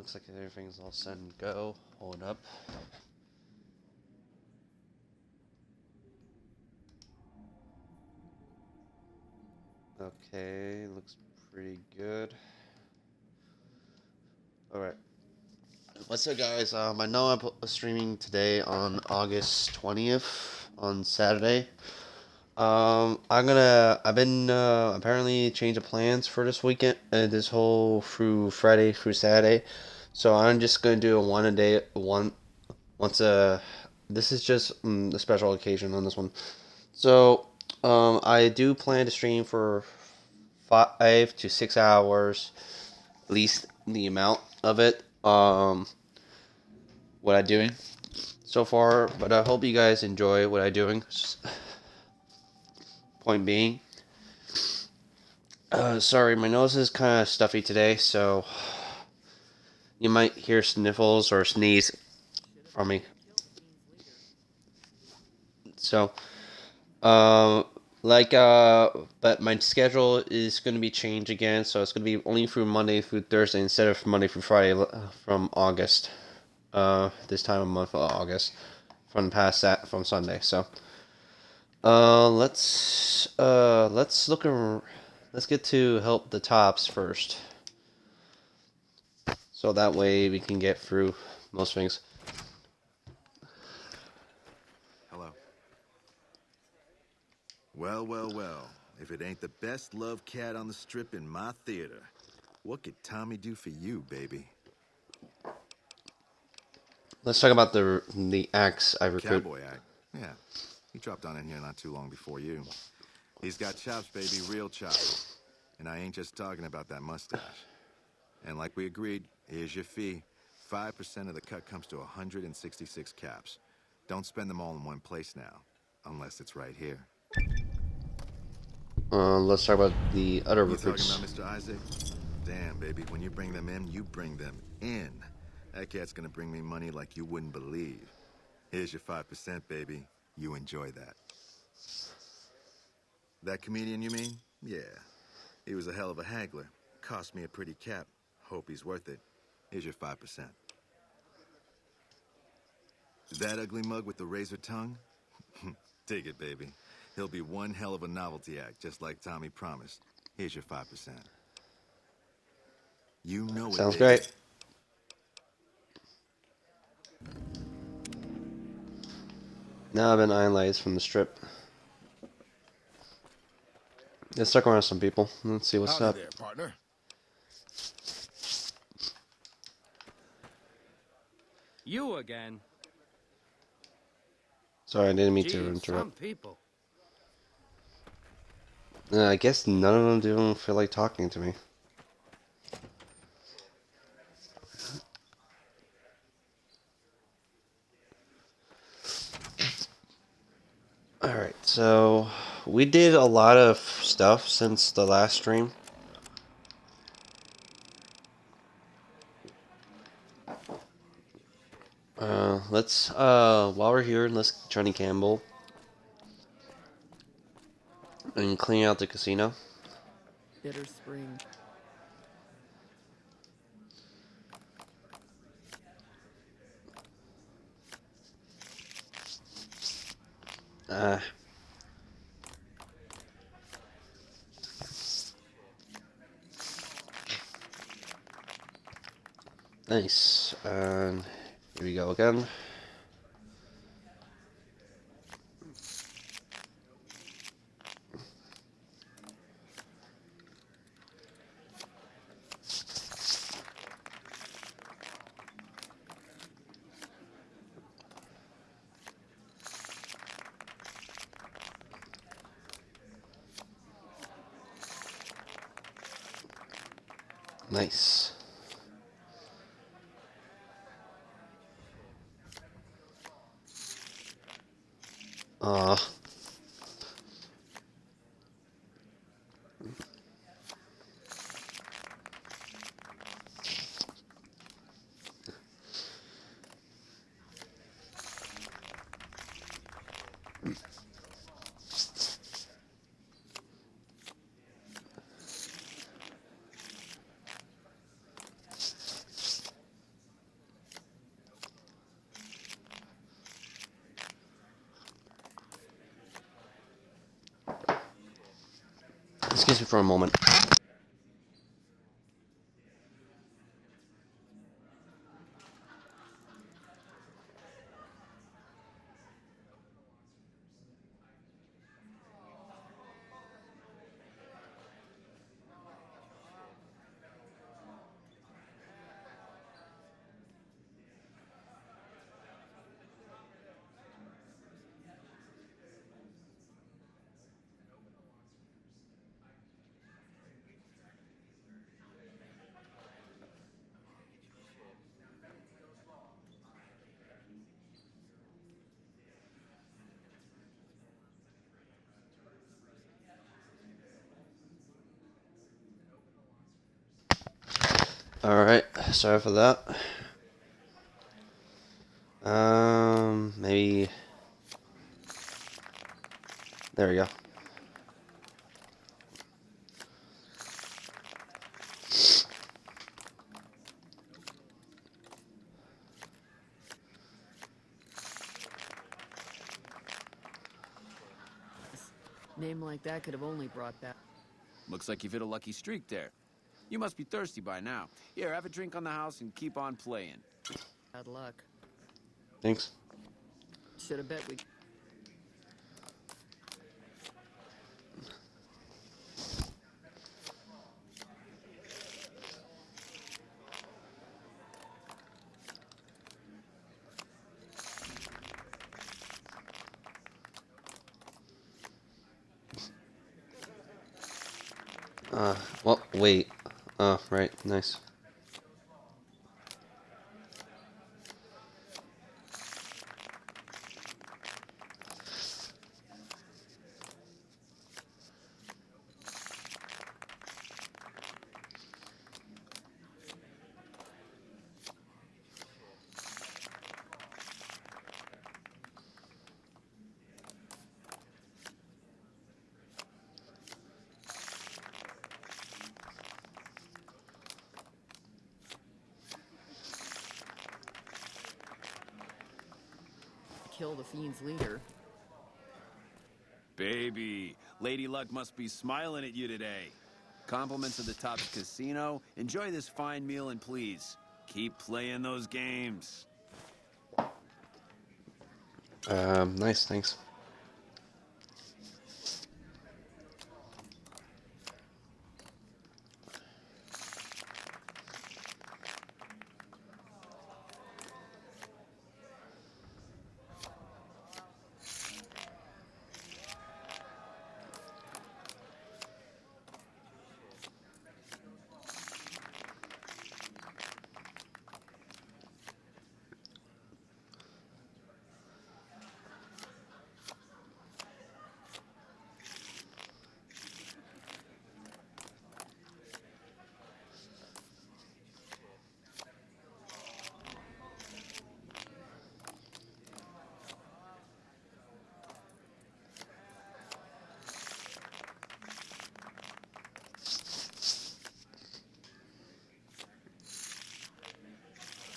looks like everything's all set and go. Hold up. Okay, looks pretty good. Alright. What's up, guys? I know I'm streaming today on August 20th on Saturday. I've been, apparently changed the plans for this weekend, this whole through Friday through Saturday. So I'm just gonna do a one a day, once this is just a special occasion on this one. So, I do plan to stream for 5 to 6 hours, at least the amount of it. What I'm doing so far, but I hope you guys enjoy what I'm doing. Point being, sorry, my nose is kind of stuffy today, so you might hear sniffles or sneeze from me. So, uh, but my schedule is going to be changed again, so it's going to be only through Monday through Thursday instead of Monday through Friday from August. This time of month of August, from past that from Sunday. So, let's look at, let's get to help the tops first, so that way we can get through most things. Hello. Well, well, well. If it ain't the best love cat on the strip in my theater, what could Tommy do for you, baby? Let's talk about the acts I recruit. Cowboy act. Yeah. He dropped on in here not too long before you. He's got chops, baby, real chops. And I ain't just talking about that mustache. And like we agreed, here's your fee. 5% of the cut comes to 166 caps. Don't spend them all in one place now, unless it's right here. Let's talk about the other You talking recruits. about Mr. Isaac? Damn, baby, when you bring them in, you bring them in. That cat's gonna bring me money like you wouldn't believe. Here's your 5%, baby. You enjoy that. That comedian, you mean? Yeah. He was a hell of a haggler. Cost me a pretty cap. Hope he's worth it. Here's your 5%. That ugly mug with the razor tongue? Take it, baby. He'll be one hell of a novelty act, just like Tommy promised. Here's your 5%. You know it, Sounds baby. great. Now I've been eyeing lights from the strip. Let's talk around some people. Let's see what's Howdy up. there, partner. You again? Sorry, I didn't mean to Geez, some interrupt. people. I guess none of them don't feel like talking to me. Alright, so we did a lot of stuff since the last stream. While we're here, let's Johnny Campbell and clean out the casino. Bitter Spring. Uh, nice. And here we go again. Nice. Uh, Excuse me for a moment. Alright, sorry for that. Maybe. There we go. Name like that could have only brought that. Looks like you've hit a lucky streak there. You must be thirsty by now. Here, have a drink on the house and keep on playing. Bad luck. Thanks. Should have bet we. Well, wait. Oh, right, nice. Kill the Fiend's leader. Baby, Lady Luck must be smiling at you today. Compliments of the Tops Casino. Enjoy this fine meal and please, keep playing those games. Nice, thanks.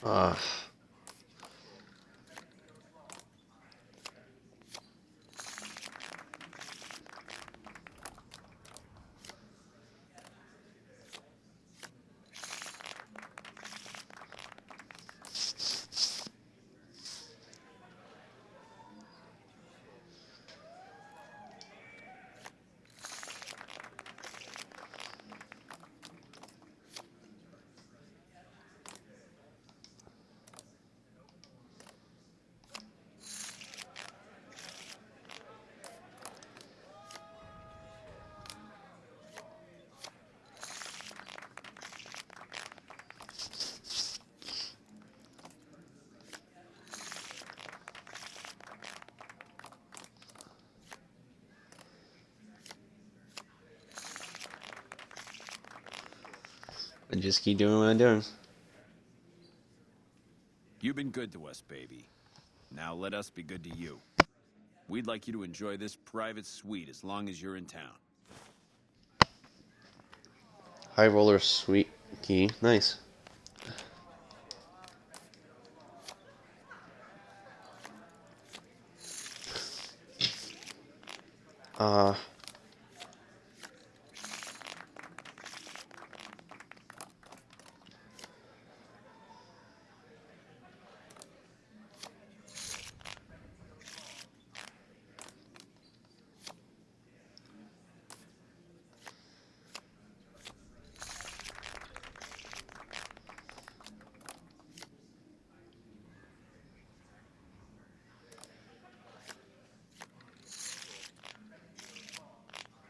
Uh, I just keep doing what I'm doing. You've been good to us, baby. Now let us be good to you. We'd like you to enjoy this private suite as long as you're in town. High roller sweet key. Nice.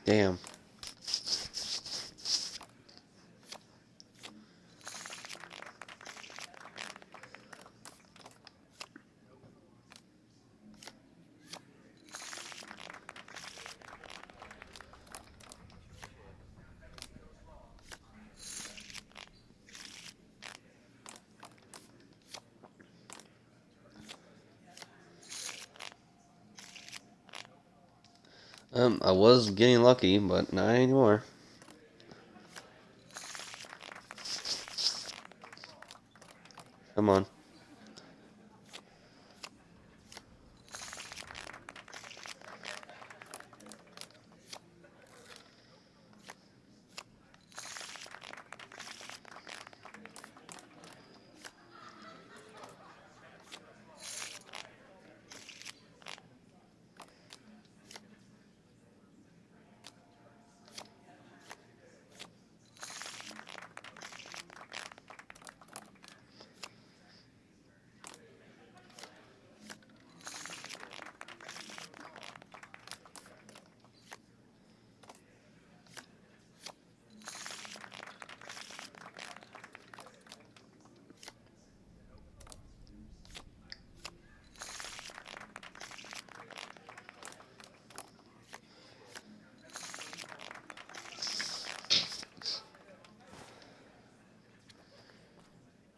Damn. I was getting lucky, but not anymore. Come on.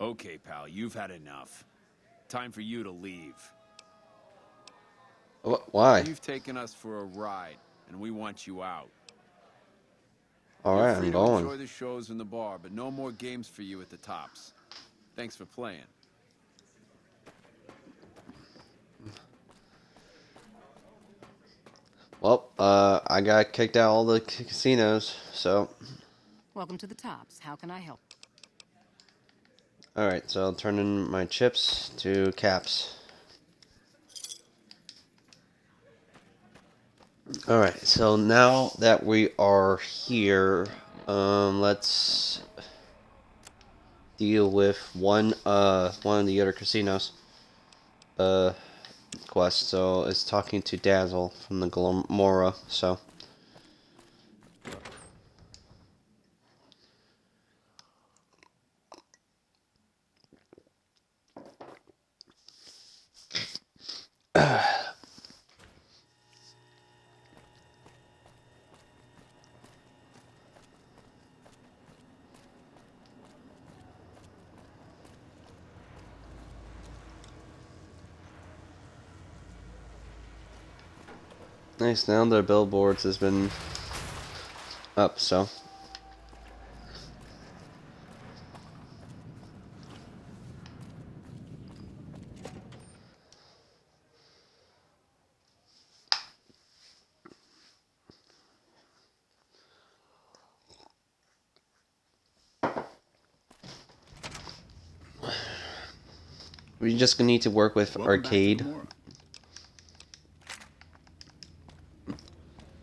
Okay, pal, you've had enough. Time for you to leave. Why? You've taken us for a ride, and we want you out. All You're right, free I'm to going. enjoy the shows in the bar, but no more games for you at the Tops. Thanks for playing. Well, I got kicked out all the casinos, so Welcome to the Tops. How can I help? all right. So I'll turn in my chips to caps. All right. So now that we are here, let's deal with one of the other casinos quest. So it's talking to Dazzle from the Glamora. So nice. Now their billboards has been up. So we just gonna need to work with Arcade.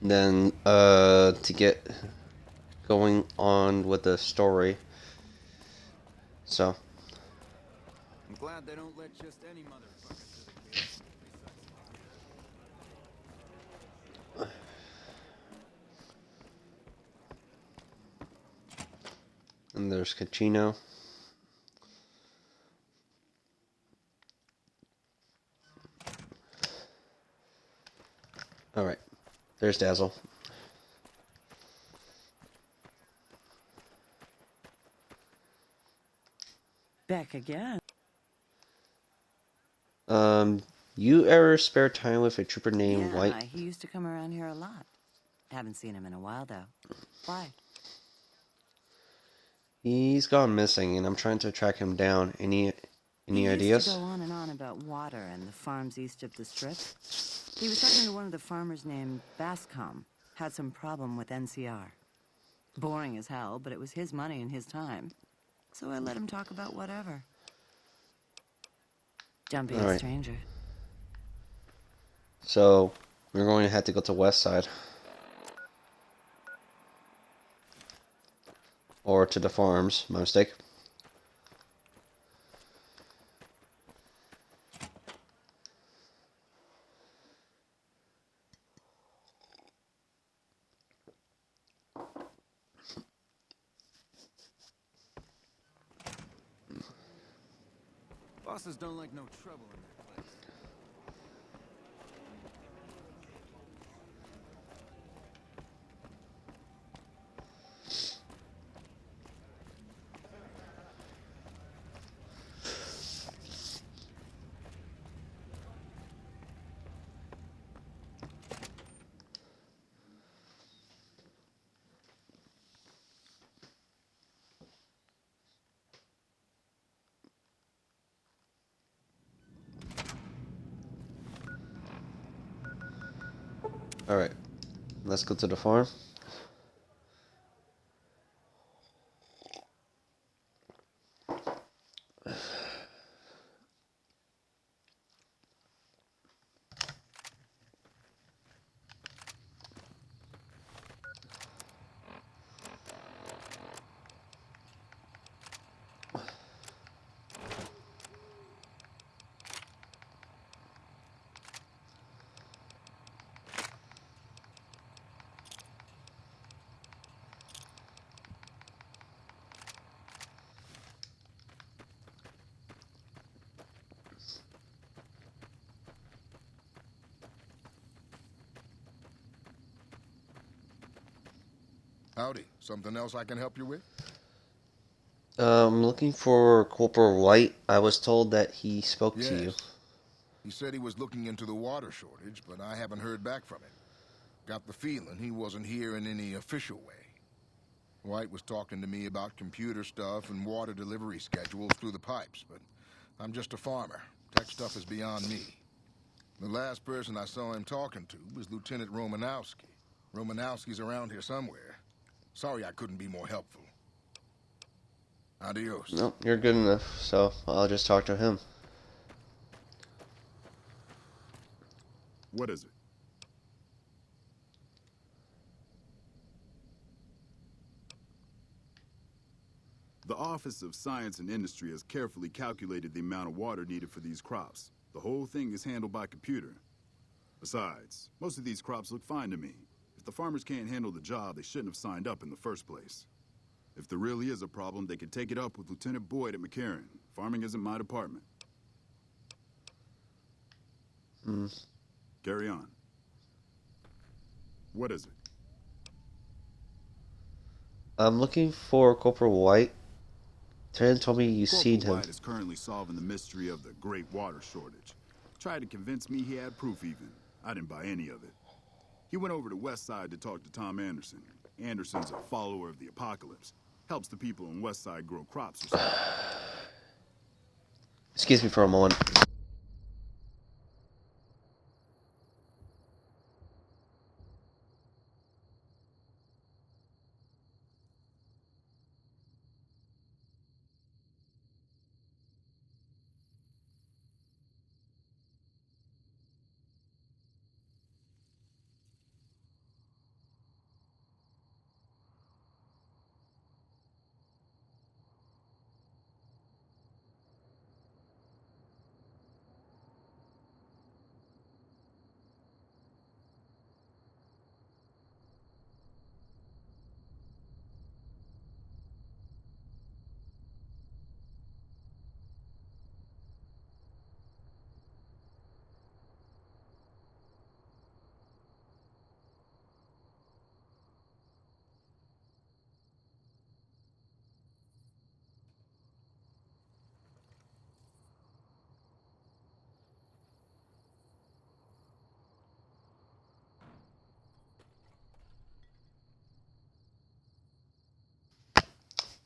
Then to get going on with the story. So I'm glad they don't let just any motherfucker to the gate. and there's Cachino. All right, there's Dazzle. Back again. You ever spare time with a trooper named Yeah, White? he used to come around here a lot. Haven't seen him in a while, though. Why? He's gone missing, and I'm trying to track him down. Any He ideas? used to go on and on about water and the farms east of the strip. He was talking to one of the farmers named Bascom. Had some problem with NCR. Boring as hell, but it was his money and his time. So I let him talk about whatever. Don't be All a right. stranger. So we're going to have to go to West Side. Or to the farms, my mistake. Bosses don't like no trouble in their place. All right, let's go to the farm. Howdy. Something else I can help you with? I'm looking for Corporal White. I was told that he spoke to you. Yes. He said he was looking into the water shortage, but I haven't heard back from him. Got the feeling he wasn't here in any official way. White was talking to me about computer stuff and water delivery schedules through the pipes, but I'm just a farmer. Tech stuff is beyond me. The last person I saw him talking to was Lieutenant Romanowski. Romanowski's around here somewhere. Sorry I couldn't be more helpful. Adios. No, you're good enough, so I'll just talk to him. What is it? The Office of Science and Industry has carefully calculated the amount of water needed for these crops. The whole thing is handled by computer. Besides, most of these crops look fine to me. If the farmers can't handle the job, they shouldn't have signed up in the first place. If there really is a problem, they can take it up with Lieutenant Boyd at McCarran. Farming isn't my department. Carry on. What is it? I'm looking for Corporal White. Lieutenant told me you Corporal seen him. White is currently solving the mystery of the great water shortage. Tried to convince me he had proof even. I didn't buy any of it. He went over to West Side to talk to Tom Anderson. Anderson's a follower of the apocalypse. Helps the people in West Side grow crops or something. Excuse me for a moment.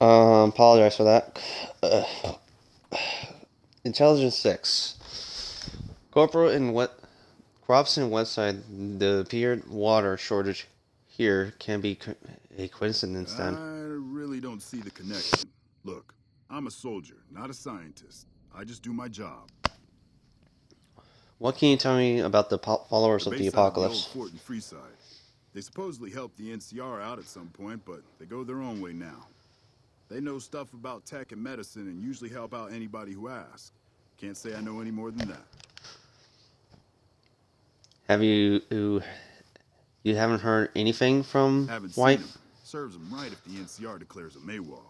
Apologize for that. Intelligence 6. Corporal in what crops in Westside, the appeared water shortage here can be a coincidence then. I really don't see the connection. Look, I'm a soldier, not a scientist. I just do my job. What can you tell me about the followers They're of the based out of apocalypse? the old fort in Freeside. They supposedly helped the NCR out at some point, but they go their own way now. They know stuff about tech and medicine and usually help out anybody who asks. Can't say I know any more than that. Have you haven't heard anything from Haven't White? seen him. Serves him right if the NCR declares a Maywall.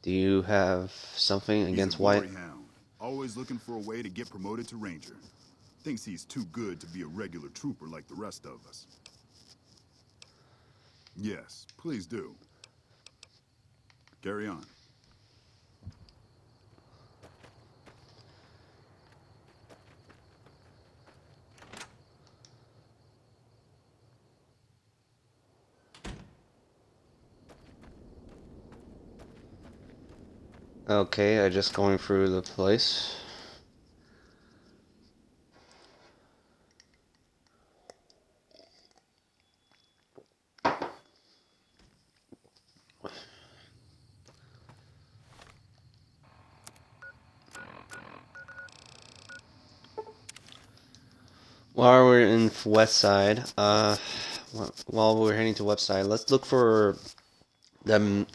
Do you have something He's against a White? glory hound, always looking for a way to get promoted to Ranger. Thinks he's too good to be a regular trooper like the rest of us. Yes, please do. Carry on. Okay, I just going through the place. While we're in West Side, while we're heading to West Side, let's look for the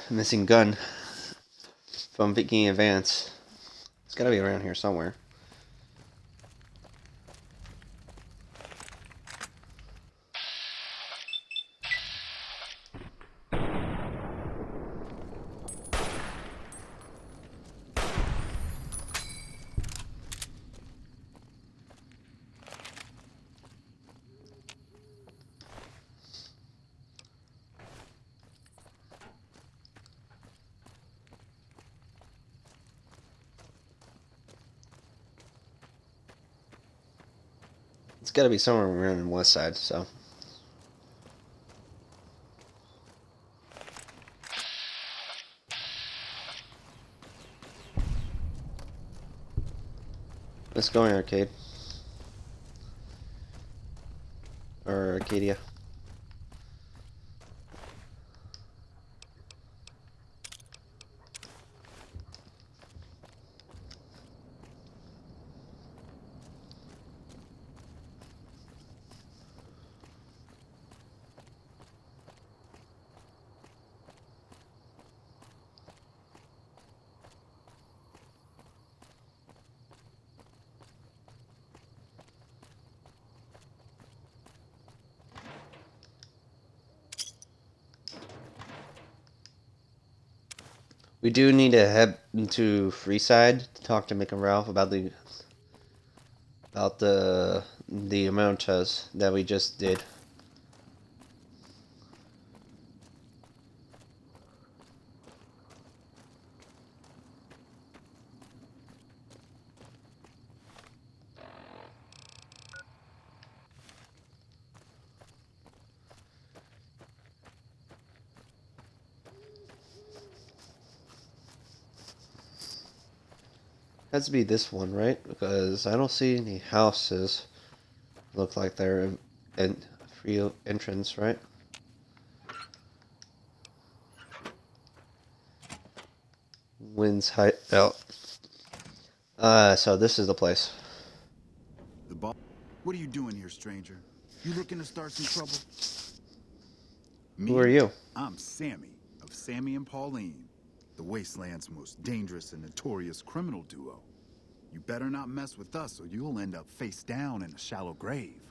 missing gun from Vicky and Vance. It's gotta be around here somewhere. It's gotta be somewhere around the West Side, so. Let's go in Arcade. Or Arcadia. We do need to head into Freeside to talk to Mick and Ralph about the amountas that we just did. Has to be this one, right? Because I don't see any houses look like they're in free entrance, right? Winds height out. So this is the place. The boss. What are you doing here, stranger? You looking to start some trouble? Who are you? I'm Sammy, of Sammy and Pauline, the Wasteland's most dangerous and notorious criminal duo. You better not mess with us or you'll end up face down in a shallow grave.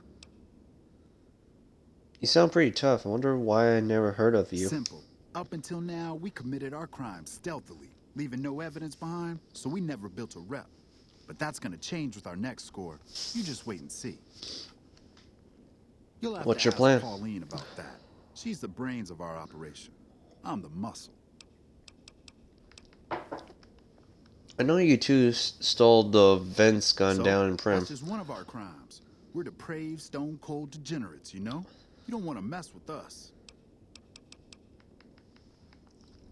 You sound pretty tough. I wonder why I never heard of you. Simple. Up until now, we committed our crimes stealthily, leaving no evidence behind, so we never built a rep. But that's gonna change with our next score. You just wait and see. You'll have What's to your ask plan? Pauline about that. She's the brains of our operation. I'm the muscle. I know you two stole the Vence gun So, down in Prim. that's just one of our crimes. We're depraved, stone-cold degenerates, you know? You don't want to mess with us.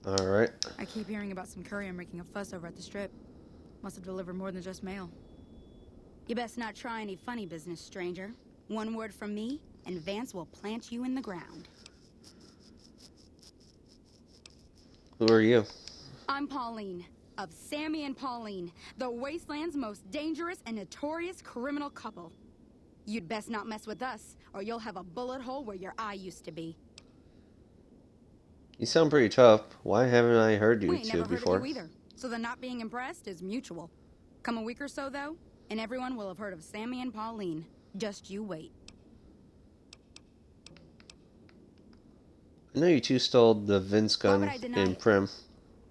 Alright. I keep hearing about some courier making a fuss over at the Strip. Must have delivered more than just mail. You best not try any funny business, stranger. One word from me, and Vance will plant you in the ground. Who are you? I'm Pauline, of Sammy and Pauline, the Wasteland's most dangerous and notorious criminal couple. You'd best not mess with us, or you'll have a bullet hole where your eye used to be. You sound pretty tough. Why haven't I heard you We ain't two never before? heard of you either, so the not being impressed is mutual. Come a week or so, though, and everyone will have heard of Sammy and Pauline. Just you wait. I know you two stole the Vince Why would gun I deny in it? Prim.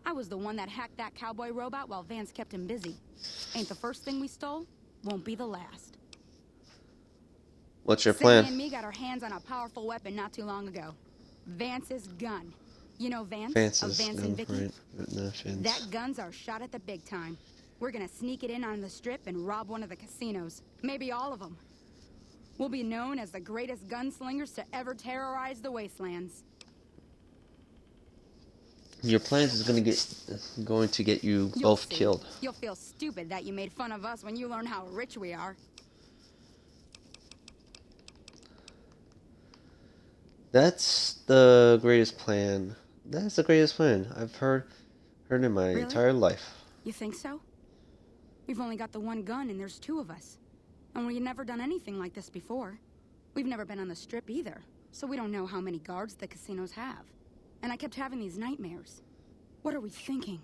I was the one that hacked that cowboy robot while Vance kept him busy. Ain't the first thing we stole, won't be the last. What's your Sammy plan? and me got our hands on a powerful weapon not too long ago. Vance's gun. You know Vance? Vance's of Vance gun, and Vicky? right? No, Vince. That gun's our shot at the big time. We're gonna sneak it in on the strip and rob one of the casinos. Maybe all of them. We'll be known as the greatest gunslingers to ever terrorize the wastelands. Your plans is going to get you You'll both see. killed. You'll feel stupid that you made fun of us when you learn how rich we are. That's the greatest plan. That's the greatest plan I've heard in my Really? entire life. You think so? We've only got the one gun and there's two of us. And we've never done anything like this before. We've never been on the strip either, so we don't know how many guards the casinos have. And I kept having these nightmares. What are we thinking?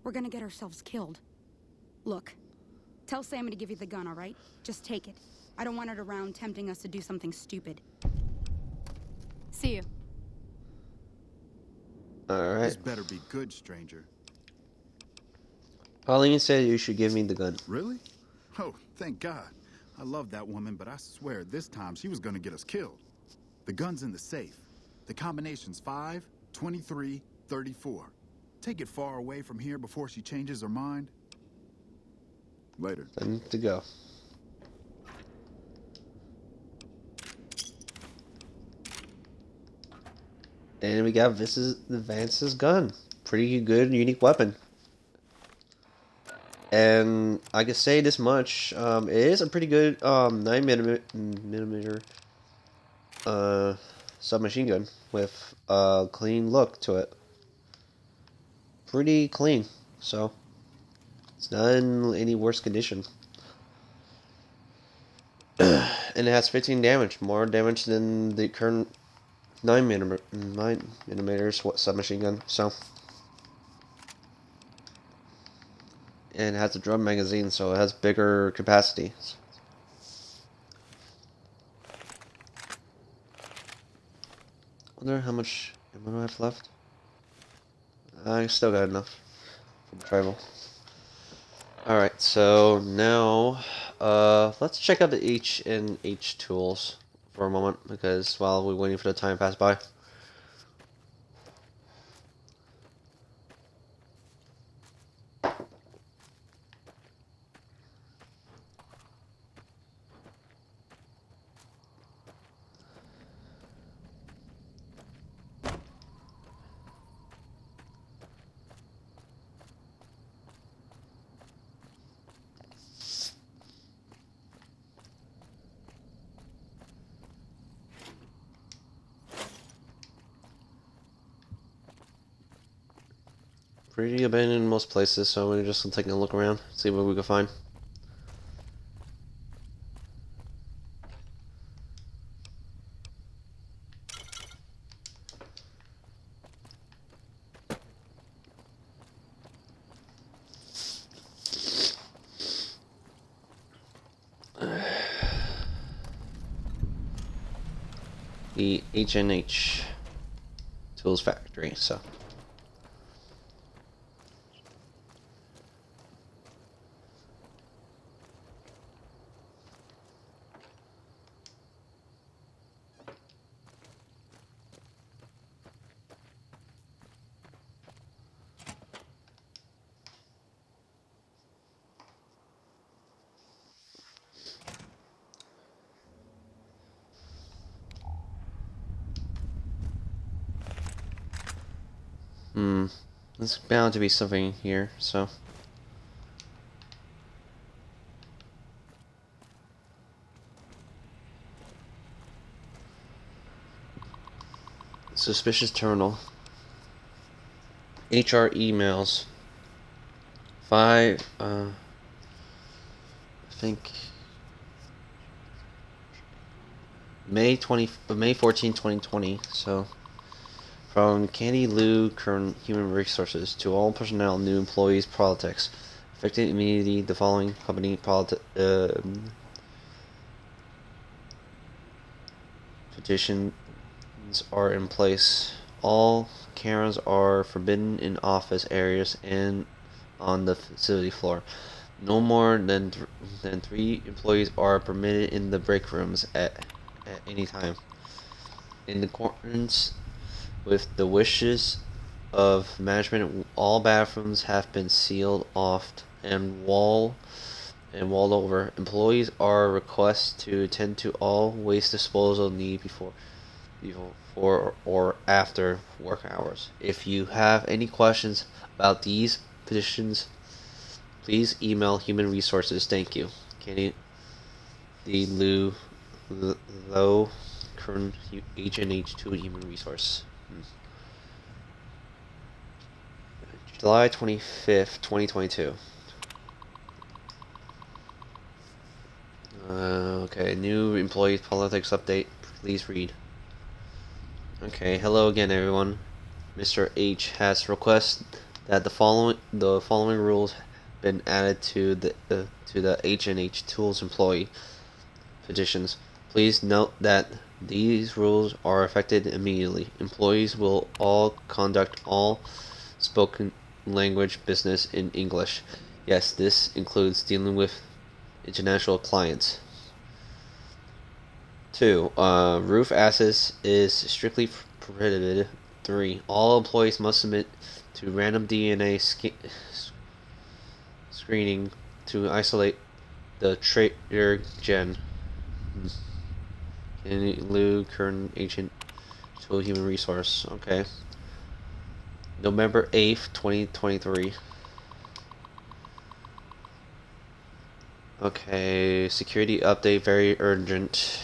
We're gonna get ourselves killed. Look, tell Sammy to give you the gun, all right? Just take it. I don't want it around tempting us to do something stupid. See you. Alright. This better be good, stranger. Pauline said you should give me the gun. Really? Oh, thank God. I love that woman, but I swear this time she was gonna get us killed. The gun's in the safe. The combination's 5, 23, 34. Take it far away from here before she changes her mind. Later. Time to go. And we got Vance's gun. Pretty good, unique weapon. And I can say this much: it is a pretty good 9mm submachine gun with a clean look to it. Pretty clean, so it's not in any worse condition. And it has 15 damage, more damage than the current 9mm submachine gun. So, and it has a drum magazine, so it has bigger capacity. Wonder how much ammo I have left. I still got enough from travel. Alright, so now let's check out the H&H tools for a moment, because while we're waiting for the time to pass by. Pretty abandoned in most places, so we're just taking a look around, see what we can find. The H&H Tools Factory, so. There's bound to be something here, so. Suspicious terminal. HR emails. I think May 14, 2020, so. From Candy Lou, current human resources, to all personnel, new employees, politics. Affected immediately the following company petition are in place. All cameras are forbidden in office areas and on the facility floor. No more than 3 employees are permitted in the break rooms at any time. In accordance with the wishes of management, all bathrooms have been sealed off and walled over. Employees are requested to attend to all waste disposal needs before or after work hours. If you have any questions about these petitions, please email Human Resources. Thank you. Kenny D. Low, current HNH2 Human Resource. July 25th, 2022. Okay, new employee politics update. Please read. Okay, hello again, everyone. Mr. H has requested that the following rules been added to the HNH Tools employee petitions. Please note that these rules are effective immediately. Employees will all conduct all spoken language business in English. Yes, this includes dealing with international clients. 2. Roof access is strictly prohibited. 3. All employees must submit to random DNA screening to isolate the traitor gen. Lou, current agent, tool human resource. Okay. November 8th, 2023. Okay, security update, very urgent.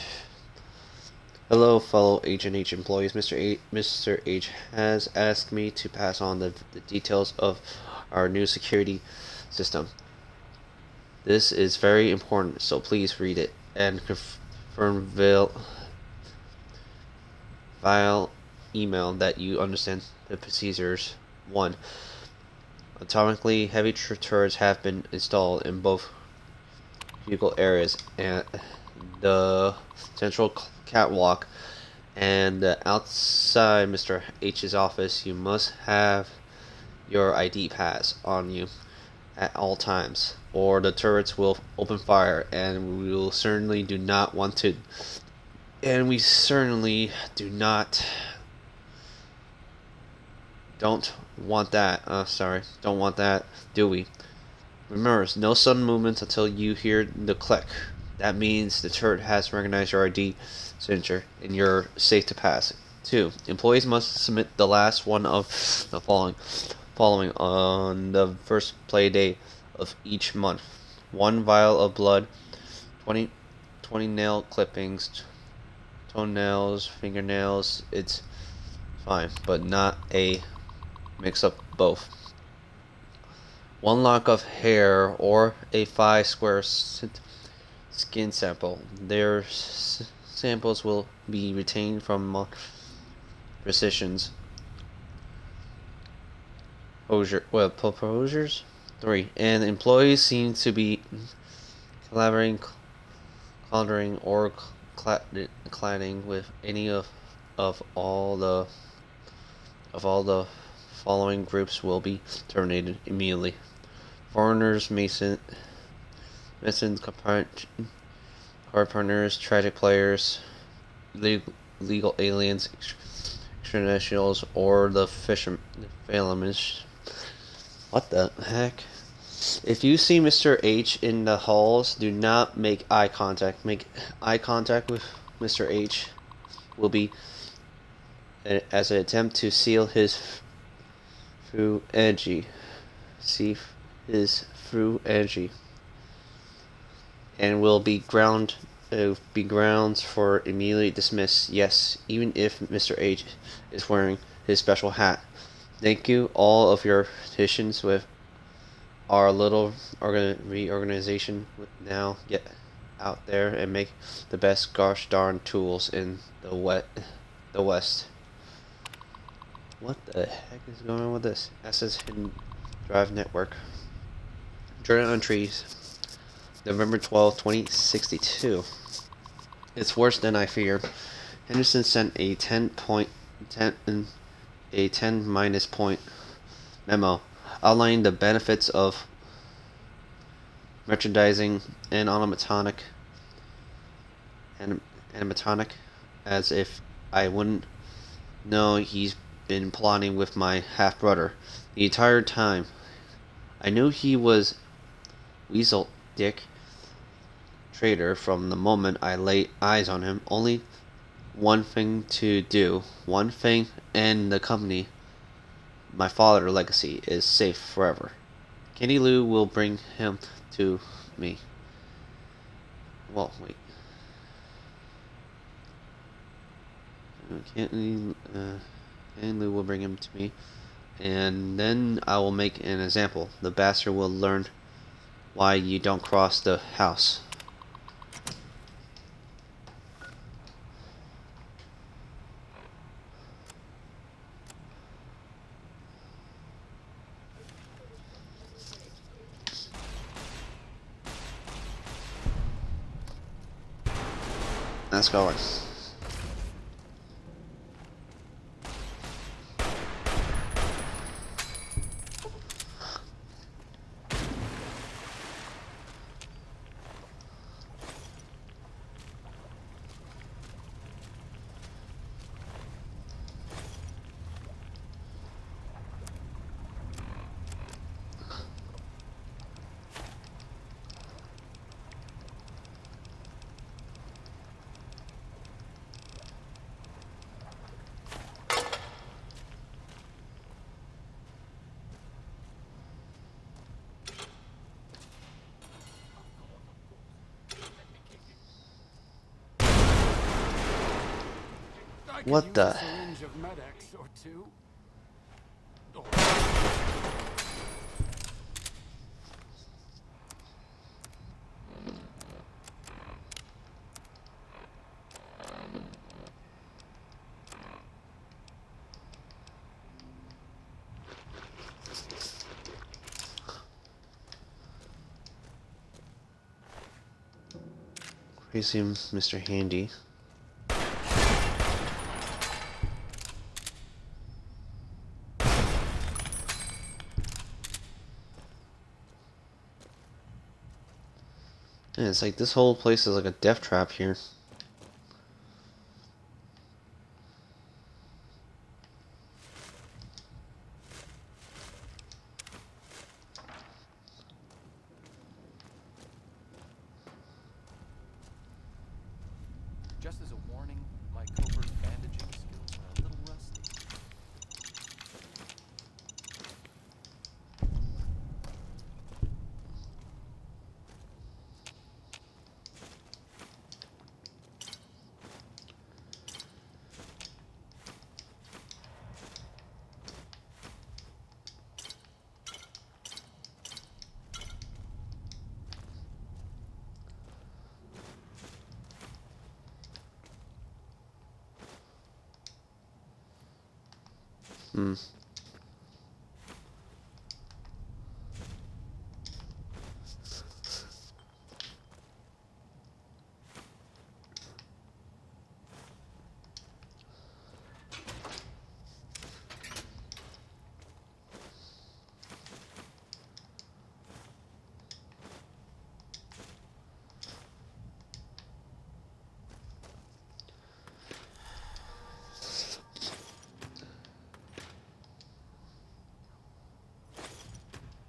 Hello, fellow Agent H employees. Mr. H has asked me to pass on the details of our new security system. This is very important, so please read it and confirm via email that you understand the procedures. 1. Atomically heavy turrets have been installed in both vehicle areas and the central catwalk and outside Mr. H's office. You must have your ID pass on you at all times, or the turrets will open fire, and we certainly do not want that, do we? Remember, no sudden movements until you hear the click. That means the turret has recognized your ID signature and you're safe to pass. 2. Employees must submit the last one of the following on the first play day of each month. 1 vial of blood, 20 nail clippings, toenails, fingernails. It's fine, but not a mix up both. 1 lock of hair or a 5 square skin sample. Their samples will be retained from precisions. Proposers? 3. And employees seem to be collaborating or cladding with any of all the following groups will be terminated immediately. Foreigners, masons, card partners, tragic players, legal aliens, extraterrestrials, or the fishermen. What the heck? If you see Mr. H in the halls, do not make eye contact. Make eye contact with Mr. H will be as an attempt to seal his through energy. See his through energy. And will be grounds for immediately dismiss. Yes, even if Mr. H is wearing his special hat. Thank you all of your petitions with our little reorganization. Now get out there and make the best gosh darn tools in the West. What the heck is going on with this? SS Hidden Drive Network. Journal entries. November 12, 2062. It's worse than I feared. Henderson sent a 10 minus point memo outlining the benefits of merchandising and animatronic, as if I wouldn't know he's been plotting with my half-brother the entire time. I knew he was Weasel Dick Trader from the moment I laid eyes on him. Only one thing to do, one thing, and the company, my father's legacy, is safe forever. Candy Lou will bring him to me. Well, wait. Candy Lou will bring him to me, and then I will make an example. The bastard will learn why you don't cross the house. Let's go. What the? Crazy Mr. Handy. Yeah, it's like this whole place is like a death trap here. Just as a warning, my covert bandaging skills are a little rusty. Hmm.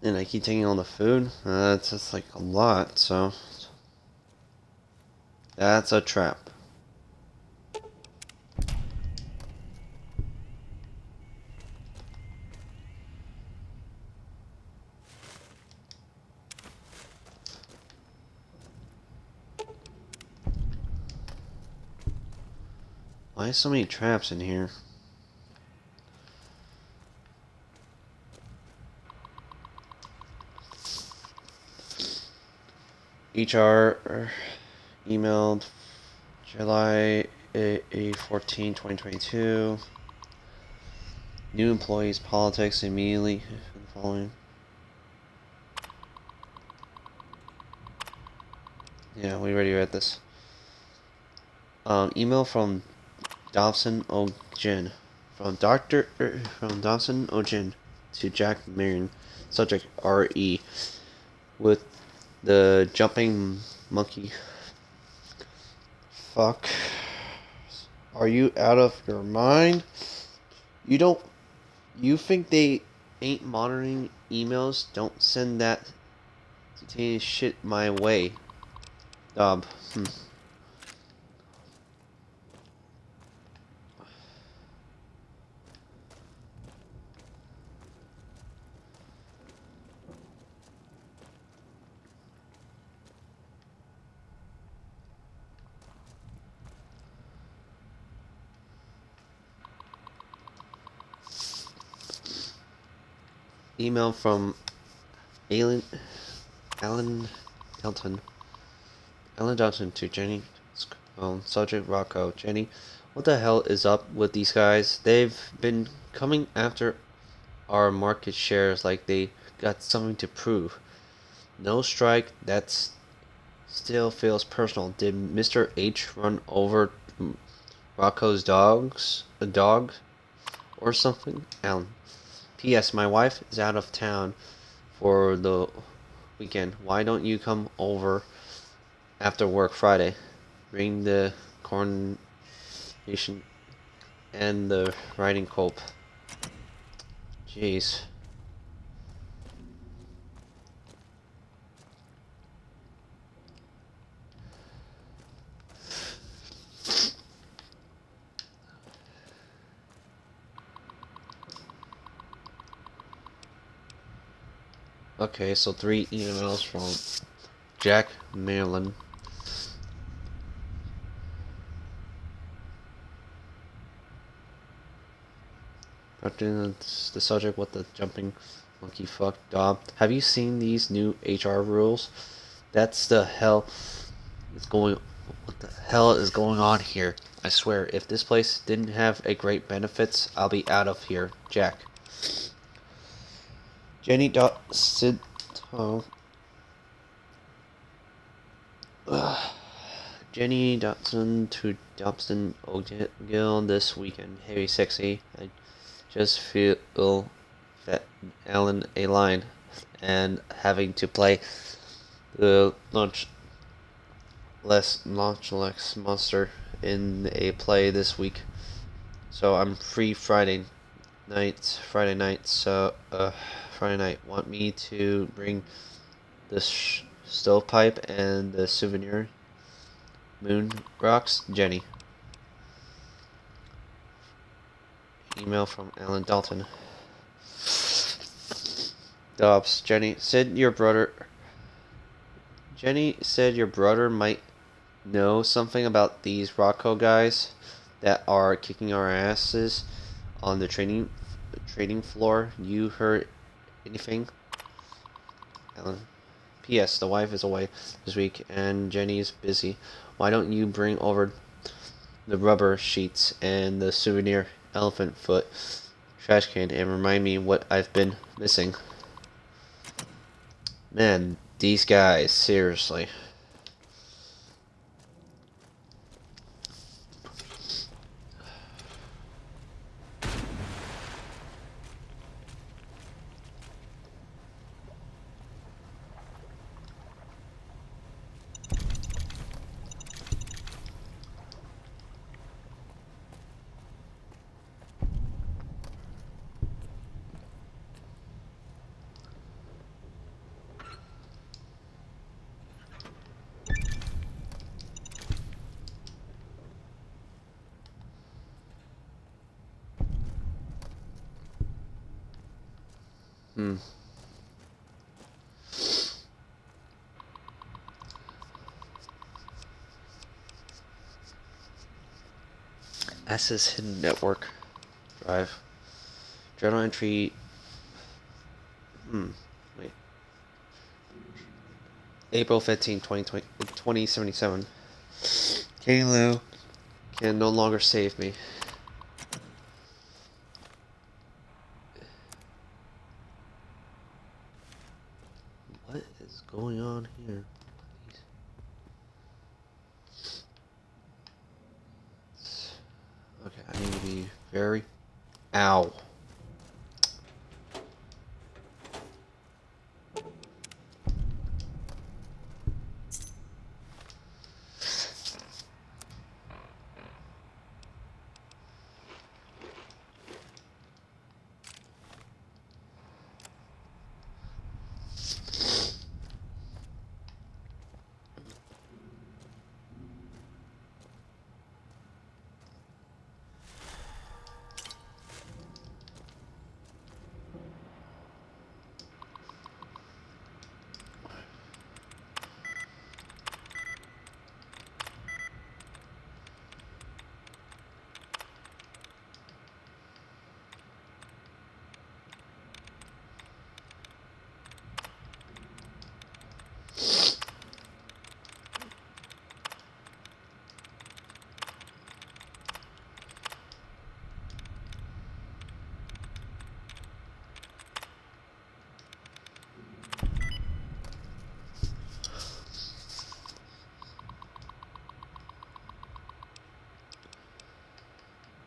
And I keep taking all the food. That's just like a lot, so that's a trap. Why so many traps in here? HR emailed July 14, 2022. New employees politics immediately following. Yeah, we already read this. Email from Dobson O'Gin. From Dobson O'Gin to Jack Marion. Subject R.E. With the jumping monkey. Fuck. Are you out of your mind? You think they ain't monitoring emails? Don't send that containing shit my way. Dob. Email from Alan Dalton. Alan Dalton to Jenny. Subject Rocco. Jenny, what the hell is up with these guys? They've been coming after our market shares like they got something to prove. No strike, that's still feels personal. Did Mr. H run over Rocco's dog or something? Alan. P.S. My wife is out of town for the weekend. Why don't you come over after work Friday? Bring the coronation and the riding cope. Jeez. Okay, so 3 emails from Jack Maryland. The subject, what the jumping monkey fuck Dom. Have you seen these new HR rules? That's the hell is going. What the hell is going on here? I swear, if this place didn't have a great benefits, I'll be out of here, Jack. Jenny Sid. Oh. Jenny Dotson to Dobson O'Gill this weekend. Hey, sexy. I just feel that Alan a line and having to play the launchless monster in a play this week. So I'm free Friday night. So Friday night. Want me to bring the stovepipe and the souvenir moon rocks? Jenny. Email from Alan Dalton. Dobbs. Jenny said your brother might know something about these Rocco guys that are kicking our asses on the trading floor. You heard anything? Alan. P.S. The wife is away this week and Jenny's busy. Why don't you bring over the rubber sheets and the souvenir elephant foot trash can and remind me what I've been missing? Man, these guys, seriously. Access hidden network drive. Journal entry. Wait. April 15, 2077. Katie Lou can no longer save me. What is going on here? very... Ow.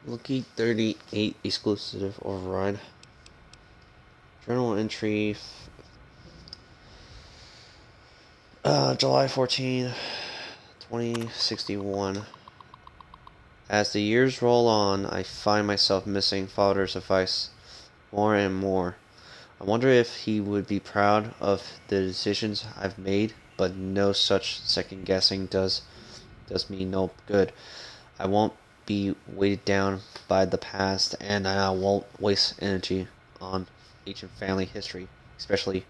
Lucky 38 exclusive override. Journal entry. July 14, 2061. As the years roll on, I find myself missing father's advice more and more. I wonder if he would be proud of the decisions I've made, but no such second guessing does me no good. I won't be weighted down by the past, and I won't waste energy on ancient family history, especially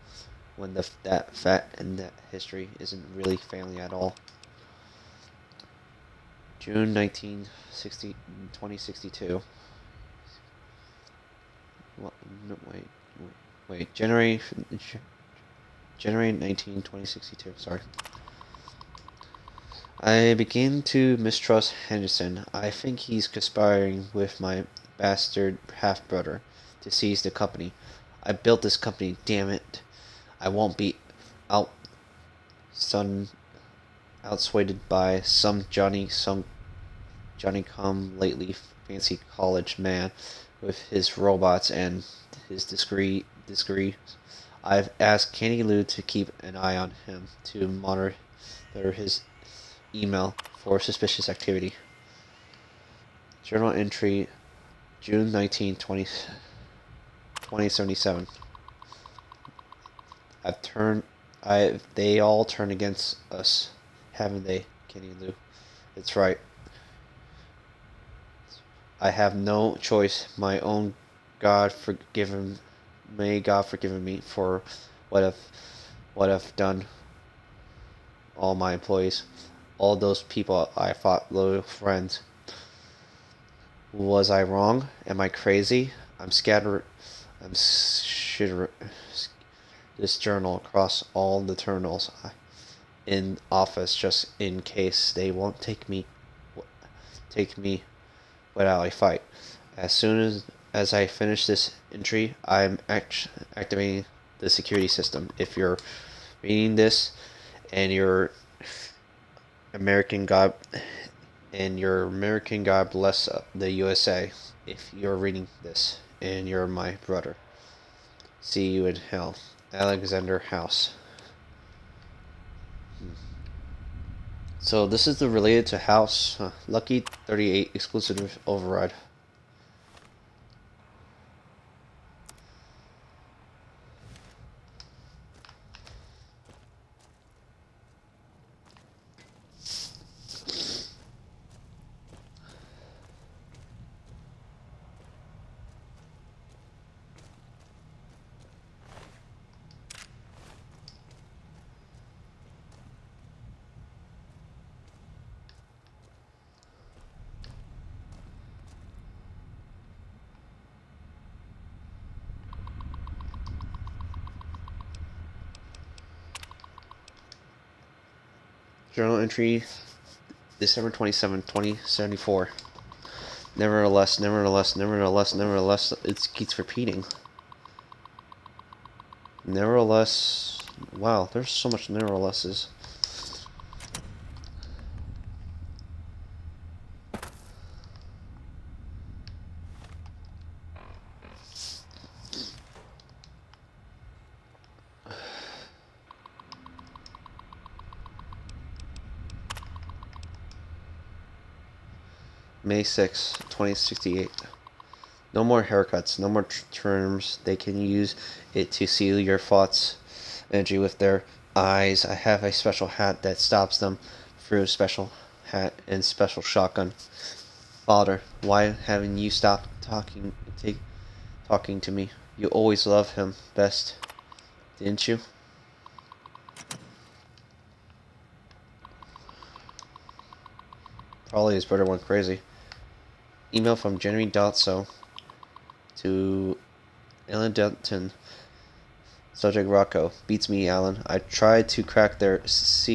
when that history isn't really family at all. June 2062. Well, no, wait. January 19, 2062. Sorry. I begin to mistrust Henderson. I think he's conspiring with my bastard half-brother to seize the company. I built this company, damn it. I won't be outswayed by some Johnny come lately fancy college man with his robots and his degree. I've asked Candy Lou to keep an eye on him to monitor his email for suspicious activity. Journal entry June 19, 2077. They all turned against us, haven't they, Kenny Lou? It's right. I have no choice. My own may God forgive me for what I've done. All my employees, all those people I thought loyal friends. Was I wrong? Am I crazy? I'm shitter this journal across all the terminals in office just in case they won't take me without a fight. As soon as I finish this entry, I'm activating the security system. If you're reading this and you're American, God bless the USA. If you're reading this and you're my brother, see you in hell. Alexander House. So this is the related to House. Lucky 38 exclusive override. Journal entry December 27, 2074. Nevertheless, it keeps repeating. Nevertheless, wow, there's so much neverthelesses. May 6, 2068. No more haircuts, no more trims. They can use it to seal your thoughts energy with their eyes. I have a special hat that stops them through a special hat and special shotgun. Father, why haven't you stopped talking to me? You always loved him best, didn't you? Probably his brother went crazy. Email from Jeremy Dotso to Alan Denton. Subject Rocco. Beats me, Alan. I tried to crack their SEC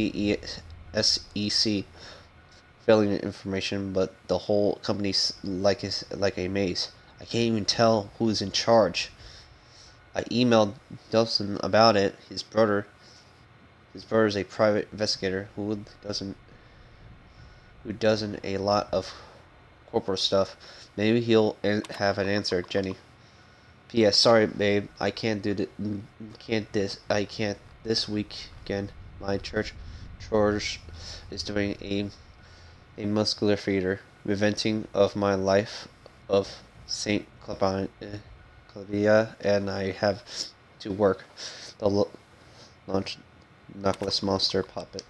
failing information, but the whole company's like a maze. I can't even tell who's in charge. I emailed Delson about it. His brother's a private investigator who doesn't a lot of corporate stuff. Maybe he'll have an answer, Jenny. P.S. Sorry, babe. I can't this weekend. My church is doing a muscular theater reventing of my life of Saint Clavia, and I have to work the launch Knuckles monster puppet.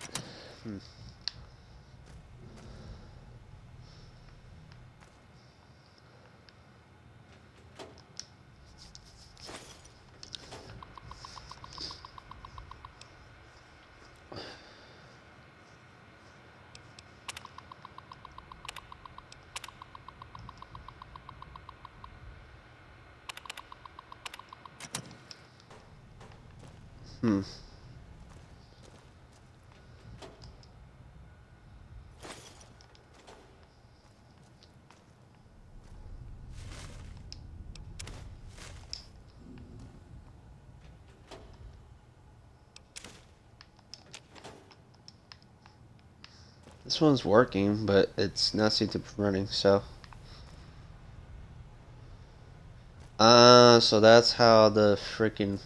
This one's working, but it's not seem to be running, so. So that's how the freaking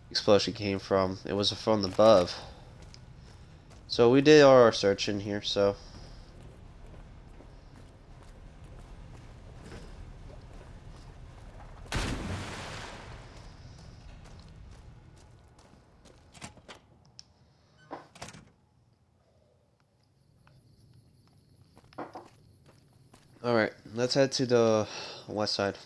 explosion came from. It was from above. So we did our search in here, so. Alright, let's head to the west side.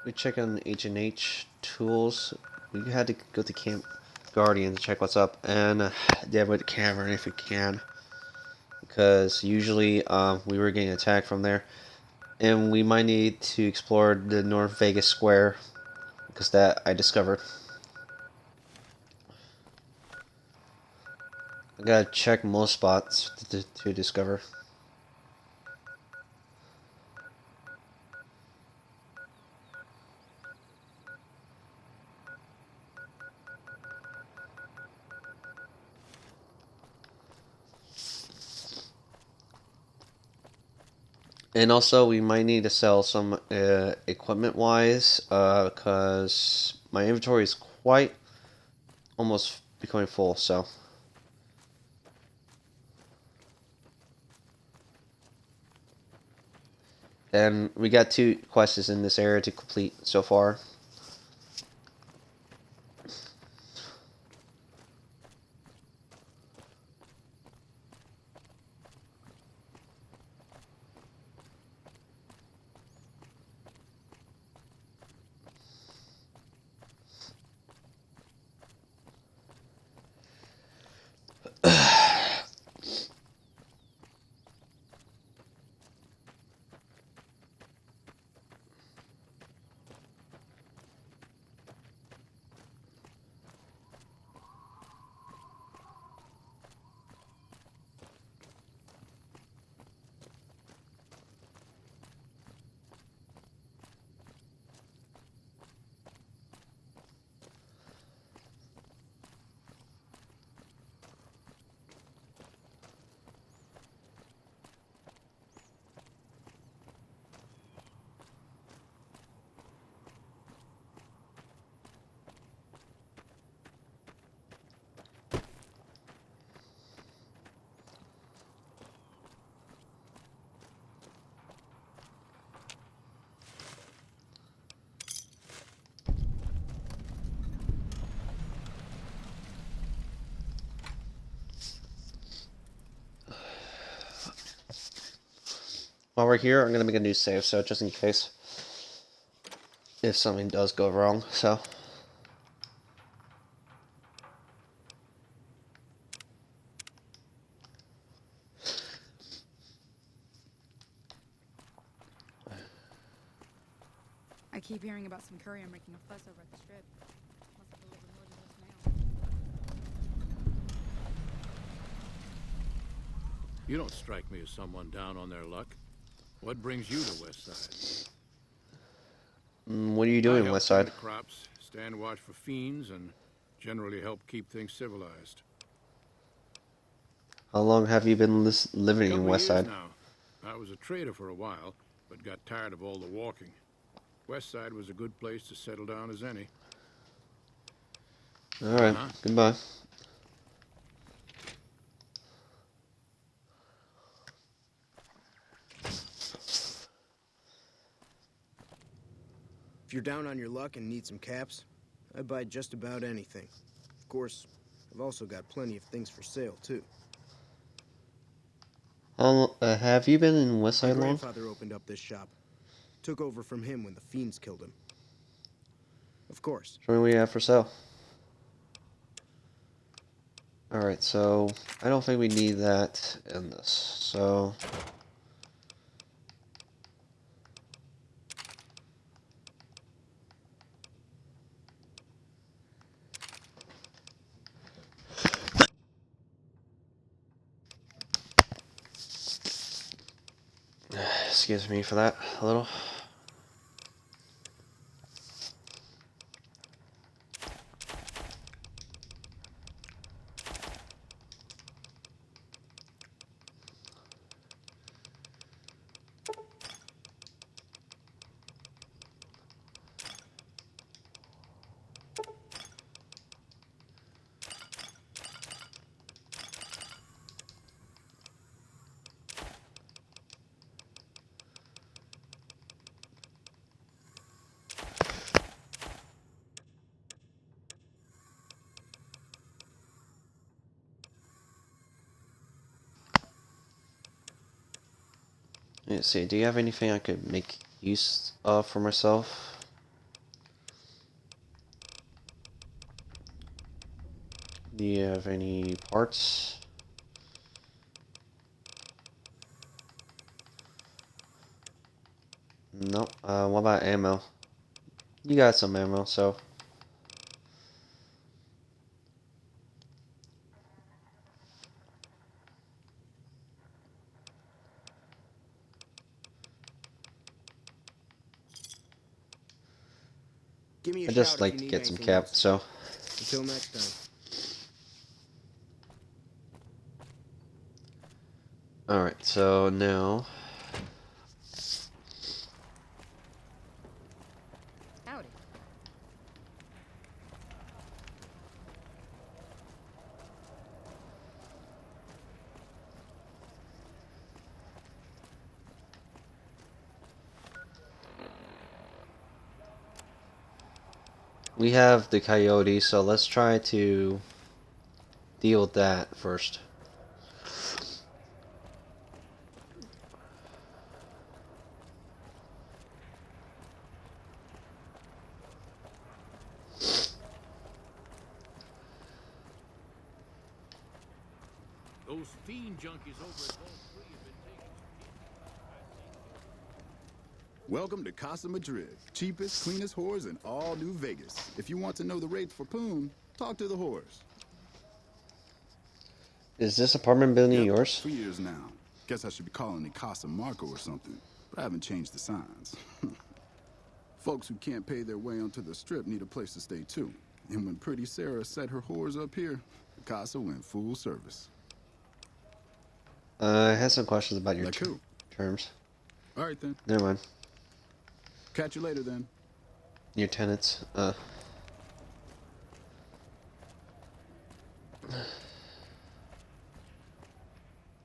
We check on H&H Tools. We had to go to Camp Guardian to check what's up, and Deadwood Cavern if we can, because usually we were getting attacked from there, and we might need to explore the North Vegas Square, because that I discovered. I gotta check most spots to discover. And also, we might need to sell some equipment-wise, because my inventory is quite almost becoming full, so. And we got 2 quests in this area to complete so far. While we're here, I'm gonna make a new save, so just in case if something does go wrong. So. I keep hearing about some courier making a fuss over at the strip. Must have delivered more than just now. You don't strike me as someone down on their luck. What brings you to Westside? What are you doing, Westside? Crops, stand watch for fiends, and generally help keep things civilized. How long have you been living in Couple Westside? years now. I was a trader for a while, but got tired of all the walking. Westside was a good place to settle down as any. Alright, goodbye. If you're down on your luck and need some caps, I buy just about anything. Of course, I've also got plenty of things for sale, too. Have you been in My Westside long? grandfather opened up this shop. Took over from him when the fiends killed him. Of course. Show me what you have for sale. Alright, so I don't think we need that in this. So excuse me for that a little. Let's see, do you have anything I could make use of for myself? Do you have any parts? Nope. What about ammo? You got some ammo, so. Give me a I just shout like if to you get need some anything cap, else. so. Until next time. Alright, so now. Howdy. We have the coyote, so let's try to deal with that first. Those fiend junkies over at Vault 3 have been taking Welcome to Casa Madrid, cheapest, cleanest whores in all New Vegas. If you want to know the rates for Poon, talk to the whores. Is this apartment building yours? For years now. Guess I should be calling it Casa Marco or something, but I haven't changed the signs. Folks who can't pay their way onto the strip need a place to stay too. And when Pretty Sarah set her whores up here, the Casa went full service. I had some questions about your Like who? terms. All right then. Never mind. Catch you later then. Your tenants. Why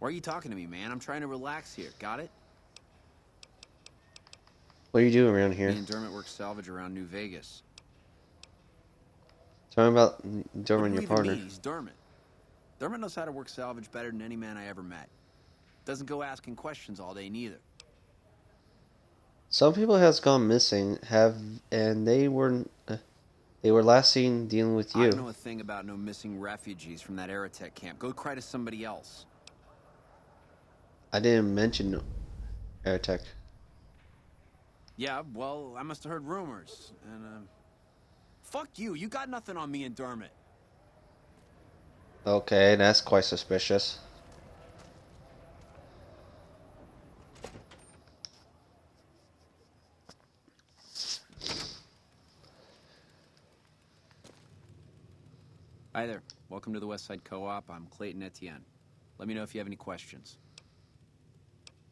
are you talking to me, man? I'm trying to relax here. Got it? What are you doing around here? Me and Dermot work salvage around New Vegas. Tell me about Dermot, your What do you even partner. mean? He's Dermot. Dermot knows how to work salvage better than any man I ever met. Doesn't go asking questions all day neither. Some people has gone missing, and they were last seen dealing with I you. know a thing about no missing refugees from that Aerotech camp. Go cry to somebody else. I didn't mention Airtech. Yeah, well, I must have heard rumors. And, fuck you. You got nothing on me and Dermot. Okay, that's quite suspicious. Hi there. Welcome to the Westside Co-op. I'm Clayton Etienne. Let me know if you have any questions.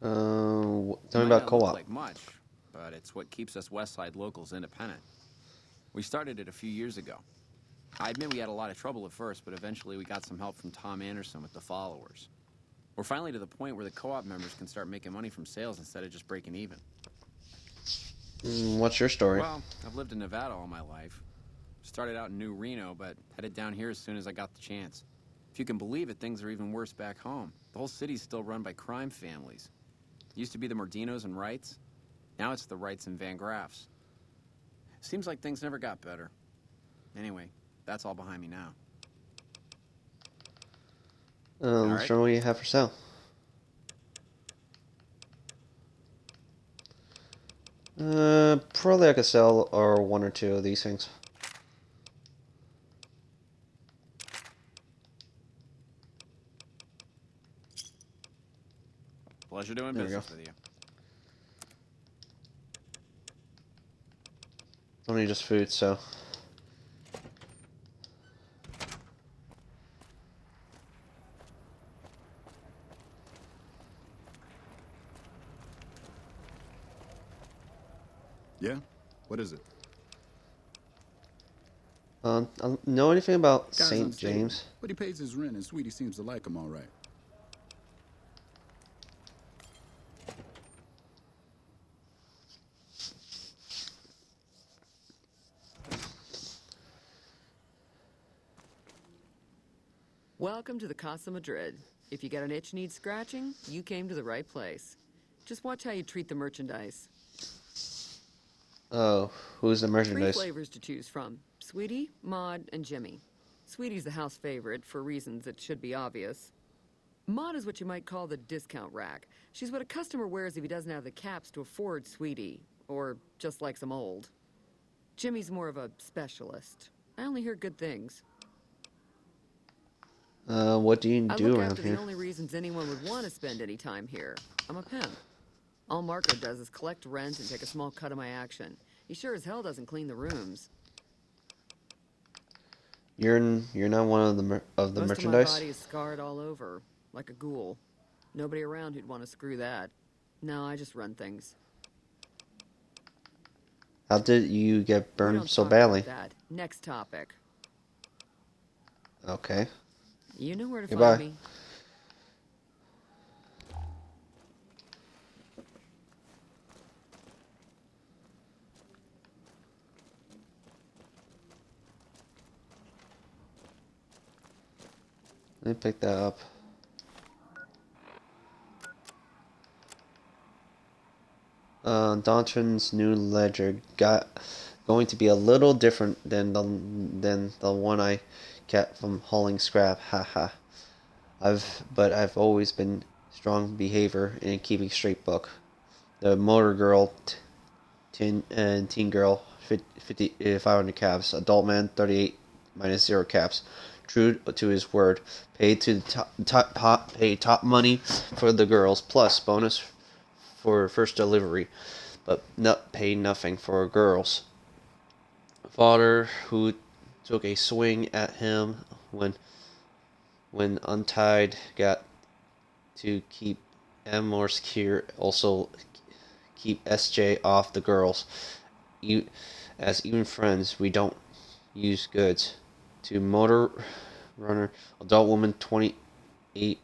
Tell me Might about not look co-op. like much, but it's what keeps us Westside locals independent. We started it a few years ago. I admit we had a lot of trouble at first, but eventually we got some help from Tom Anderson with the followers. We're finally to the point where the co-op members can start making money from sales instead of just breaking even. What's your story? Well, I've lived in Nevada all my life. Started out in New Reno, but headed down here as soon as I got the chance. If you can believe it, things are even worse back home. The whole city's still run by crime families. It used to be the Mordinos and Wrights. Now it's the Wrights and Van Graffs. Seems like things never got better. Anyway, that's all behind me now. Let's show me what you have for sale. Probably I could sell or one or two of these things. Pleasure doing There we business go. with you. Only just food, so. Yeah? What is it? Know anything about Guy's St. unstable, James? but he pays his rent, and Sweetie seems to like him all right. Welcome to the Casa Madrid. If you got an itch needs scratching, you came to the right place. Just watch how you treat the merchandise. Oh, who's the 3 merchandise? flavors to choose from. Sweetie, Maud, and Jimmy. Sweetie's the house favorite, for reasons that should be obvious. Maud is what you might call the discount rack. She's what a customer wears if he doesn't have the caps to afford Sweetie, or just likes them old. Jimmy's more of a specialist. I only hear good things. What do you I do look around after here? the only reasons anyone would want to spend any time here. I'm a pimp. All Marco does is collect rent and take a small cut of my action. He sure as hell doesn't clean the rooms. You're not one of the Most merchandise. of my body is scarred all over, like a ghoul. Nobody around who'd want to screw that. No, I just run things. How did you get We burned don't so talk badly? about that. Next topic. Okay. You know where to Goodbye. find me. Let me pick that up. Dontrin's new ledger going to be a little different than the one I kept from hauling scrap. Haha. I've always been strong behavior in keeping straight book. The motor girl, teen girl, 50, 500 caps. Adult man, 38 minus 0 caps. True to his word, paid to top money for the girls plus bonus for first delivery, but not pay nothing for girls. Father who took a swing at him when untied got to keep M more secure, also keep SJ off the girls. As even friends, we don't use goods. To motor runner, adult woman 28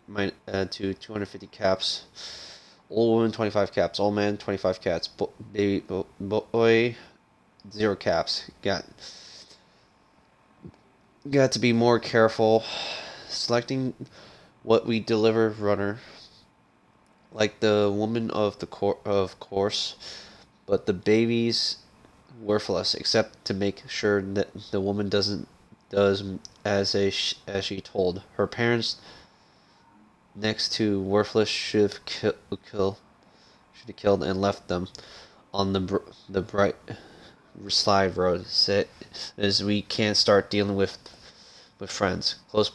to 250 caps. Old woman 25 caps. Old man 25 caps. Baby boy 0 caps. Got to be more careful selecting what we deliver runner. Like the woman of course, but the baby's worthless except to make sure that the woman does as she told. Her parents, next to worthless, should have killed and left them on the bright slide road. As we can't start dealing with friends close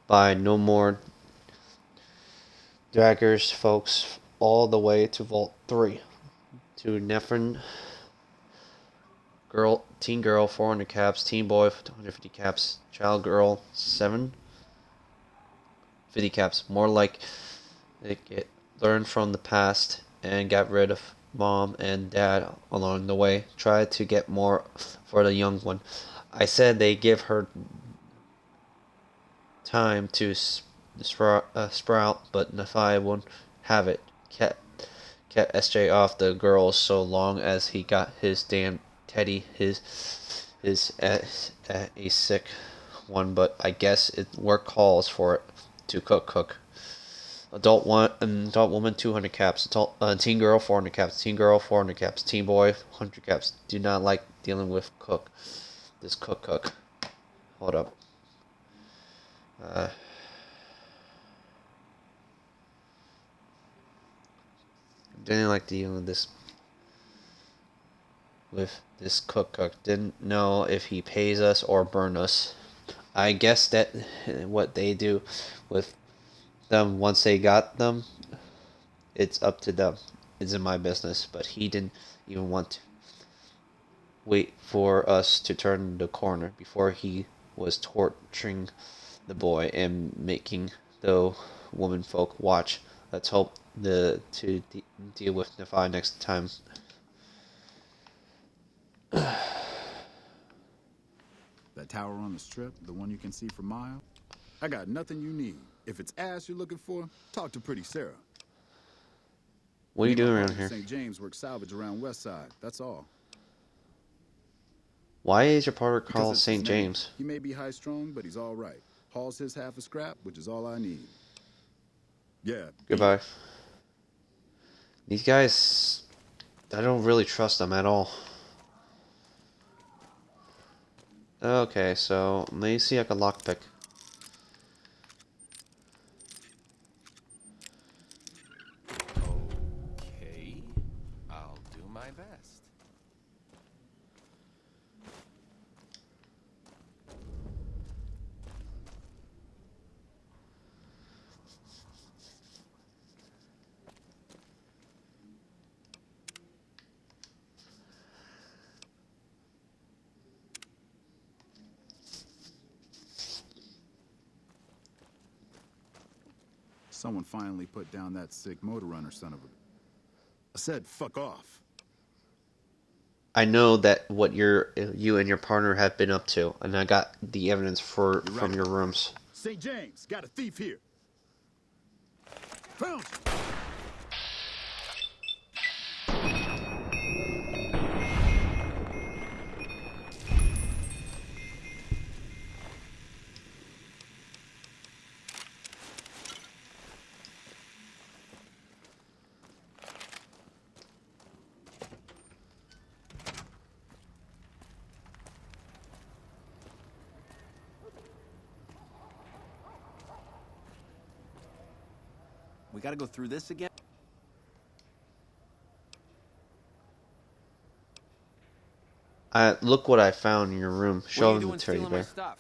by. No more daggers, folks. All the way to Vault 3. To Nephren. Teen girl, 400 caps. Teen boy, 250 caps. Child girl, 750 caps. More like they learned from the past and got rid of mom and dad along the way. Tried to get more for the young one. I said they give her time to sprout, but Nephi wouldn't have it. Kept SJ off the girls so long as he got his damn Teddy, his a sick one, but I guess work calls for it to cook. Adult woman 200 caps. Teen girl 400 caps. Teen girl 400 caps. Teen boy 100 caps. Do not like dealing with cook. This cook. Hold up. Didn't like dealing with this cook. Didn't know if he pays us or burn us. I guess that what they do with them once they got them, it's up to them. It's in my business. But he didn't even want to wait for us to turn the corner before he was torturing the boy and making the woman folk watch. Let's hope to deal with Nephi next time. That tower on the strip, the one you can see for miles? I got nothing you need. If it's ass you're looking for, talk to Pretty Sarah. What are you doing around here? St. James works salvage around West Side, that's all. Why is your partner called St. His name. James? He may be high-strung, but he's all right. Hauls his half a scrap, which is all I need. Yeah. Goodbye. These guys, I don't really trust them at all. Okay, so let me see like a lockpick. Okay, I'll do my best. Someone finally put down that sick motor runner son of a... I said fuck off. I know that what you and your partner have been up to, and I got the evidence from your rooms. St. James, got a thief here. Found you. We gotta go through this again? Look what I found in your room. Show him the teddy Stealing bear. my stuff?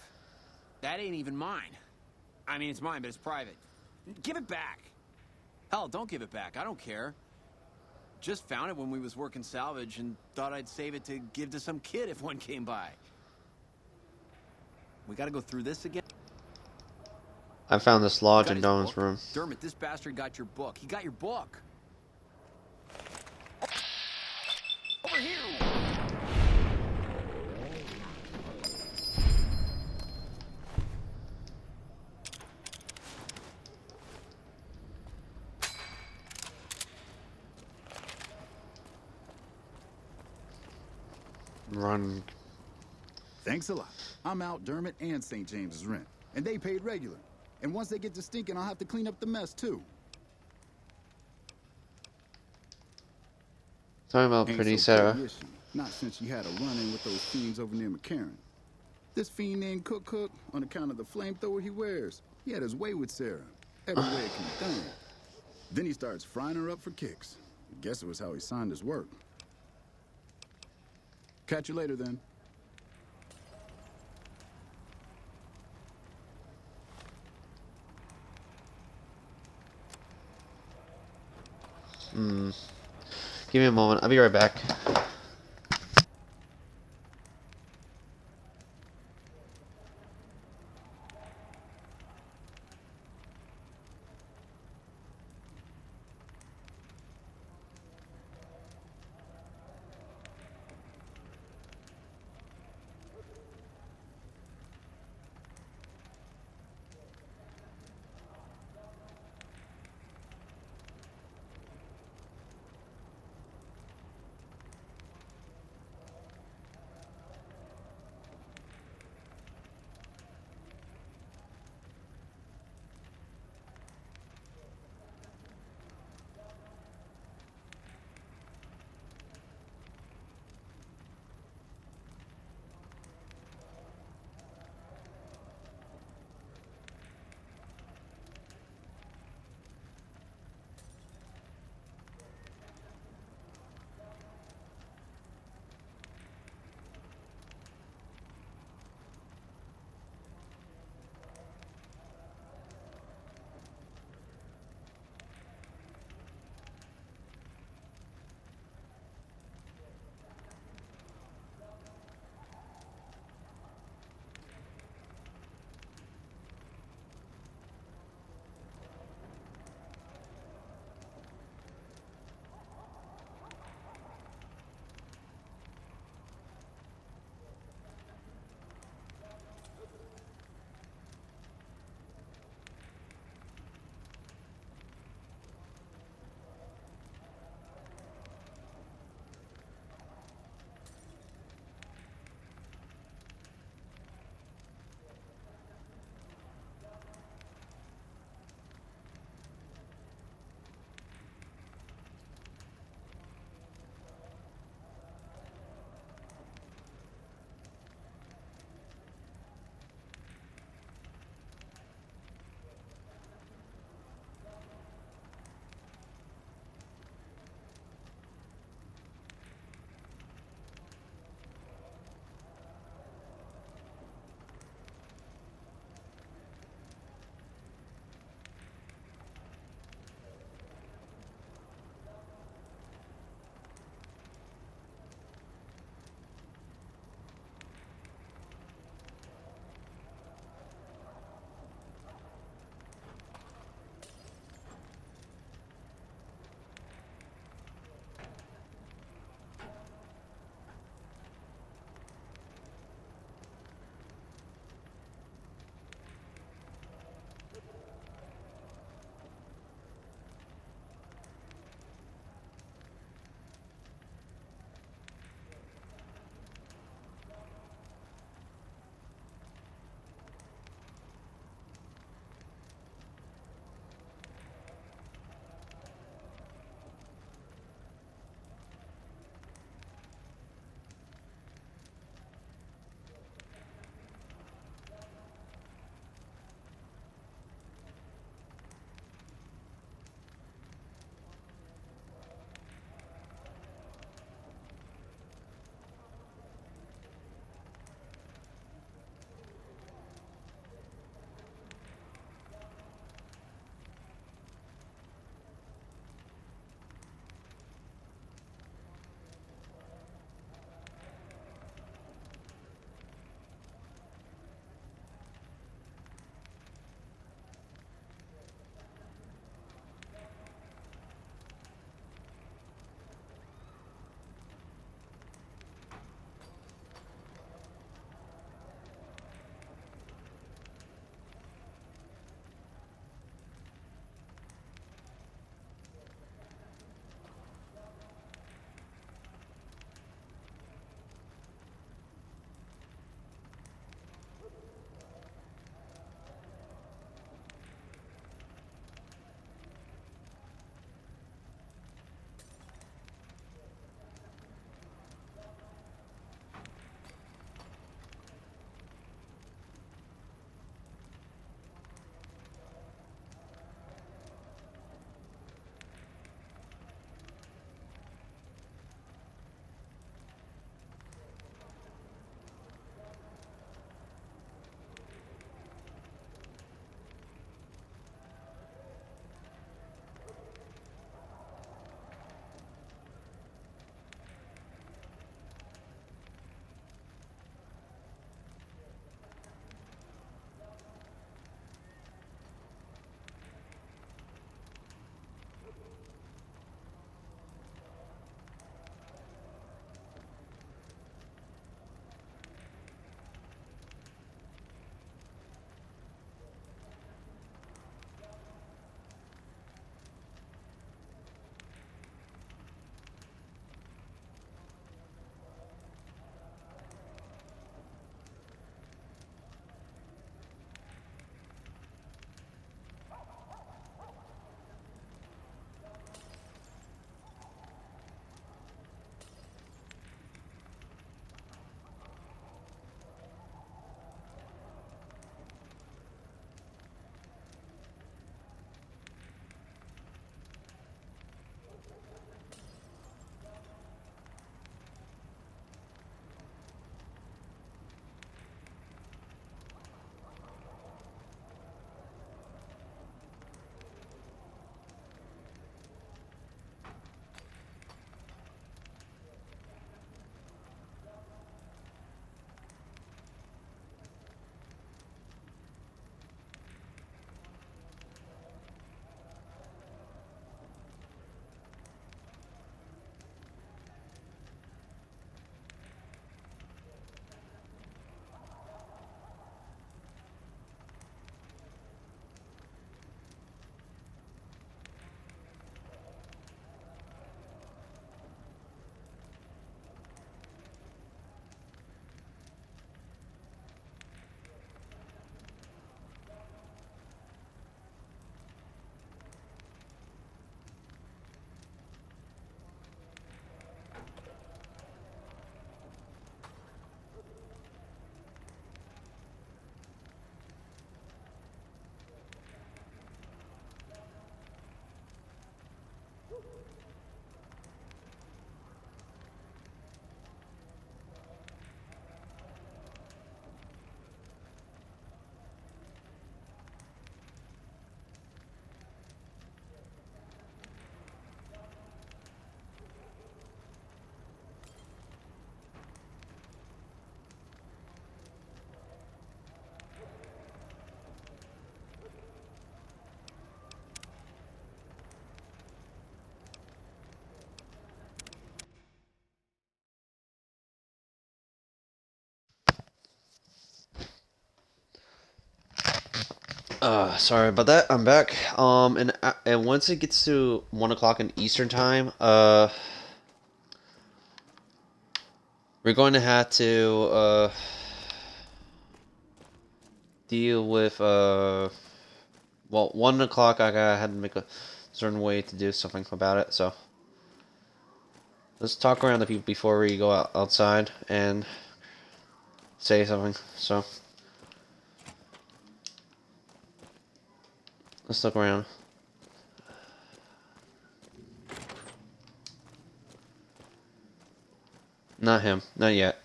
That ain't even mine. I mean, it's mine, but it's private. Give it back. Hell, don't give it back. I don't care. Just found it when we was working salvage and thought I'd save it to give to some kid if one came by. We gotta go through this again? I found this lodge Got in his Don's book? room. Dermot, this bastard got your book. He got your book. Over here! Run. Thanks a lot. I'm out Dermot and St. James's rent, and they paid regular. And once they get to stinking, I'll have to clean up the mess, too. Talking about Ain't Pretty so big, Sarah. is she? Not since you had a run-in with those fiends over near McCarran. This fiend named Cook, on account of the flamethrower he wears, he had his way with Sarah. Every way it can be done. Then he starts frying her up for kicks. Guess it was how he signed his work. Catch you later, then. Give me a moment. I'll be right back. Sorry about that. I'm back. And once it gets to 1 o'clock in Eastern time, we're going to have to deal with well, 1 o'clock. had to make a certain way to do something about it. So let's talk around the people before we go outside and say something. So let's look around. Not him. Not yet.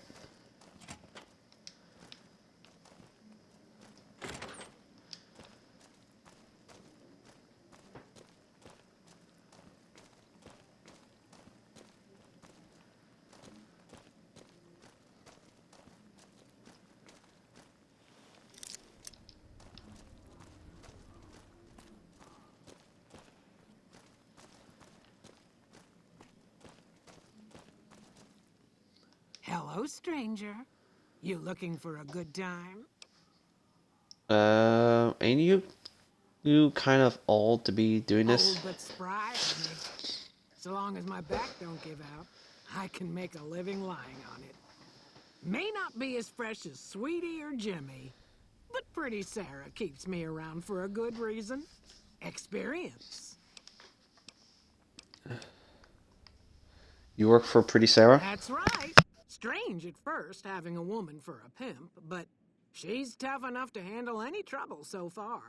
Hello, stranger. You looking for a good time? Ain't you kind of old to be doing this? Old but spry, Nick. So long as my back don't give out, I can make a living lying on it. May not be as fresh as Sweetie or Jimmy, but Pretty Sarah keeps me around for a good reason. Experience. You work for Pretty Sarah? That's right. Strange at first, having a woman for a pimp, but she's tough enough to handle any trouble so far.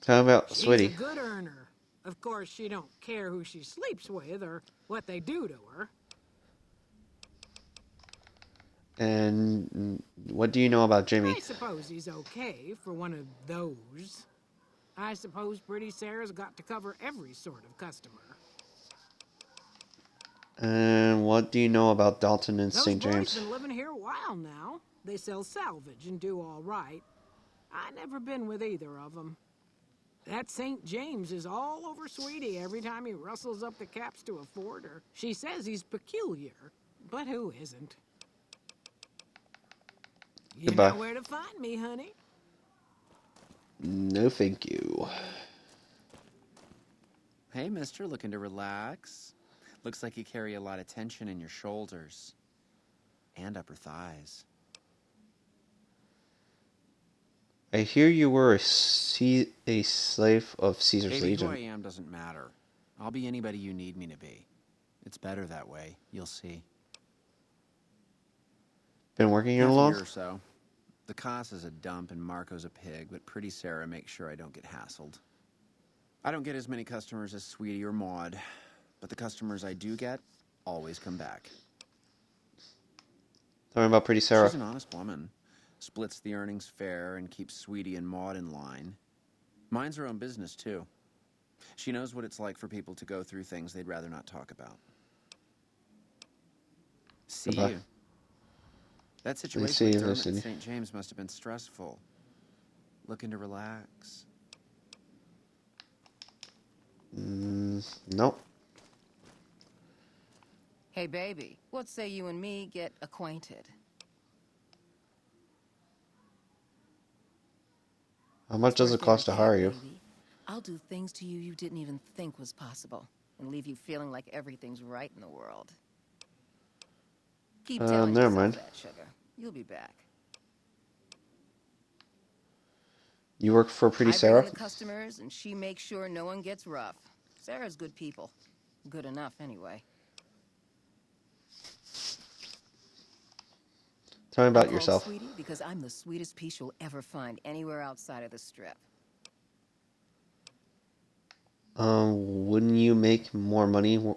How about She's Sweetie? a good earner. Of course, she don't care who she sleeps with or what they do to her. And what do you know about Jimmy? I suppose he's okay for one of those. I suppose Pretty Sarah's got to cover every sort of customer. And what do you know about Dalton and Those St. boys James? been living here a while now. They sell salvage and do all right. I never been with either of them. That St. James is all over Sweetie every time he rustles up the caps to afford her. She says he's peculiar, but who isn't? You Goodbye. know where to find me, honey. No, thank you. Hey, mister, looking to relax? Looks like you carry a lot of tension in your shoulders. And upper thighs. I hear you were a slave of Caesar's Baby, Legion. who I am doesn't matter. I'll be anybody you need me to be. It's better that way. You'll see. Been working here Half a long? year or so. The Casa's a dump and Marco's a pig, but Pretty Sarah makes sure I don't get hassled. I don't get as many customers as Sweetie or Maud, but the customers I do get always come back. Tell me about Pretty Sarah. She's an honest woman. Splits the earnings fair and keeps Sweetie and Maud in line. Minds her own business, too. She knows what it's like for people to go through things they'd rather not talk about. See Goodbye. you. That see situation you, with Dermot listen. and St. James must have been stressful. Looking to relax. Nope. Hey, baby, what say you and me get acquainted? How much does it cost to hire you? Baby, I'll do things to you you didn't even think was possible, and leave you feeling like everything's right in the world. Keep telling never yourself mind. that, sugar. You'll be back. You work for Pretty I bring Sarah? in the customers, and she makes sure no one gets rough. Sarah's good people. Good enough, anyway. Tell me I about called yourself. Sweetie because I'm the sweetest piece you'll ever find anywhere outside of the Strip. Wouldn't you make more money working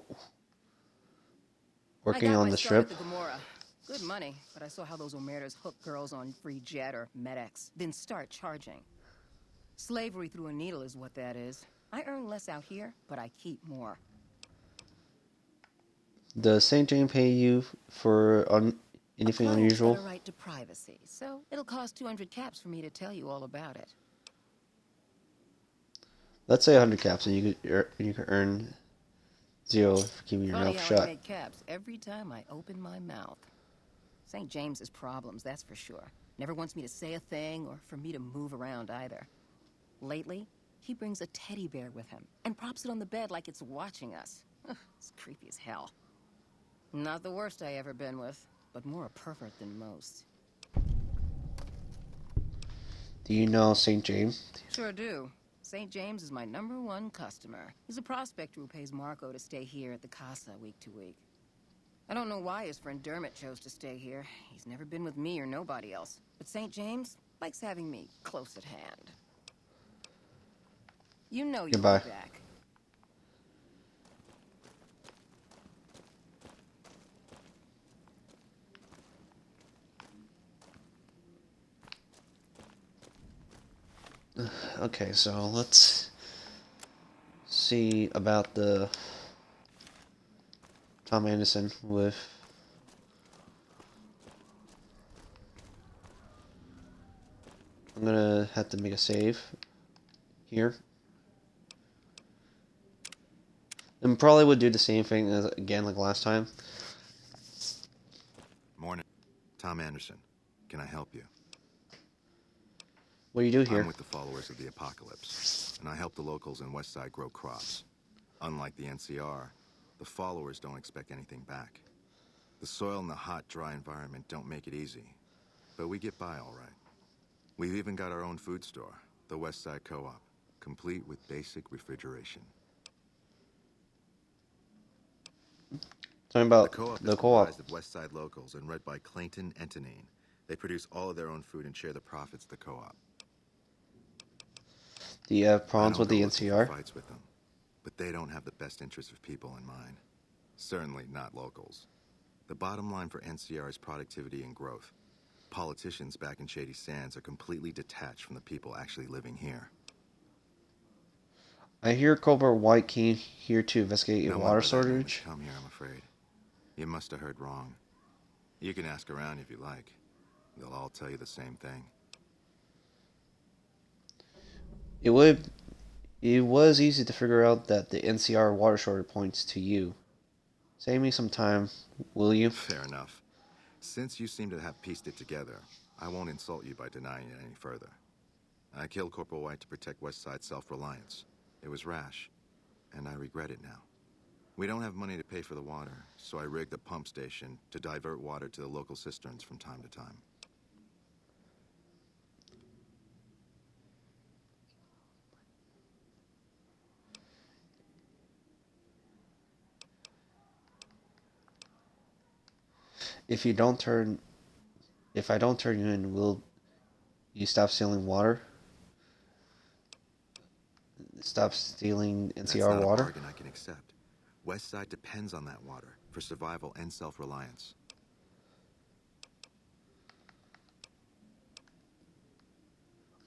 I got on my the start strip? at the Gomorrah. Good money, but I saw how those Omertas hook girls on free jet or MedX, then start charging. Slavery through a needle is what that is. I earn less out here, but I keep more. Does St. James pay you for anything Client's unusual? got a right to privacy, so it'll cost 200 caps for me to tell you all about it. Let's say 100 caps, and you could earn 0 for keeping your Funny mouth how I shut. make caps every time I open my mouth. St. James's problems, that's for sure. Never wants me to say a thing or for me to move around either. Lately, he brings a teddy bear with him and props it on the bed like it's watching us. Ugh, it's creepy as hell. Not the worst I ever been with, but more a pervert than most. Do you know St. James? Sure do. St. James is my #1 customer. He's a prospector who pays Marco to stay here at the Casa week to week. I don't know why his friend Dermot chose to stay here. He's never been with me or nobody else. But St. James likes having me close at hand. You know you'll be Goodbye. back. Okay, so let's see about the Tom Anderson with I'm gonna have to make a save here. And probably would do the same thing as again like last time. Morning. Tom Anderson. Can I help you? What do you do here? I'm with the followers of the apocalypse, and I help the locals in Westside grow crops. Unlike the NCR, the followers don't expect anything back. The soil and the hot, dry environment don't make it easy, but we get by all right. We've even got our own food store, the Westside Co-op, complete with basic refrigeration. Talking about the co-op is comprised of Westside locals and led by Clayton Antonine. They produce all of their own food and share the profits of the co-op. Do you have problems with the NCR? Fights with them, but they don't have the best interests of people in mind. Certainly not locals. The bottom line for NCR is productivity and growth. Politicians back in Shady Sands are completely detached from the people actually living here. I hear Cobra White came here to investigate a water shortage. Come here, I'm afraid. You must have heard wrong. You can ask around if you like. They'll all tell you the same thing. It was easy to figure out that the NCR water shortage points to you. Save me some time, will you? Fair enough. Since you seem to have pieced it together, I won't insult you by denying it any further. I killed Corporal White to protect Westside self-reliance. It was rash, and I regret it now. We don't have money to pay for the water, so I rigged a pump station to divert water to the local cisterns from time to time. If I don't turn you in, will you stop stealing water? Stop stealing NCR That's not water? a bargain I can accept. Westside depends on that water for survival and self-reliance.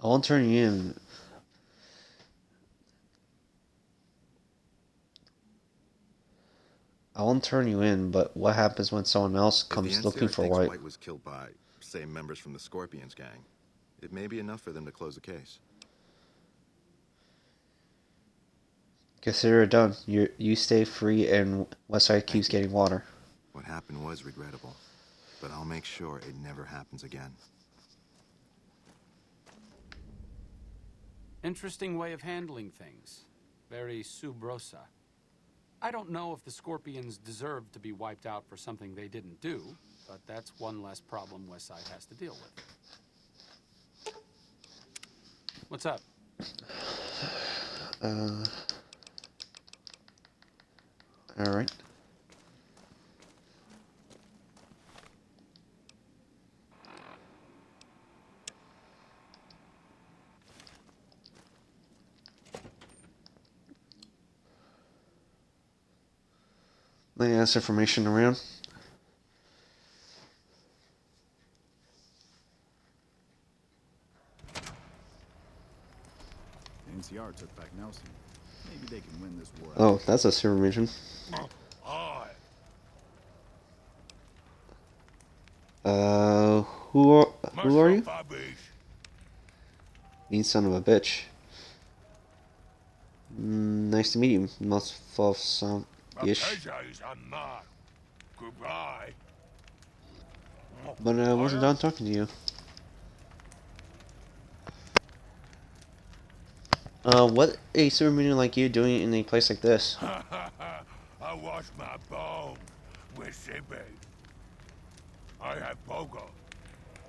I won't turn you in. I won't turn you in, but what happens when someone else comes looking for White? White was killed by, say, members from the Scorpions gang. It may be enough for them to close the case. Consider it done. You stay free, and Westside keeps getting water. What happened was regrettable, but I'll make sure it never happens again. Interesting way of handling things. Very sub rosa. I don't know if the Scorpions deserve to be wiped out for something they didn't do, but that's one less problem Westside has to deal with. What's up? Alright. Lay this information around. NCR took back Nelson. Maybe they can win this war. Oh, that's a super mission. Who are you? Mean son of a bitch. Nice to meet you. Must fall some ish. Goodbye. But I wasn't done talking to you. What a superminion like you doing in a place like this? I wash my bones with Sibe. I have Pogo.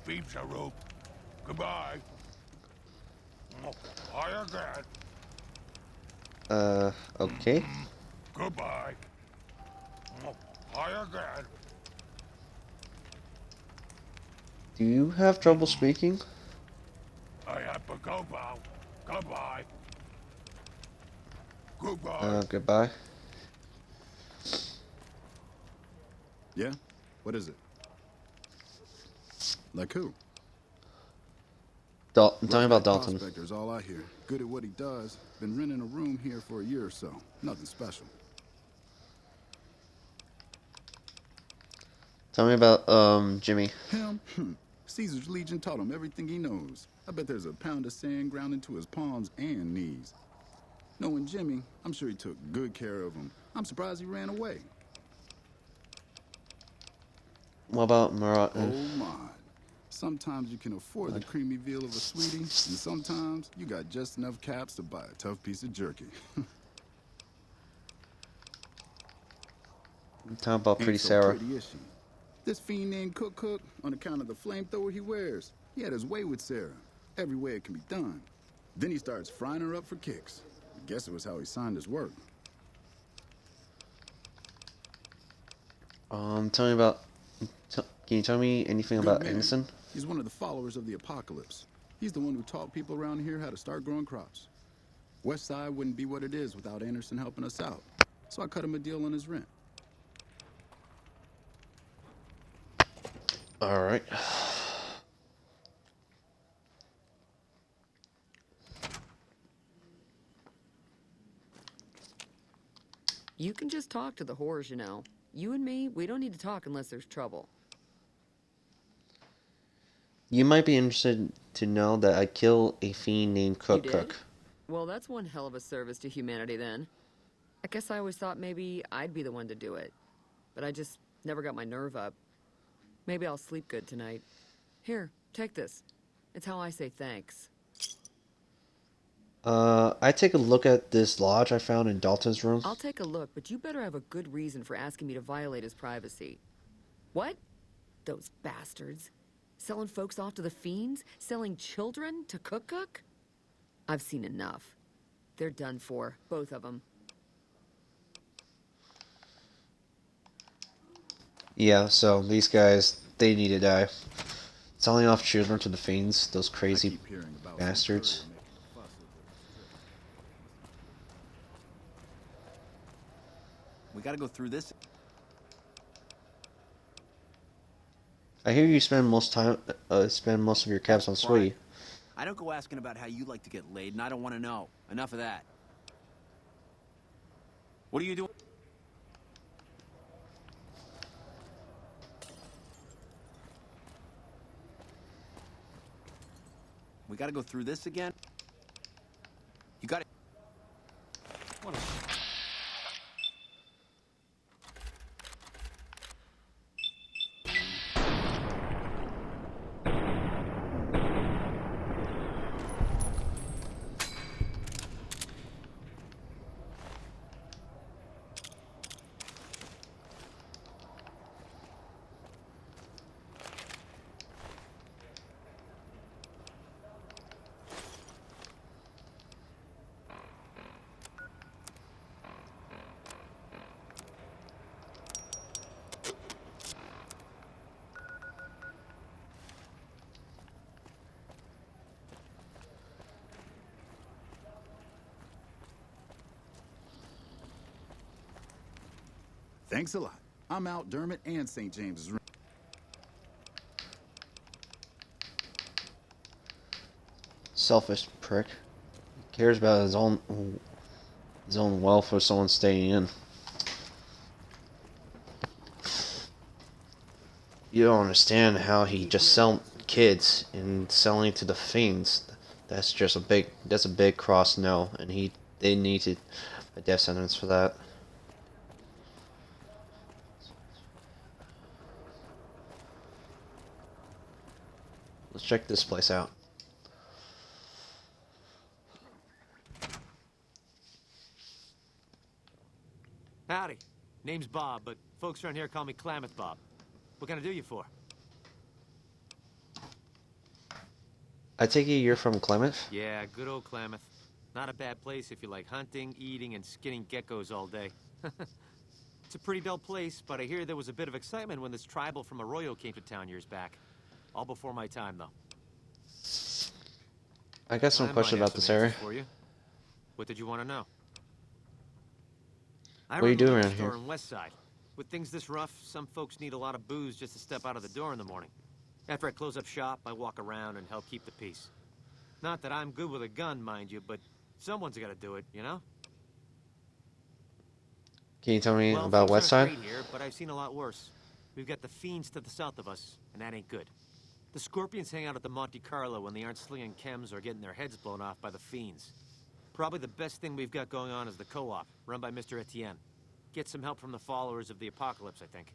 Beep Sarup. Goodbye. Hi again. Okay. Goodbye. Hi again. Do you have trouble speaking? I have Pagobo. Goodbye. Goodbye. Goodbye. Yeah? What is it? Like who? Tell me about Dalton. Prospector's all I hear. Good at what he does. Been renting a room here for a year or so. Nothing special. Tell me about, Jimmy. Him? Caesar's Legion taught him everything he knows. I bet there's a pound of sand ground into his palms and knees. Knowing Jimmy, I'm sure he took good care of him. I'm surprised he ran away. What about Murat? Oh my. Sometimes you can afford the creamy veal of a sweetie, and sometimes you got just enough caps to buy a tough piece of jerky. Tell me about Pretty Ain't so Sarah. pretty, is she? This fiend named Cook, on account of the flamethrower he wears, he had his way with Sarah. Every way it can be done. Then he starts frying her up for kicks. I guess it was how he signed his work. Tell me about... Can you tell me anything Good about man. Anderson? He's one of the followers of the apocalypse. He's the one who taught people around here how to start growing crops. West Side wouldn't be what it is without Anderson helping us out. So I cut him a deal on his rent. Alright. You can just talk to the whores, you know. You and me, we don't need to talk unless there's trouble. You might be interested to know that I killed a fiend named You did? Cook. Well, that's one hell of a service to humanity then. I guess I always thought maybe I'd be the one to do it. But I just never got my nerve up. Maybe I'll sleep good tonight. Here, take this. It's how I say thanks. I take a look at this lodge I found in Dalton's room. I'll take a look, but you better have a good reason for asking me to violate his privacy. What? Those bastards. Selling folks off to the fiends? Selling children to Cook? I've seen enough. They're done for, both of them. Yeah, so these guys, they need to die. Selling off children to the fiends, those crazy bastards. We gotta go through this. I hear you spend most of your caps on Sweetie. I don't go asking about how you like to get laid, and I don't want to know. Enough of that. What are you doing? We gotta go through this again? You gotta... What a... Thanks a lot. I'm out Dermot and St. James's room. Selfish prick. Cares about his own wealth or someone staying in. You don't understand how he just sell kids and selling to the fiends. That's just that's a big cross no, and they needed a death sentence for that. Let's check this place out. Howdy. Name's Bob, but folks around here call me Klamath Bob. What can I do you for? I take it you're from Klamath? Yeah, good old Klamath. Not a bad place if you like hunting, eating, and skinning geckos all day. It's a pretty dull place, but I hear there was a bit of excitement when this tribal from Arroyo came to town years back. All before my time, though. I got some questions about this area. For you. What did you want to know? What are you doing around here? In West Side. With things this rough, some folks need a lot of booze just to step out of the door in the morning. After I close up shop, I walk around and help keep the peace. Not that I'm good with a gun, mind you, but someone's got to do it, you know? Can you tell me Well, about things West aren't Side? great here, but I've seen a lot worse. We've got the fiends to the south of us, and that ain't good. The Scorpions hang out at the Monte Carlo when they aren't slinging chems or getting their heads blown off by the fiends. Probably the best thing we've got going on is the co-op, run by Mr. Etienne. Get some help from the followers of the apocalypse, I think.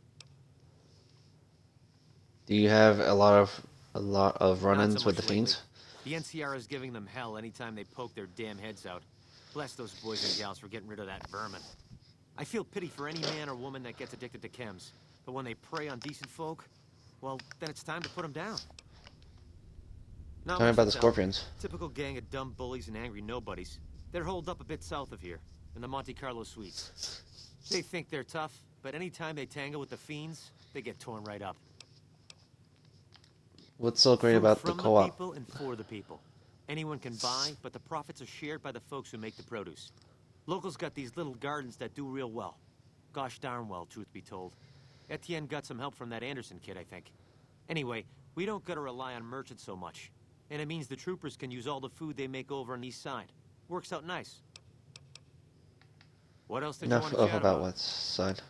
Do you have a lot of run-ins Not so with the much lately. fiends? The NCR is giving them hell anytime they poke their damn heads out. Bless those boys and gals for getting rid of that vermin. I feel pity for any man or woman that gets addicted to chems, but when they prey on decent folk, well, then it's time to put them down. Not Tell me much about to the tell. Scorpions. Typical gang of dumb bullies and angry nobodies. They're holed up a bit south of here, in the Monte Carlo suites. They think they're tough, but anytime they tangle with the fiends, they get torn right up. What's so great Food about the from co-op? people and for the people. Anyone can buy, but the profits are shared by the folks who make the produce. Locals got these little gardens that do real well. Gosh darn well, truth be told. Etienne got some help from that Anderson kid, I think. Anyway, we don't gotta rely on merchants so much. And it means the troopers can use all the food they make over on the east side. Works out nice. What else did you Enough want to chat about West Side.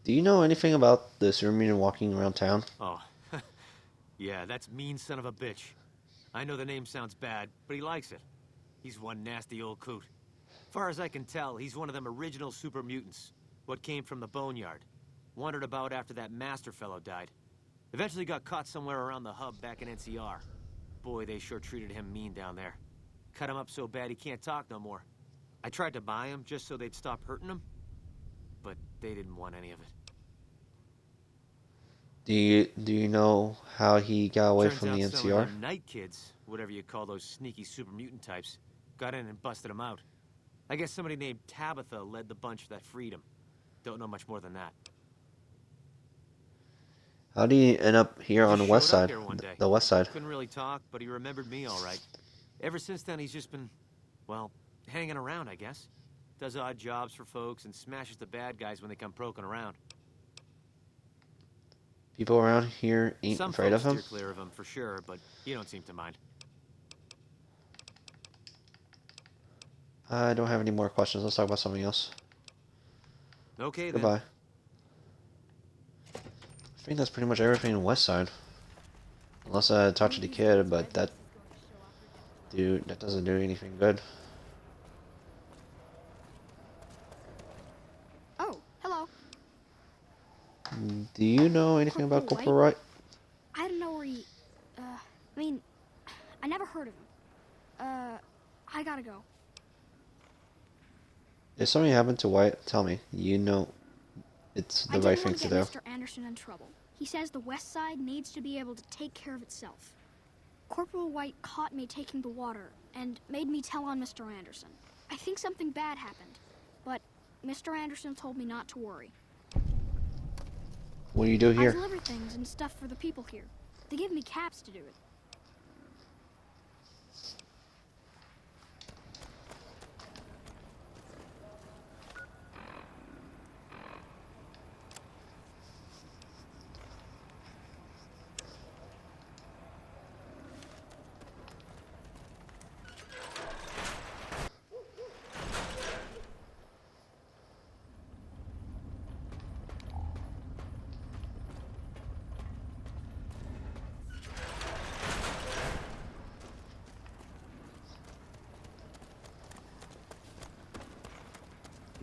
Do you know anything about the Superman walking around town? Oh, yeah, that's mean son of a bitch. I know the name sounds bad, but he likes it. He's one nasty old coot. Far as I can tell, he's one of them original super mutants. What came from the Boneyard. Wandered about after that master fellow died. Eventually got caught somewhere around the hub back in NCR. Boy, they sure treated him mean down there. Cut him up so bad he can't talk no more. I tried to buy him just so they'd stop hurting him, but they didn't want any of it. Do you know how he got away Turns from out the some of NCR? them night kids, whatever you call those sneaky super mutant types, got in and busted him out. I guess somebody named Tabitha led the bunch that freed him. Don't know much more than that. How do you end up here on the Just West showed up Side? here one day. The West Side. Couldn't really talk, but he remembered me all right. Ever since then, he's just been, well, hanging around, I guess. Does odd jobs for folks and smashes the bad guys when they come poking around. People around here ain't Some afraid of folks him? steer clear of him for sure, but you don't seem to mind. I don't have any more questions. Let's talk about something else. Okay, then. Goodbye. I think that's pretty much everything in West Side. Unless I touch the kid, but that doesn't do anything good. Oh, hello. Do you know anything about Corporal Corporal Wright? I don't know where he... I mean, I never heard of him. I gotta go. If something happened to White, tell me. You know it's the I right didn't thing want to to do. get Mr. Anderson in trouble. He says the West Side needs to be able to take care of itself. Corporal White caught me taking the water and made me tell on Mr. Anderson. I think something bad happened, but Mr. Anderson told me not to worry. What do you do I here? deliver things and stuff for the people here. They give me caps to do it.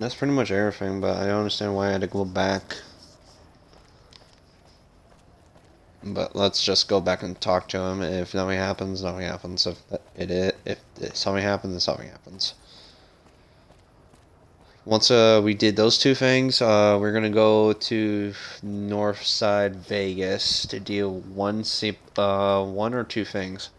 That's pretty much everything, but I don't understand why I had to go back. But let's just go back and talk to him. If nothing happens, nothing happens. If something happens, then something happens. Once we did those two things, we're gonna go to Northside Vegas to do one or two things.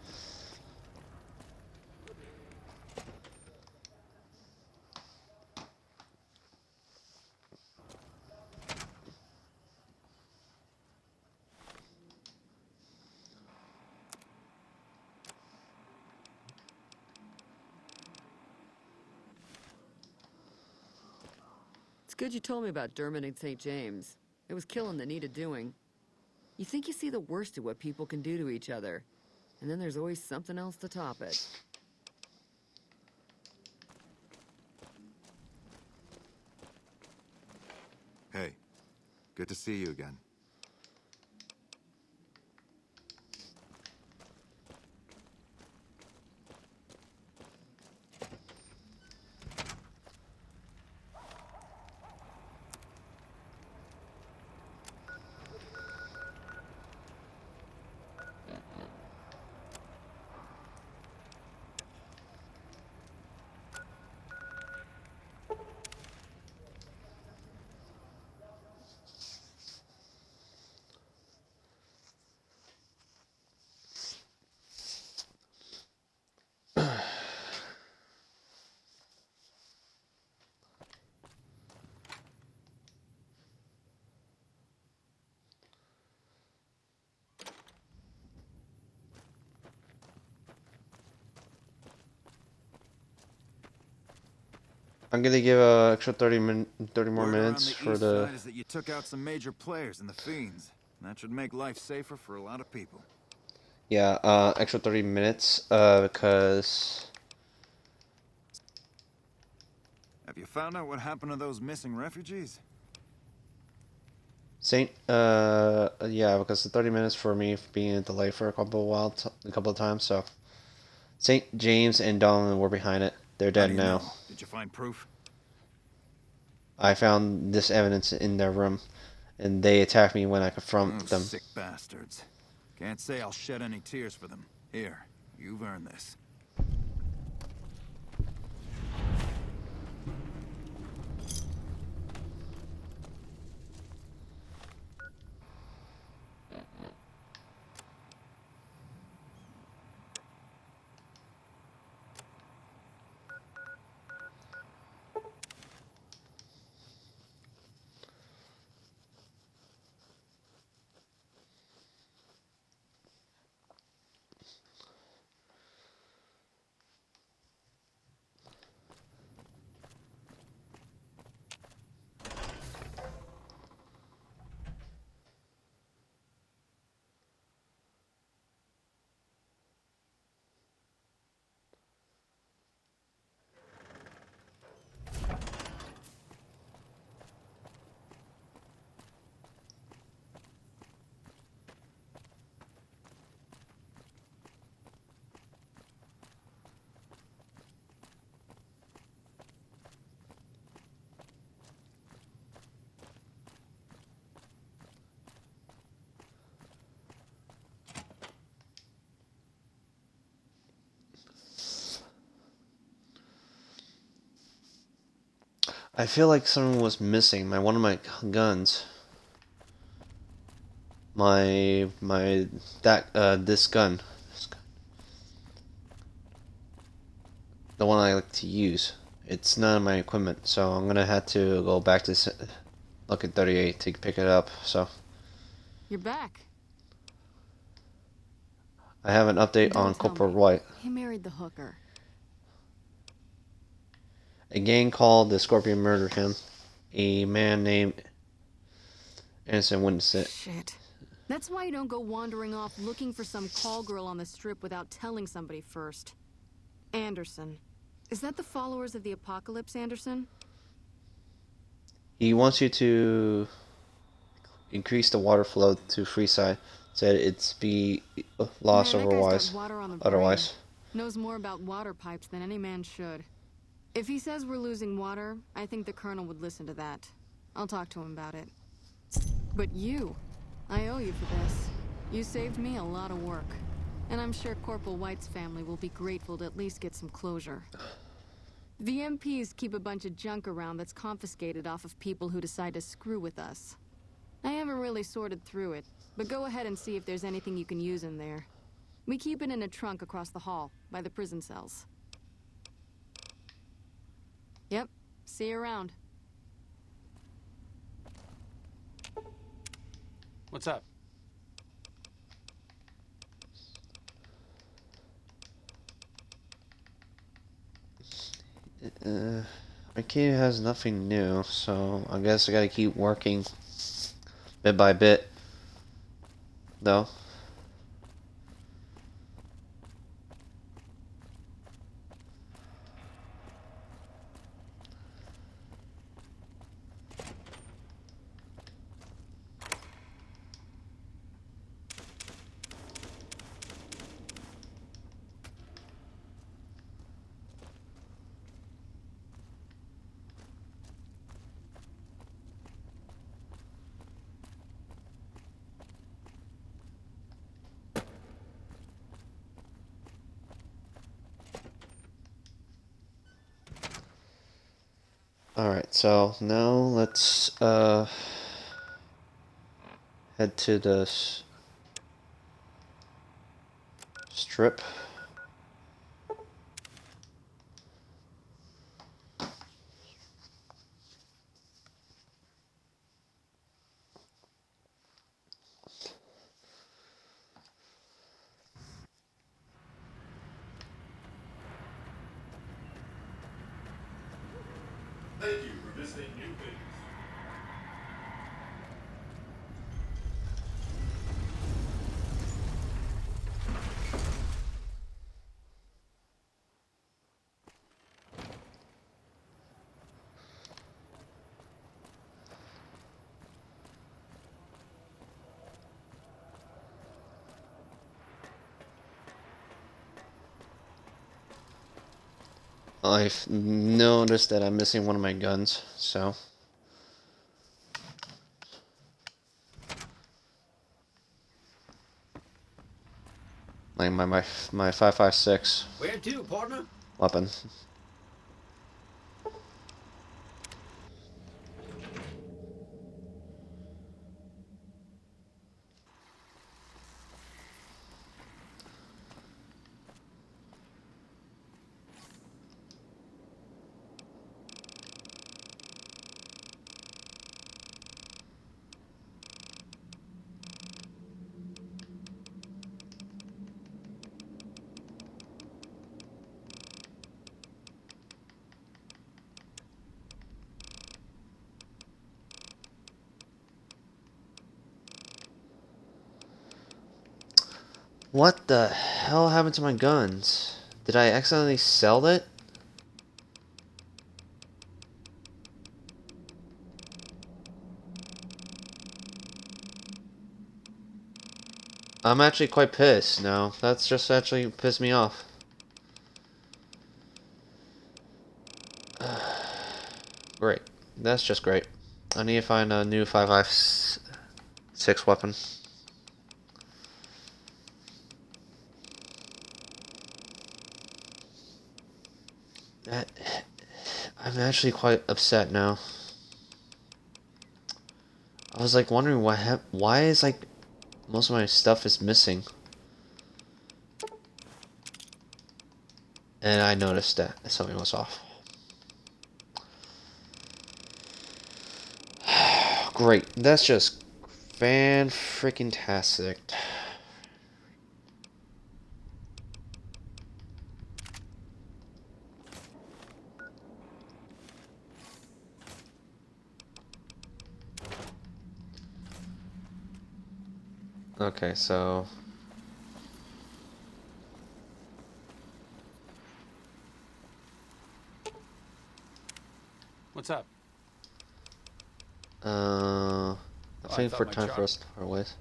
It's good you told me about Dermot and St. James. It was killing that needed doing. You think you see the worst of what people can do to each other, and then there's always something else to top it. Hey, good to see you again. I'm gonna give extra 30 more minutes for the. Side is that you took out some major players in the Fiends. That should make life safer for a lot of people. Yeah, extra 30 minutes, because... Have you found out what happened to those missing refugees? Yeah, because the 30 minutes for me being delayed for a couple of times, so... St. James and Donovan were behind it. They're dead now. Know? Did you find proof? I found this evidence in their room, and they attacked me when I confronted them. Sick bastards. Can't say I'll shed any tears for them. Here, you've earned this. I feel like someone was missing one of my guns. This gun. The one I like to use. It's none of my equipment, so I'm gonna have to go back to look at 38 to pick it up, so. You're back. I have an update on Corporal White. He married the hooker. A gang called the Scorpion murdered him. A man named Anderson witnessed it. Shit. That's why you don't go wandering off looking for some call girl on the strip without telling somebody first. Anderson. Is that the followers of the Apocalypse, Anderson? He wants you to increase the water flow to Freeside. Said it's be lost otherwise. Knows more about water pipes than any man should. If he says we're losing water, I think the Colonel would listen to that. I'll talk to him about it. But you, I owe you for this. You saved me a lot of work. And I'm sure Corporal White's family will be grateful to at least get some closure. The MPs keep a bunch of junk around that's confiscated off of people who decide to screw with us. I haven't really sorted through it, but go ahead and see if there's anything you can use in there. We keep it in a trunk across the hall, by the prison cells. Yep, see you around. What's up? Arcadia has nothing new, so I guess I gotta keep working bit by bit, though. Alright, so now let's head to the strip. Thank you for visiting New Vegas. I've noticed that I'm missing one of my guns, so like my 5.56 Where to, partner? weapon. What the hell happened to my guns? Did I accidentally sell it? I'm actually quite pissed now. That's just actually pissed me off. Great. That's just great. I need to find a new 5.56 weapon. I'm actually quite upset now. I was like wondering why is like most of my stuff is missing. And I noticed that something was off. Great. That's just fan-freaking-tastic. Okay, so What's up? I think for time for us to part ways.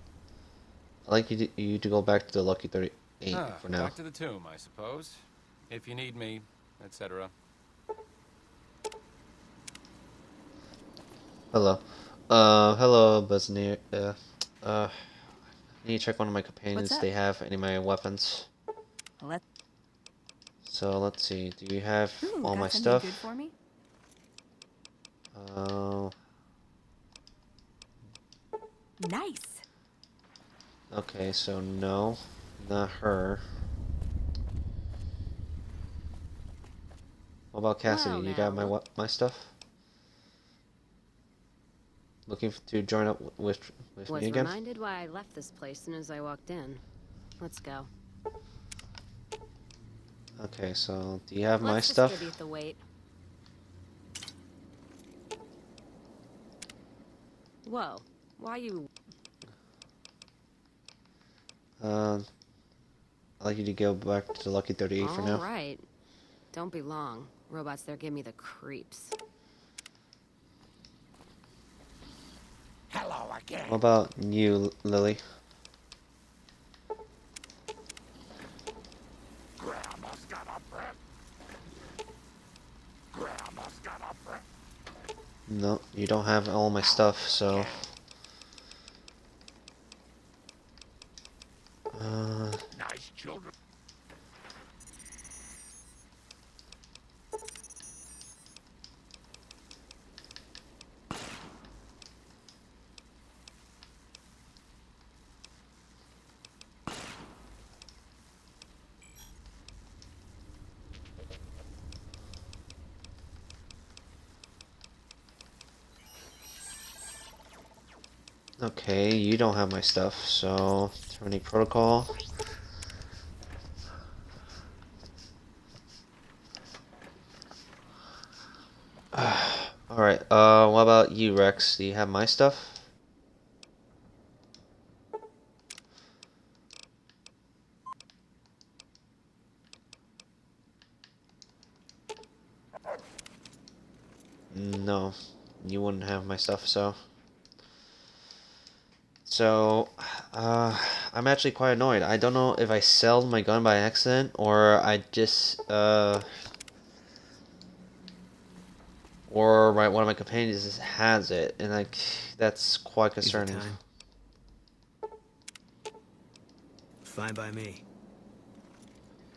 I'd like you to go back to the Lucky 38 for now. Back to the tomb, I suppose. If you need me, etc. Hello. Hello, Buzzneer. need to check one of my companions. up? They have any of my weapons. Let So let's see. Do you have Ooh, all got my something stuff? good for me? Nice. Okay, so no, not her. What about Cassidy? Well, You got now. my stuff? Looking to join up with Was me again? reminded why I left this place soon as I walked in. Let's go. Okay, so do you have my Let's stuff? distribute the weight. Whoa, why you... I'd like you to go back to Lucky 38 for now. All right. Don't be long. Robots there give me the creeps. Hello again. What about you, Lily? Grandma's got a breath. Grandma's got a breath. No, you don't have all my stuff, so... Nice children. Okay, you don't have my stuff, so... Terminate protocol. Alright, what about you, Rex? Do you have my stuff? No, you wouldn't have my stuff, so... So, I'm actually quite annoyed. I don't know if I sold my gun by accident, or I just, or one of my companions just has it, and like, that's quite concerning. Fine by me.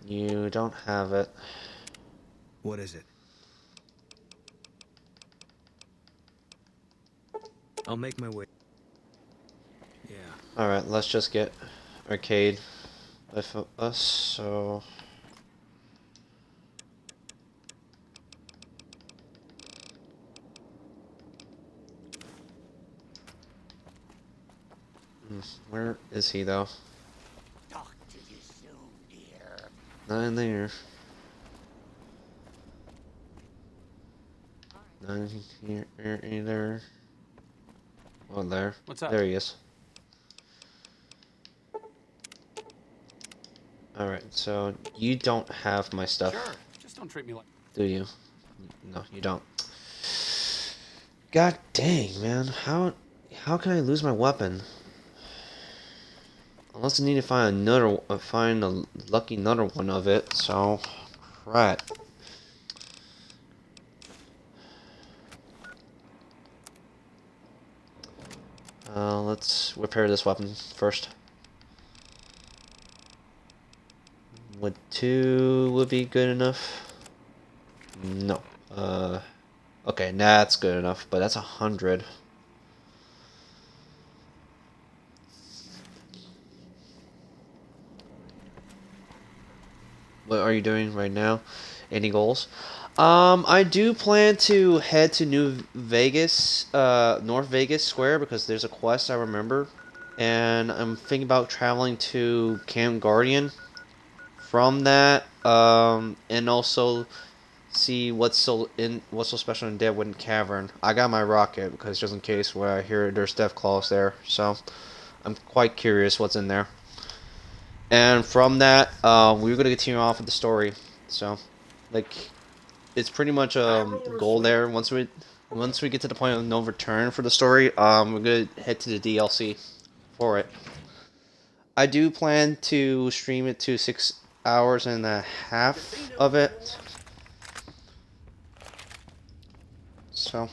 You don't have it. What is it? I'll make my way. Yeah. Alright, let's just get Arcade with us, so... Where is he, though? Talk to you soon, dear. Not in there. Not in here either. Oh, there. What's up? There he is. Alright, so you don't have my stuff. Sure, just don't treat me like... Do you? No, you don't. God dang, man. How can I lose my weapon? Unless I need to find another, find a lucky another one of it. So, crap. Let's repair this weapon first. Would 2 would be good enough? No. Okay, that's good enough, but that's 100. What are you doing right now? Any goals? I do plan to head to New Vegas, North Vegas Square, because there's a quest I remember, and I'm thinking about traveling to Camp Guardian from that, and also see what's so special in Deadwood Cavern. I got my rocket because just in case where I hear there's Deathclaws there, so I'm quite curious what's in there. And from that, we're gonna continue off with the story. So, like, it's pretty much a goal there. Once we get to the point of no return for the story, we're gonna head to the DLC for it. I do plan to stream it to 6 hours and a half of it. So.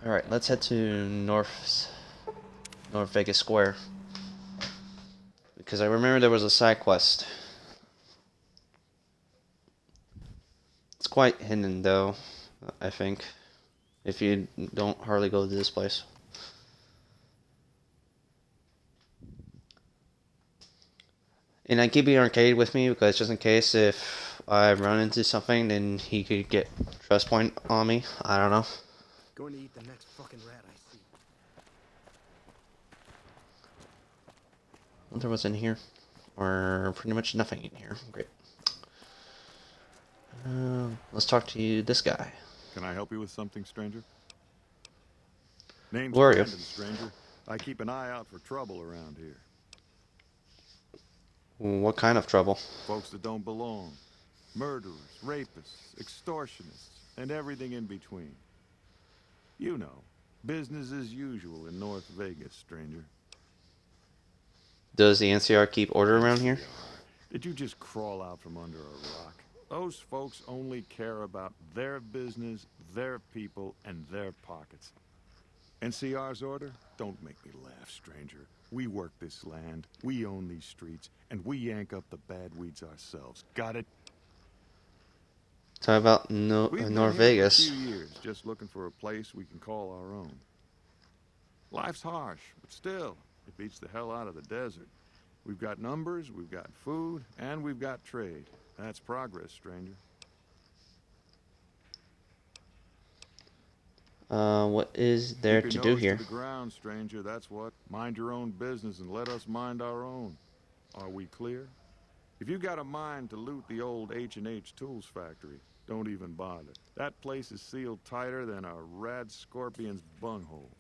Alright, let's head to North Vegas Square. Because I remember there was a side quest. It's quite hidden though, I think. If you don't hardly go to this place. And I keep the arcade with me because just in case if I run into something, then he could get trust point on me. I don't know. Going to eat the next fucking rat I see. Wonder what's in here. Or pretty much nothing in here. Great. Let's talk to this guy. Can I help you with something, stranger? Name's Who are you? Brandon, stranger. I keep an eye out for trouble around here. What kind of trouble? Folks that don't belong. Murderers, rapists, extortionists, and everything in between. You know, business as usual in North Vegas, stranger. Does the NCR keep order around here? Did you just crawl out from under a rock? Those folks only care about their business, their people, and their pockets. NCR's order? Don't make me laugh, stranger. We work this land, we own these streets, and we yank up the bad weeds ourselves. Got it? Talk about We've been North here Vegas. For a few years, just looking for a place we can call our own. Life's harsh, but still, it beats the hell out of the desert. We've got numbers, we've got food, and we've got trade. That's progress, stranger. What is there Keep to your do nose here? To the ground, stranger, that's what. Mind your own business and let us mind our own. Are we clear? If you got a mind to loot the old H&H Tools factory, don't even bother. That place is sealed tighter than a rad scorpion's bunghole.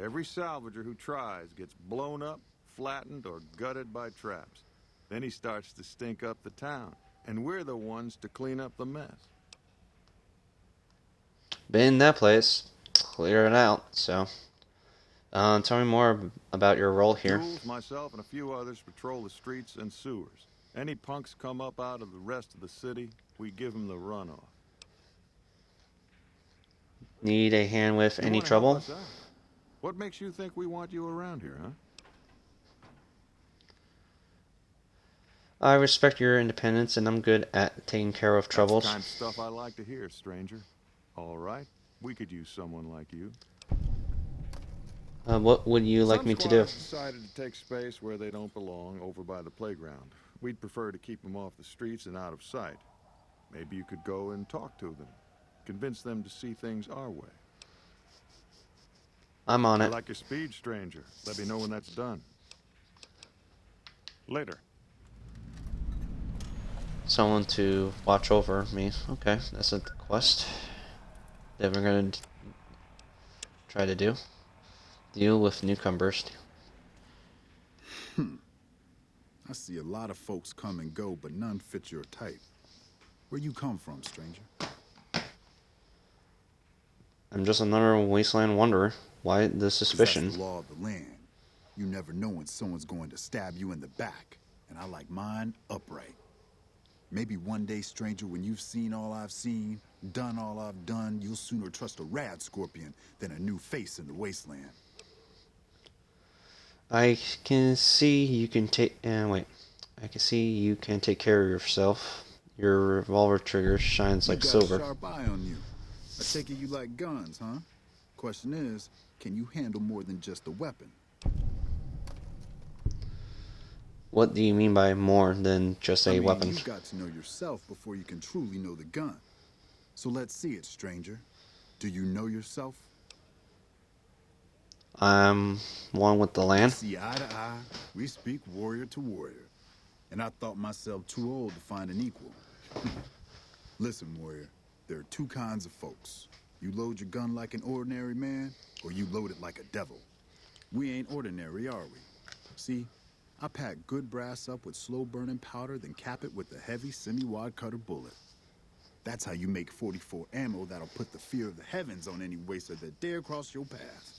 Every salvager who tries gets blown up, flattened, or gutted by traps. Then he starts to stink up the town, and we're the ones to clean up the mess. Been in that place. Clear it out, so. Tell me more about your role here. Jules, myself, and a few others patrol the streets and sewers. Any punks come up out of the rest of the city, we give them the runoff. Need a hand with You any wanna help trouble? us out? What makes you think we want you around here, huh? I respect your independence and I'm good at taking care of troubles. That's the kind of stuff I like to hear, stranger. All right, we could use someone like you. What would you like me to do? Some squads decided to take space where they don't belong, over by the playground. We'd prefer to keep them off the streets and out of sight. Maybe you could go and talk to them. Convince them to see things our way. I'm on I it. like your speed, stranger. Let me know when that's done. Later. Someone to watch over me. Okay, that's a quest that we're gonna try to do. Deal with newcomers. I see a lot of folks come and go, but none fit your type. Where you come from, stranger? I'm just another wasteland wanderer. Why the 'Cause suspicion? That's the law of the land. You never know when someone's going to stab you in the back, and I like mine upright. Maybe one day, stranger, when you've seen all I've seen, done all I've done, you'll sooner trust a rad scorpion than a new face in the wasteland. I can see you can take. Wait. I can see you can take care of yourself. Your revolver trigger shines like you got silver. a sharp eye on you. I take it you like guns, huh? Question is, can you handle more than just a weapon? What do you mean by more than just a weapon? You've got to know yourself before you can truly know the gun. So let's see it, stranger. Do you know yourself? I'm one with the land. See eye to eye, we speak warrior to warrior. And I thought myself too old to find an equal. Listen, warrior, there are two kinds of folks. You load your gun like an ordinary man, or you load it like a devil. We ain't ordinary, are we? See, I pack good brass up with slow-burning powder, then cap it with a heavy semi-wide cutter bullet. That's how you make 44 ammo that'll put the fear of the heavens on any waster that dare cross your path.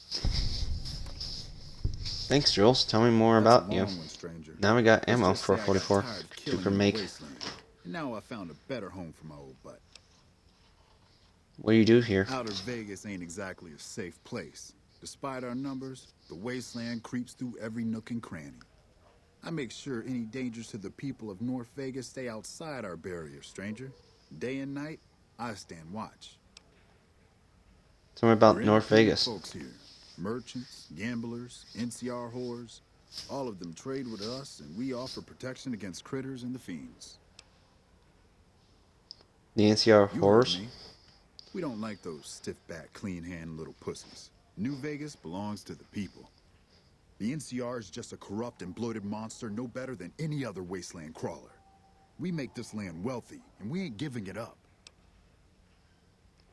Thanks, Jules. Tell me more about you. Long one, stranger. Now we got Let's ammo just for say I got 44. tired of You killing can in the make. wasteland. And now I found a better home for my old butt. What do you do here? Outer Vegas ain't exactly a safe place. Despite our numbers, the wasteland creeps through every nook and cranny. I make sure any dangers to the people of North Vegas stay outside our barrier, stranger. Day and night, I stand watch. Tell me about We're North independent Vegas. folks here. Merchants, gamblers, NCR whores. All of them trade with us, and we offer protection against critters and the fiends. The NCR You heard horrors? me. We don't like those stiff-backed, clean-hand little pussies. New Vegas belongs to the people. The NCR is just a corrupt and bloated monster no better than any other wasteland crawler. We make this land wealthy, and we ain't giving it up.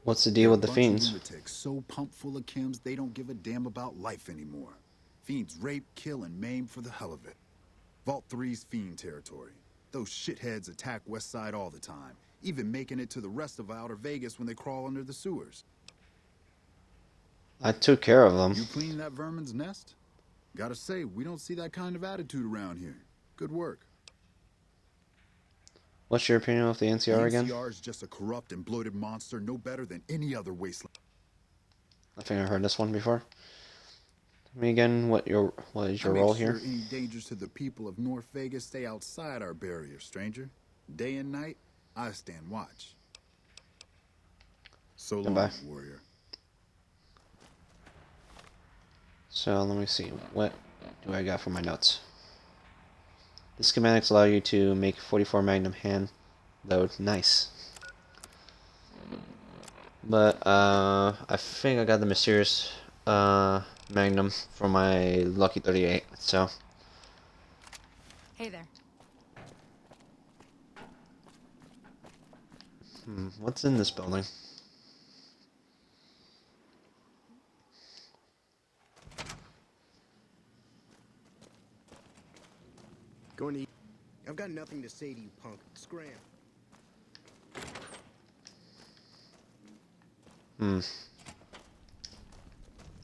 What's the deal with the Bunch of fiends? lunatics so pumped full of chems they don't give a damn about life anymore. Fiends rape, kill, and maim for the hell of it. Vault 3's fiend territory. Those shitheads attack West Side all the time, even making it to the rest of Outer Vegas when they crawl under the sewers. I took care of them. You clean that vermin's nest? Gotta say, we don't see that kind of attitude around here. Good work. What's your opinion of the NCR again? The NCR is just a corrupt and bloated monster no better than any other wasteland. I think I heard this one before. Tell me again what is your I make role sure here? any dangers to the people of North Vegas stay outside our barrier, stranger. Day and night, I stand watch. So long, Goodbye. warrior. So let me see. What do I got for my notes? The schematics allow you to make 44 Magnum hand load. Nice. But I think I got the mysterious Magnum for my Lucky 38. So Hey there. what's in this building? Going to eat. I've got nothing to say to you, punk. Scram.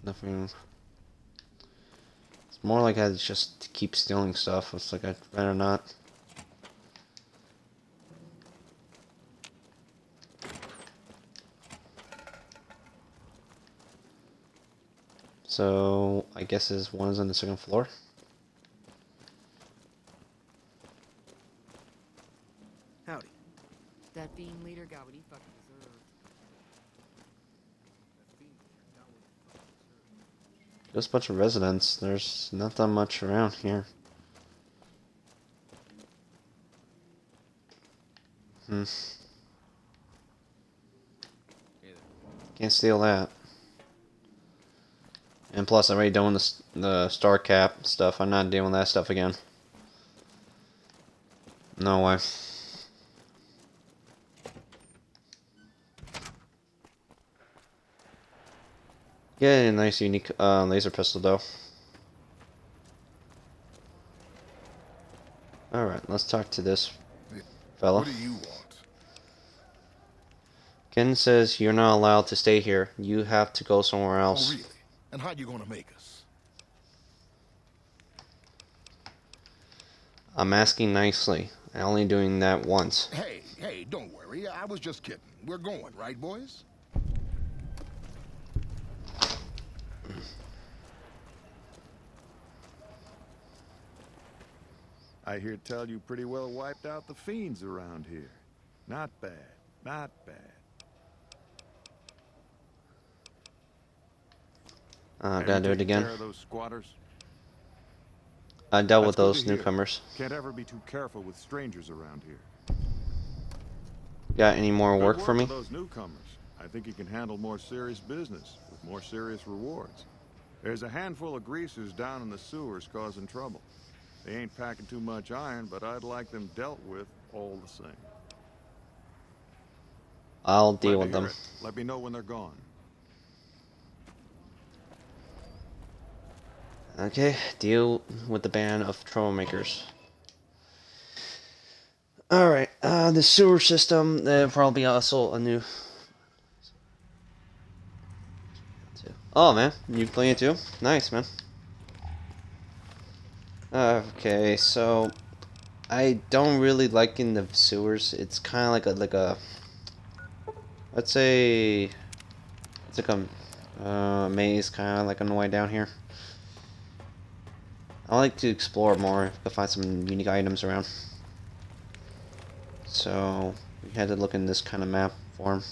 Nothing. It's more like I just keep stealing stuff. It's like I'd rather not. So I guess is one is on the second floor. Howdy. That fiend leader got what he fucking deserved. Just a bunch of residents. There's not that much around here. Can't steal that. And plus, I'm already done with the star cap stuff. I'm not dealing with that stuff again. No way. Yeah, a nice unique laser pistol though. Alright, let's talk to this fella. What do you want? Ken says you're not allowed to stay here. You have to go somewhere Oh, else. really? And how you gonna make us? I'm asking nicely. I'm only doing that once. Hey, don't worry. I was just kidding. We're going, right, boys? I hear tell you pretty well wiped out the fiends around here. Not bad, not bad. Gotta do it again. Care of those squatters? I dealt with That's good those to hear. newcomers. Can't ever be too careful with strangers around here. Got any more Good work for me? those newcomers. I think you can handle more serious business with more serious rewards. There's a handful of greasers down in the sewers causing trouble. They ain't packing too much iron, but I'd like them dealt with all the same. I'll deal Glad with to hear them. it. Let me know when they're gone. Okay, deal with the band of troublemakers. Alright, the sewer system, probably also a new... Oh man, you playing it too? Nice, man. Okay, so... I don't really like in the sewers. It's kind of like a Let's say it's like a maze, kind of like on the way down here. I like to explore more to find some unique items around. So we had to look in this kind of map form.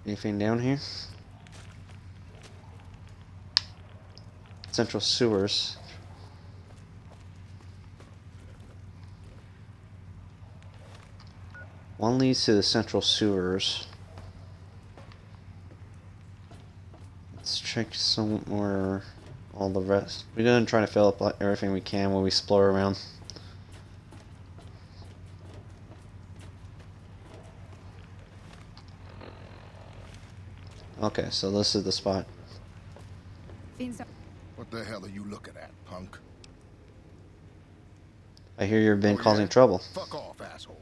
Anything down here? Central sewers. One leads to the central sewers. Let's check somewhere all the rest. We're gonna try to fill up everything we can while we explore around. Okay, so this is the spot. What the hell are you looking at, punk? I hear you've been causing trouble. Fuck off, asshole.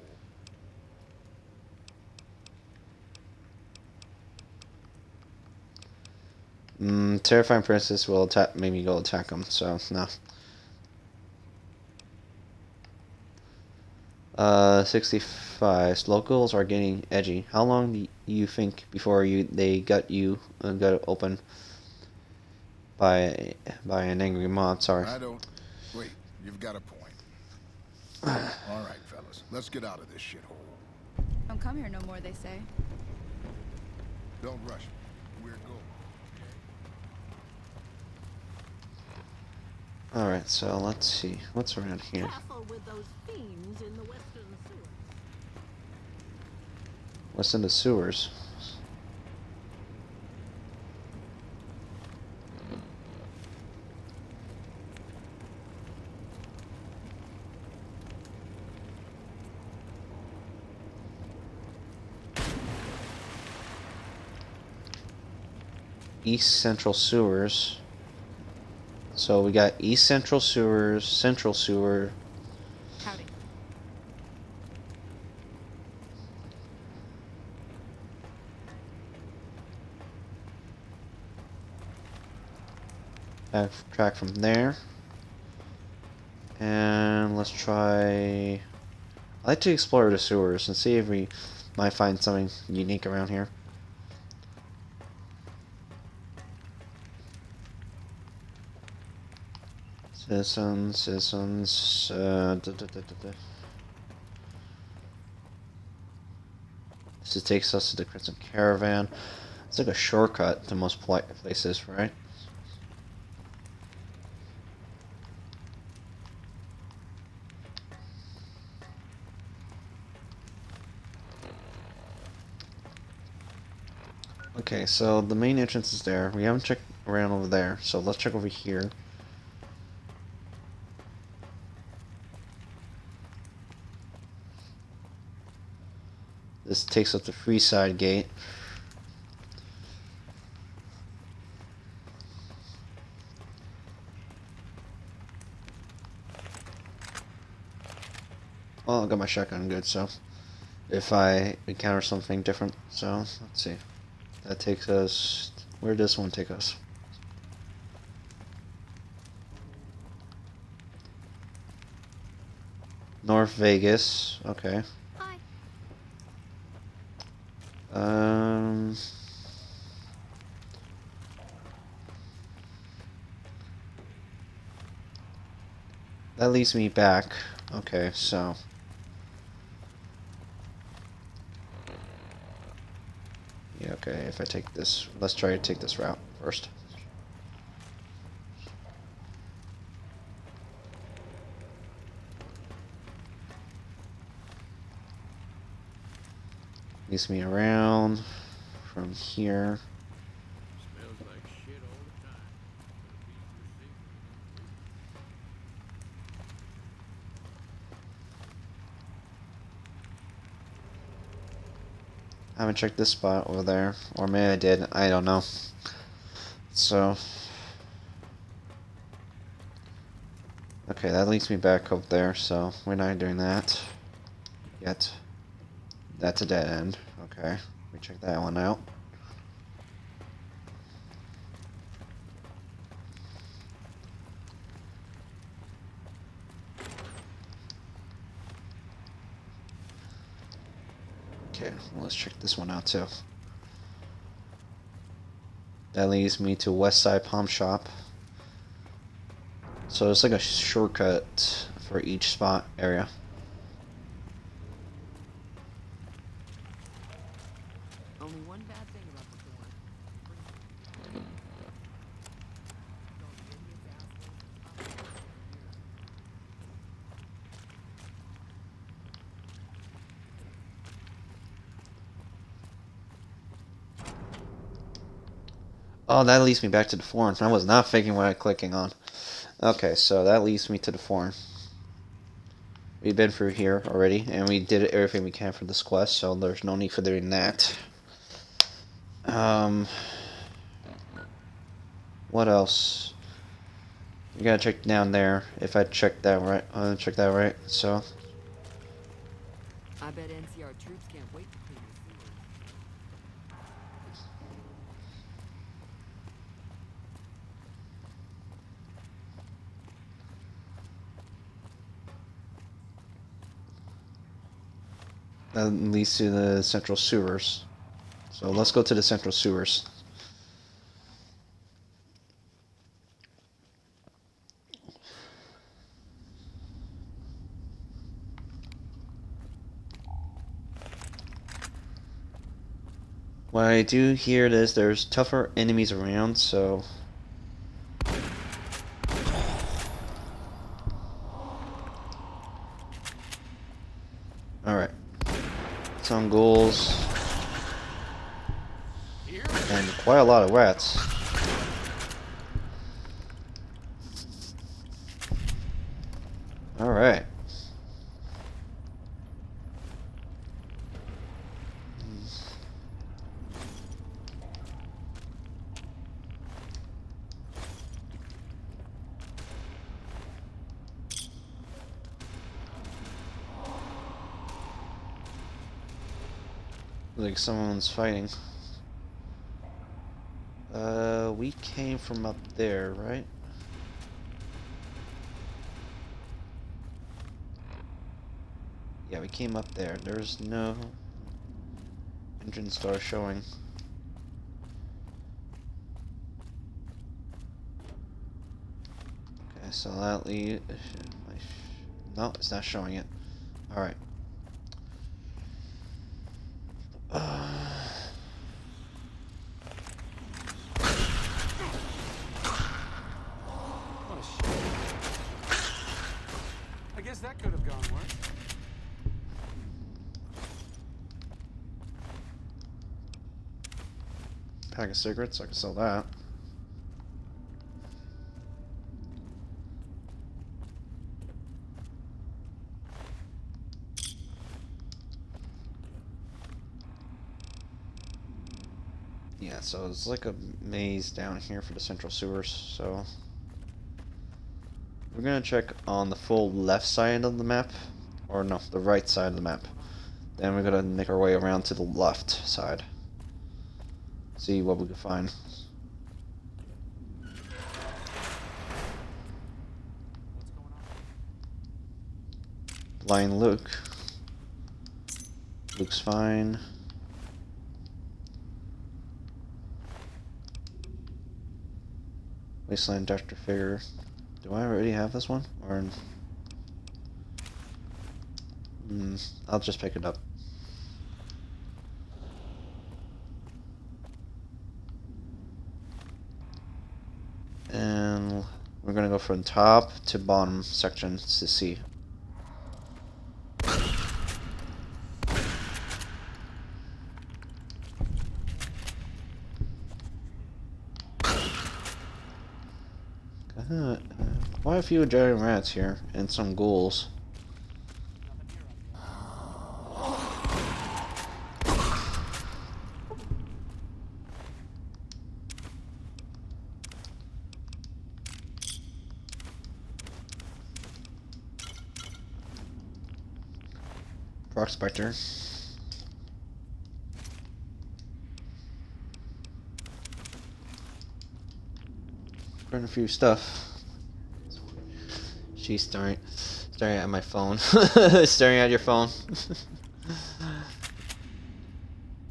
Terrifying Princess will attack, make me go attack him, so no. 65. Locals are getting edgy. How long do you think before they got open by an angry mob? Sorry. I don't. Wait, you've got a point. All right, fellas, let's get out of this shithole. Don't come here no more, they say. Don't rush. We're going. Alright, so let's see. What's around here? Careful with those fiends in the western sewers. What's in the sewers? East Central Sewers. So we got East Central Sewers, Central Sewer. Howdy. Backtrack from there. And let's try... I like to explore the sewers and see if we might find something unique around here. Citizens. This takes us to the Crimson Caravan. It's like a shortcut to most places, right? Okay, so the main entrance is there. We haven't checked around over there, so let's check over here. This takes us to Freeside Gate. Well, I got my shotgun good, so if I encounter something different, so let's see. That takes us... Where does this one take us? North Vegas. Okay. Hi. That leads me back. Okay, so... Yeah, okay, if I take this... Let's try to take this route first. Leads me around from here. Smells like shit all the time. I haven't checked this spot over there, or maybe I did, I don't know. So Okay, that leads me back up there, so we're not doing that yet. That's a dead end. Okay, let me check that one out. Okay, well, let's check this one out too. That leads me to West Side Pawn Shop. So it's like a shortcut for each spot area. Only one bad thing about the door. Oh, that leads me back to the forum. I was not thinking what I'm clicking on. Okay, so that leads me to the forum. We've been through here already, and we did everything we can for this quest, so there's no need for doing that. What else? We gotta check down there. If I checked that right, check that right. So. I bet NCR troops can't wait to clean the sewers. That leads to the central sewers. So let's go to the central sewers. What I do hear is there's tougher enemies around, so... Alright. Some ghouls. And quite a lot of rats. Alright. Like someone's fighting. We came from up there, right? Yeah, we came up there. There's no engine star showing. Okay, so that lead. No, it's not showing it. All right. What a shame. I guess that could have gone worse. Pack of cigarettes, I can sell that. Yeah, so it's like a maze down here for the central sewers, so we're gonna check on the full left side of the map, or no, the right side of the map. Then we're gonna make our way around to the left side. See what we can find. Blind Luke. Luke's fine. Wasteland Dr. Figure. Do I already have this one? Or... I'll just pick it up. And we're gonna go from top to bottom section to see. Quite a few giant rats here, and some ghouls. Prospector. Run a few stuff. She's staring at my phone. Staring at your phone.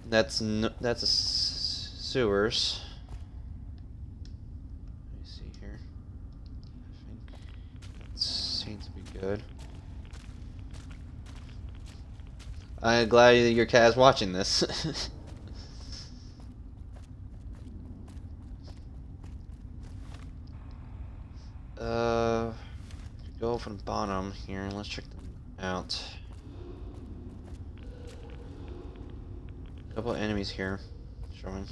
That's a sewers. Let me see here. I think that seems to be good. I'm glad that your cat's watching this. Go from the bottom here and let's check them out. A couple of enemies here showing.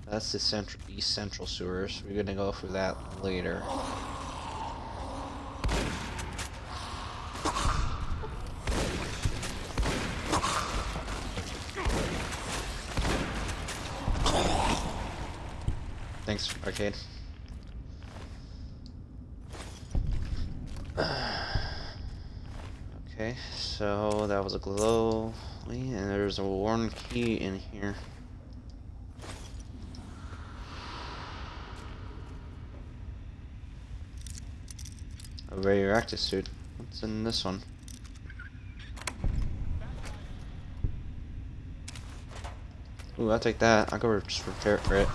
That's the east central sewers. We're gonna go through that later. Thanks, Arcade. Okay, so that was a glow, and there's a warren key in here. A radioactive suit. What's in this one? Ooh, I'll take that. I'll go just repair it.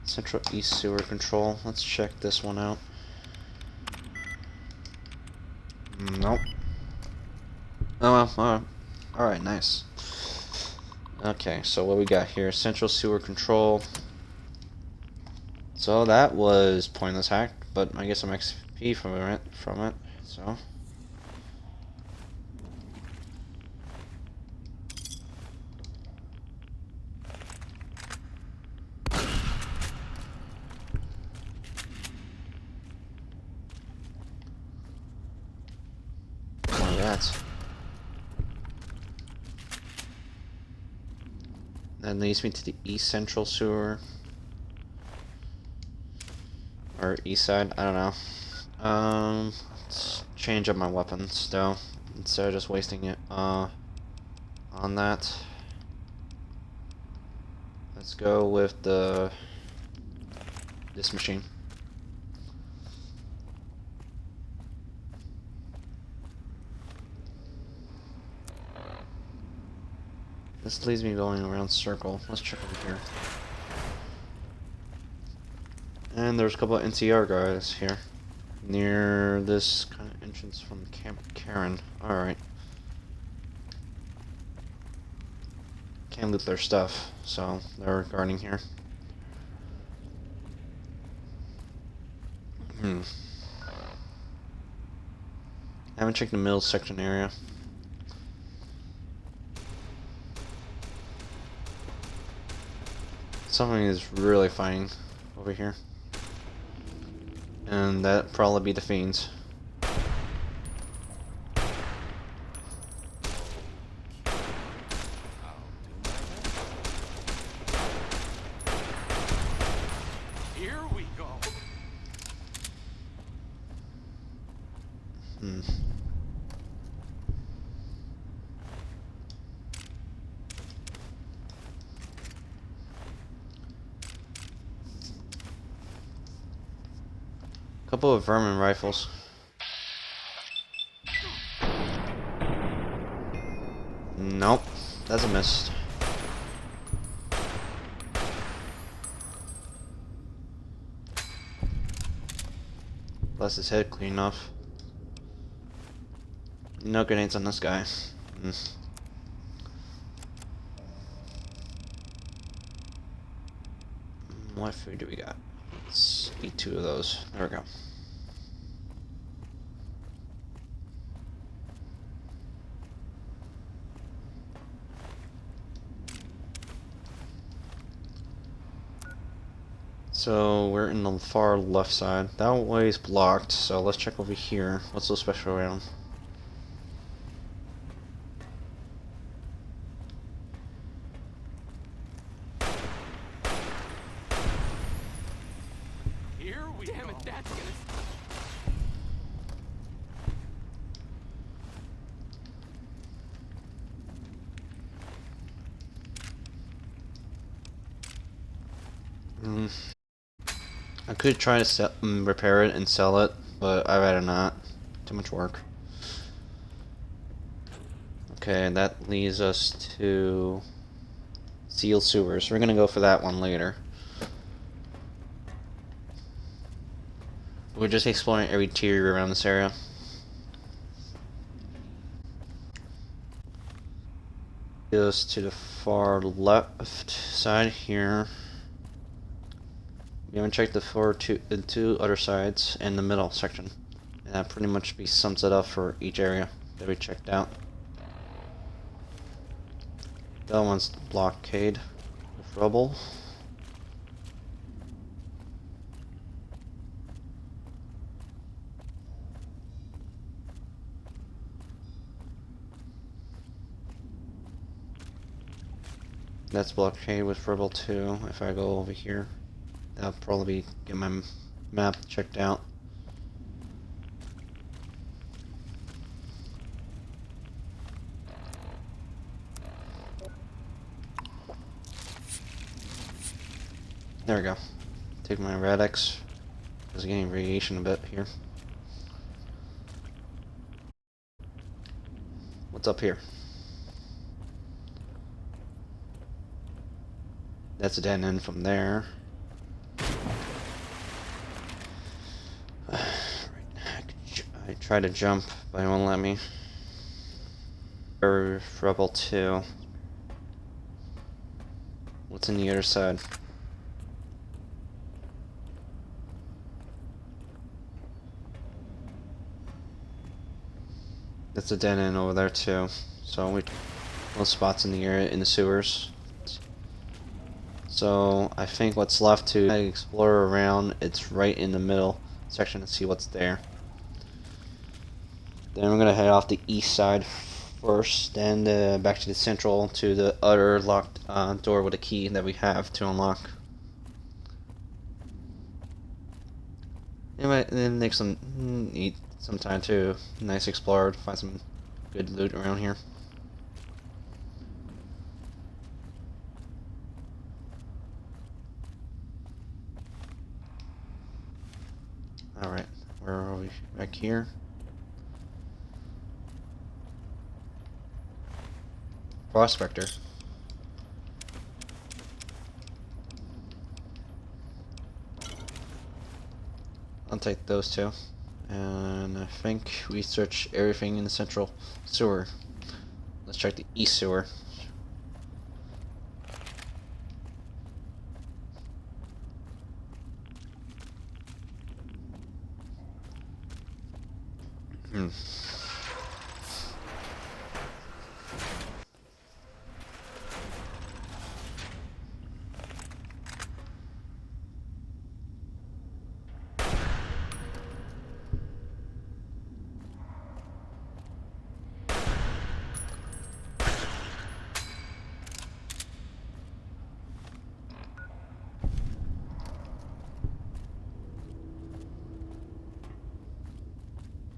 Central East Sewer Control. Let's check this one out. Nope. Oh well, alright, nice. Okay, so what we got here? Central Sewer Control. So that was pointless hack, but I get some XP from it, so. That leads me to the East Central Sewer. Or East Side, I don't know. Let's change up my weapons though, instead of just wasting it on that. Let's go with this machine. This leaves me going around circle. Let's check over here. And there's a couple of NCR guys here. Near this kind of entrance from Camp Karen. Alright. Can't loot their stuff, so they're guarding here. I haven't checked the middle section area. Something is really fighting over here. And that'd probably be the fiends. Here we go. Couple of vermin rifles. Nope, that's a miss. Bless his head clean enough. No grenades on this guy. What food do we got? Let's eat 2 of those. There we go. So we're in the far left side. That way is blocked, so let's check over here. What's so special around? Damn it, that's gonna... I could try to repair it and sell it, but I'd rather not. Too much work. Okay, that leads us to sealed sewers. We're gonna go for that one later. We're just exploring every tier around this area. Goes to the far left side here. We haven't checked the two other sides and the middle section. And that pretty much sums it up for each area that we checked out. That one's blockade with rubble. That's blockade with rubble too. If I go over here, that'll probably get my map checked out. There we go. Take my Radix. It's getting radiation a bit here. What's up here? That's a dead end from there. I tried to jump, but it won't let me. Rebel 2. What's on the other side? That's a dead end over there too. So we little spots in the area in the sewers. So I think what's left to explore around, it's right in the middle section to see what's there. Then we're gonna head off the east side first, then back to the central to the other locked door with a key that we have to unlock. Anyway, then next some eat some time to nice explore, find some good loot around here. Alright, where are we? Back here. Prospector. I'll take those two. And I think we search everything in the central sewer. Let's check the east sewer.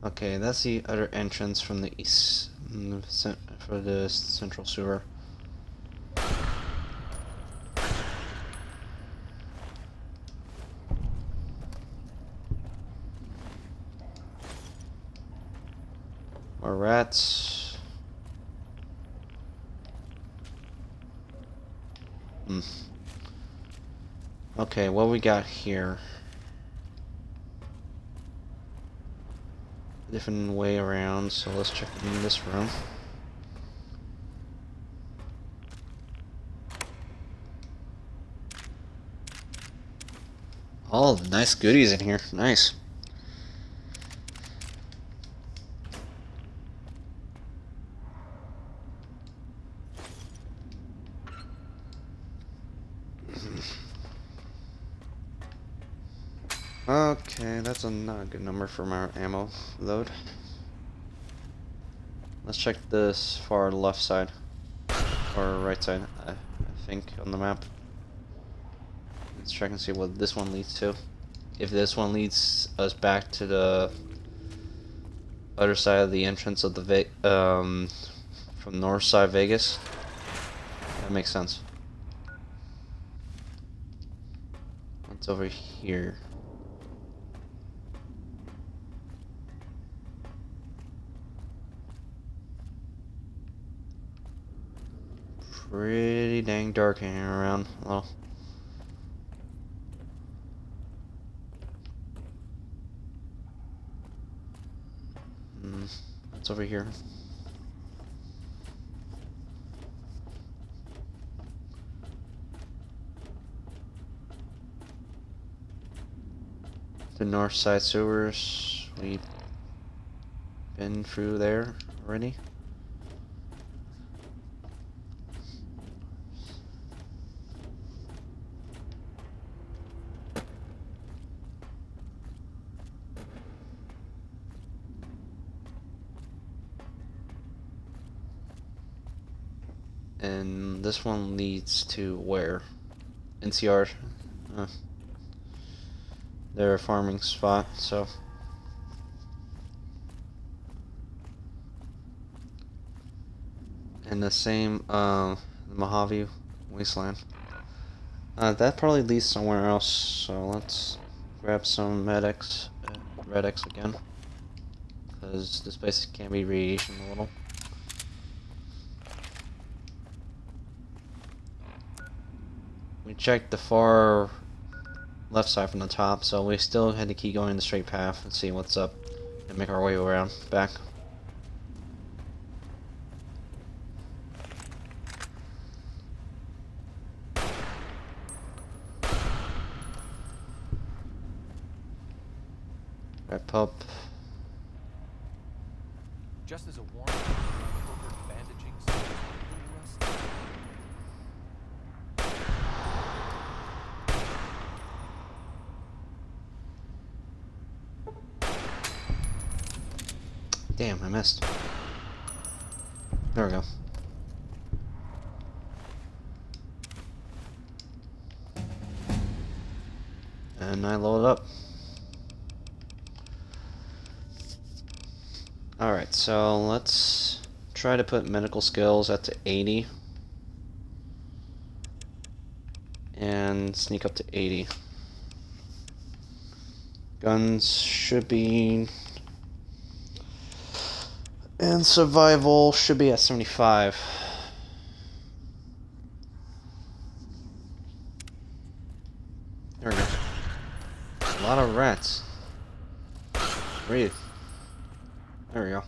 Okay, that's the other entrance from the east for the central sewer. More rats. Okay, what we got here? Different way around, so let's check in this room. All the nice goodies in here. Nice. Okay, that's not a good number for my ammo load. Let's check this far left side, or right side, I think, on the map. Let's check and see what this one leads to. if this one leads us back to the other side of the entrance of the from north side Vegas, that makes sense. What's over here? Pretty dang dark in here around. Well, what's over here? The north side sewers. We've been through there already. And this one leads to where? NCR. Their farming spot, so. And the same, Mojave Wasteland. That probably leads somewhere else, so let's grab some Red-X again. Because this place can be radiation a little. We checked the far left side from the top, so we still had to keep going the straight path and see what's up and make our way around back. Wrap up. Just as a warning, covert bandaging seems to be arrested. Damn, I missed. There we go. And I load up. Alright, so let's try to put medical skills up to 80. And sneak up to 80. Guns should be... And survival should be at 75. There we go. A lot of rats. Breathe. There we go.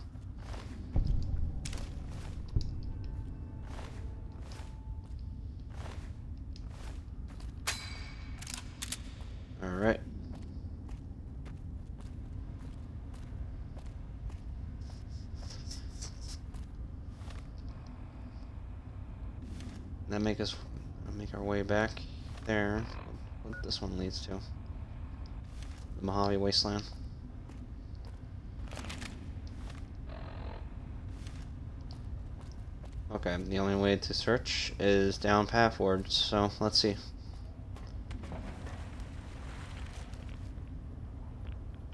Alright. That make our way back there. What this one leads to? The Mojave Wasteland. Okay, the only way to search is down pathwards, so let's see.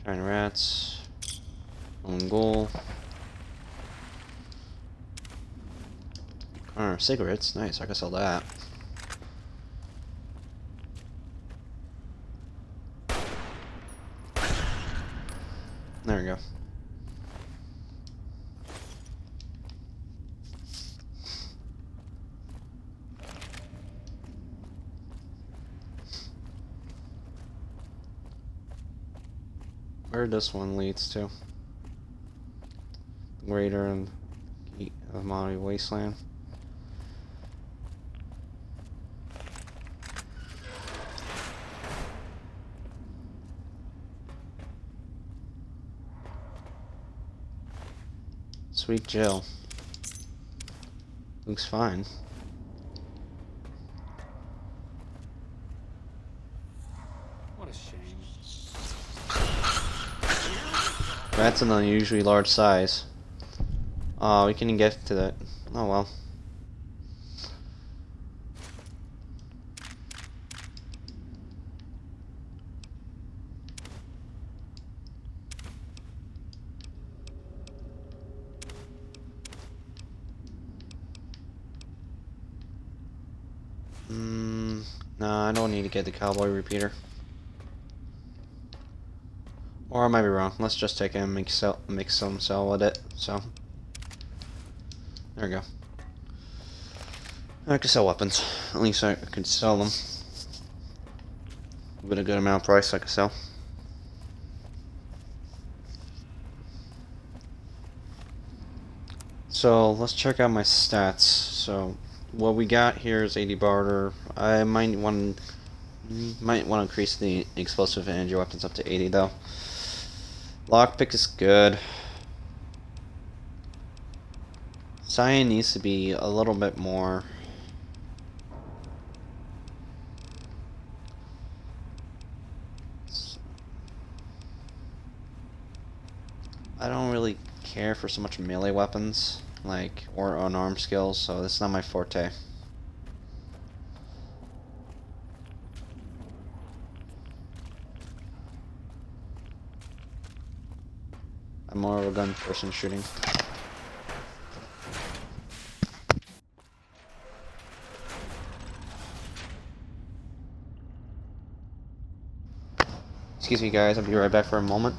Giant rats. Own goal. Cigarettes, nice, I can sell that. There we go. Where this one leads to? Greater and Mojave Wasteland. Sweet Jill. Looks fine. What a shame. That's an unusually large size. Oh, we couldn't get to that. Oh well. No, I don't need to get the cowboy repeater. Or I might be wrong. Let's just take it and make some sell with it. So there we go. I can sell weapons. At least I can sell them with a good amount of price. I can sell. So let's check out my stats. So what we got here is 80 barter. I might want to increase the explosive energy weapons up to 80 though. Lockpick is good. Cyan needs to be a little bit more. I don't really care for so much melee weapons, like, or unarmed skills, so this is not my forte. I'm more of a gun person shooting. Excuse me guys, I'll be right back for a moment.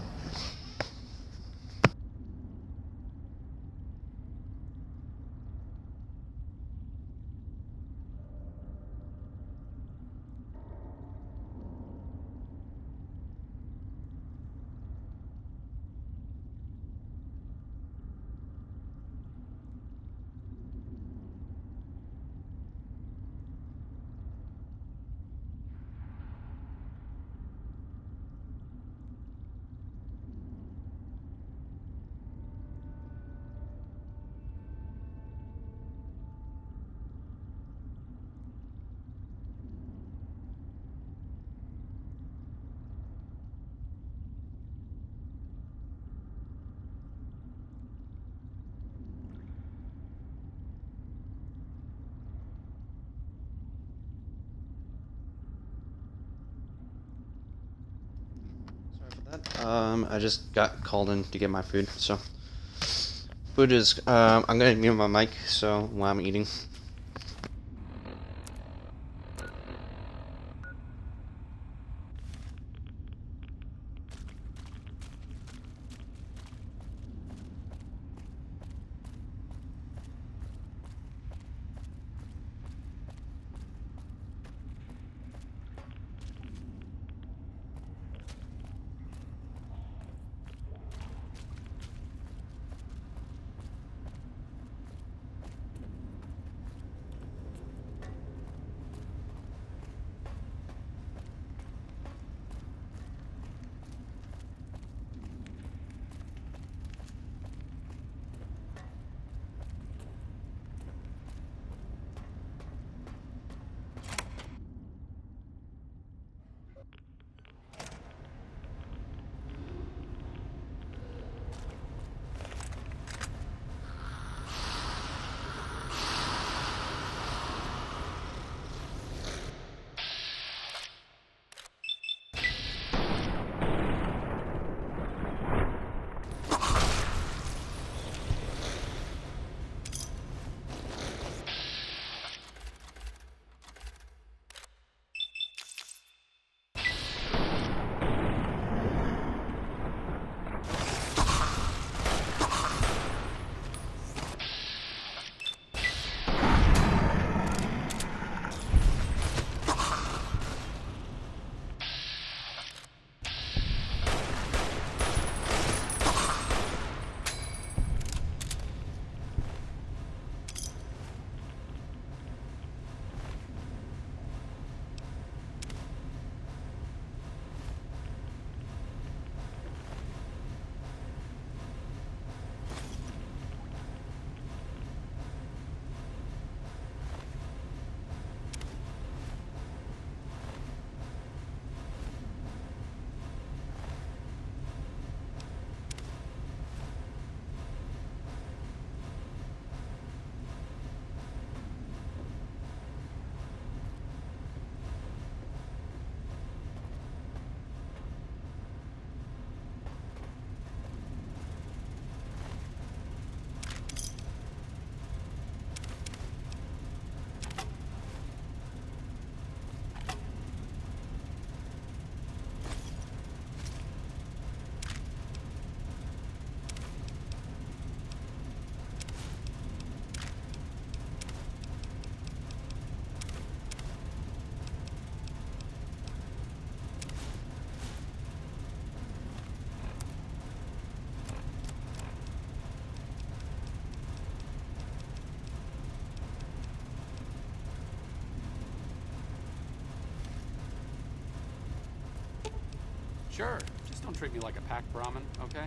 I just got called in to get my food, so food is I'm gonna mute my mic so while I'm eating. Sure, just don't treat me like a packed Brahmin, okay?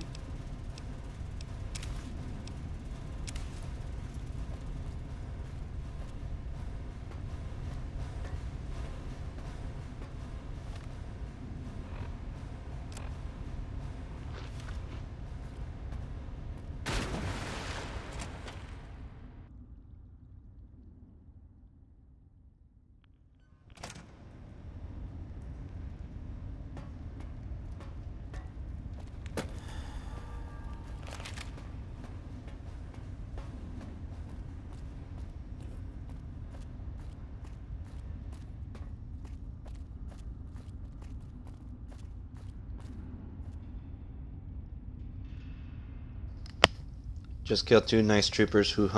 Just killed two nice troopers who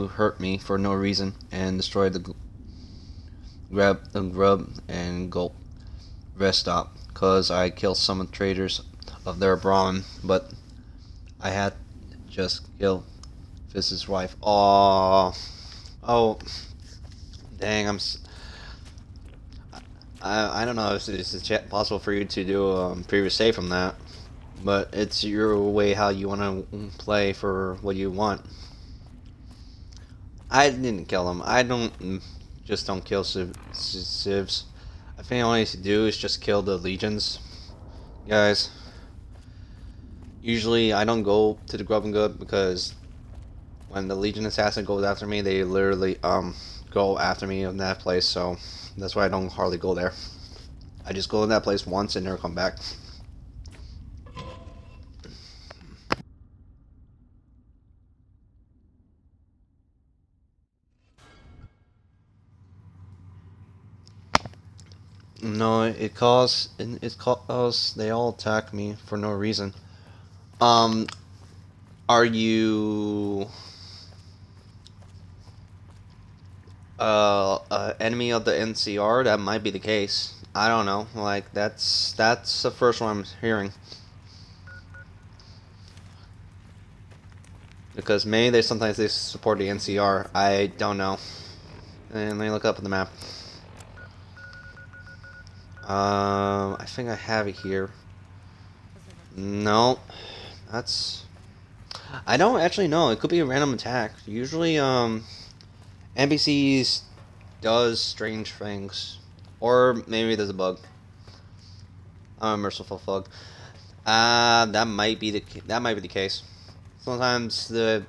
hurt me for no reason and destroyed the grub and gulp rest stop because I killed some of the traders of their Brahmin, but I had just killed Fizz's wife. Oh, dang! I don't know if it's possible for you to do a previous save from that. But it's your way how you want to play for what you want. I didn't kill him. I don't kill civs. I think all I need to do is just kill the legions, guys. Usually I don't go to the grub and good because when the legion assassin goes after me, they literally go after me in that place. So that's why I don't hardly go there. I just go in that place once and never come back. No, it's cause they all attack me for no reason. Are you enemy of the NCR? That might be the case. I don't know. Like that's the first one I'm hearing. Because maybe sometimes they support the NCR. I don't know. And let me look up on the map. I think I have it here. No, that's. I don't actually know. It could be a random attack. Usually, NPCs does strange things, or maybe there's a bug. I'm a merciful thug. That might be the case. Sometimes they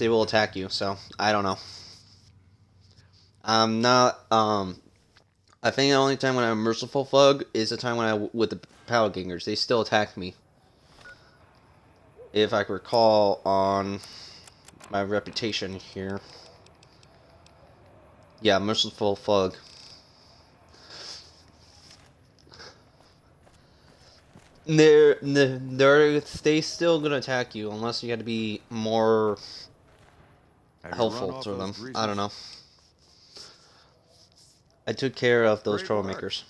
will attack you. So I don't know. I'm not I think the only time when I'm a merciful thug is the time when I with the power gangers. They still attack me. If I can recall on my reputation here. Yeah, merciful thug. They still gonna attack you unless you got to be more helpful to them. I don't know. I took care of those troublemakers.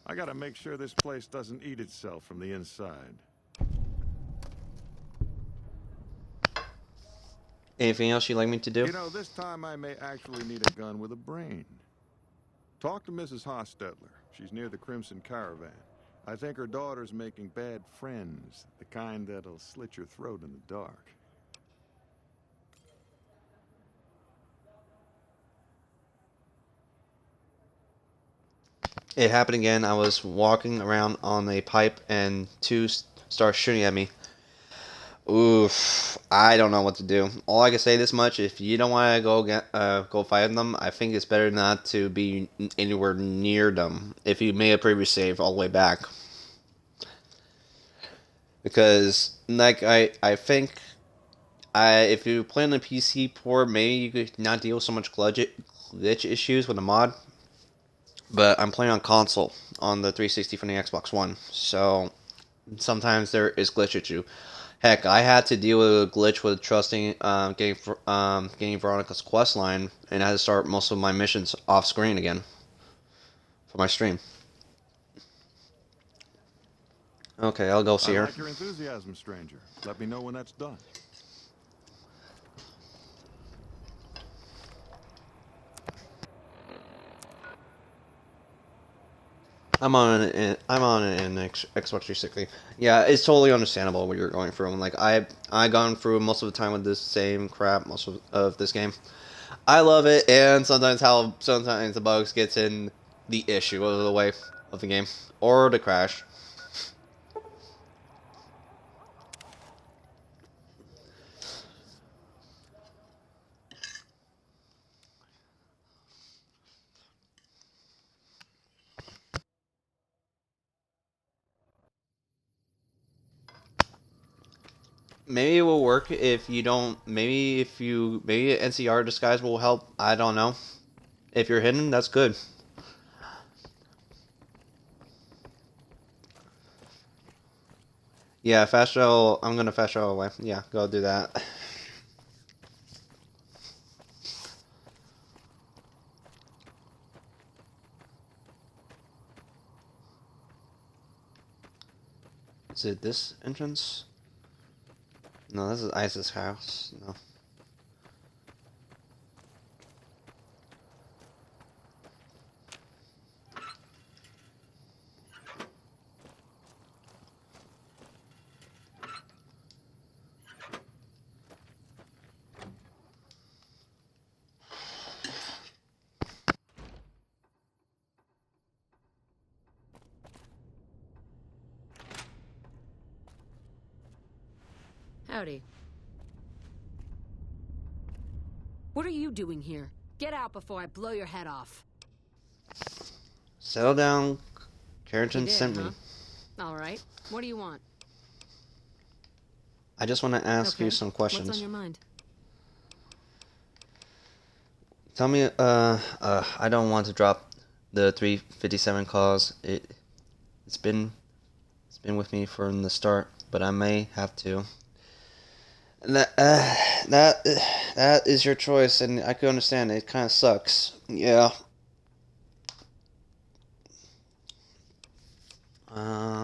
I gotta make sure this place doesn't eat itself from the inside. Anything else you'd like me to do? You know, this time I may actually need a gun with a brain. Talk to Mrs. Hostetler. She's near the Crimson Caravan. I think her daughter's making bad friends, the kind that'll slit your throat in the dark. It happened again. I was walking around on a pipe and two started shooting at me. Oof, I don't know what to do. All I can say this much: if you don't want to go fight them, I think it's better not to be anywhere near them. If you made a previous save all the way back, because like I think if you play on the PC port, maybe you could not deal with so much glitch issues with the mod. But I'm playing on console on the 360 from the Xbox One, so sometimes there is glitch issue. Heck, I had to deal with a glitch with trusting getting Veronica's quest line, and I had to start most of my missions off screen again for my stream. Okay, I'll go see her. I like your enthusiasm, stranger. Let me know when that's done. I'm on an Xbox 360. Yeah, it's totally understandable what you're going through. And like I gone through most of the time with this same crap most of this game. I love it, and sometimes the bugs gets in the issue of the way of the game or the crash. Maybe it will work if you don't. Maybe NCR disguise will help. I don't know. If you're hidden, that's good. Yeah, fast travel. I'm gonna fast travel away. Yeah, go do that. Is it this entrance? No, this is Ice's house. No. Howdy. What are you doing here? Get out before I blow your head off. Settle down. Carrington sent me. All right. What do you want? I just want to ask you some questions. What's on your mind? Tell me, I don't want to drop the 357 clause. It's been with me from the start, but I may have to. That is your choice, and I can understand it. It kind of sucks. Yeah.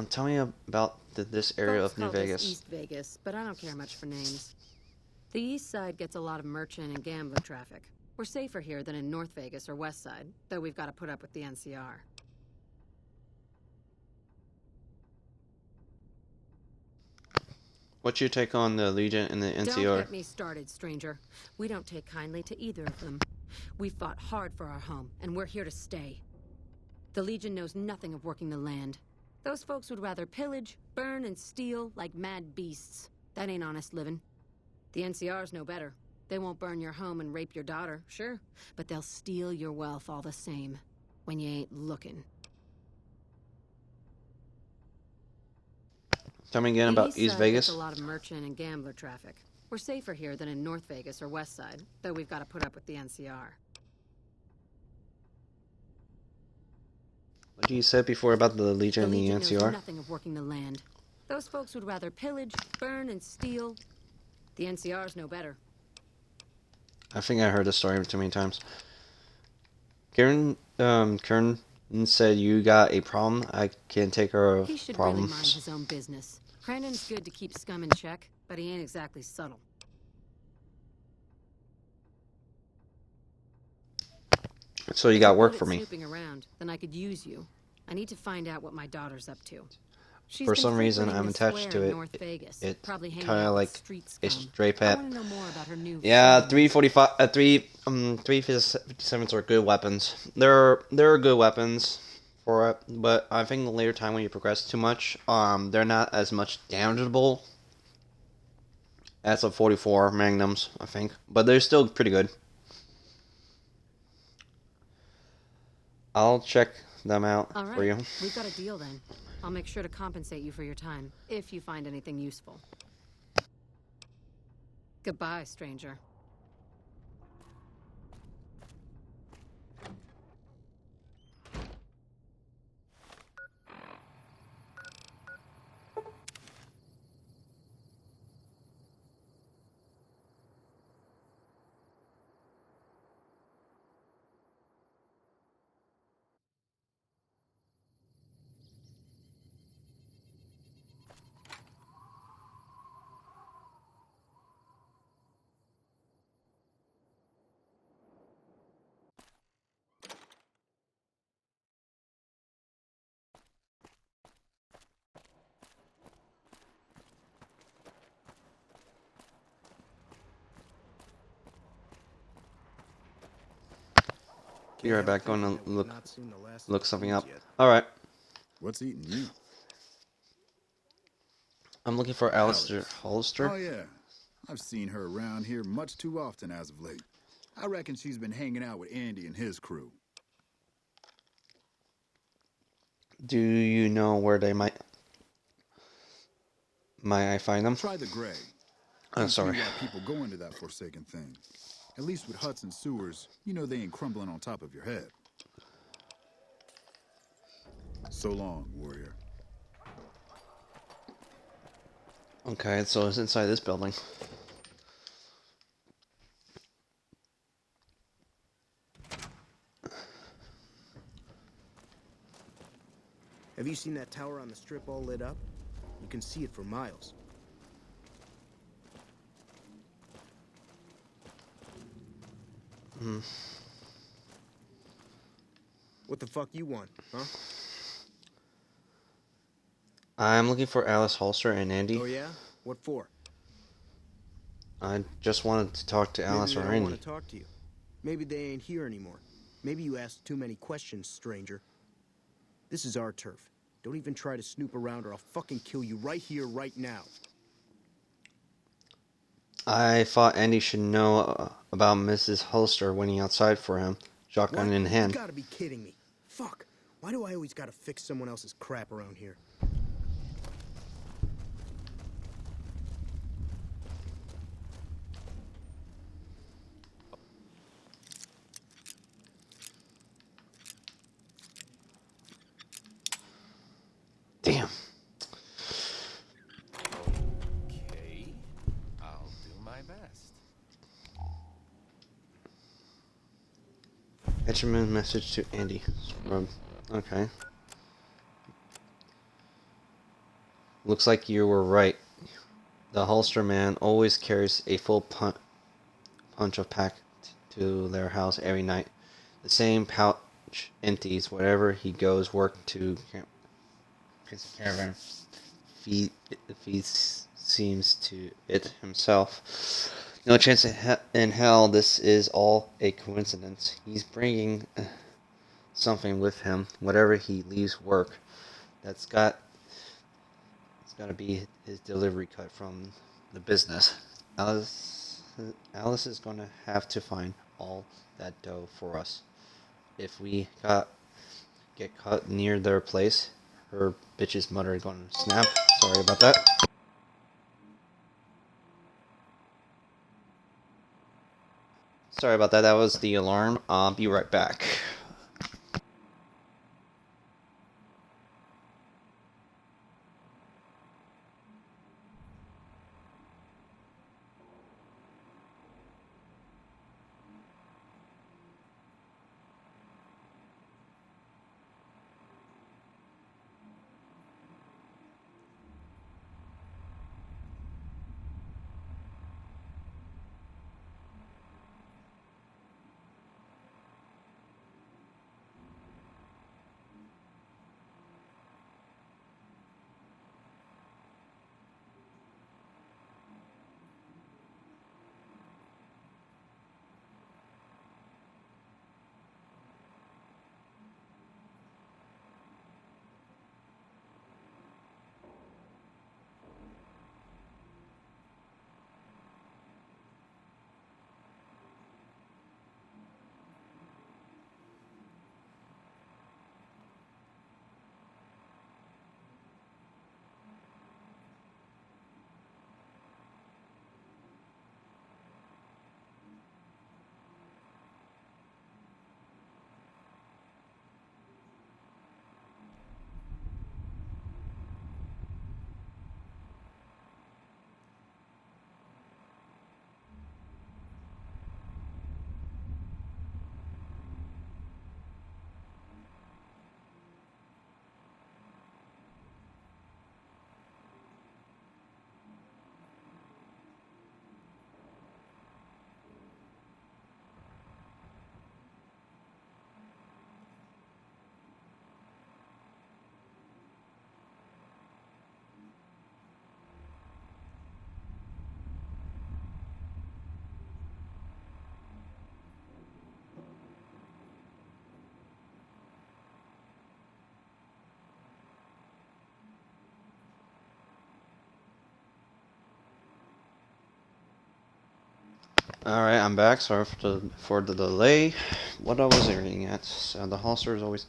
Tell me about this area Folks of New call this Vegas. East Vegas, but I don't care much for names. The east side gets a lot of merchant and gambler traffic. We're safer here than in North Vegas or West Side, though we've got to put up with the NCR. What's your take on the Legion and the NCR? Don't get me started, stranger. We don't take kindly to either of them. We fought hard for our home, and we're here to stay. The Legion knows nothing of working the land. Those folks would rather pillage, burn, and steal like mad beasts. That ain't honest living. The NCR's no better. They won't burn your home and rape your daughter, sure, but they'll steal your wealth all the same, when you ain't looking. Tell me again about East Vegas. Gets a lot of merchant and gambler traffic. We're safer here than in North Vegas or West Side, though we've got to put up with the NCR. What you said before about the Legion and the Legion NCR? knows nothing of working the land. Those folks would rather pillage, burn, and steal. The NCR's no better. I think I heard this story too many times. Karen said you got a problem. I can take care of He should problems. really mind his own business. Crandon's good to keep scum in check, but he ain't exactly subtle. So you got work for me. Snooping around, then I could use you. I need to find out what my daughter's up to. She's For been some reason, frequenting I'm the attached square to in it. North Vegas, It probably hanging kind out of with like street a scum. stray pet. I want to know more about her new Yeah, friend. 345, 357s are good weapons. They're good weapons for it, but I think the later time when you progress too much, they're not as much damageable as the 44 Magnums, I think, but they're still pretty good. I'll check them out All right, for you. we've got a deal then. I'll make sure to compensate you for your time, if you find anything useful. Goodbye, stranger. Be right back. Going to That we've look not seen the last look of something these up. yet. All right. What's eating you? I'm looking for Alistair Hollister. Oh, yeah. I've seen her around here much too often as of late. I reckon she's been hanging out with Andy and his crew. Do you know where they might I find them? Try the Gray. Oh, Can't see sorry. why people go into that forsaken thing. At least with huts and sewers, you know they ain't crumbling on top of your head. So long, warrior. Okay, so it's inside this building. Have you seen that tower on the strip all lit up? You can see it for miles. Hmm. What the fuck you want, huh? I'm looking for Alice Hollister and Andy. Oh yeah? What for? I just wanted to talk to Alice Maybe or they don't Andy. want to talk to you. Maybe they ain't here anymore. Maybe you asked too many questions, stranger. This is our turf. Don't even try to snoop around or I'll fucking kill you right here, right now. I thought Andy should know about Mrs. Hollister waiting outside for him, shotgun What? in You hand. gotta be kidding me. Fuck. Why do I always gotta fix someone else's crap around here? Damn. Okay, I'll do my best. Etcherman message to Andy. Okay. Looks like you were right. The Holster man always carries a full punch of pack to their house every night. The same pouch empties wherever he goes work to his caravan. Feeds seems to it himself. No chance in hell this is all a coincidence. He's bringing something with him. Whatever he leaves work, it's got to be his delivery cut from the business. Alice is going to have to find all that dough for us. If we get caught near their place, her bitch's mother is going to snap. Sorry about that. Sorry about that. That was the alarm. I'll be right back. Alright, I'm back. Sorry for the delay. What I was aiming at. The holster is always...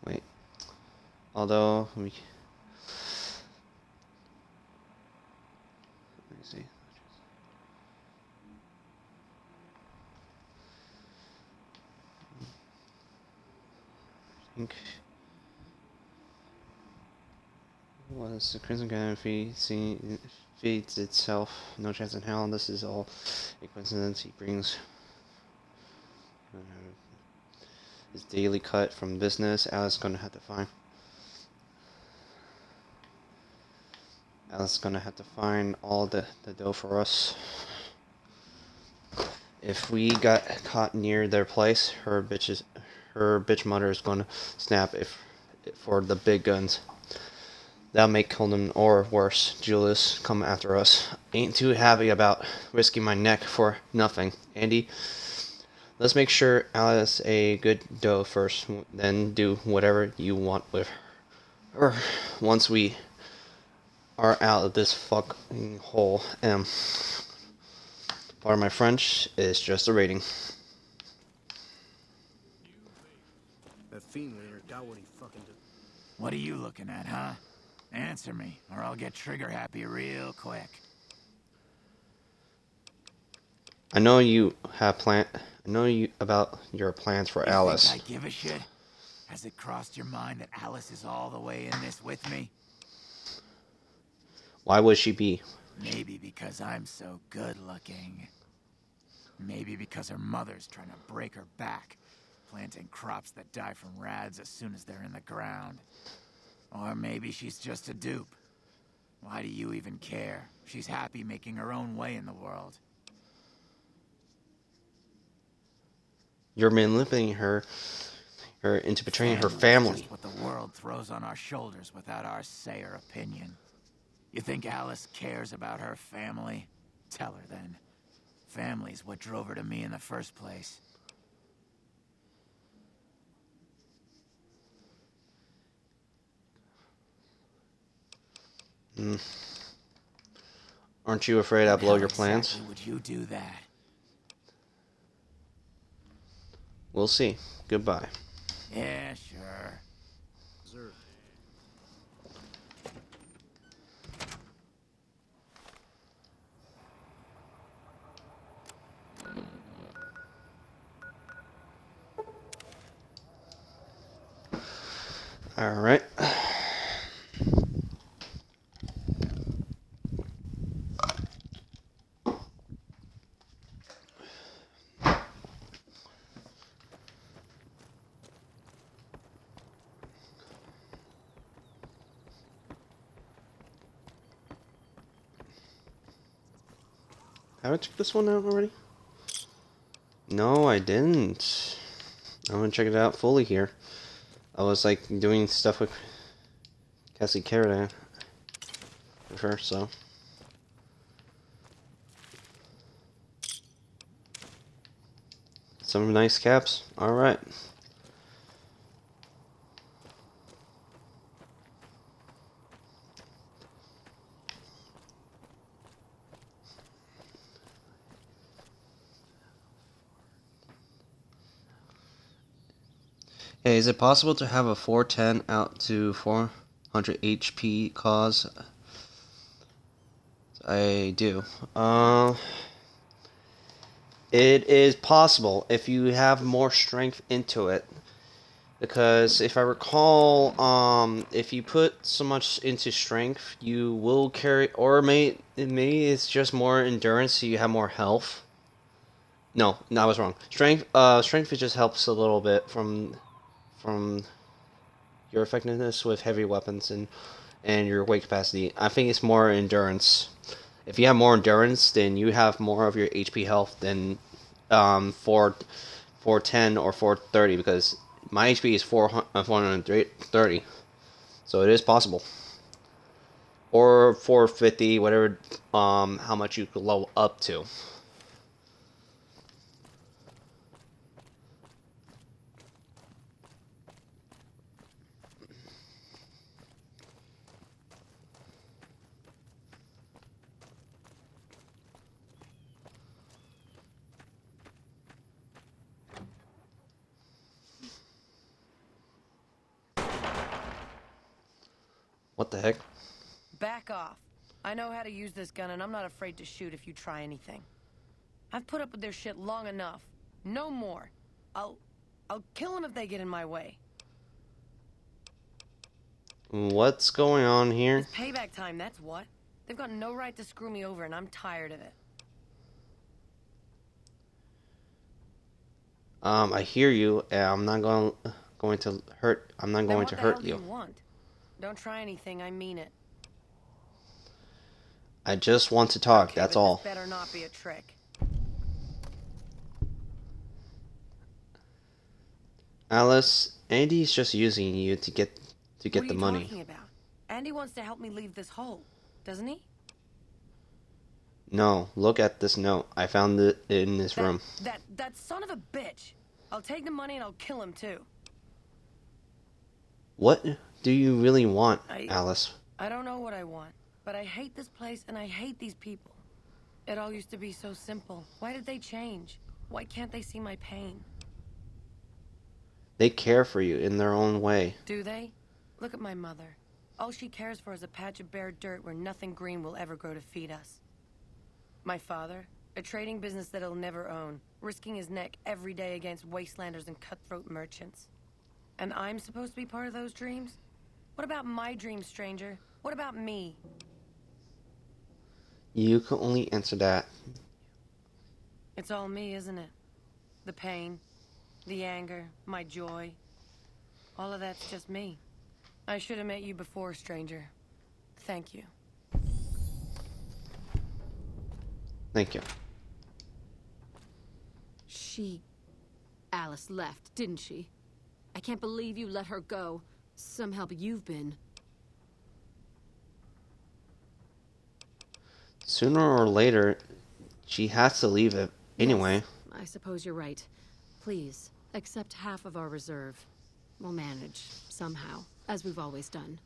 Wait. Although, let me see. I think... Was the Crimson Cannon feeds itself? No chance in hell. This is all a coincidence. He brings his daily cut from business. Alice gonna have to find. Alice gonna have to find all the dough for us. If we got caught near their place, her bitch mother is gonna snap for the big guns. That'll make Conan, or worse, Julius, come after us. Ain't too happy about risking my neck for nothing. Andy, let's make sure Alice a good dough first, then do whatever you want with her. Once we are out of this fucking hole. Pardon my French, is just a rating. That fiend later got what he fucking did. What are you looking at, huh? Answer me, or I'll get trigger happy real quick. I know you have about your plans for Alice. Think I give a shit? Has it crossed your mind that Alice is all the way in this with me? Why would she be? Maybe because I'm so good looking. Maybe because her mother's trying to break her back, planting crops that die from rads as soon as they're in the ground. Or maybe she's just a dupe. Why do you even care? She's happy making her own way in the world. You're manipulating her into betraying her family. Just what the world throws on our shoulders without our say or opinion. You think Alice cares about her family? Tell her then. Family's what drove her to me in the first place. Aren't you afraid I'll blow your plans? Exactly would you do that? We'll see. Goodbye. Yeah, sure. Sir. All right. Have I checked this one out already? No, I didn't. I'm gonna check it out fully here. I was like doing stuff with Cassie Carradine with her, so. Some nice caps. Alright. Hey, is it possible to have a 410 out to 400 HP cause? I do. It is possible if you have more strength into it. Because if I recall, if you put so much into strength, you will carry, or maybe it's just more endurance, so you have more health. No, I was wrong. Strength it just helps a little bit from your effectiveness with heavy weapons and your weight capacity. I think it's more endurance. If you have more endurance, then you have more of your HP health than 410 or 430, because my HP is 430, so it is possible. Or 450, whatever, how much you could level up to. What the heck? Back off. I know how to use this gun, and I'm not afraid to shoot if you try anything. I've put up with their shit long enough. No more. I'll kill them if they get in my way. What's going on here? It's payback time, that's what. They've got no right to screw me over, and I'm tired of it. I hear you, and I'm not going to hurt. I'm not going to hurt What the you. hell do you want? Don't try anything, I mean it. I just want to talk, Okay, that's but all. This better not be a trick. Alice, Andy's just using you to get What are the you money. talking about? Andy wants to help me leave this hole, doesn't he? No, look at this note. I found it in this room. That son of a bitch. I'll take the money and I'll kill him too. What do you really want, Alice? I don't know what I want, but I hate this place and I hate these people. It all used to be so simple. Why did they change? Why can't they see my pain? They care for you in their own way. Do they? Look at my mother. All she cares for is a patch of bare dirt where nothing green will ever grow to feed us. My father, a trading business that he'll never own, risking his neck every day against wastelanders and cutthroat merchants. And I'm supposed to be part of those dreams? What about my dreams, stranger? What about me? You can only answer that. It's all me, isn't it? The pain, the anger, my joy. All of that's just me. I should have met you before, stranger. Thank you. Thank you. Alice left, didn't she? I can't believe you let her go. Some help you've been. Sooner or later, she has to leave it anyway. Yes, I suppose you're right. Please, accept half of our reserve. We'll manage, somehow, as we've always done.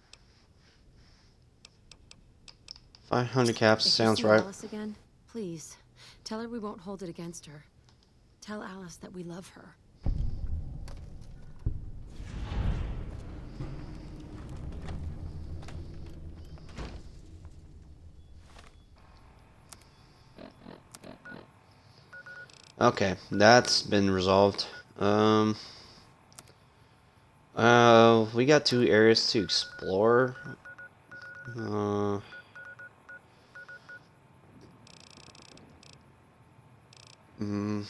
500 caps If sounds you see right. Alice again, please, tell her we won't hold it against her. Tell Alice that we love her. Okay, that's been resolved. We got 2 areas to explore.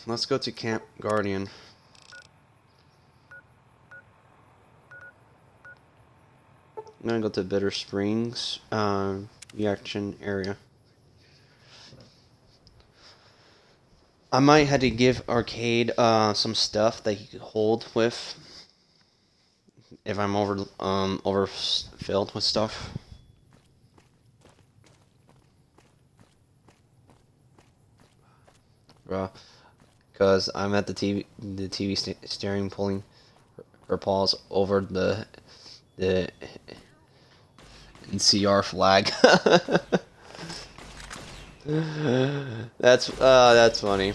Let's go to Camp Guardian. I'm gonna go to Bitter Springs, reaction area. I might have to give Arcade some stuff that he could hold with if I'm overfilled with stuff. Because I'm at the TV steering, pulling her paws over the NCR flag. That's funny.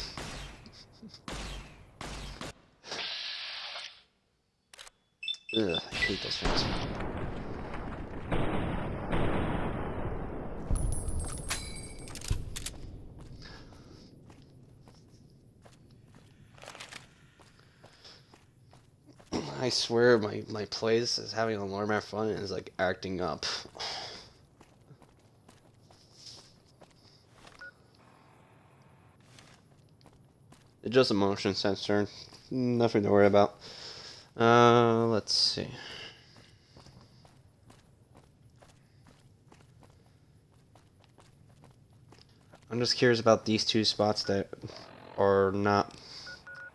Ugh, I hate those things. I swear my place is having a alarm at front and is like acting up. It's just a motion sensor. Nothing to worry about. Let's see. I'm just curious about these 2 spots that are not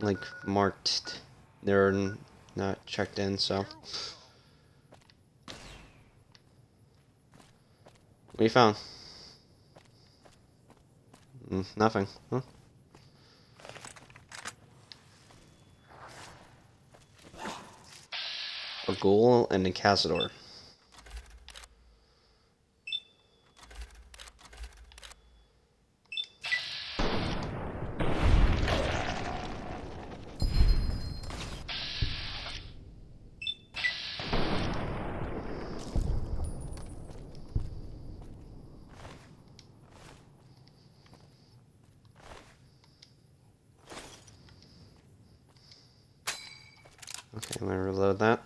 like marked. They're not checked in, so. What you found? Nothing. Huh? A ghoul and a cazador. Okay, I'm gonna reload that.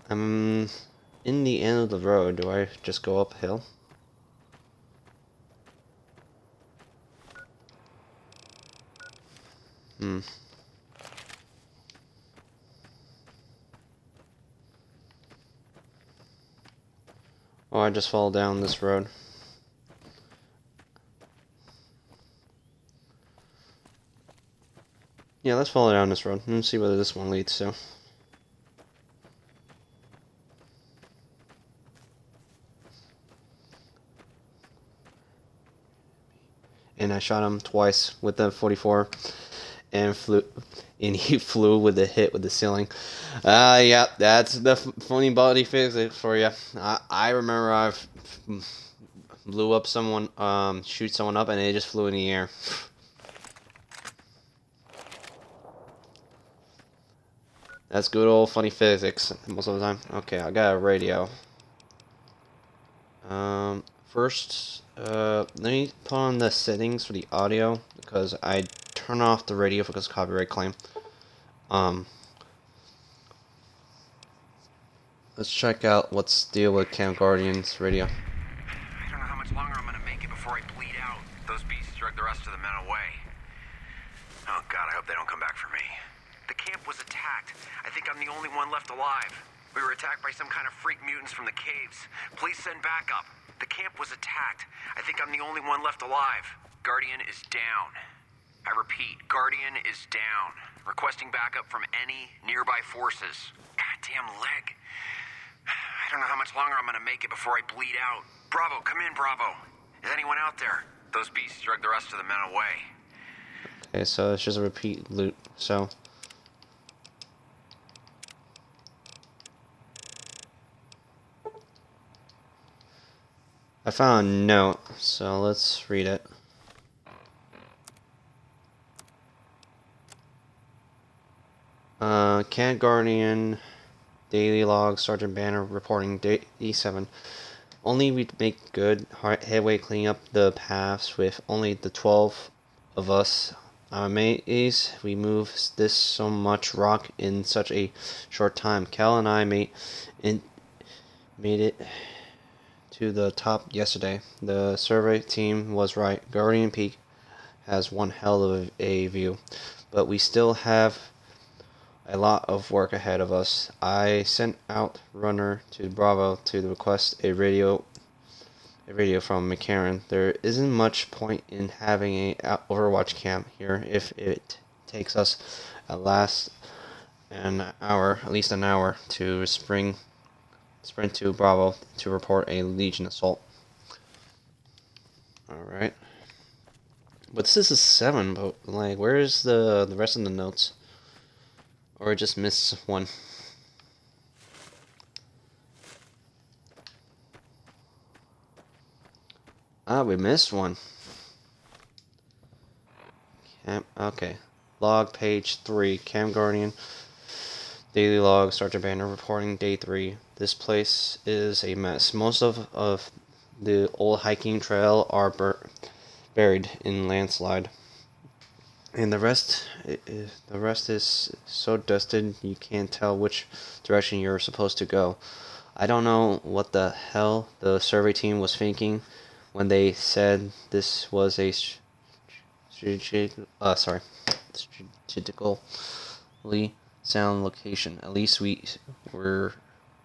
I'm in the end of the road. Do I just go uphill? Oh, I just fall down this road. Yeah, let's follow down this road and see whether this one leads to. And I shot him twice with the 44 and he flew with a hit with the ceiling. Yeah, that's the funny body physics for you. I remember I've blew up someone, shoot someone up, and they just flew in the air. That's good old funny physics most of the time. Okay, I got a radio. First, let me put on the settings for the audio because I turn off the radio because of copyright claim. Let's check out what's the deal with Camp Guardian's radio. I don't know how much longer I'm gonna make it before I bleed out. Those beasts drug the rest of the men away. Oh God, I hope they don't come back for me. The camp was attacked. I think I'm the only one left alive. We were attacked by some kind of freak mutants from the caves. Please send backup. The camp was attacked. I think I'm the only one left alive. Guardian is down. I repeat, Guardian is down. Requesting backup from any nearby forces. Goddamn leg. I don't know how much longer I'm gonna make it before I bleed out. Bravo, come in, Bravo. Is anyone out there? Those beasts drug the rest of the men away. Okay, so it's just a repeat loop. So I found a note, so let's read it. Camp Guardian Daily Log, Sergeant Banner reporting day E7. Only we make good headway cleaning up the paths with only the 12 of us. I'm amazed we moved this so much rock in such a short time. Cal and I made it to the top yesterday. The survey team was right. Guardian Peak has one hell of a view, but we still have a lot of work ahead of us. I sent out Runner to Bravo to request a radio from McCarran. There isn't much point in having a Overwatch camp here if it takes us at least an hour to sprint to Bravo to report a Legion assault. Alright. But this is 7, but like where is the rest of the notes? Or I just missed one. Ah, we missed one. Okay. Log page 3. Camp Guardian. Daily log. Sergeant Banner reporting day 3. This place is a mess. Most of the old hiking trail are buried in landslide. And the rest is so dusted you can't tell which direction you're supposed to go. I don't know what the hell the survey team was thinking when they said this was a strategically sound location. At least we were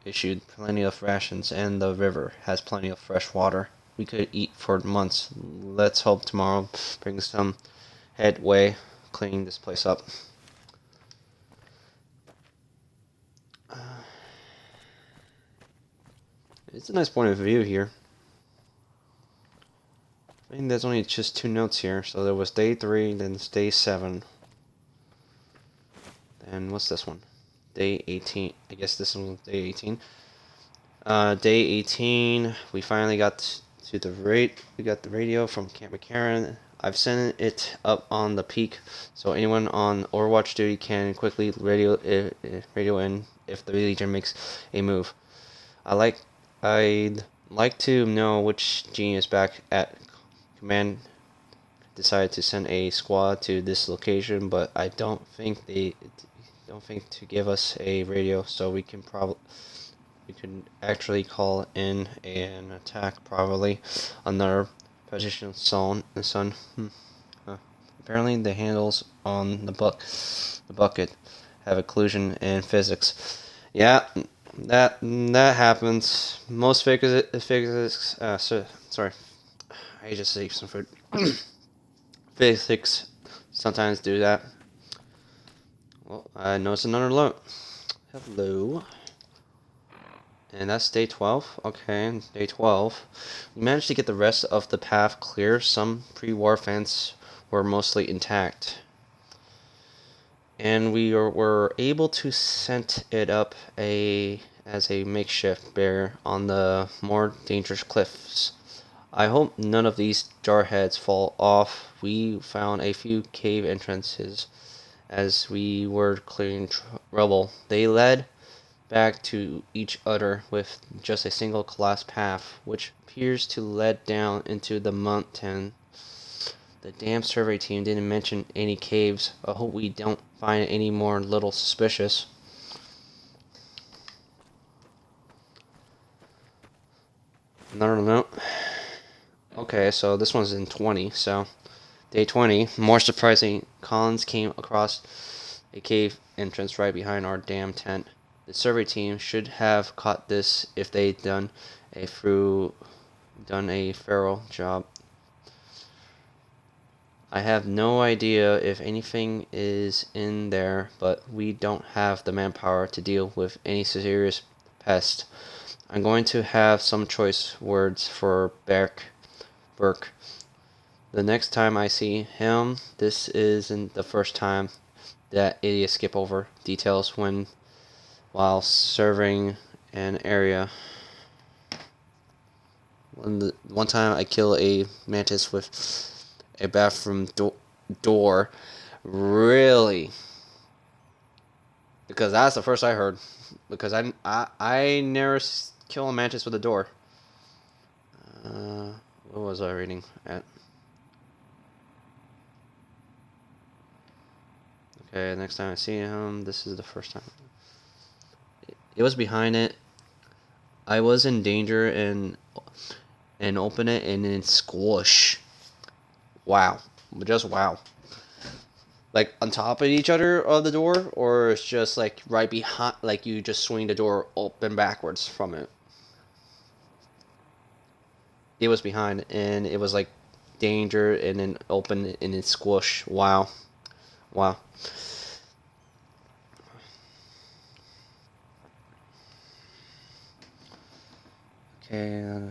issued plenty of rations, and the river has plenty of fresh water. We could eat for months. Let's hope tomorrow brings some headway cleaning this place up. It's a nice point of view here. I think there's only just 2 notes here. So there was day 3, then it's day 7. Then what's this one? Day 18. I guess this one was day 18. Day 18, we finally got to the we got the radio from Camp McCarran. I've sent it up on the peak, so anyone on Overwatch duty can quickly radio in if the Legion makes a move. I'd like to know which gene is back at decided to send a squad to this location, but I don't think to give us a radio, so we can actually call in an attack probably on their position sun. Apparently the handles on the bucket have occlusion in physics. Yeah, that happens. Most physics. Sorry, I just ate some food. Physics sometimes do that. Well, I noticed another note. Hello. And that's day 12. Okay, day 12. We managed to get the rest of the path clear. Some pre-war fence were mostly intact. And we were able to set it up as a makeshift barrier on the more dangerous cliffs. I hope none of these jarheads fall off. We found a few cave entrances as we were clearing rubble. They led back to each other with just a single collapsed path, which appears to lead down into the mountain. The damn survey team didn't mention any caves. I hope we don't find any more little suspicious. Another note. Okay, so this one's in 20, so day 20. More surprising, Collins came across a cave entrance right behind our damn tent. The survey team should have caught this if they'd done a thorough job. I have no idea if anything is in there, but we don't have the manpower to deal with any serious pest. I'm going to have some choice words for Burke. The next time I see him, this isn't the first time that idiot skip over details while serving an area. One time I killed a mantis with a bathroom door. Really? Because that's the first I heard. Because I never kill a mantis with a door. What was I reading at? Okay, next time I see him, this is the first time. It was behind it. I was in danger and open it and then squish. Wow. Just wow. Like on top of each other of the door, or it's just like right behind, like you just swing the door open backwards from it. It was behind and it was like danger and then open and then squish. Wow. Wow. Okay,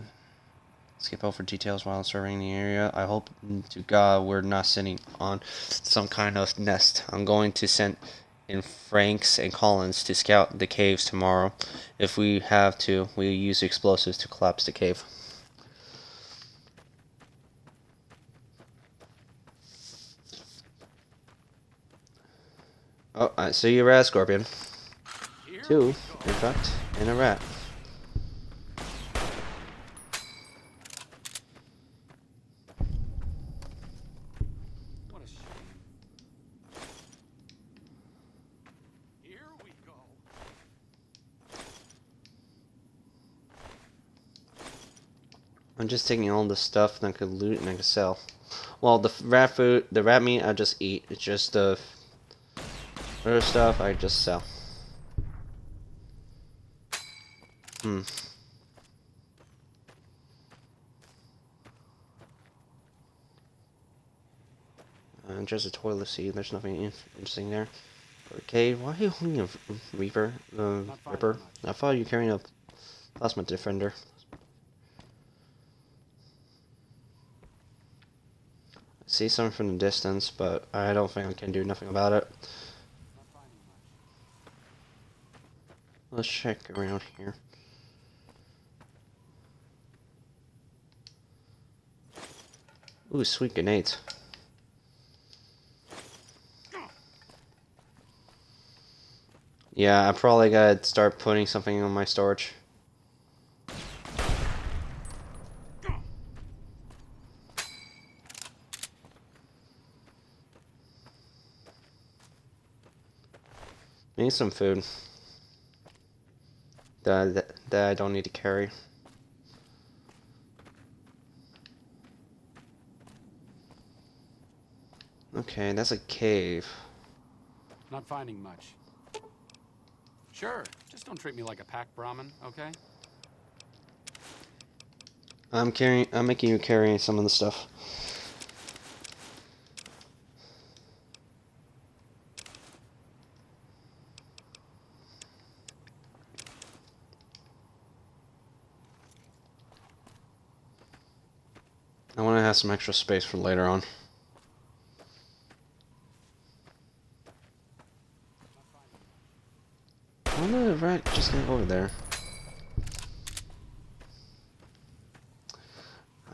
skip over details while surveying the area. I hope to God we're not sitting on some kind of nest. I'm going to send in Franks and Collins to scout the caves tomorrow. If we have to, we'll use explosives to collapse the cave. Oh, I see a rat scorpion. Two, in fact, and a rat. I'm just taking all the stuff that I could loot and I could sell. Well, the rat meat I just eat. It's just the other stuff I just sell. And just a toilet seat. There's nothing interesting there. Okay, why are you holding a Reaper? Ripper? I thought you were carrying a Plasma Defender. I see something from the distance, but I don't think I can do nothing about it. Let's check around here. Ooh, sweet grenades. Yeah, I probably gotta start putting something on my storage. Need some food that I don't need to carry. Okay, that's a cave. Not finding much. Sure, just don't treat me like a pack Brahmin, okay? I'm making you carry some of the stuff. I want to have some extra space for later on. Why did the rat just get over there?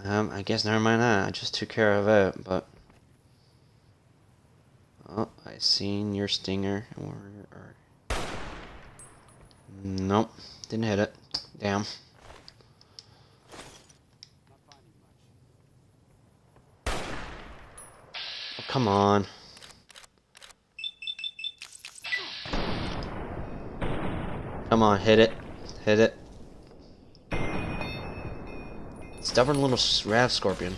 I guess never mind that. I just took care of it, but... Oh, I seen your stinger. Nope, didn't hit it. Damn. Oh, come on. Come on, hit it. Hit it. Stubborn little rav scorpion.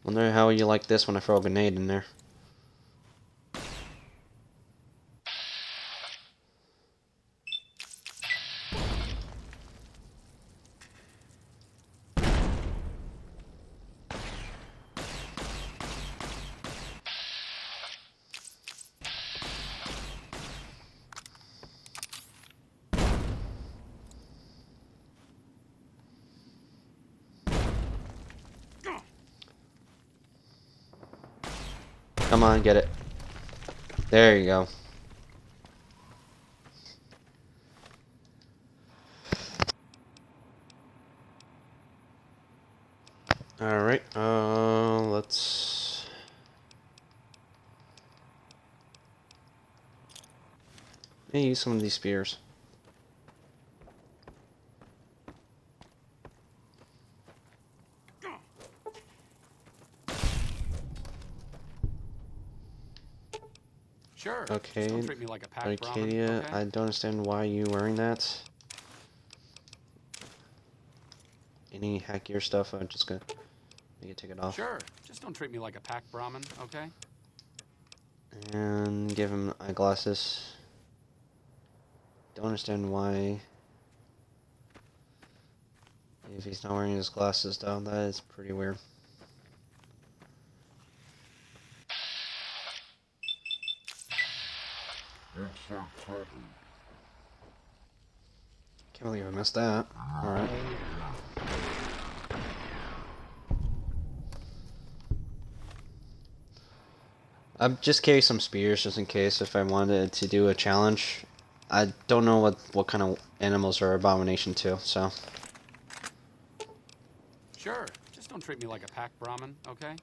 Wonder how you like this when I throw a grenade in there. Come on, get it. There you go. Alright, let's... Let me use some of these spears. Sure. Okay, Just don't treat me like a pack Arcadia, Brahmin, okay? I don't understand why you wearing that. Any hack gear stuff, I'm just gonna make it take it off. Sure. Just don't treat me like a pack Brahmin, okay? And give him eyeglasses. Don't understand why. If he's not wearing his glasses though, that is pretty weird. Can't believe I missed that. Alright. I've just carry some spears just in case if I wanted to do a challenge. I don't know what kind of animals are abomination to, so. Sure. Just don't treat me like a pack Brahmin, okay?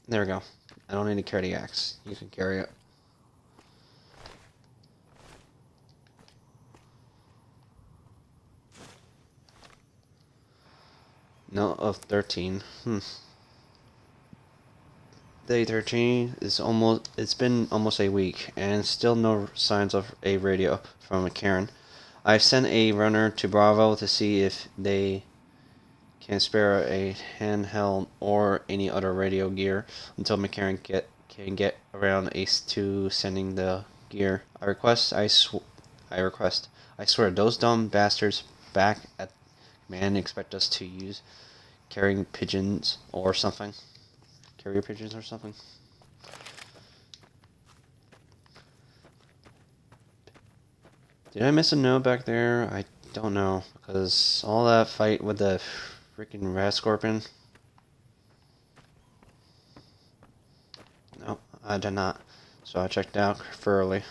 There we go. I don't need to carry the axe. You can carry it. No, of 13. Day 13 is it's been almost a week, and still no signs of a radio from McCarran. I've sent a runner to Bravo to see if they can spare a handheld or any other radio gear until McCarran can get around Ace to sending the gear. I swear those dumb bastards back at command expect us to use carrying pigeons or something. Carrier pigeons or something. Did I miss a note back there? I don't know, because all that fight with the freaking rat scorpion. No, I did not. So I checked out thoroughly.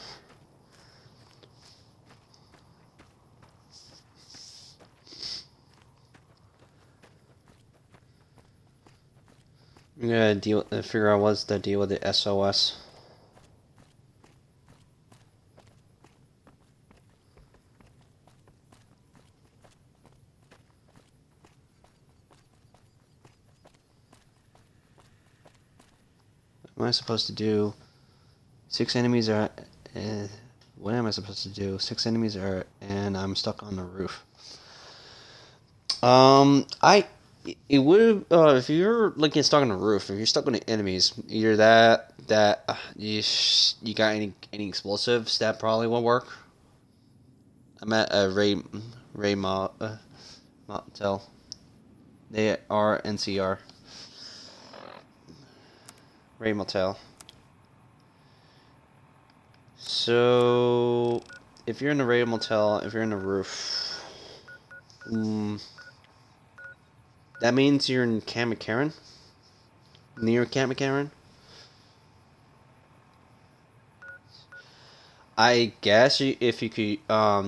I'm gonna figure out what's the deal with the SOS. What am I supposed to do? 6 enemies are... what am I supposed to do? 6 enemies are... And I'm stuck on the roof. It would... if you're, like, stuck on the roof, if you're stuck on the enemies, either you got any explosives, that probably won't work. I'm at a Ray Motel. They are NCR. Ray Motel. So, if you're in the Ray Motel, if you're in the roof, that means you're in Camp McCarran? Near Camp McCarran? I guess if you could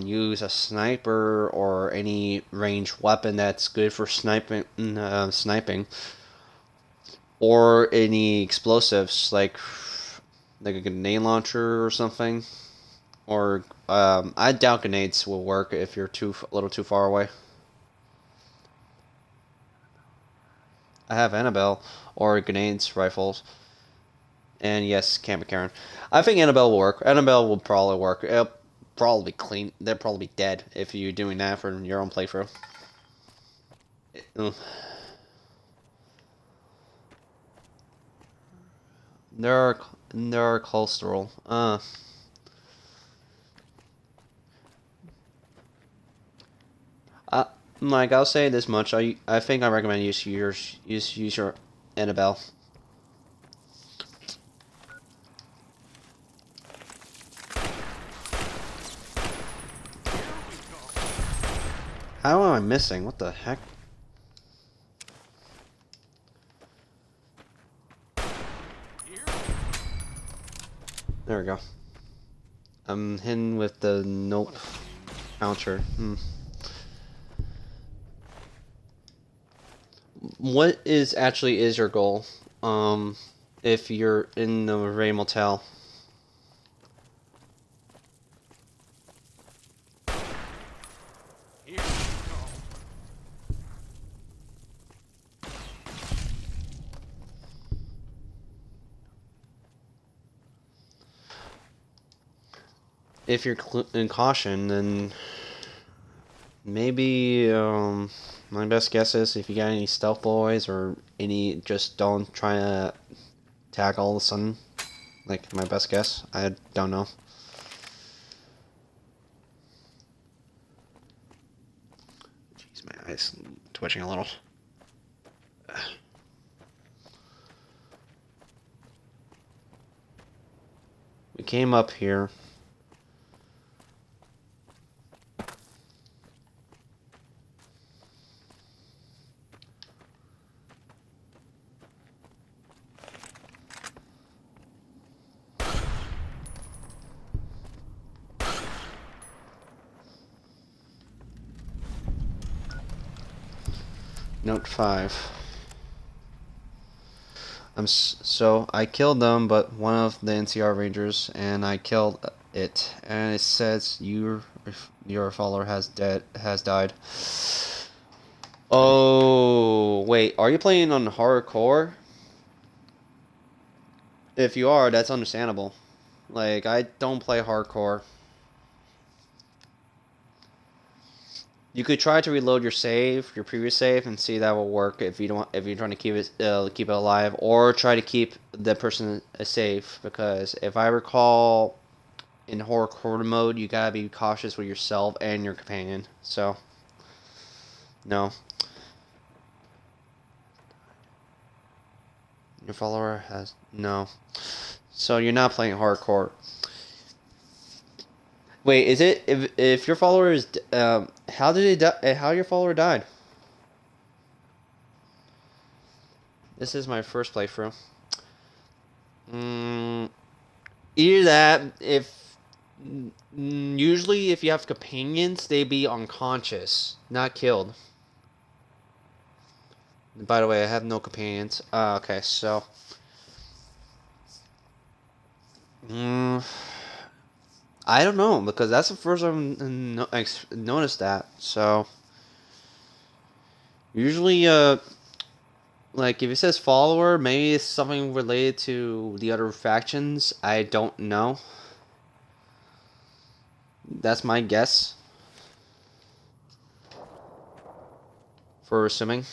use a sniper or any ranged weapon that's good for sniping, or any explosives like a grenade launcher or something, or I doubt grenades will work if you're a little too far away. I have Annabelle or grenades, rifles. And yes, Camp McCarran. I think Annabelle will work. Annabelle will probably work. It'll probably be clean. They'll probably be dead if you're doing that for your own playthrough. There are cholesterol. Like I'll say this much. I think I recommend use your Annabelle. How am I missing? What the heck? There we go. I'm hidden with the nope counter. What is your goal? If you're in the Ray Motel. If you're in caution, then maybe my best guess is if you got any stealth boys or any, just don't try to attack all of a sudden. Like my best guess, I don't know. Jeez, my eyes twitching a little. We came up here. Note 5. So I killed them, but one of the NCR Rangers, and I killed it, and it says your follower has died. Oh wait, are you playing on hardcore? If you are, that's understandable. Like, I don't play hardcore. You could try to reload your previous save, and see that will work if you're trying to keep it alive, or try to keep the person safe. Because if I recall, in hardcore mode, you gotta be cautious with yourself and your companion. So, no. Your follower has no. So you're not playing hardcore. Wait, is it if your follower is how did it die? How your follower died? This is my first playthrough. Either that, usually if you have companions, they be unconscious, not killed. By the way, I have no companions. Okay, so. I don't know, because that's the first time I noticed that. So, usually, Like, if it says follower, maybe it's something related to the other factions. I don't know. That's my guess. For assuming.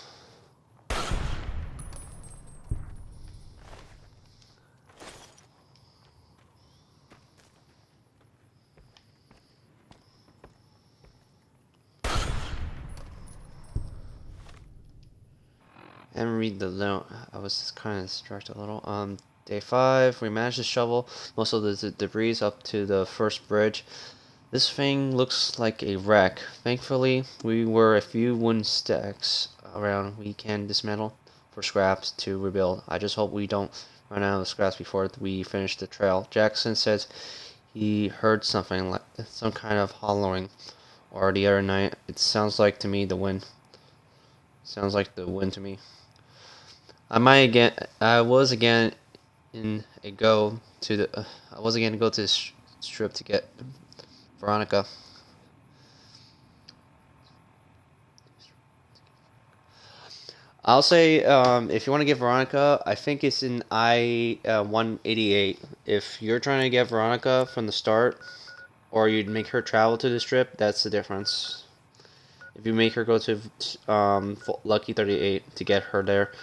And read the note. I was just kind of distracted a little. Day 5, we managed to shovel most of the debris up to the first bridge. This thing looks like a wreck. Thankfully, we were a few wooden stacks around we can dismantle for scraps to rebuild. I just hope we don't run out of scraps before we finish the trail. Jackson says he heard something like some kind of hollering, or the other night. It sounds like to me the wind. Sounds like the wind to me. I was again to go to the strip to get Veronica. I'll say, if you want to get Veronica, I think it's in I-188. If you're trying to get Veronica from the start, or you'd make her travel to the strip, that's the difference. If you make her go to Lucky 38 to get her there.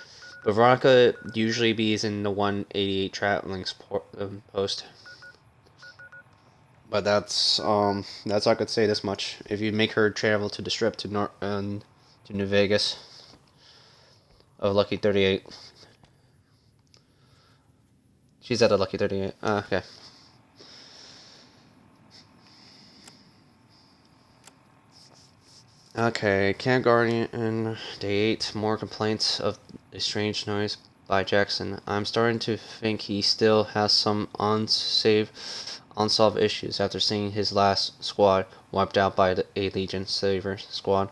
But Veronica usually is in the 188 traveling post. But that's all I could say this much. If you make her travel to the strip to New Vegas of Lucky 38. She's at a Lucky 38. Okay. Okay, Camp Guardian, Day 8, more complaints of a strange noise by Jackson. I'm starting to think he still has some unsolved issues after seeing his last squad wiped out by a Legion Saver squad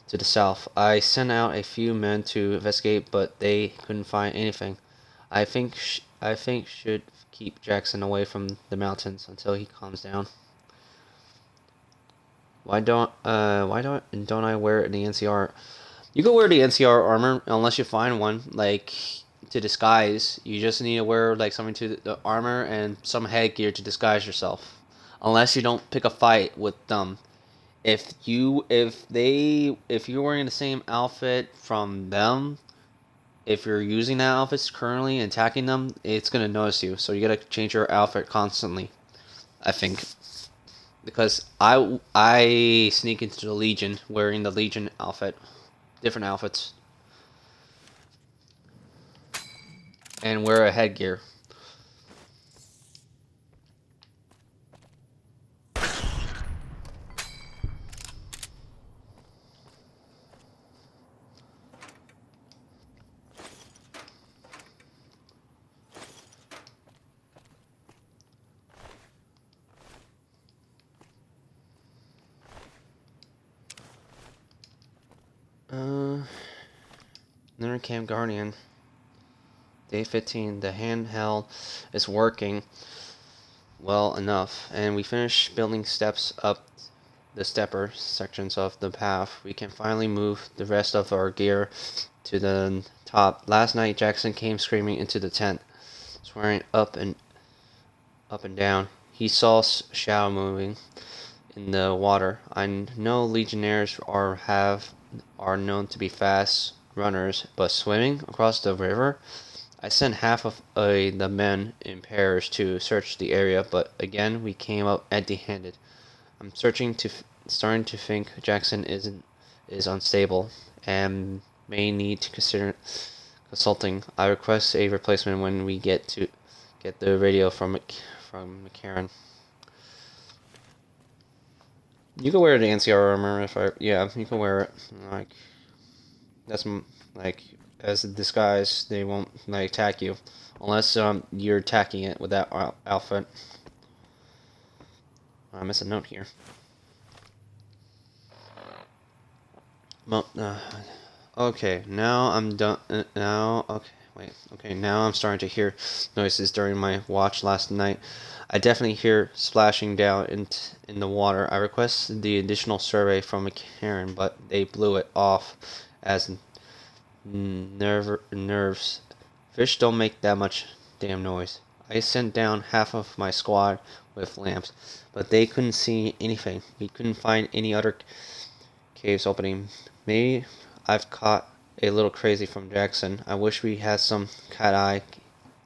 to the south. I sent out a few men to investigate, but they couldn't find anything. I think should keep Jackson away from the mountains until he calms down. Why don't I wear the NCR? You can wear the NCR armor unless you find one, like, to disguise. You just need to wear like something to the armor and some headgear to disguise yourself. Unless you don't pick a fight with them. If you're wearing the same outfit from them, if you're using that outfit currently and attacking them, it's gonna notice you. So you gotta change your outfit constantly, I think. Because I sneak into the Legion wearing the Legion outfit, different outfits, and wear a headgear. Another Camp Guardian. Day 15. The handheld is working well enough, and we finished building steps up the stepper sections of the path. We can finally move the rest of our gear to the top. Last night, Jackson came screaming into the tent, swearing up and down. He saw shadow moving in the water. I know Legionnaires are known to be fast runners, but swimming across the river? I sent half of the men in pairs to search the area, but again we came up empty-handed. I'm starting to think Jackson is unstable and may need to consider consulting. I request a replacement when we get the radio from McCarran. You can wear the NCR armor you can wear it. Like, that's like, as a disguise. They won't like attack you unless you're attacking it with that outfit. I missed a note here. Well, okay, now I'm done. Now I'm starting to hear noises during my watch last night. I definitely hear splashing down in the water. I requested the additional survey from McCarran, but they blew it off as nerves. Fish don't make that much damn noise. I sent down half of my squad with lamps, but they couldn't see anything. We couldn't find any other caves opening. Maybe I've caught a little crazy from Jackson. I wish we had some cat eye.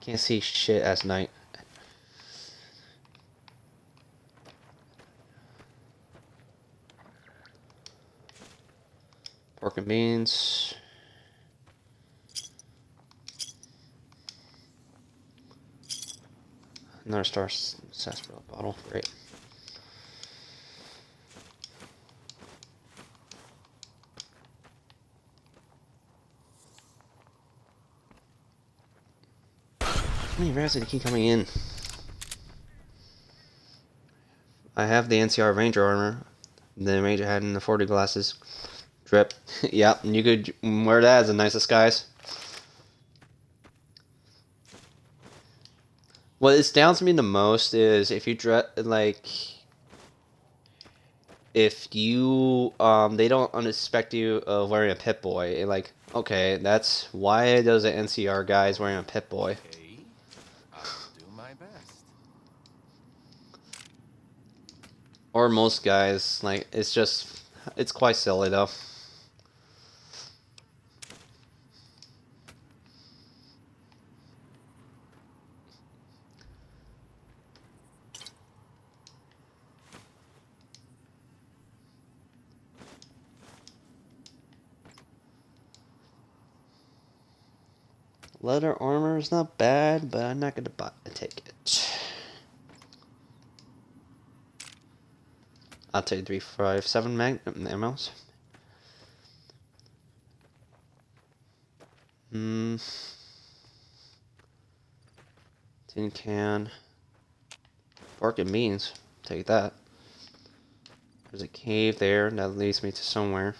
Can't see shit at night. Pork and beans. Another star sarsaparilla bottle. Great. How many rats did keep coming in? I have the NCR Ranger armor. The Ranger had in the 40 glasses. Drip. Yep, you could wear that as a nice disguise. What astounds me the most is if you dress like if you they don't expect you wearing a Pip Boy. And like, okay, that's why does an NCR guys wearing a Pip Boy? Okay, I'll do my best. Or most guys, like it's quite silly though. Leather armor is not bad, but I'm not gonna take it. I'll take 357 ammos. Tin can. Pork and beans. Take that. There's a cave there that leads me to somewhere.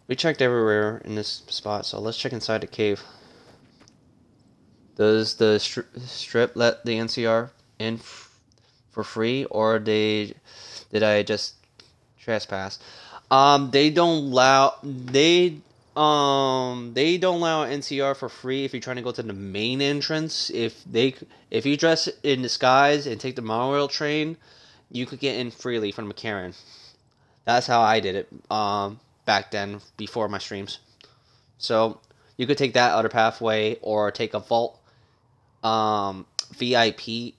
We checked everywhere in this spot, so let's check inside the cave. Does the strip let the NCR in for free, or did I just trespass? They don't allow NCR for free if you're trying to go to the main entrance. If you dress in disguise and take the monorail train, you could get in freely from McCarran. That's how I did it. Back then, before my streams. So you could take that other pathway or take a vault VIP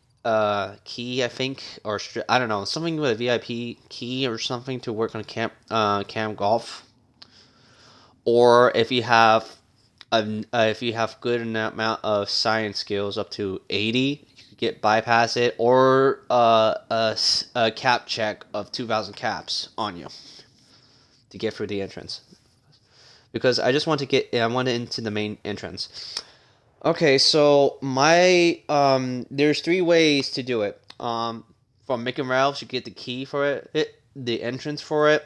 key, I think, or I don't know, something with a VIP key or something to work on Cam Golf. Or if you have good amount of science skills up to 80, you could get bypass it, or a cap check of 2,000 caps on you to get through the entrance, because I just want to I want into the main entrance. Okay, so there's 3 ways to do it. From Mick and Ralph's, you get the key for the entrance for it.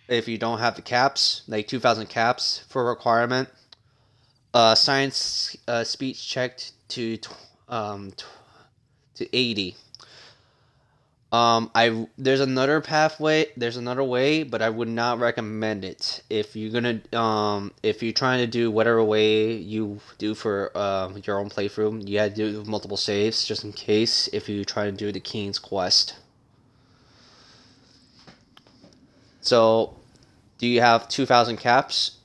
If you don't have the caps, like 2,000 caps for requirement. Science speech checked to 80. There's another pathway. There's another way, but I would not recommend it. If you're trying to do whatever way you do for your own playthrough, you had to do multiple saves just in case if you try to do the King's Quest. So, do you have 2,000 caps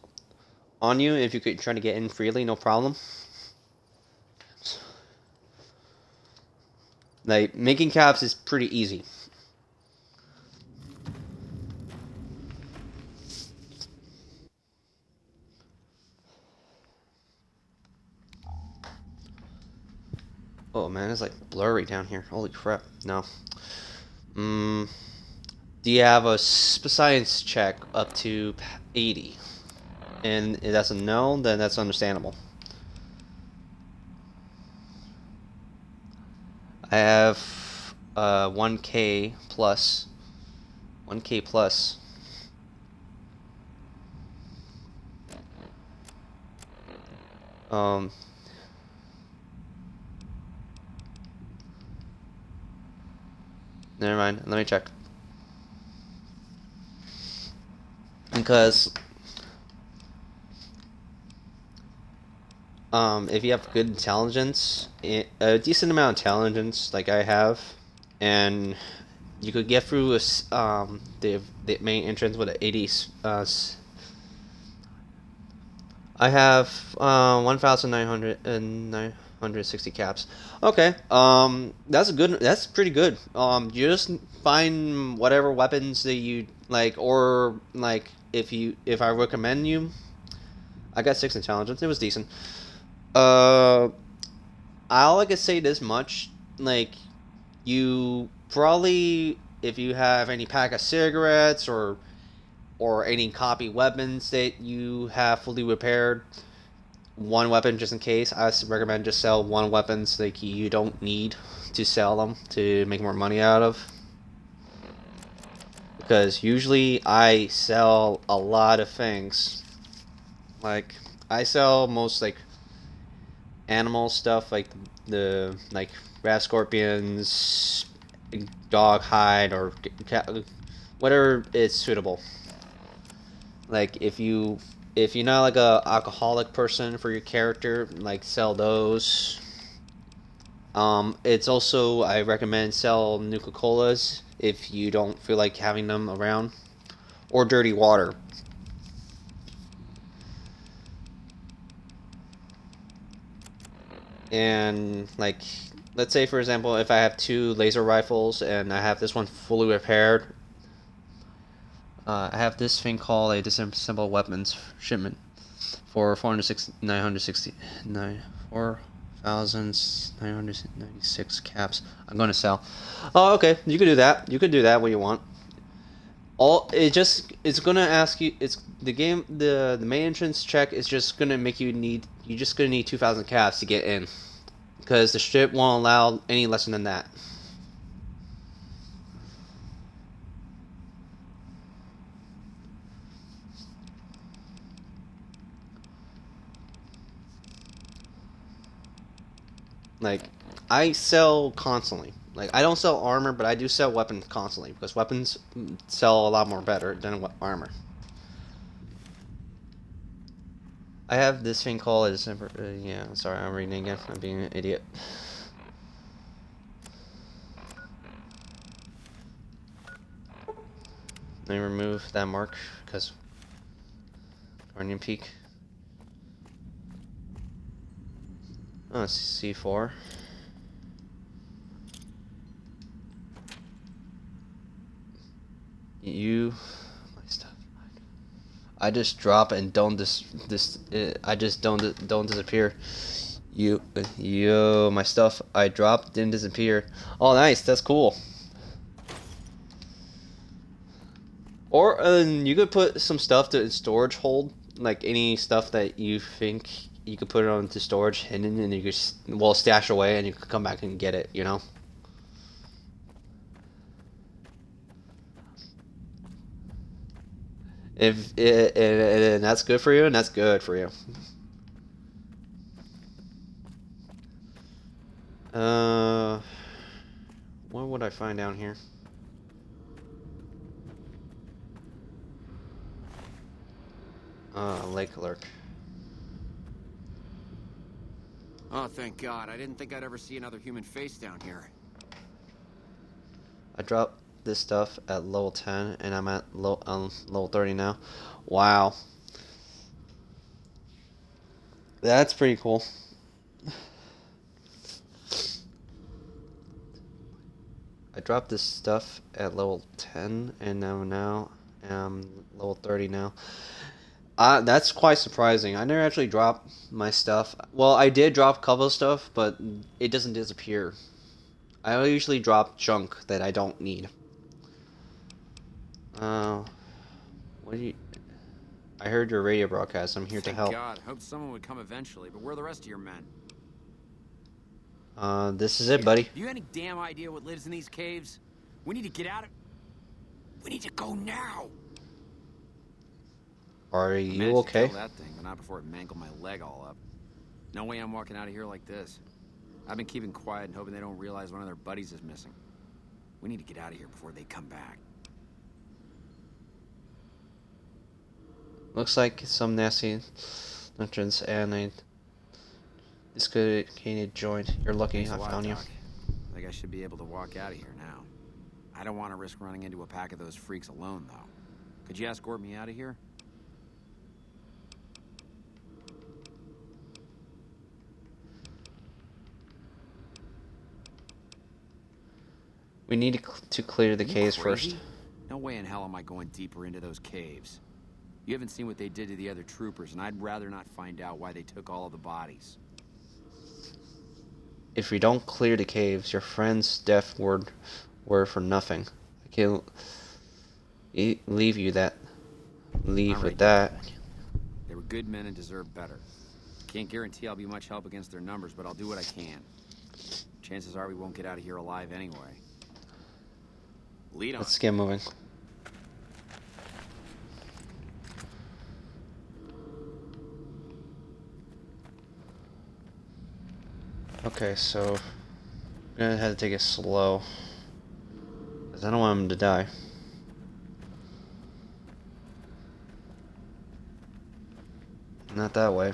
on you? If you could try to get in freely, no problem. Like, making caps is pretty easy. Oh man, it's like blurry down here. Holy crap. No. Do you have a science check up to 80? And if that's a no, then that's understandable. I have 1K plus. 1K plus. Never mind. Let me check. because if you have good intelligence, a decent amount of intelligence, like I have, and you could get through the main entrance with an 80. I have 1,960 caps. Okay, that's good. That's pretty good. You just find whatever weapons that you like, or like if I recommend you, I got 6 intelligence. It was decent. All I can say this much, like, you probably, if you have any pack of cigarettes or any copy weapons that you have fully repaired, one weapon just in case, I recommend just sell one weapon so like you don't need to sell them to make more money out of. Because usually I sell a lot of things. Like, I sell most like animal stuff, like the like rat scorpions, dog hide, or whatever is suitable. Like if you're not like a alcoholic person for your character, like sell those. It's also, I recommend sell Nuka-Colas if you don't feel like having them around, or dirty water. And like, let's say for example, if I have 2 laser rifles and I have this one fully repaired, I have this thing called a disassembled weapons shipment for 4,996 caps. I'm gonna sell. Oh, okay. You could do that. You could do that when you want. It's gonna ask you. It's the game. The main entrance check is just gonna make you need. You're just gonna need 2,000 caps to get in, because the strip won't allow any less than that. Like, I sell constantly. Like, I don't sell armor, but I do sell weapons constantly, because weapons sell a lot more better than armor. I have this thing called a December. Yeah, sorry, I'm reading again. I'm being an idiot. Let me remove that mark, because Guardian Peak. Oh, it's C4. My stuff. I just drop and don't I just don't disappear. My stuff I dropped didn't disappear. Oh, nice. That's cool. Or you could put some stuff to storage hold, like any stuff that you think you could put it onto storage hidden, and you could stash away, and you could come back and get it. You know. And that's good for you, and that's good for you. What would I find down here? Lake Lurk. Oh, thank God. I didn't think I'd ever see another human face down here. I dropped this stuff at level 10, and I'm at level 30 now. Wow. That's pretty cool. I dropped this stuff at level 10, and now I'm level 30 now. That's quite surprising. I never actually dropped my stuff. Well, I did drop a couple of stuff, but it doesn't disappear. I usually drop junk that I don't need. What do you... I heard your radio broadcast. I'm here to help. Thank God. Hoped someone would come eventually, but where are the rest of your men? This is it, buddy. Do you have any damn idea what lives in these caves? We need to get out of... We need to go now! Are you okay? That thing, but not before it mangled my leg all up. No way I'm walking out of here like this. I've been keeping quiet and hoping they don't realize one of their buddies is missing. We need to get out of here before they come back. Looks like some nasty entrance and a dislocated joint. You're lucky Thanks a I lot, found you. Doc. I think I should be able to walk out of here now. I don't want to risk running into a pack of those freaks alone, though. Could you escort me out of here? We need to clear the Are you caves crazy? first. No way in hell am I going deeper into those caves. You haven't seen what they did to the other troopers, and I'd rather not find out why they took all of the bodies. If we don't clear the caves, your friend's death were for nothing. I can't leave you that. Leave All with right, that. They were good men and deserve better. Can't guarantee I'll be much help against their numbers, but I'll do what I can. Chances are we won't get out of here alive anyway. Lead on. Let's get moving. Okay, so I'm gonna have to take it slow, because I don't want him to die. Not that way.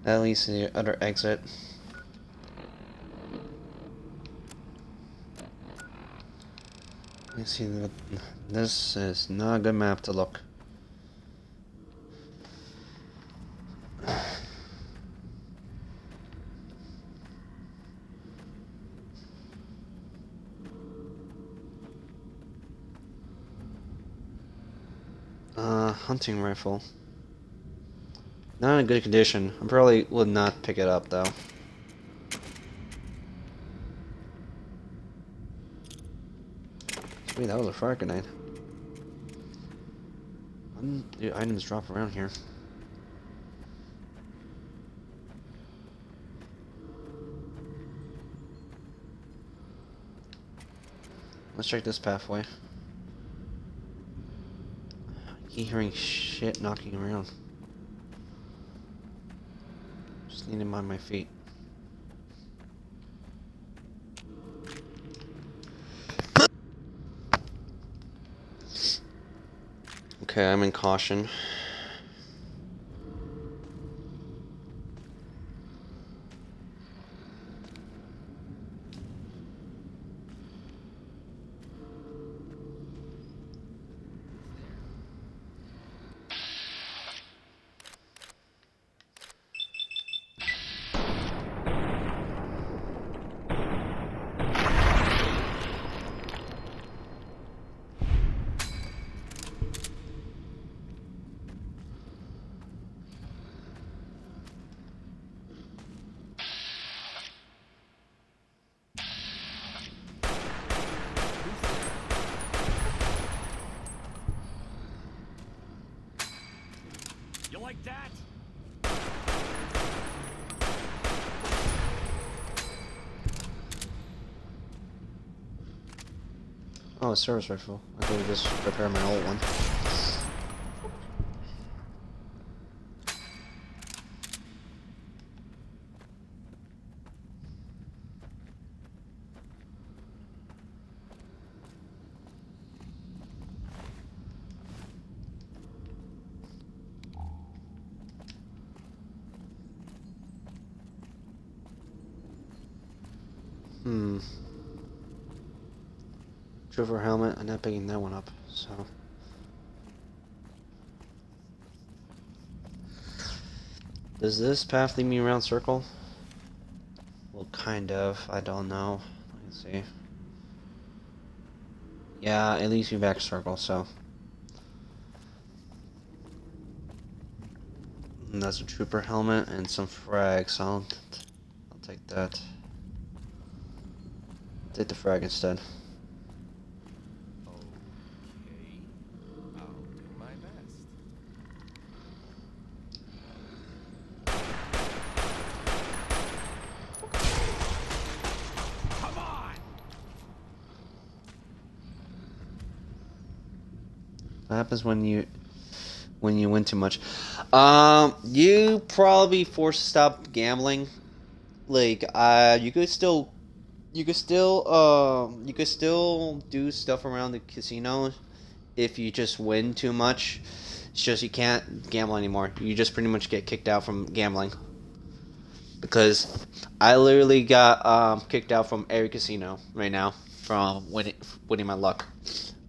At least the other exit. You see, this is not a good map to look. Hunting rifle. Not in good condition. I probably would not pick it up though. Sweet, that was a fire grenade. The items drop around here. Let's check this pathway. I keep hearing shit knocking around. Just need to mind my feet. Okay, I'm in caution. You like that? Oh, a service rifle. I could just repair my old one. Trooper helmet, I'm not picking that one up, so. Does this path lead me around circle? Well, kind of. I don't know. Let's see. Yeah, it leads me back circle, so. And that's a trooper helmet and some frags. I'll take that. Take the frag instead. What happens when you win too much? You probably forced to stop gambling. Like, you could still do stuff around the casino if you just win too much. It's just you can't gamble anymore. You just pretty much get kicked out from gambling. Because I literally got kicked out from every casino right now from winning my luck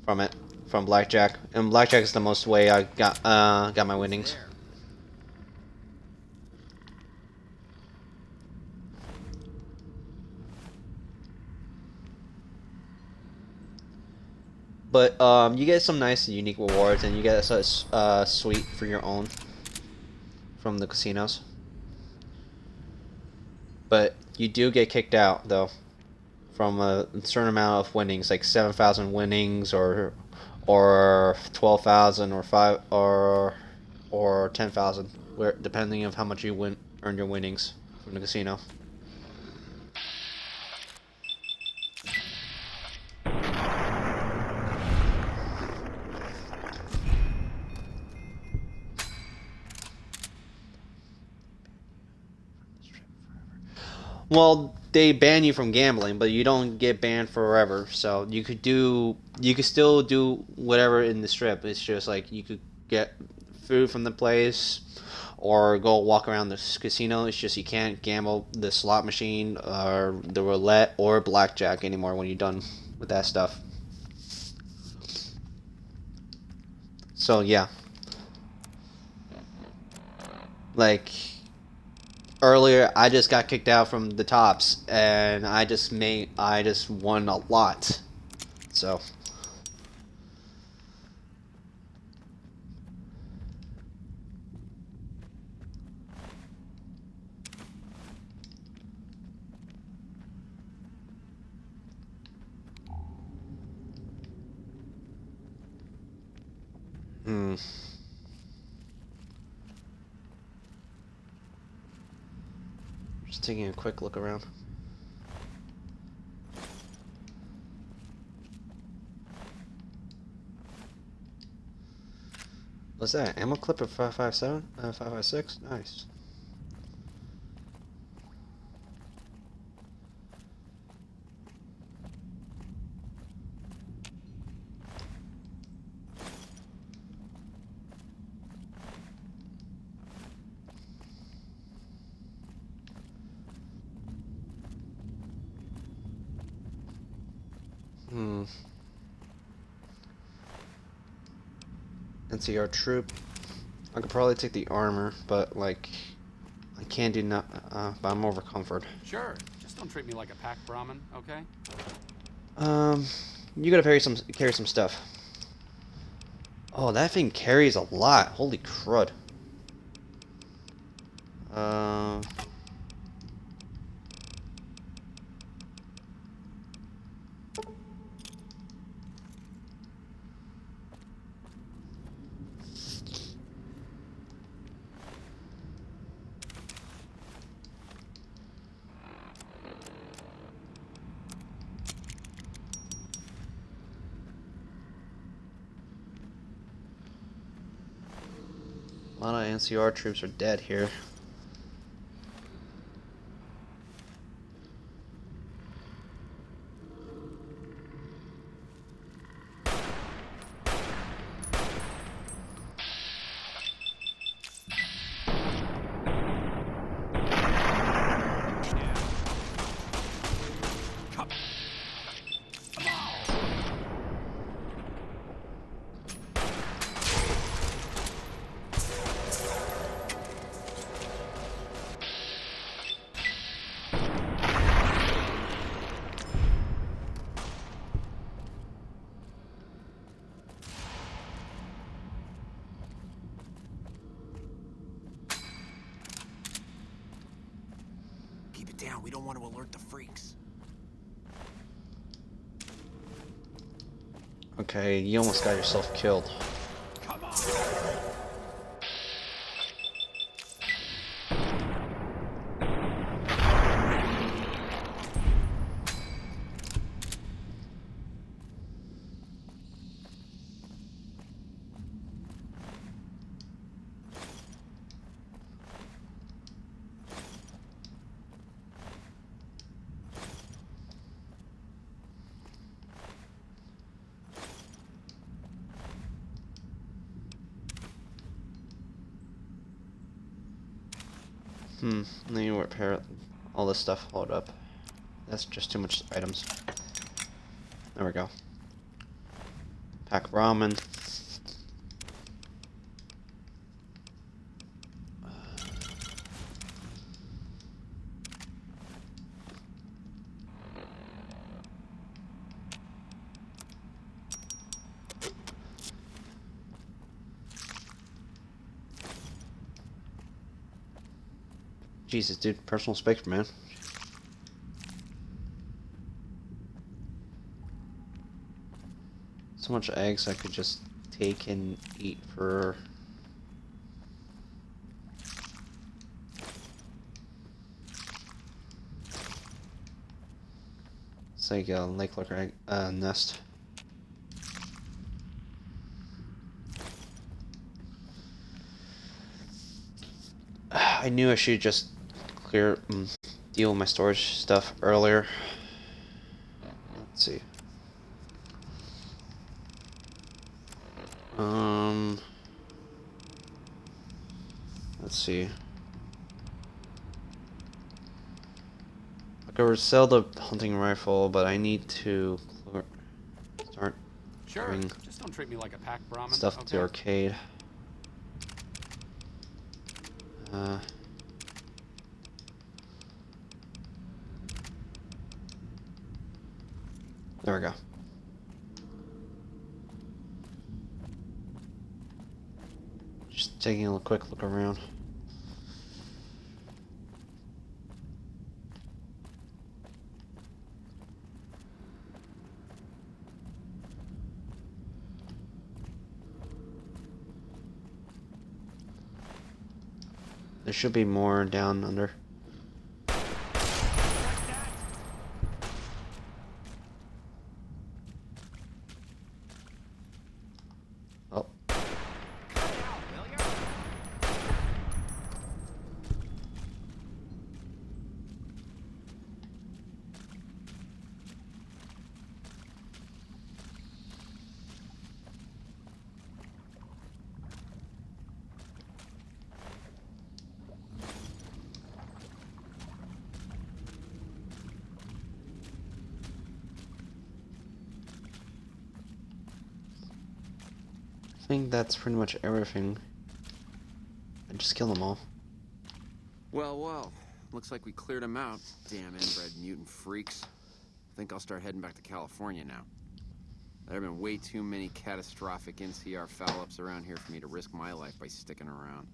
from it, from blackjack. And blackjack is the most way I got my winnings. But you get some nice and unique rewards, and you get a suite for your own from the casinos. But you do get kicked out though from a certain amount of winnings, like 7,000 winnings, or 12,000, or 10,000, where depending of how much you earn your winnings from the casino. Well, they ban you from gambling, but you don't get banned forever. So you could still do whatever in the strip. It's just like you could get food from the place, or go walk around the casino. It's just you can't gamble the slot machine or the roulette or blackjack anymore when you're done with that stuff. So yeah, like. Earlier, I just got kicked out from the tops, and I just won a lot. So. Just taking a quick look around. What's that? Ammo clip of 5.57? 5.56? Nice. NCR troop. I could probably take the armor, but like, I can't do but I'm over comfort. Sure, just don't treat me like a pack Brahmin, okay? You gotta carry some stuff. Oh, that thing carries a lot. Holy crud. A lot of NCR troops are dead here. Down. We don't want to alert the freaks. Okay, you almost got yourself killed. Come on. Let me repair all this stuff. Hold up. That's just too much items. There we go. Pack ramen. Jesus, dude, personal space, man. So much eggs I could just take and eat for... It's like a lake lurker egg, nest. I knew I should just deal with my storage stuff earlier. Let's see. Let's see. I could sell the hunting rifle, but I need to start doing Just don't treat me like a pack Brahmin. stuff to the arcade. There we go. Just taking a quick look around. There should be more down under. Oh. I think that's pretty much everything. I just killed them all. Well, well. Looks like we cleared them out. Damn inbred mutant freaks. I think I'll start heading back to California now. There have been way too many catastrophic NCR foul-ups around here for me to risk my life by sticking around.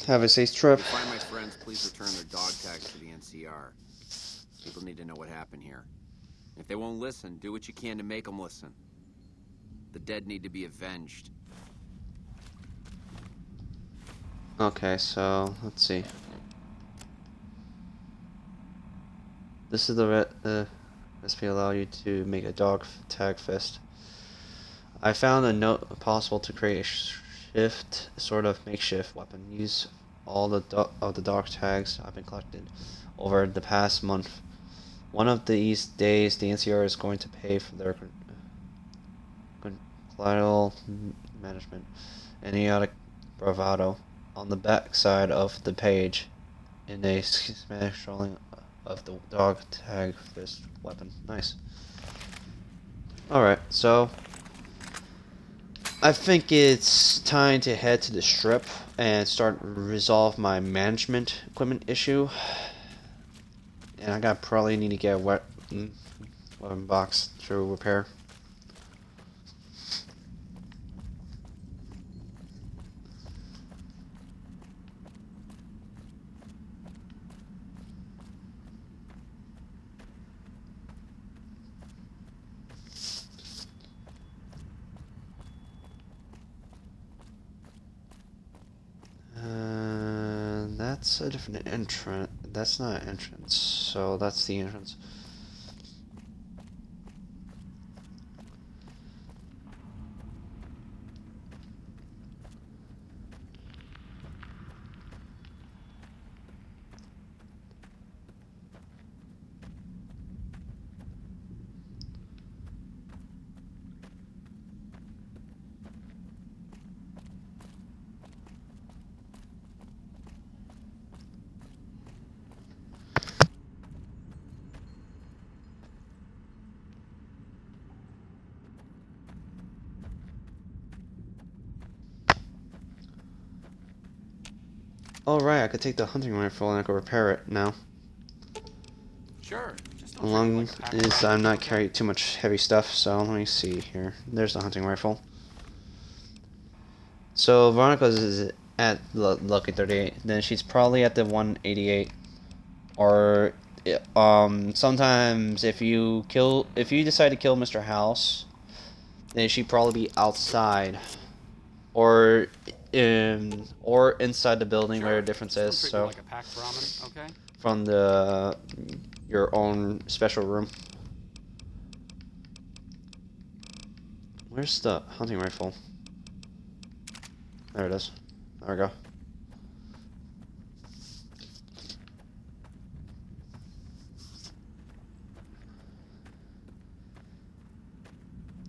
Have a safe trip. If you find my friends, please return their dog tags to the NCR. People need to know what happened here. If they won't listen, do what you can to make them listen. The dead need to be avenged. Okay, so let's see. This is the recipe allow you to make a dog tag fist. I found a note possible to create a sort of makeshift weapon. Use all the dog tags I've been collected over the past month. One of these days, the NCR is going to pay for their collateral management and idiotic bravado. On the back side of the page, in a schematic drawing of the dog tag fist weapon. Nice. Alright, so I think it's time to head to the strip and start resolve my management equipment issue. And I probably need to get a weapon box to repair. That's a different entrance. That's not an entrance, so that's the entrance. Oh right, I could take the hunting rifle and I could repair it now. Sure. Just As don't long treat it like a pack as I'm not carrying too much heavy stuff, so let me see here. There's the hunting rifle. So Veronica's is at Lucky 38. Then she's probably at the 188. Or sometimes if you decide to kill Mr. House, then she'd probably be outside. Or inside the building where the difference is. Treat me So like a packed ramen, okay? from your own special room. Where's the hunting rifle? There it is. There we go.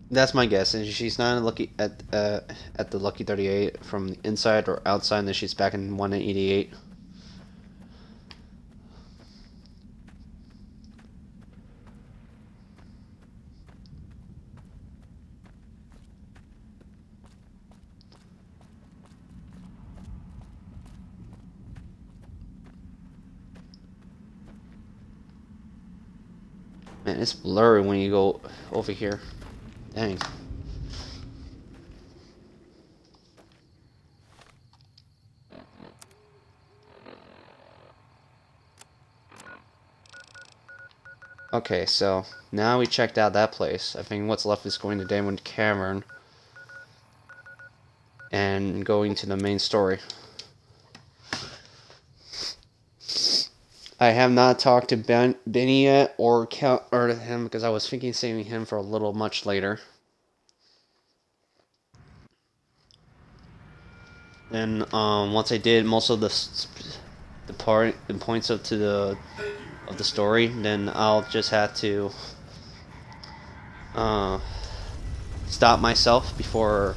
That's my guess. And she's not lucky at the Lucky 38 from the inside or outside. And then she's back in 188. Man, it's blurry when you go over here. Dang. Okay, so now we checked out that place. I think what's left is going to Damon Cavern and going to the main story. I have not talked to Benny yet or to him because I was thinking saving him for a little much later. Then once I did most of the points of the story, then I'll just have to stop myself before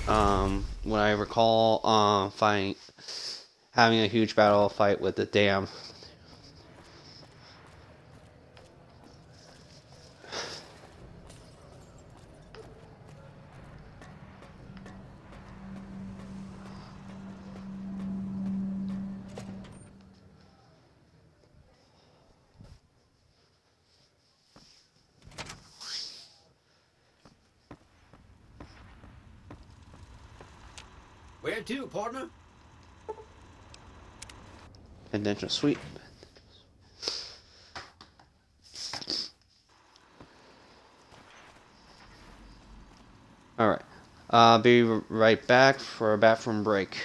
what I recall having a huge battle fight with the dam. Where to, partner? Conventional suite. Alright. I'll be right back for a bathroom break.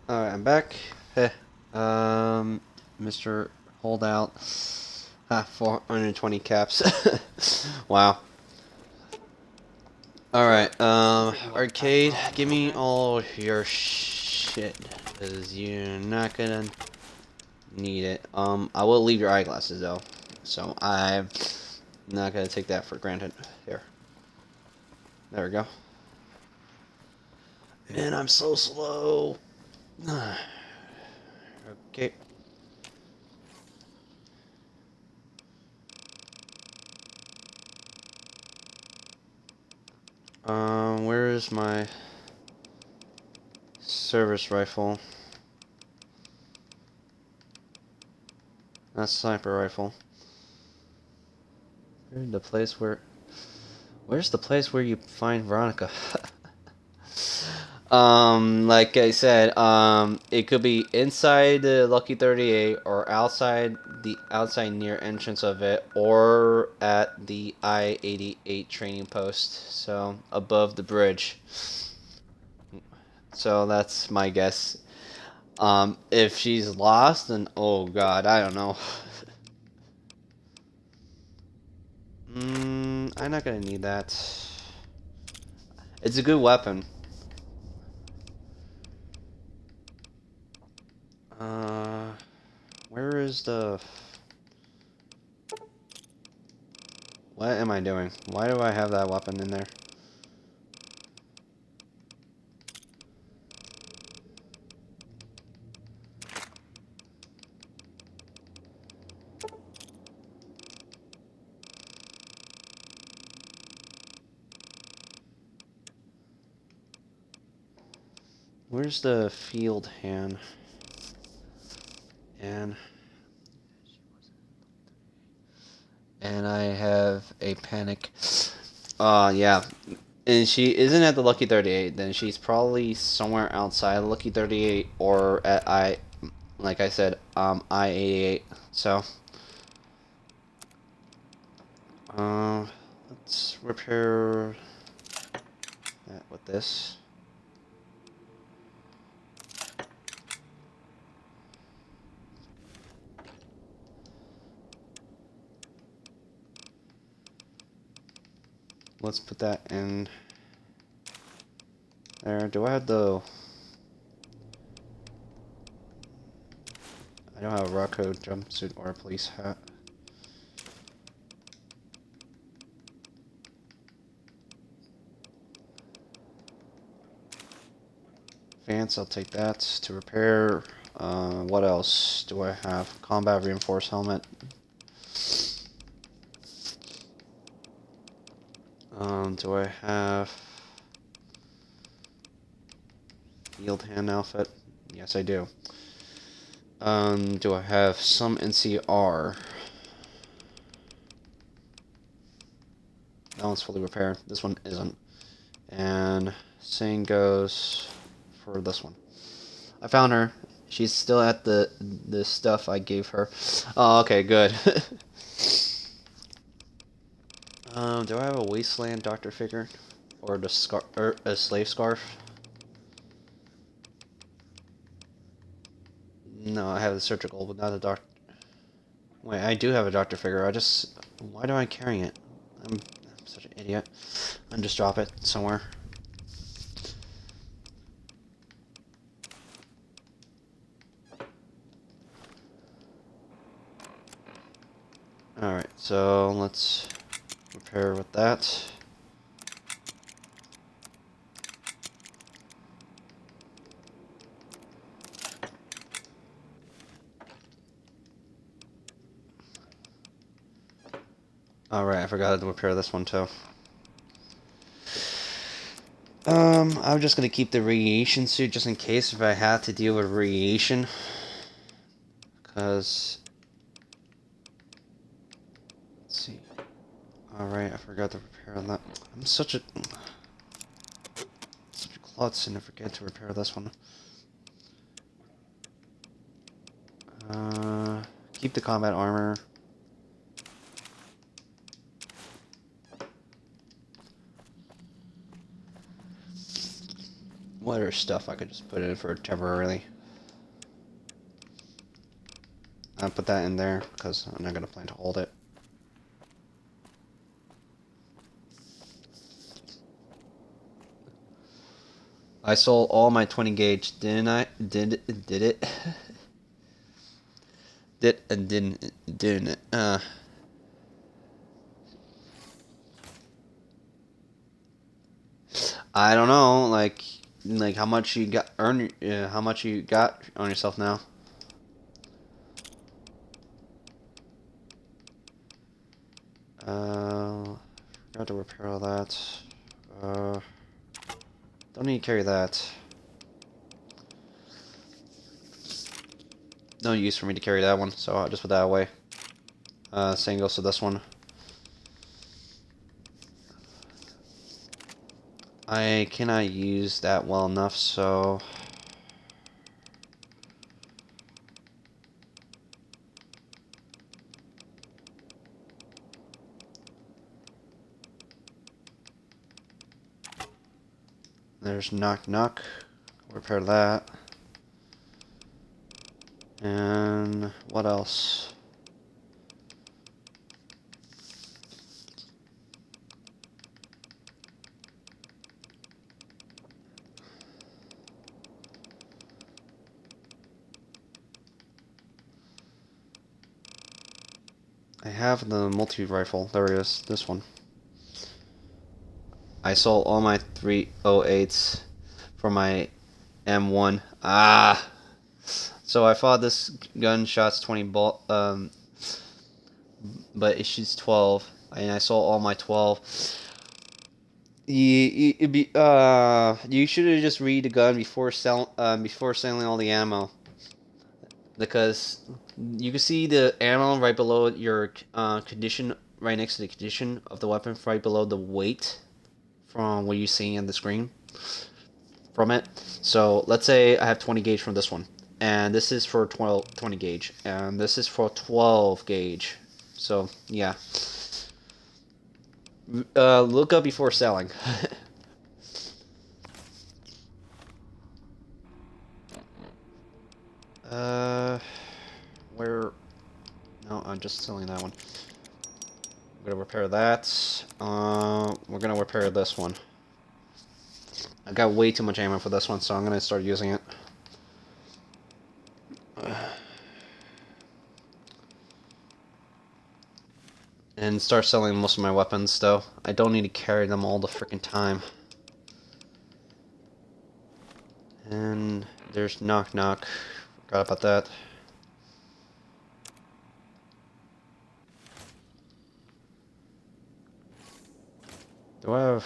Alright, I'm back. Heh. Mr. Holdout. 420 caps. Wow. Alright, Arcade, give me all your shit, because you're not gonna need it. I will leave your eyeglasses, though, so I'm not gonna take that for granted. Here. There we go. Man, I'm so slow. Okay. Where is my service rifle? That's sniper rifle. Where's the place where you find Veronica? Like I said, it could be inside the Lucky 38 or outside near entrance of it, or at the I-88 training post, so above the bridge. So that's my guess. If she's lost, then oh god, I don't know. I'm not gonna need that. It's a good weapon. Where is the... What am I doing? Why do I have that weapon in there? Where's the field hand? And I have a panic. Yeah. And she isn't at the Lucky 38, then she's probably somewhere outside the Lucky 38 or at like I said, I-88. So, let's repair that with this. Let's put that in there. Do I have the... I don't have a Rocco jumpsuit or a police hat. Vance, I'll take that to repair. What else do I have? Combat reinforced helmet. Do I have field hand outfit? Yes, I do. Do I have some NCR? That one's fully repaired. This one isn't. And same goes for this one. I found her. She's still at the stuff I gave her. Oh, okay, good. Do I have a Wasteland Doctor figure? Or a slave scarf? No, I have the surgical, but not a doctor. Wait, I do have a doctor figure. Why do I carry it? I'm such an idiot. I'll just drop it somewhere. Alright, so let's repair with that. Alright, I forgot to repair this one too. I'm just gonna keep the radiation suit just in case if I have to deal with radiation. Cause let's see. Alright, I forgot to repair that. I'm such a klutz and I forget to repair this one. Keep the combat armor. What other stuff I could just put in for temporarily? I put that in there because I'm not gonna plan to hold it. I sold all my 20 gauge, didn't I? Did it? Didn't it? I don't know, like how much you got how much you got on yourself now. Got to repair all that. Don't need to carry that. No use for me to carry that one, so I'll just put that away. Same goes to this one. I cannot use that well enough, so... There's knock knock. Repair that. And what else? I have the multi-rifle. There it is. This one. I sold all my 308s for my M1. Ah! So I thought this gun shots 20 bolt, but it shoots 12, and I sold all my 12. You should have just read the gun before selling all the ammo, because you can see the ammo right below your condition, right next to the condition of the weapon, right below the weight from what you're seeing on the screen from it. So let's say I have 20 gauge from this one, and this is for 20 gauge, and this is for 12 gauge. So yeah, look up before selling. Where? No, I'm just selling that one. I'm gonna repair that. We're gonna repair this one. I got way too much ammo for this one, so I'm gonna start using it. And start selling most of my weapons, though. I don't need to carry them all the freaking time. And there's knock knock. Forgot about that. Do I have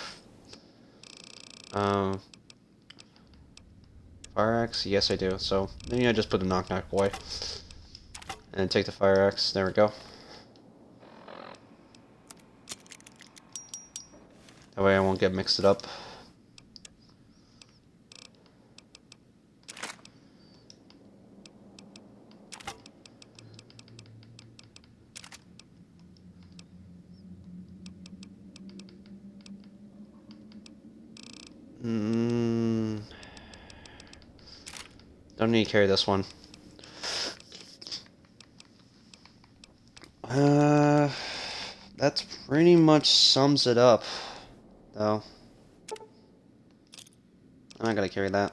fire axe? Yes, I do. So maybe I just put the knock knock away and take the fire axe. There we go. That way I won't get mixed it up. Don't need to carry this one. That's pretty much sums it up, though. I'm not gonna carry that.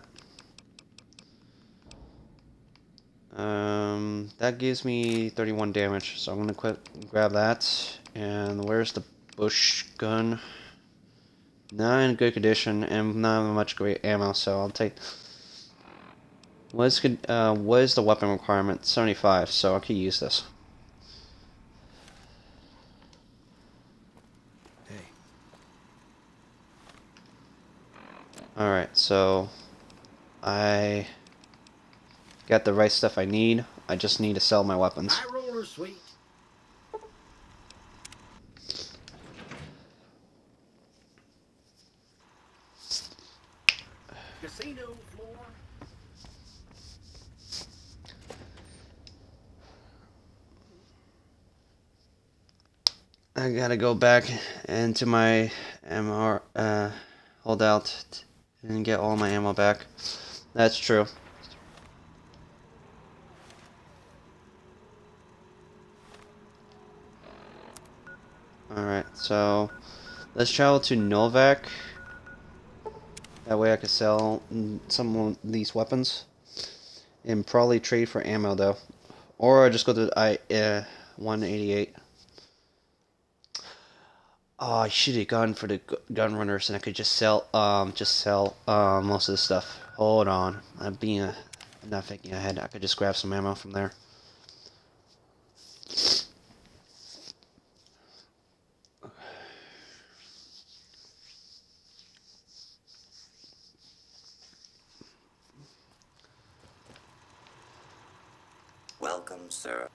That gives me 31 damage, so I'm gonna grab that. And where's the bush gun? Not in good condition and not much great ammo, so I'll take. What is the weapon requirement? 75, so I could use this. Alright, so I got the right stuff I need. I just need to sell my weapons. High roller, sweet. Casino floor. I gotta go back into my MR holdout and get all my ammo back. That's true. Alright, so let's travel to Novak. That way I could sell some of these weapons. And probably trade for ammo though. Or I just go to I-188. Oh, I should have gone for the gun runners and I could just sell most of this stuff. Hold on. I'm not thinking ahead. I could just grab some ammo from there. Welcome, sir.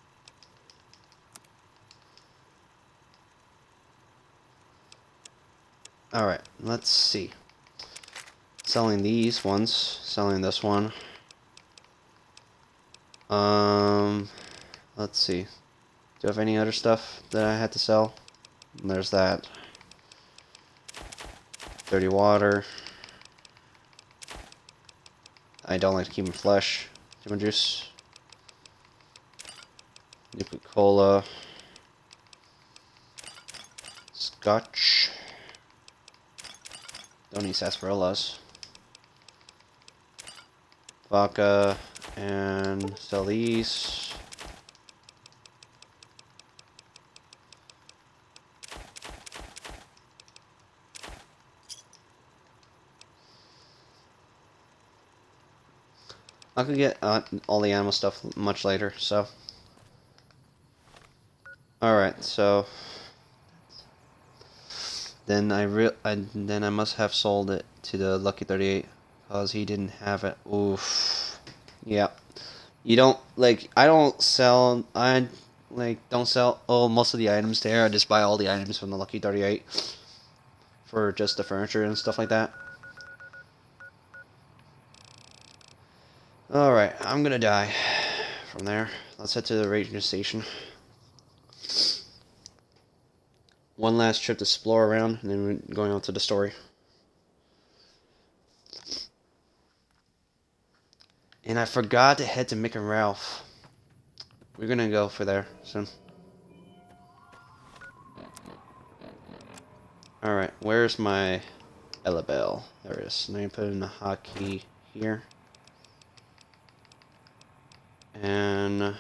Alright, let's see. Selling these ones. Selling this one. Let's see. Do I have any other stuff that I had to sell? There's that. Dirty water. I don't like to keep them fresh. Lemon juice. Nuka-Cola. Scotch. Don't need sarsaparillas. Vodka. And sell these. I could get all the animal stuff much later, so. Alright, so. Then I must have sold it to the Lucky 38 because he didn't have it. Oof. Yeah. You don't I don't sell most of the items there. I just buy all the items from the Lucky 38 for just the furniture and stuff like that. Alright, I'm gonna die from there. Let's head to the ranger station. One last trip to explore around, and then we're going on to the story. And I forgot to head to Mick and Ralph. We're gonna go for there soon. Alright, where's my Ella Bell? There it is. Let me put in the hotkey here. And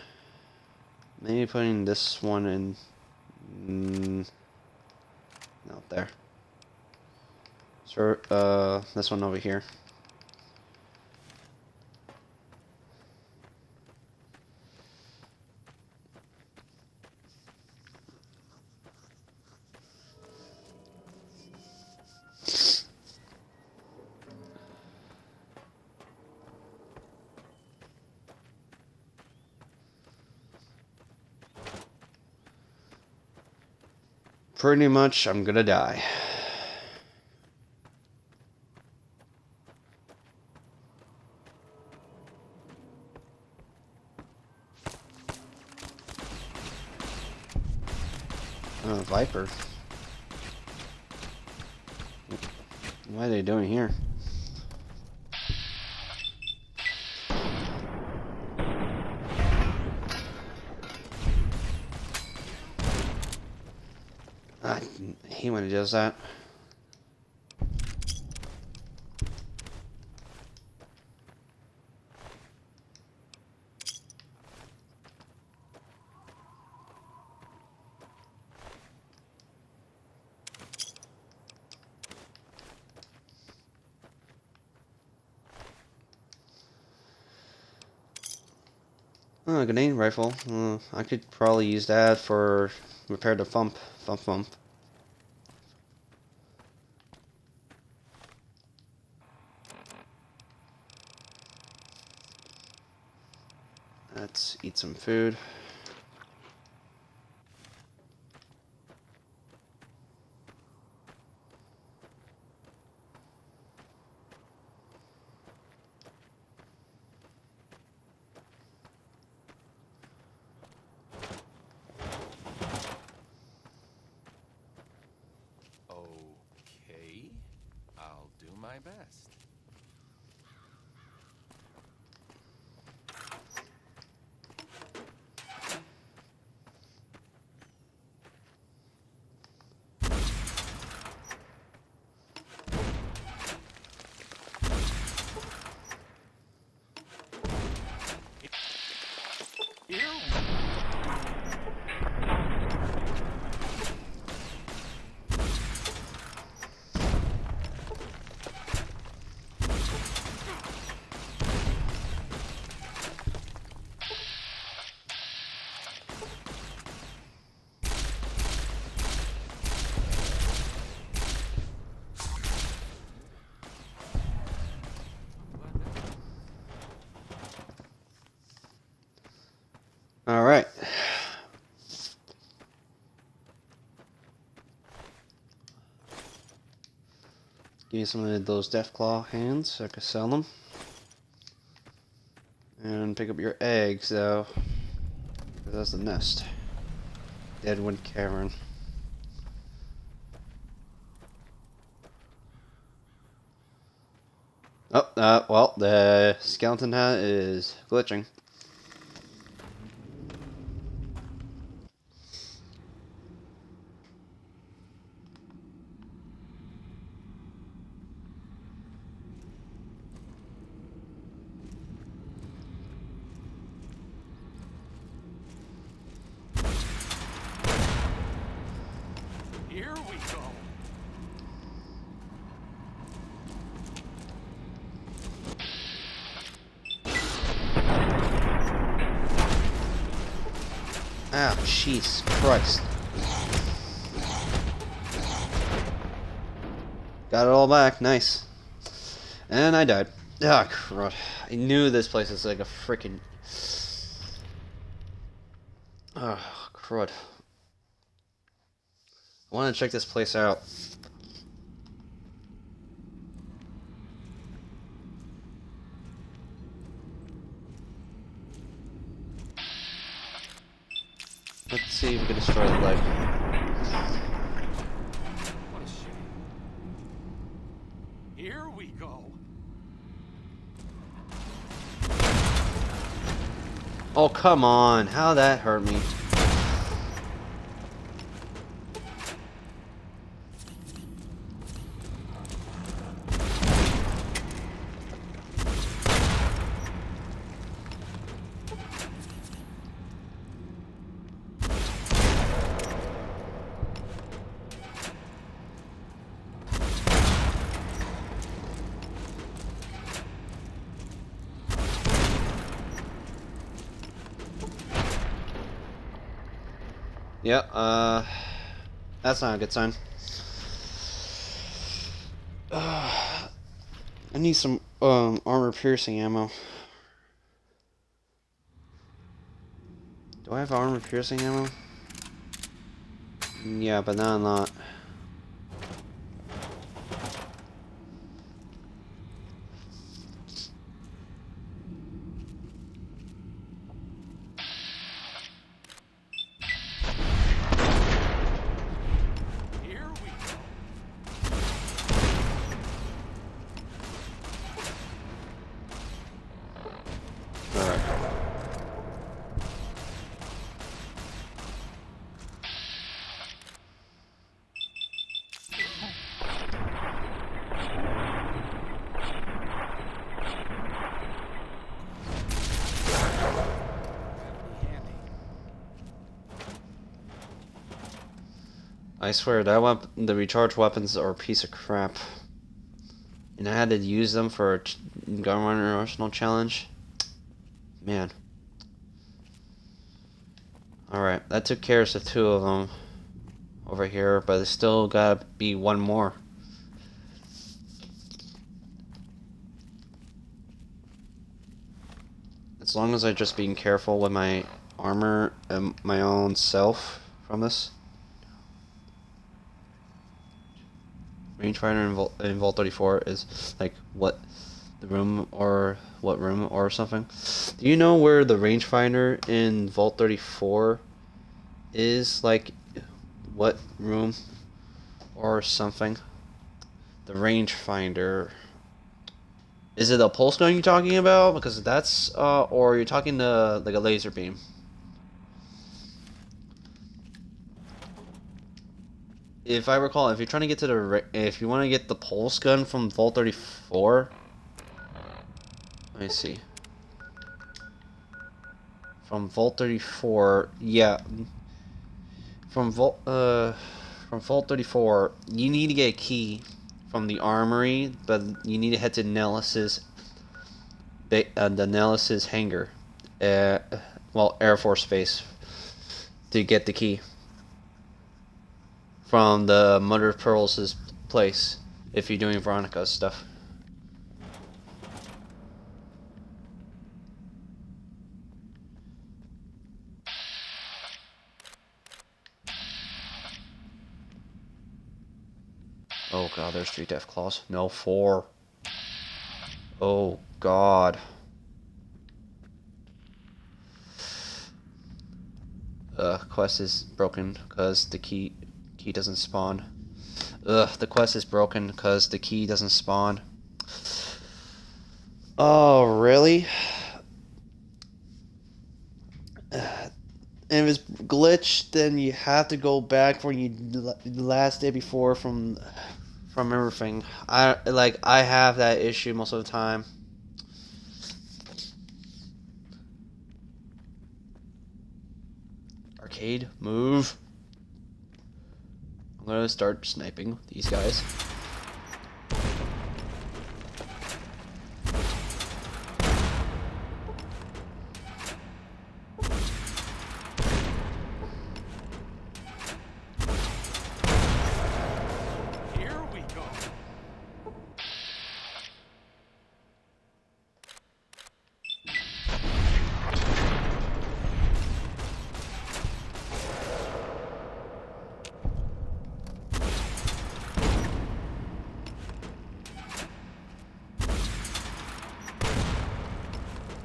maybe putting this one in not there. So this one over here. Pretty much, I'm gonna die. Oh, Viper. What are they doing here? I hate when it does that. Oh, a grenade rifle. I could probably use that for repair the thump. Let's eat some food. Okay, I'll do my best. Alright. Give me some of those Deathclaw hands so I can sell them. And pick up your eggs, though. That's the nest. Deadwood Cavern. Oh, well, the skeleton hat is glitching. Here we go. Ah, jeez Christ. Got it all back, nice. And I died. Ah, crud. I knew this place was like a freaking... Oh, crud. I want to check this place out. Let's see if we can destroy the leg. What a shame. Here we go. Oh, come on. How that hurt me. Yeah, that's not a good sign. I need some armor piercing ammo. Do I have armor piercing ammo? Yeah, but not a lot. I swear that the recharge weapons are a piece of crap, and I had to use them for a Gun Runner Arsenal challenge. Man. Alright, that took care of the two of them over here, but there's still gotta be one more. As long as I'm just being careful with my armor and my own self from this. Rangefinder in Vault 34 is like what room or something. Do you know where the rangefinder in Vault 34 is? Like what room or something? The rangefinder. Is it a pulse gun you're talking about? Because that's or you're talking to like a laser beam. If I recall, if you're trying to get to if you want to get the pulse gun from Vault 34, let me see. From Vault 34, yeah. From Vault 34, you need to get a key from the armory, but you need to head to Nellis's, the Nellis's hangar, well, Air Force Base, to get the key from the Mother of Pearls' place, if you're doing Veronica's stuff. Oh god, there's 3 death claws. No, 4. Oh god. Quest is broken because the key doesn't spawn. The quest is broken because the key doesn't spawn. Oh, really? And if it's glitched, then you have to go back for the last day before from everything. I have that issue most of the time. Arcade, move. I'm gonna start sniping these guys. Here we go.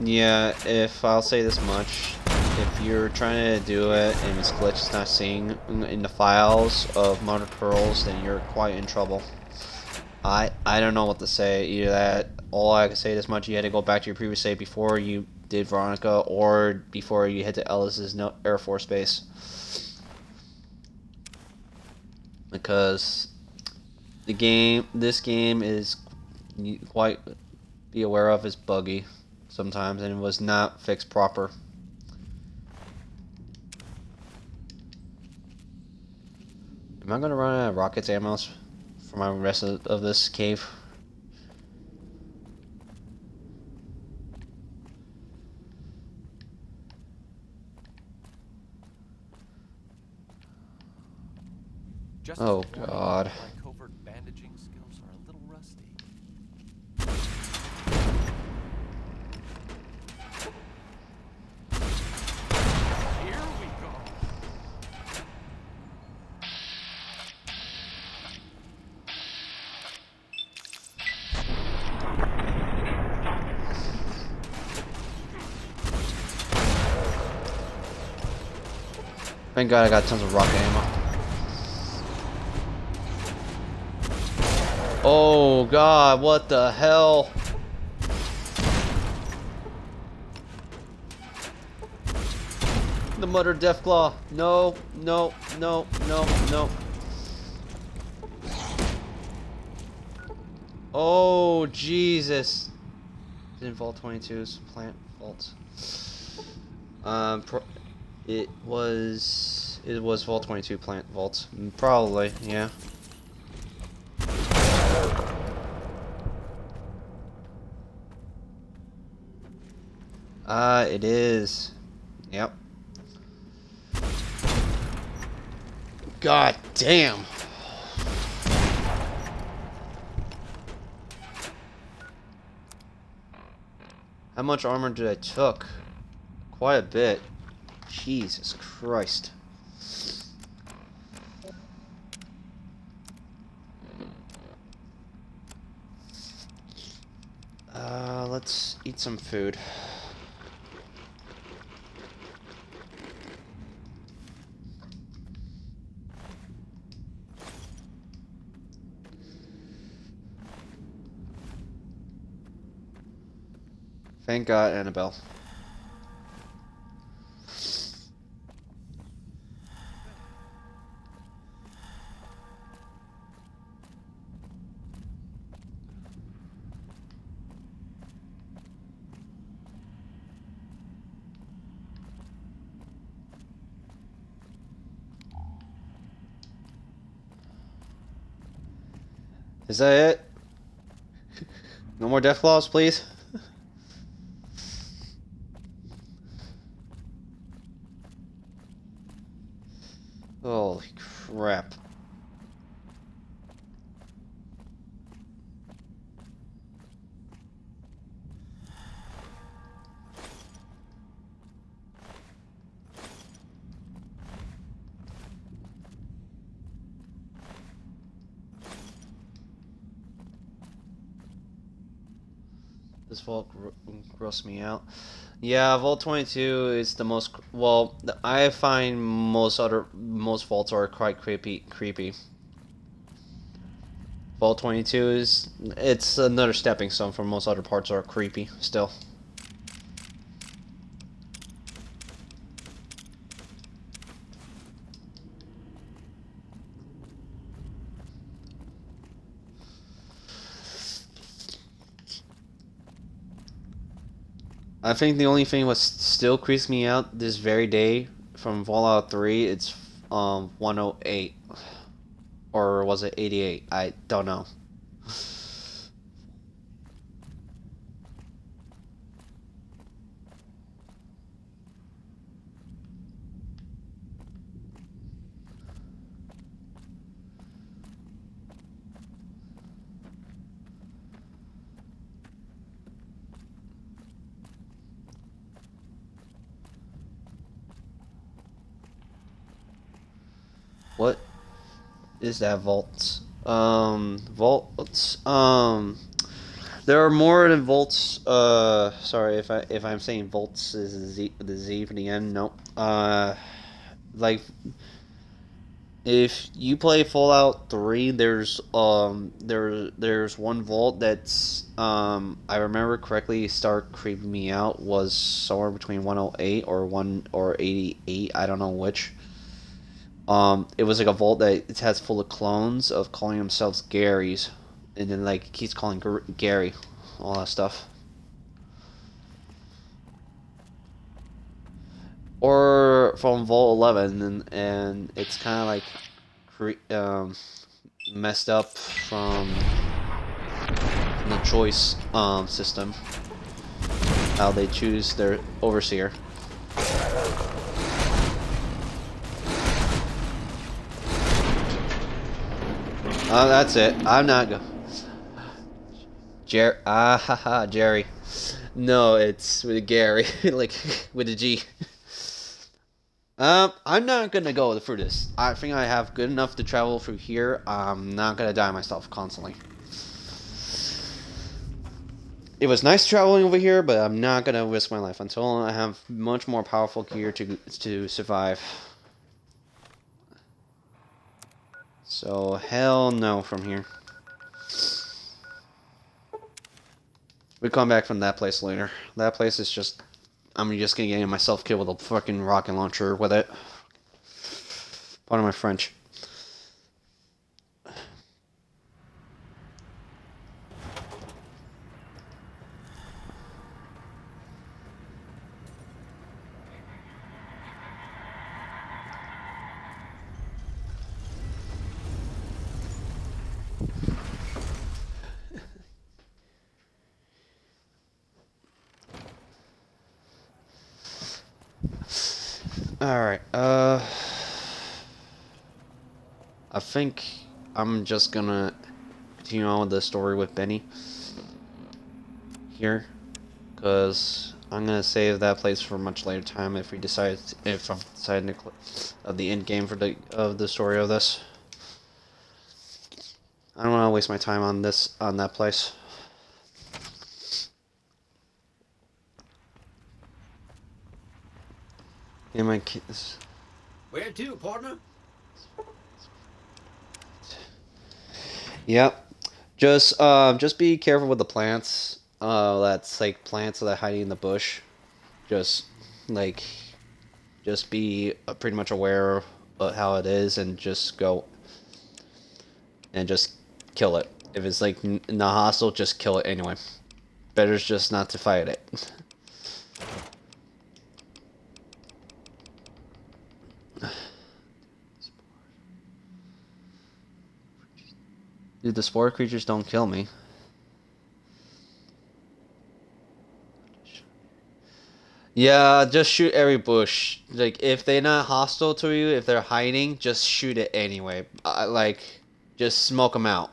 Yeah, if I'll say this much, if you're trying to do it and this glitch is not seeing in the files of Mother Pearls, then you're quite in trouble. I don't know what to say. Either that, all I can say this much, you had to go back to your previous save before you did Veronica, or before you hit to Ellis's Air Force Base. Because this game is, quite be aware of, is buggy sometimes, and it was not fixed proper. Am I gonna run out of rockets ammo for my rest of this cave? Just Oh as a warning, god. my covert bandaging skills are a little rusty. Here we go. Thank god I got tons of rocket ammo. Oh god, what the hell? The Mother Deathclaw. No, no, no, no, no. Oh Jesus. In Vault 22's plant vault. It was Vault 22 plant vault. Probably, yeah. It is. Yep. God damn. How much armor did I took? Quite a bit. Jesus Christ. Let's eat some food. Thank God, Annabelle. Is that it? No more Deathclaws, please? Holy crap. This vault grossed me out. Yeah, Vault 22 is the most well. I find most vaults are quite creepy. Vault 22 it's another stepping stone for most other parts are creepy still. I think the only thing what still creeps me out this very day from Fallout 3, it's 108. Or was it 88? I don't know. What is that vaults? Vaults. There are more than vaults. Sorry if I'm saying vaults is the Z for the end. No. Like if you play Fallout 3, there's one vault that's I remember correctly start creeping me out was somewhere between 108 or 88. I don't know which. It was like a vault that it has full of clones of calling themselves Garys, and then like keeps calling Gary, all that stuff. Or from Vault 11, and it's kind of like messed up from the choice system, how they choose their overseer. Oh, that's it. I'm not go. Jerry. No, it's with Gary, like with a G. I'm not gonna go through this. I think I have good enough to travel through here. I'm not gonna die myself constantly. It was nice traveling over here, but I'm not gonna risk my life until I have much more powerful gear to survive. So, hell no from here. We come back from that place later. That place is just... I'm just gonna get myself killed with a fucking rocket launcher with it. Pardon my French. Alright, I think I'm just gonna continue on with the story with Benny here, because I'm gonna save that place for a much later time if I'm deciding to of the end game for the story of this. I don't want to waste my time on that place. And my kids. Where to, partner? Yep. Just be careful with the plants. That's like plants that are hiding in the bush. Just be pretty much aware of how it is, and just go and just kill it. If it's like not hostile, just kill it anyway. Better just not to fight it. Dude, the spore creatures don't kill me. Yeah, just shoot every bush. Like, if they're not hostile to you, if they're hiding, just shoot it anyway. Just smoke them out.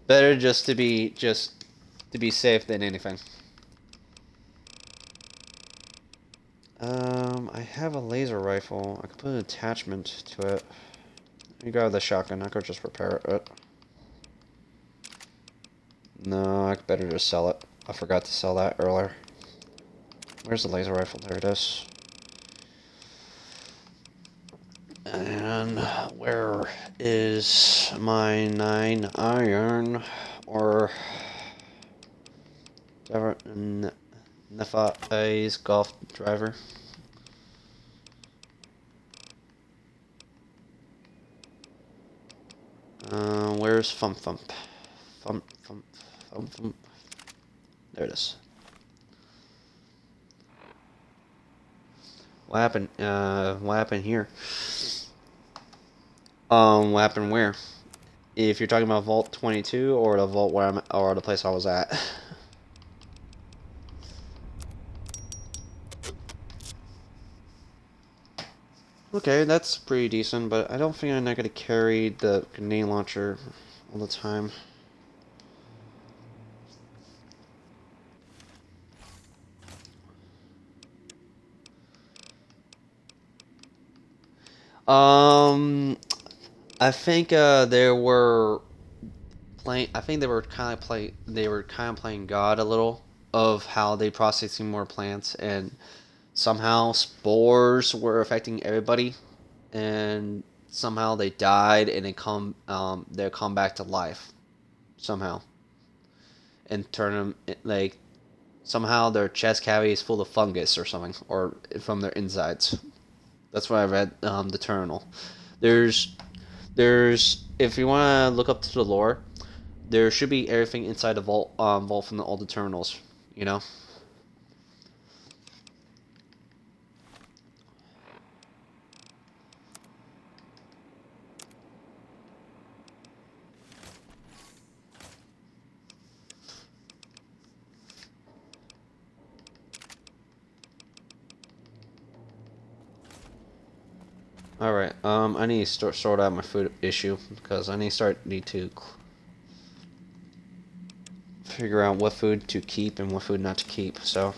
Better just to be safe than anything. I have a laser rifle. I could put an attachment to it. You got the shotgun. I could just repair it. No, I better just sell it. I forgot to sell that earlier. Where's the laser rifle? There it is. And where is my 9 iron or Nefa's golf driver? Where's Fump Fump? Fump Fump Fump Fump. There it is. What happened? What happened here? What happened where? If you're talking about Vault 22 or the vault where I'm, or the place I was at. Okay, that's pretty decent, but I don't think I'm not gonna carry the grenade launcher all the time. I think they were playing. I think they were kind of playing God a little of how they processing more plants, and somehow spores were affecting everybody, and somehow they died and they come back to life somehow, and turn them like somehow their chest cavity is full of fungus or something, or from their insides. That's what I read. The Terminal. There's if you want to look up to the lore, there should be everything inside the vault from all the terminals. You know. Alright, I need to sort out my food issue, because I need to figure out what food to keep and what food not to keep, so.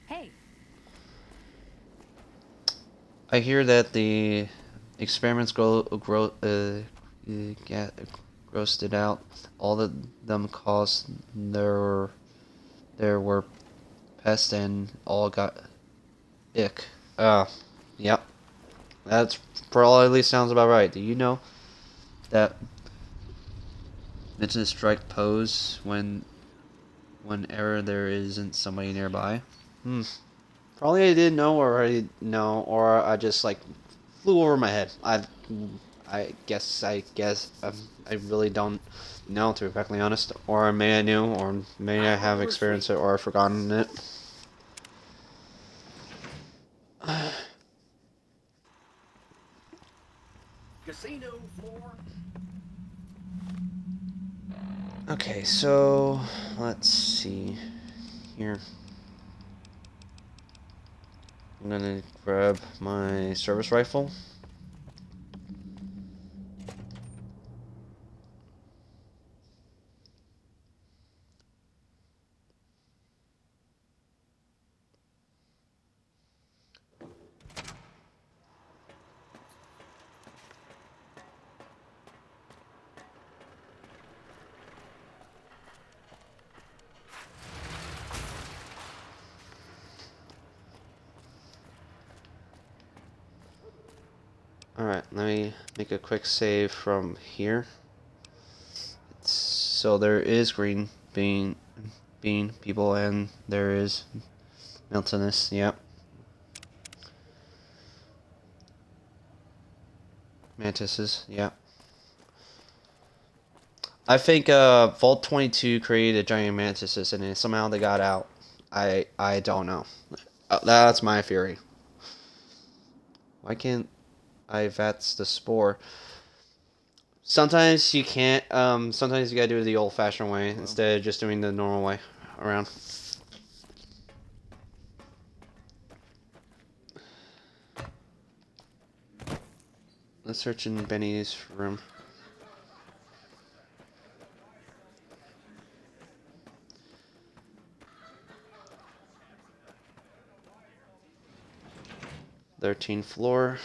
Hey. I hear that the experiments grossed it out. All of them caused there were pests and all got ick. Yep. That's probably sounds about right. Do you know that Vincent strike pose whenever there isn't somebody nearby? Probably I didn't know, or I didn't know, or I just like flew over my head. I guess I really don't know, to be perfectly honest. Or may I knew, or may I have experienced it, or I've forgotten it. Casino floor. Okay, so let's see here. I'm gonna grab my service rifle. Alright, let me make a quick save from here. So there is green bean people, and there is Miltonus, yep. Mantises, yep. I think Vault 22 created giant mantises, and then somehow they got out. I don't know. That's my theory. Why can't I VATS the spore? Sometimes you can't. Sometimes you gotta do it the old-fashioned way instead of just doing the normal way around. Let's search in Benny's room. Thirteenth floor.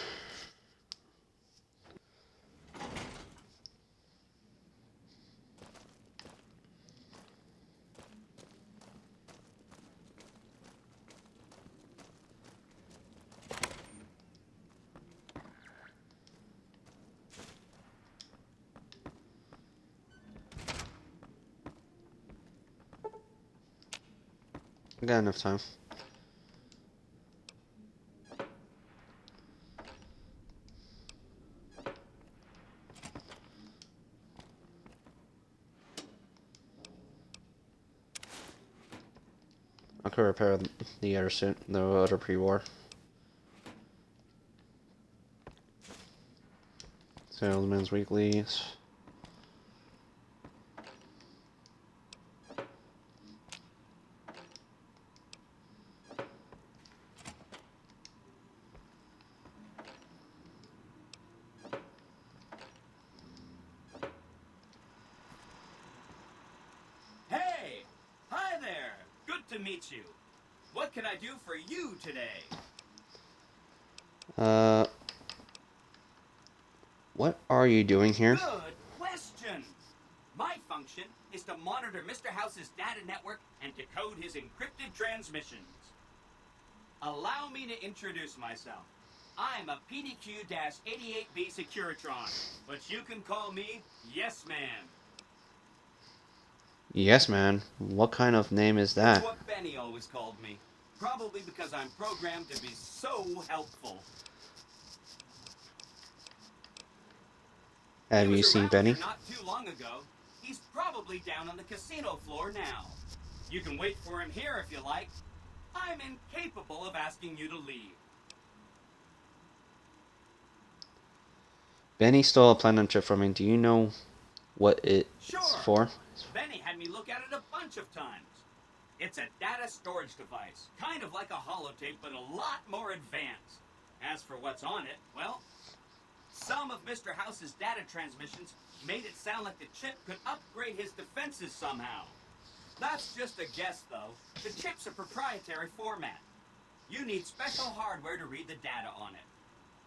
I got enough time. I could repair the other suit, the other pre-war. Salesman's weeklies. Hey! Hi there! Good to meet you. What can I do for you today? What are you doing here? Good question! My function is to monitor Mr. House's data network and decode his encrypted transmissions. Allow me to introduce myself. I'm a PDQ-88B Securitron, but you can call me Yes Man. Yes, man. What kind of name is that? That's what Benny always called me. Probably because I'm programmed to be so helpful. Have you seen Benny? Not too long ago. He's probably down on the casino floor now. You can wait for him here if you like. I'm incapable of asking you to leave. Benny stole a platinum chip from me. Do you know what it's for? Benny had me look at it a bunch of times. It's a data storage device, kind of like a holotape, but a lot more advanced. As for what's on it, well, some of Mr. House's data transmissions made it sound like the chip could upgrade his defenses somehow. That's just a guess, though. The chip's a proprietary format. You need special hardware to read the data on it.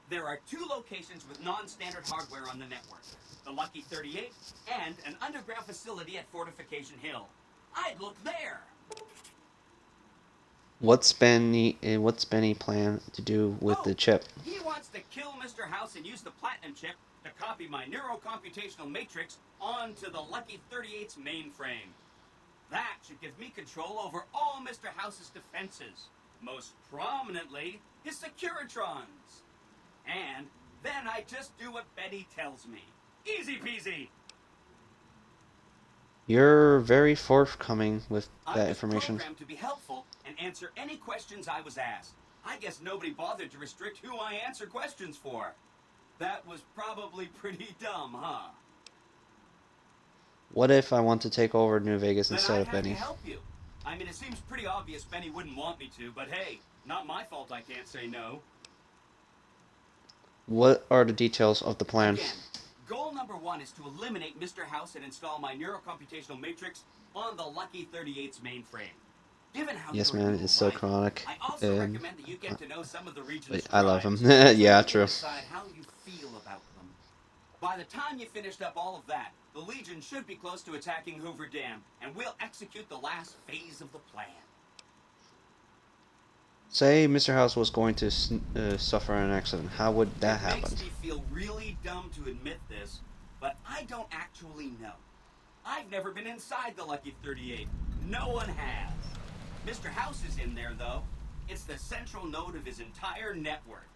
There are 2 locations with non-standard hardware on the network. The Lucky 38 and an underground facility at Fortification Hill. I'd look there. What's Benny plan to do with the chip? He wants to kill Mr. House and use the platinum chip to copy my neurocomputational matrix onto the Lucky 38's mainframe. That should give me control over all Mr. House's defenses, most prominently his Securitrons. And then I just do what Benny tells me. Easy peasy. You're very forthcoming with that I'm information. programmed to be helpful and answer any questions I was asked. I guess nobody bothered to restrict who I answer questions for. That was probably pretty dumb, huh? What if I want to take over New Vegas Then instead I'd of have Benny? to help you. I mean, it seems pretty obvious Benny wouldn't want me to, but hey, not my fault I can't say no. What are the details of the plan? Again, goal number 1 is to eliminate Mr. House and install my neurocomputational matrix on the Lucky 38's mainframe. Given how Yes, you're a man, new it's so wife, chronic. I also And recommend that you get to know some of the region's I love him. tribes, Yeah, so you true. can decide how you feel about them. By the time you finished up all of that, the Legion should be close to attacking Hoover Dam, and we'll execute the last phase of the plan. Say Mr. House was going to suffer an accident. How would that It happen? makes me feel really dumb to admit this, but I don't actually know. I've never been inside the Lucky 38. No one has. Mr. House is in there, though. It's the central node of his entire network.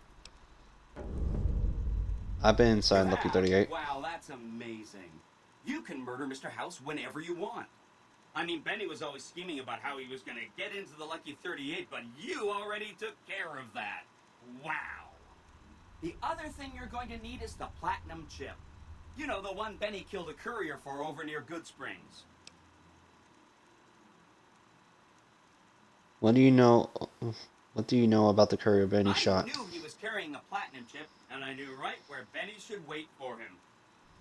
I've been inside Lucky 38. Wow, that's amazing. You can murder Mr. House whenever you want. I mean, Benny was always scheming about how he was going to get into the Lucky 38, but you already took care of that. Wow. The other thing you're going to need is the platinum chip. You know, the one Benny killed a courier for over near Good Springs. What do you know? What do you know about the courier Benny shot? I knew he was carrying a platinum chip, and I knew right where Benny should wait for him.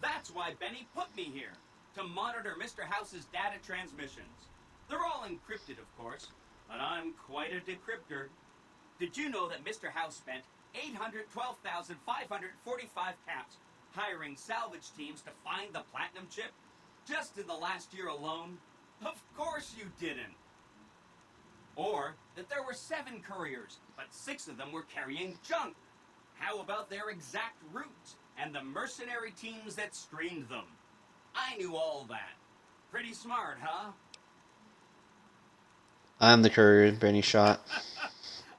That's why Benny put me here, to monitor Mr. House's data transmissions. They're all encrypted, of course, but I'm quite a decryptor. Did you know that Mr. House spent 812,545 caps hiring salvage teams to find the platinum chip? Just in the last year alone? Of course you didn't. Or that there were 7 couriers, but 6 of them were carrying junk. How about their exact routes and the mercenary teams that screened them? I knew all that. Pretty smart, huh? I'm the courier Benny shot.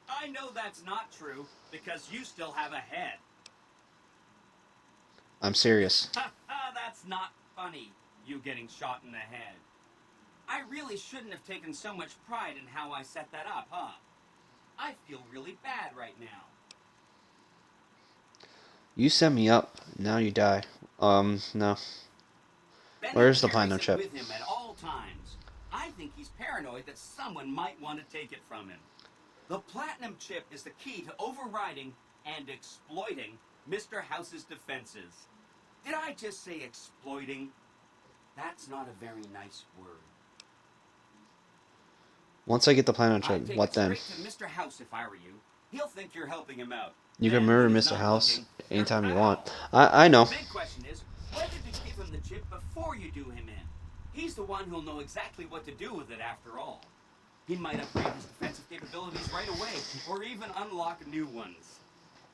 I know that's not true, because you still have a head. I'm serious. That's not funny, you getting shot in the head. I really shouldn't have taken so much pride in how I set that up, huh? I feel really bad right now. You set me up. Now you die. No. Benny Where's the carries platinum it chip? with him at all times. I think he's paranoid that someone might want to take it from him. The platinum chip is the key to overriding and exploiting Mr. House's defenses. Did I just say exploiting? That's not a very nice word. Once I get the platinum I'd chip, take what it then? straight to Mr. House if I were you. He'll think you're helping him out. You can And murder when he's Mr. not House looking, anytime you you're want. out. I know. The big question is, whether to give him the chip before you do him in. He's the one who'll know exactly what to do with it after all. He might upgrade his defensive capabilities right away, or even unlock new ones.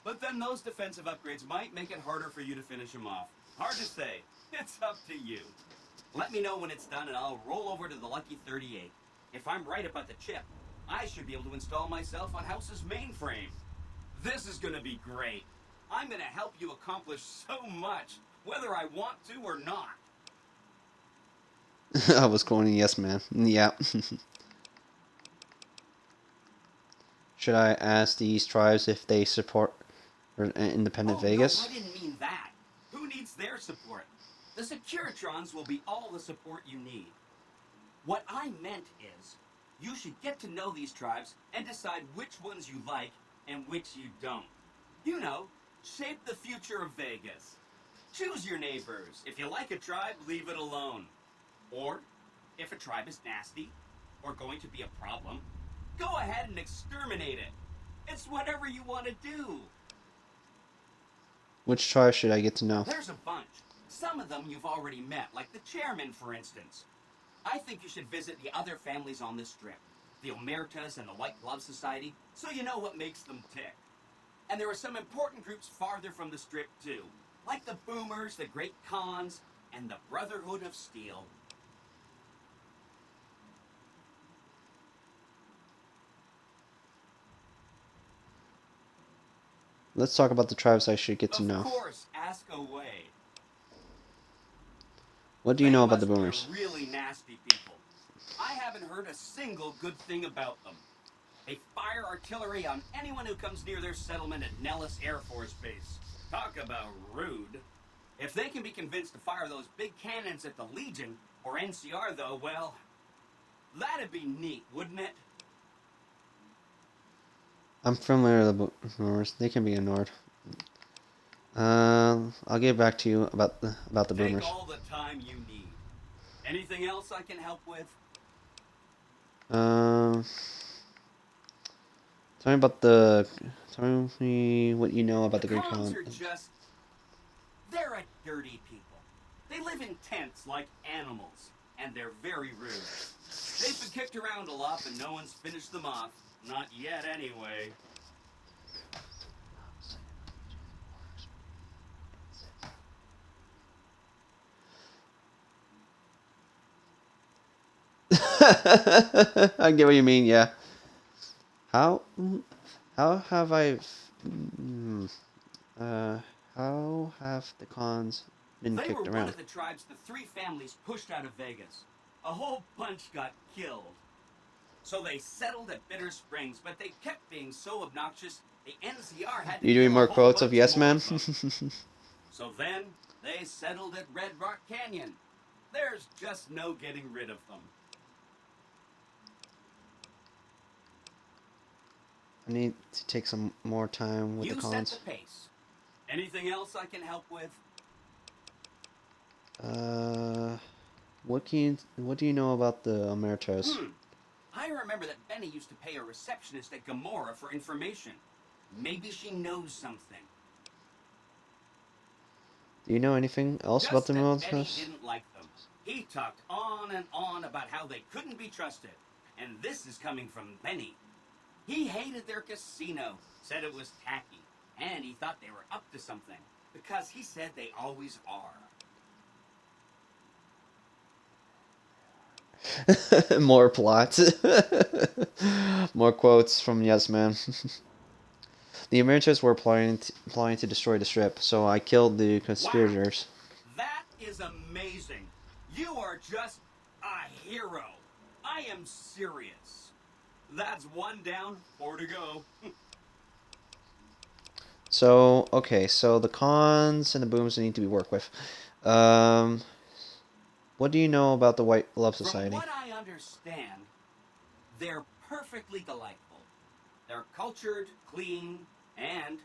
But then those defensive upgrades might make it harder for you to finish him off. Hard to say. It's up to you. Let me know when it's done and I'll roll over to the Lucky 38. If I'm right about the chip, I should be able to install myself on House's mainframe. This is gonna be great. I'm gonna help you accomplish so much, whether I want to or not. I was going yes, man. Yeah. Should I ask these tribes if they support independent Vegas? No, I didn't mean that. Who needs their support? The Securitrons will be all the support you need. What I meant is, you should get to know these tribes and decide which ones you like and which you don't. You know, shape the future of Vegas. Choose your neighbors. If you like a tribe, leave it alone. Or, if a tribe is nasty, or going to be a problem, go ahead and exterminate it. It's whatever you want to do. Which tribe should I get to know? There's a bunch. Some of them you've already met, like the chairman, for instance. I think you should visit the other families on this strip, the Omertas and the White Glove Society, so you know what makes them tick. And there are some important groups farther from the strip, too, like the Boomers, the Great Khans, and the Brotherhood of Steel. Let's talk about the tribes I should get to know. Of course, ask away. What do you know about the Boomers? They're really nasty people. I haven't heard a single good thing about them. They fire artillery on anyone who comes near their settlement at Nellis Air Force Base. Talk about rude. If they can be convinced to fire those big cannons at the Legion, or NCR though, well, that'd be neat, wouldn't it? I'm familiar with the Boomers. They can be ignored. I'll get back to you about the Boomers. Take all the time you need. Anything else I can help with? Tell me what you know about the Great Khans Khan. are just... They're a dirty people. They live in tents like animals, and they're very rude. They've been kicked around a lot, but no one's finished them off. Not yet, anyway. I get what you mean, yeah. How have how have the Khans been They kicked were around? one of the tribes the 3 families pushed out of Vegas. A whole bunch got killed. So they settled at Bitter Springs, but they kept being so obnoxious, the NCR had to You doing kill a more whole quotes of bunch Yes more Man? of them. So then, they settled at Red Rock Canyon. There's just no getting rid of them. I need to take some more time with You the set cons. the pace. Anything else I can help with? What do you know about the Emeritus? I remember that Benny used to pay a receptionist at Gamora for information. Maybe she knows something. Do you know anything else about the Benny Emeritus? didn't like them. He talked on and on about how they couldn't be trusted. And this is coming from Benny. He hated their casino, said it was tacky, and he thought they were up to something, because he said they always are. More plots. More quotes from Yes Man. The Emeritus were plotting to destroy the Strip, so I killed the conspirators. That is amazing. You are just a hero. I am serious. That's 1 down, 4 to go. So, okay, so the cons and the booms need to be worked with. What do you know about the White Glove Society? From what I understand, they're perfectly delightful. They're cultured, clean, and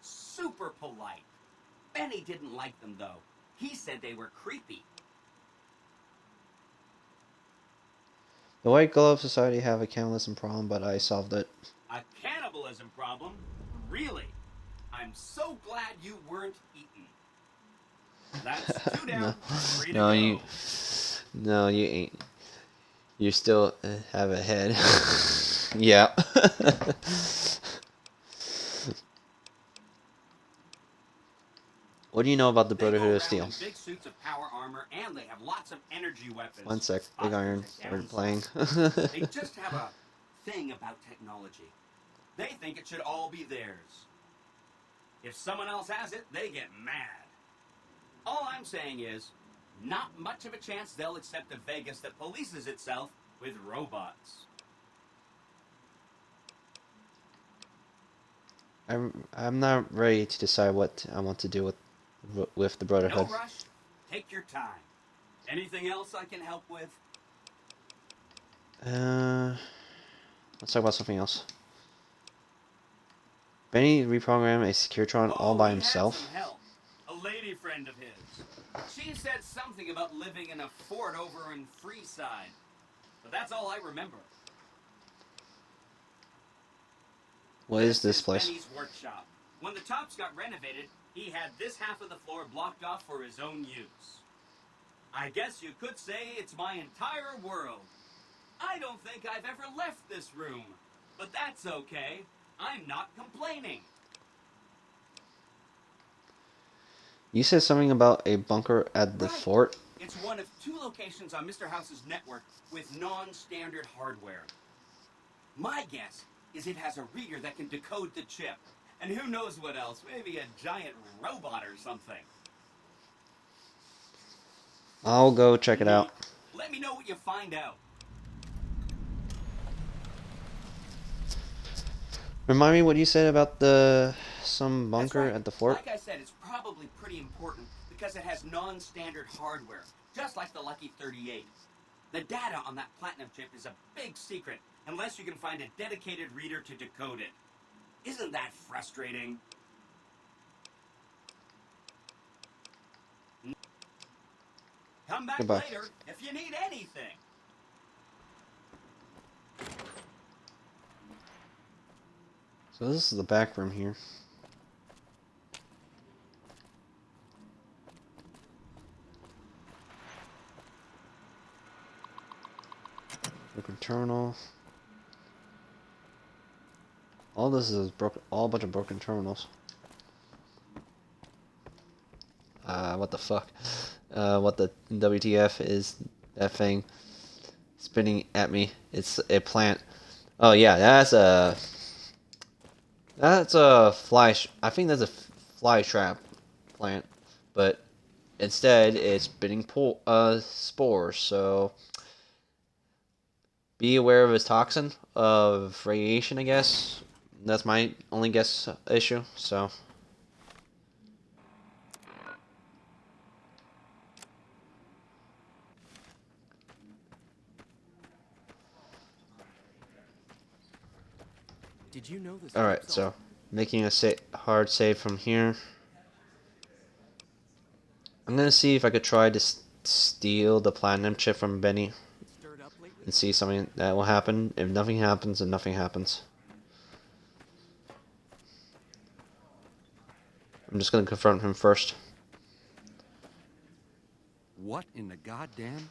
super polite. Benny didn't like them, though. He said they were creepy. The White Glove Society have a cannibalism problem, but I solved it. A cannibalism problem? Really? I'm so glad you weren't eaten. That's 2 down, 3 to go. No, you ain't. You still have a head. Yeah. What do you know about the Brotherhood of Steel? Big suits of power armor, and they have lots of energy weapons. 1 sec, Big Iron started playing. They just have a thing about technology. They think it should all be theirs. If someone else has it, they get mad. All I'm saying is, not much of a chance they'll accept a Vegas that polices itself with robots. I'm not ready to decide what I want to do with the Brotherhood. No rush. Take your time. Anything else I can help with? Let's talk about something else. Benny reprogrammed a Securitron all by himself. Some help. A lady friend of his. She said something about living in a fort over in Freeside. But that's all I remember. What is this place? Benny's workshop. When the tops got renovated, he had this half of the floor blocked off for his own use. I guess you could say it's my entire world. I don't think I've ever left this room. But that's okay. I'm not complaining. You said something about a bunker at the fort? It's one of 2 locations on Mr. House's network with non-standard hardware. My guess is it has a reader that can decode the chip. And who knows what else? Maybe a giant robot or something. I'll go check it out. Let me know what you find out. Remind me what you said about some bunker at the fort? Like I said, it's probably pretty important because it has non-standard hardware, just like the Lucky 38. The data on that platinum chip is a big secret, unless you can find a dedicated reader to decode it. Isn't that frustrating? Come back Goodbye. later if you need anything. So this is the back room here. Broken terminal. All this is broken. All a bunch of broken terminals. What the fuck? What the WTF is that thing spinning at me? It's a plant. Oh yeah, that's a fly. I think that's a fly trap plant, but instead it's spitting spores. So be aware of his toxin of radiation, I guess. That's my only guess issue, so. Did you know this? Alright, so making a hard save from here. I'm gonna see if I could try to steal the platinum chip from Benny and see something that will happen. If nothing happens, then nothing happens. I'm just gonna confront him first. What in the goddamn?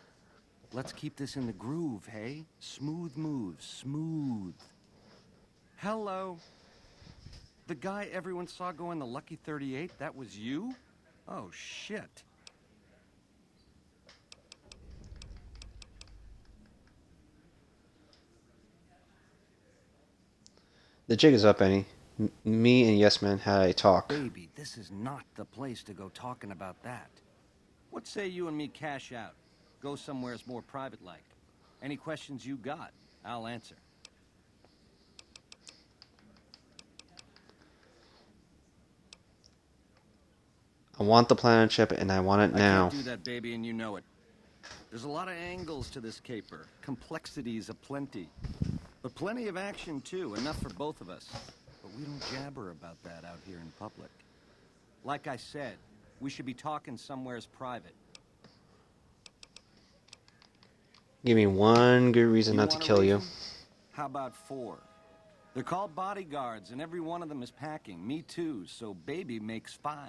Let's keep this in the groove, hey? Smooth moves, smooth. Hello? The guy everyone saw go in the Lucky 38, that was you? Oh, shit. The jig is up, Benny. Me and Yes Man had a talk. Baby, this is not the place to go talking about that. What say you and me cash out? Go somewheres more private-like. Any questions you got, I'll answer. I want the planet chip and I want it now. I can't do that, baby, and you know it. There's a lot of angles to this caper. Complexities aplenty. But plenty of action, too. Enough for both of us. But we don't jabber about that out here in public. Like I said, we should be talking somewheres private. Give me one good reason not to kill you. How about 4? They're called bodyguards, and every one of them is packing. Me too, so baby makes 5.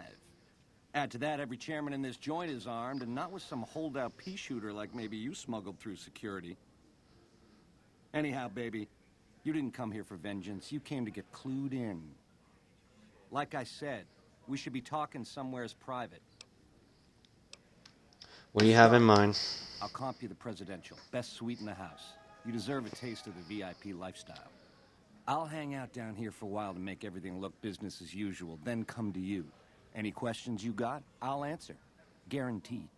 Add to that, every chairman in this joint is armed, and not with some holdout pea shooter like maybe you smuggled through security. Anyhow, baby, you didn't come here for vengeance. You came to get clued in. Like I said, we should be talking somewheres private. What do you have in mind? I'll comp you the presidential. Best suite in the house. You deserve a taste of the VIP lifestyle. I'll hang out down here for a while to make everything look business as usual, then come to you. Any questions you got, I'll answer. Guaranteed.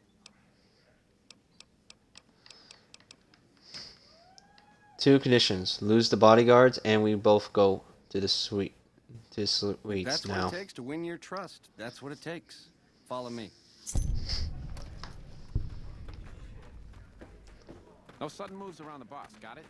Two conditions. Lose the bodyguards and we both go to the suite. Suites That's now. what it takes to win your trust. That's what it takes. Follow me. No sudden moves around the boss, got it?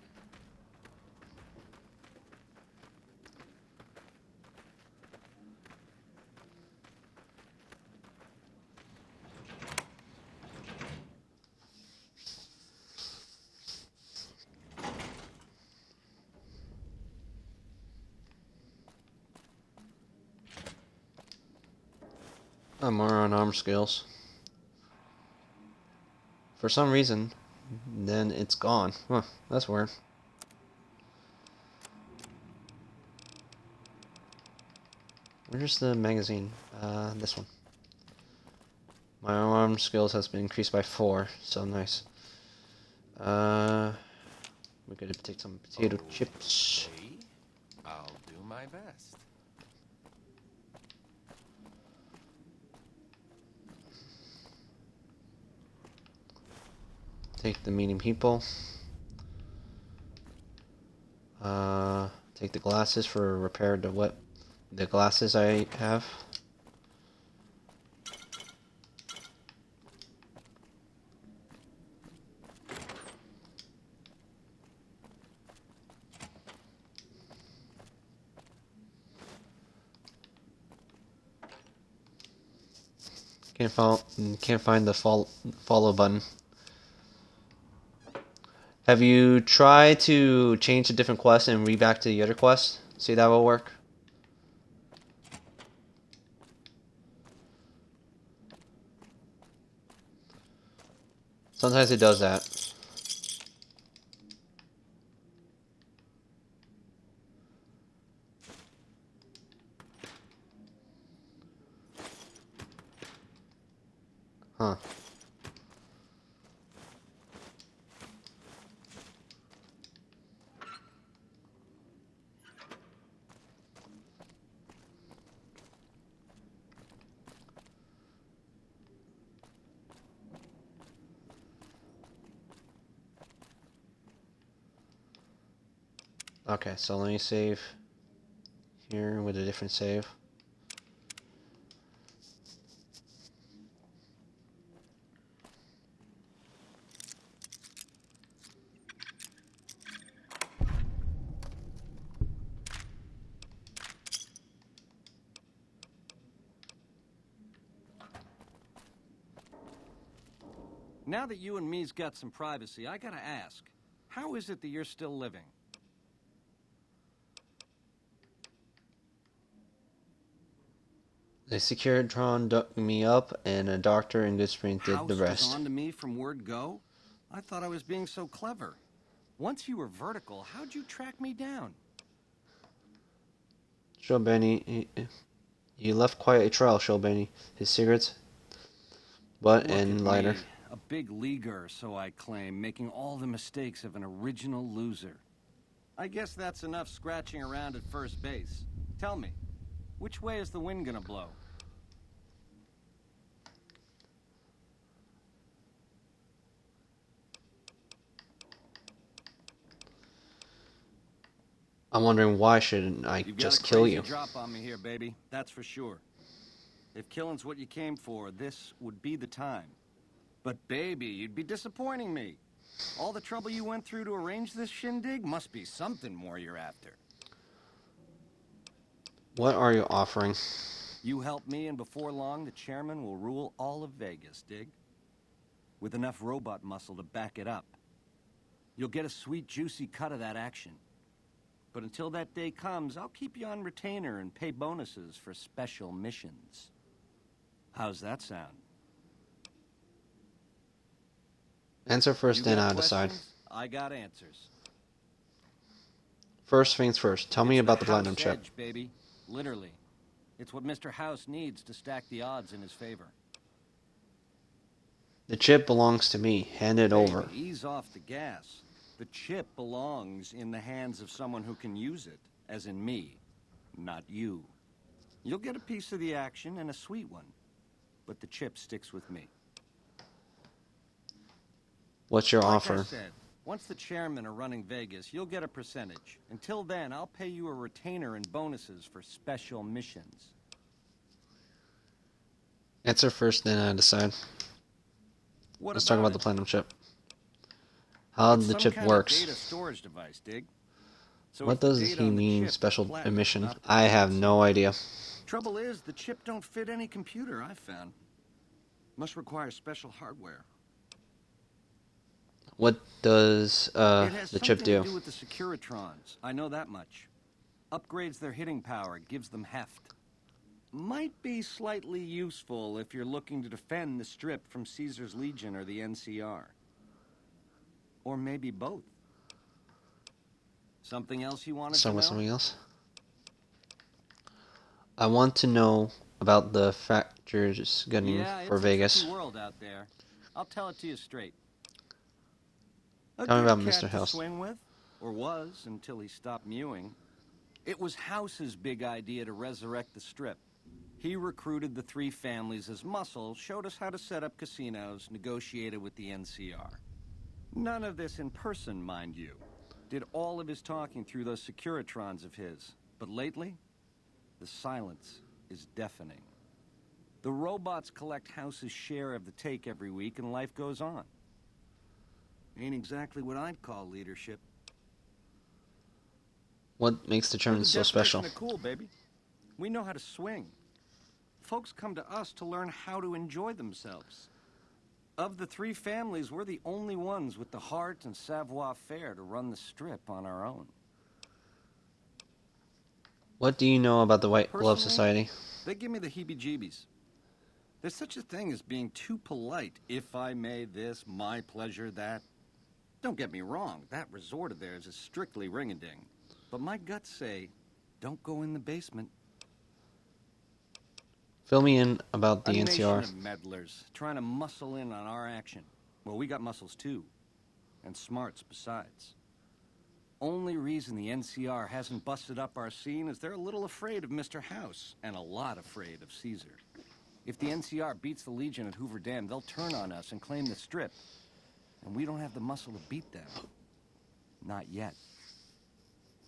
I'm more on arm skills. For some reason, then it's gone. Huh, that's weird. Where's the magazine? This one. My arm skills has been increased by 4, so nice. We're gonna take some potato chips. I'll do my best. Take the medium people. Take the glasses for repair the glasses I have. Can't find the follow button. Have you tried to change a different quest and read back to the other quest? See if that will work? Sometimes it does that. Huh. Okay, so let me save here with a different save. Now that you and me's got some privacy, I gotta ask, how is it that you're still living? The Securitron dug me up, and a doctor in Goodsprings did the House rest. was on to me from word go? I thought I was being so clever. Once you were vertical, how'd you track me down? Showbenny, you left quite a trail, Showbenny. His cigarettes, butt, Look and at lighter. me, a big leaguer, so I claim, making all the mistakes of an original loser. I guess that's enough scratching around at first base. Tell me, which way is the wind gonna blow? I'm wondering why shouldn't I You've got just a kill crazy you? drop on me here, baby. That's for sure. If killing's what you came for, this would be the time. But baby, you'd be disappointing me. All the trouble you went through to arrange this shindig must be something more you're after. What are you offering? You help me, and before long, the chairman will rule all of Vegas, dig? With enough robot muscle to back it up. You'll get a sweet, juicy cut of that action. But until that day comes, I'll keep you on retainer and pay bonuses for special missions. How's that sound? Answer first, You then got I'll decide. questions? I got answers. First things first, tell me It's about the House platinum chip. Edge, baby. Literally. It's what Mr. House needs to stack the odds in his favor. The chip belongs to me. Hand it over. Baby, ease off the gas. The chip belongs in the hands of someone who can use it, as in me, not you. You'll get a piece of the action, and a sweet one. But the chip sticks with me. What's your Like offer? I said, once the chairmen are running Vegas, you'll get a percentage. Until then, I'll pay you a retainer and bonuses for special missions. Answer first, then I decide. What Let's talk about it? the platinum chip. How It's the some chip kind works. Of data storage device, dig? So What if the does data he on the mean, chip is special platinum, emission? not I have no idea. Trouble is, the chip don't fit any computer I've found. Must require special hardware. What does It has the chip something do? to do with the Securitrons. I know that much. Upgrades their hitting power, gives them heft. Might be slightly useful if you're looking to defend the Strip from Caesar's Legion or the NCR. Or maybe both. Something else you wanted to know? Something else? I want to know about the factors getting Yeah, for it's Vegas. a tricky world out there. I'll tell it to you straight. A Tell me good about cat Mr. to House. swing with, or was until he stopped mewing. It was House's big idea to resurrect the Strip. He recruited the three families as muscle, showed us how to set up casinos, negotiated with the NCR. None of this in person, mind you. Did all of his talking through those Securitrons of his. But lately, the silence is deafening. The robots collect House's share of the take every week, and life goes on. Ain't exactly what I'd call leadership. What makes the We're Germans so special? definition of cool, baby. We know how to swing. Folks come to us to learn how to enjoy themselves. Of the three families, we're the only ones with the heart and savoir-faire to run the Strip on our own. What do you know about the White Glove Personally, Society? They give me the heebie-jeebies. There's such a thing as being too polite. If I may this, my pleasure that. Don't get me wrong, that resort of theirs is strictly ring-a-ding. But my guts say, don't go in the basement. Fill me in about the A NCR. nation of meddlers trying to muscle in on our action. Well, we got muscles too. And smarts besides. Only reason the NCR hasn't busted up our scene is they're a little afraid of Mr. House, and a lot afraid of Caesar. If the NCR beats the Legion at Hoover Dam, they'll turn on us and claim the Strip. And we don't have the muscle to beat them. Not yet.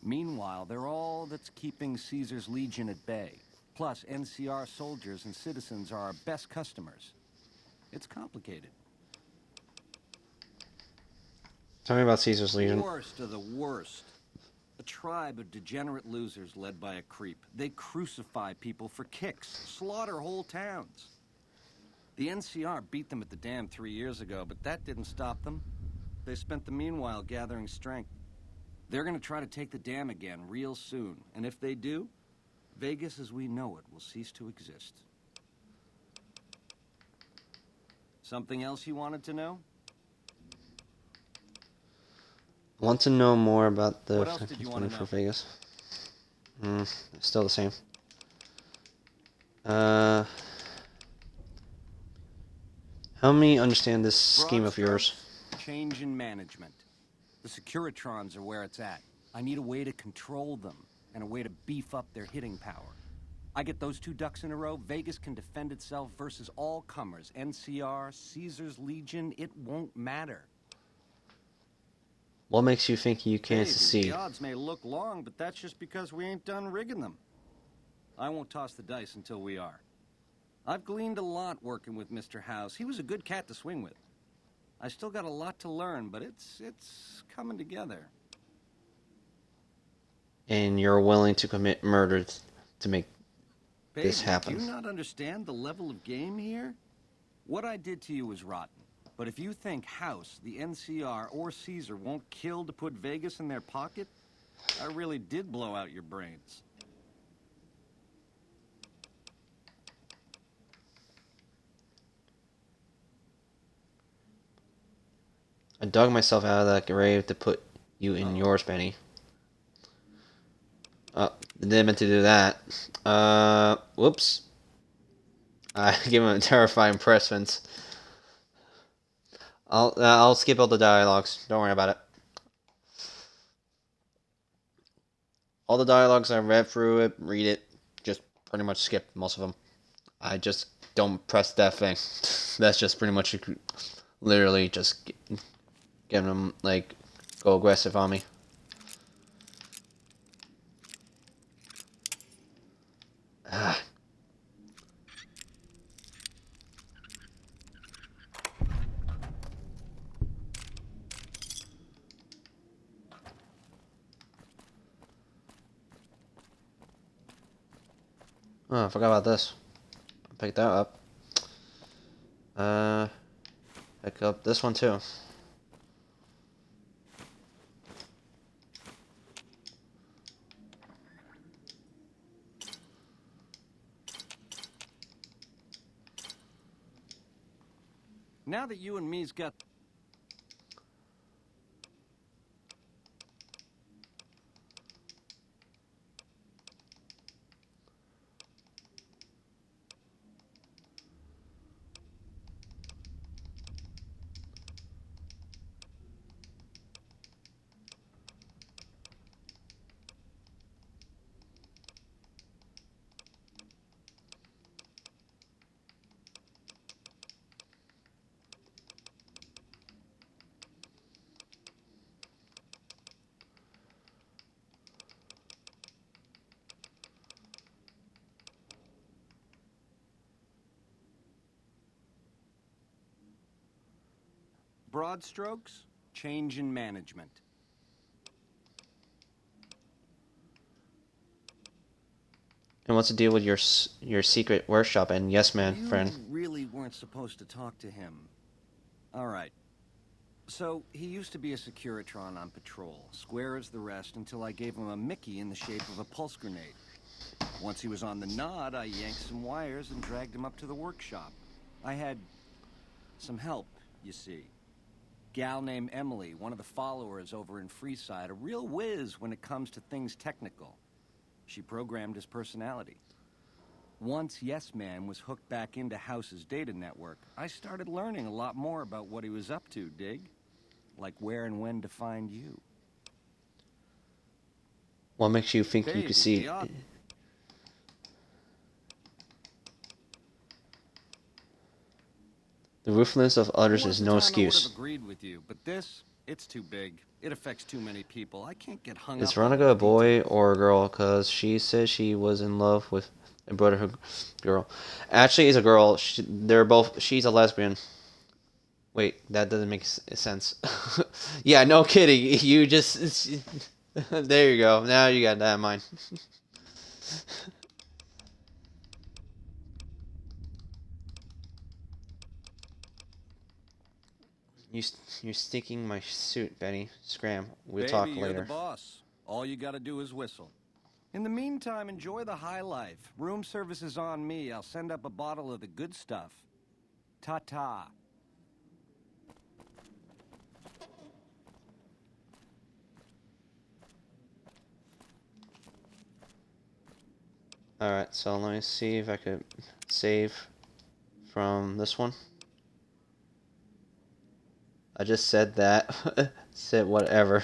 Meanwhile, they're all that's keeping Caesar's Legion at bay. Plus, NCR soldiers and citizens are our best customers. It's complicated. Tell me about Caesar's Legion. Worst of the worst. A tribe of degenerate losers led by a creep. They crucify people for kicks, slaughter whole towns. The NCR beat them at the dam 3 years ago, but that didn't stop them. They spent the meanwhile gathering strength. They're gonna try to take the dam again real soon, and if they do, Vegas as we know it will cease to exist. Something else you wanted to know? I want to know more about the What else did you want to for know? Vegas. Still the same. Help me understand this scheme of yours. Change in management. The Securitrons are where it's at. I need a way to control them, and a way to beef up their hitting power. I get those two ducks in a row, Vegas can defend itself versus all comers. NCR, Caesar's Legion, it won't matter. What makes you think you can't Maybe. succeed? The odds may look long, but that's just because we ain't done rigging them. I won't toss the dice until we are. I've gleaned a lot working with Mr. House. He was a good cat to swing with. I still got a lot to learn, but it's coming together. And you're willing to commit murder to make this Baby, happen. do you not understand the level of game here? What I did to you was rotten. But if you think House, the NCR, or Caesar won't kill to put Vegas in their pocket, I really did blow out your brains. I dug myself out of that grave to put you in yours, Benny. Didn't meant to do that. Whoops. I gave him a terrifying presence. I'll skip all the dialogues. Don't worry about it. All the dialogues I read through it, read it, just pretty much skip most of them. I just don't press that thing. That's just pretty much literally just getting them like go aggressive on me. Oh, I forgot about this. Pick that up. Pick up this one too. Now that you and me's got... Broad strokes, change in management. And what's the deal with your secret workshop and yes man friend? You really weren't supposed to talk to him. All right. So, he used to be a Securitron on patrol, square as the rest, until I gave him a Mickey in the shape of a pulse grenade. Once he was on the nod, I yanked some wires and dragged him up to the workshop. I had some help, you see. Gal named Emily, one of the followers over in Freeside, a real whiz when it comes to things technical. She programmed his personality. Once Yes Man was hooked back into House's data network, I started learning a lot more about what he was up to, dig? Like where and when to find you. What makes you think you could see? The ruthlessness of others is no excuse. I would have agreed with you, but this, It's too big. It affects too many people. I can't get hung Is up. Veronica a boy or a girl? Because she said she was in love with a brotherhood girl. Actually, it's a girl. They're both. She's a lesbian. Wait, that doesn't make sense. Yeah, no kidding. You just. There you go. Now you got that in mind. You're sticking my suit, Benny. Scram. We'll talk Baby, you're later. the boss. All you gotta do is whistle. In the meantime, enjoy the high life. Room service is on me. I'll send up a bottle of the good stuff. Ta-ta. Alright, so let me see if I could save from this one. I just said that. Said whatever.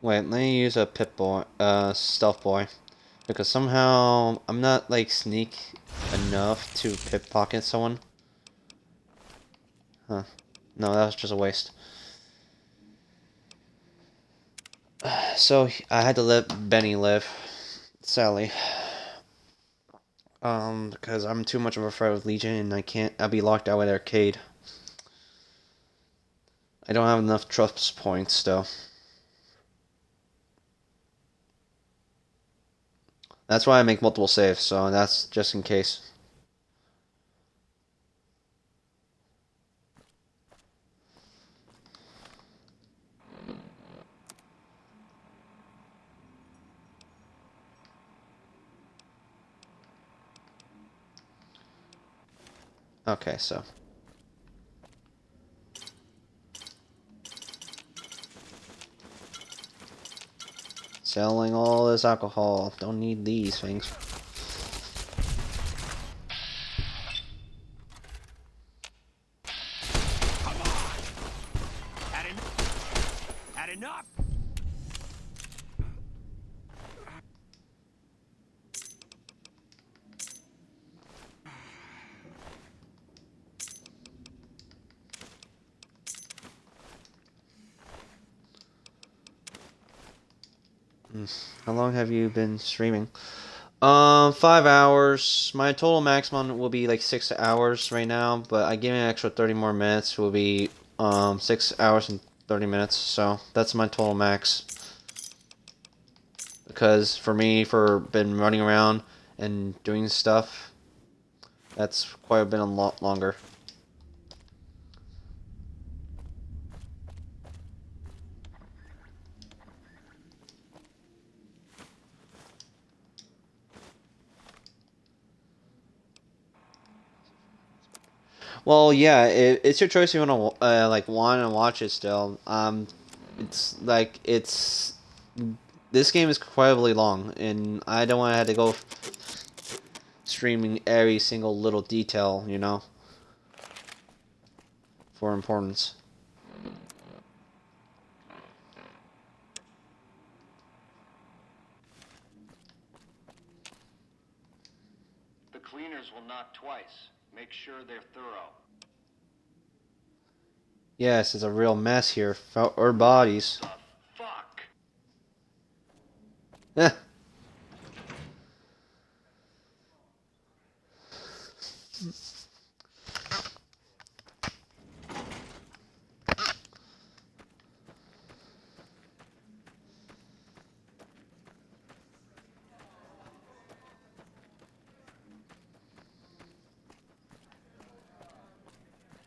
Wait, let me use a stealth boy. Because somehow I'm not like sneak enough to pickpocket someone. Huh. No, that was just a waste. So I had to let Benny live, sadly. Because I'm too much of a threat with Legion and I'll be locked out with Arcade. I don't have enough trust points though. That's why I make multiple saves, so that's just in case. Okay, so. Selling all this alcohol. Don't need these things. Come on! Had enough! How long have you been streaming? 5 hours. My total maximum will be like 6 hours right now, but I give it an extra 30 more minutes. Will be 6 hours and 30 minutes. So that's my total max. Because for me, for been running around and doing stuff, that's quite been a lot longer. Well, yeah, it's your choice if you want to like want to watch it still. It's like this game is incredibly long, and I don't want to have to go streaming every single little detail, you know, for importance. The cleaners will knock twice. Make sure they're thorough. Yes, it's a real mess here. Our bodies. Fuck! Eh.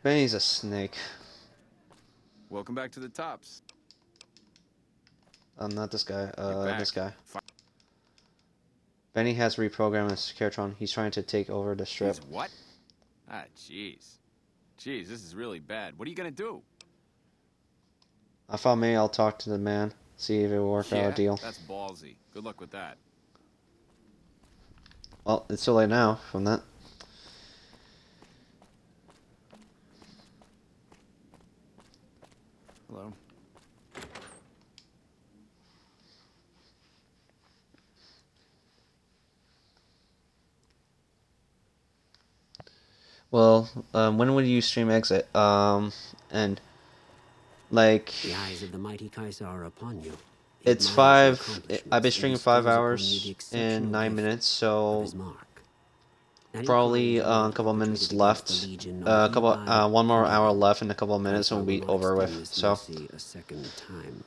Benny's a snake. Welcome back to the tops. Not this guy. back. This guy. Benny has reprogrammed the Securitron. He's trying to take over the strip. He's what? Ah, jeez. Jeez, this is really bad. What are you gonna do? I thought maybe I'll talk to the man, see if it will work out a deal. That's ballsy. Good luck with that. Well, it's too late now from that. Well, when would you stream Exit? And like, The eyes of the mighty Kaisar are upon you. it's I've been streaming 5 hours and 9 minutes, so probably a couple minutes left. One more hour left, and a couple of minutes, and we'll be over with. So. A second time.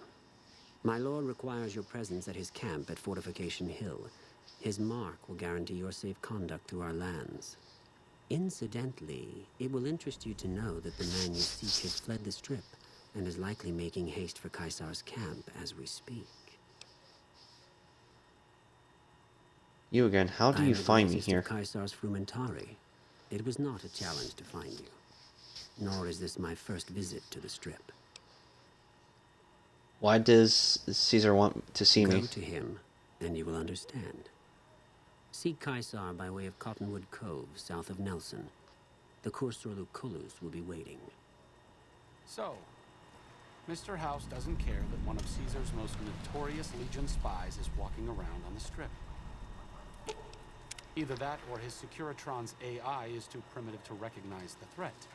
My lord requires your presence at his camp at Fortification Hill. His mark will guarantee your safe conduct through our lands. Incidentally, it will interest you to know that the man you seek has fled the Strip and is likely making haste for Kaisar's camp as we speak. You again, how do you find me here? Kaisar's Frumentari. It was not a challenge to find you. Nor is this my first visit to the Strip. Why does Caesar want to see me? Go to him, and you will understand. Seek Kaisar by way of Cottonwood Cove, south of Nelson. The Kursorlu Kulus will be waiting. So, Mr. House doesn't care that one of Caesar's most notorious Legion spies is walking around on the Strip. Either that or his Securitron's AI is too primitive to recognize the threat.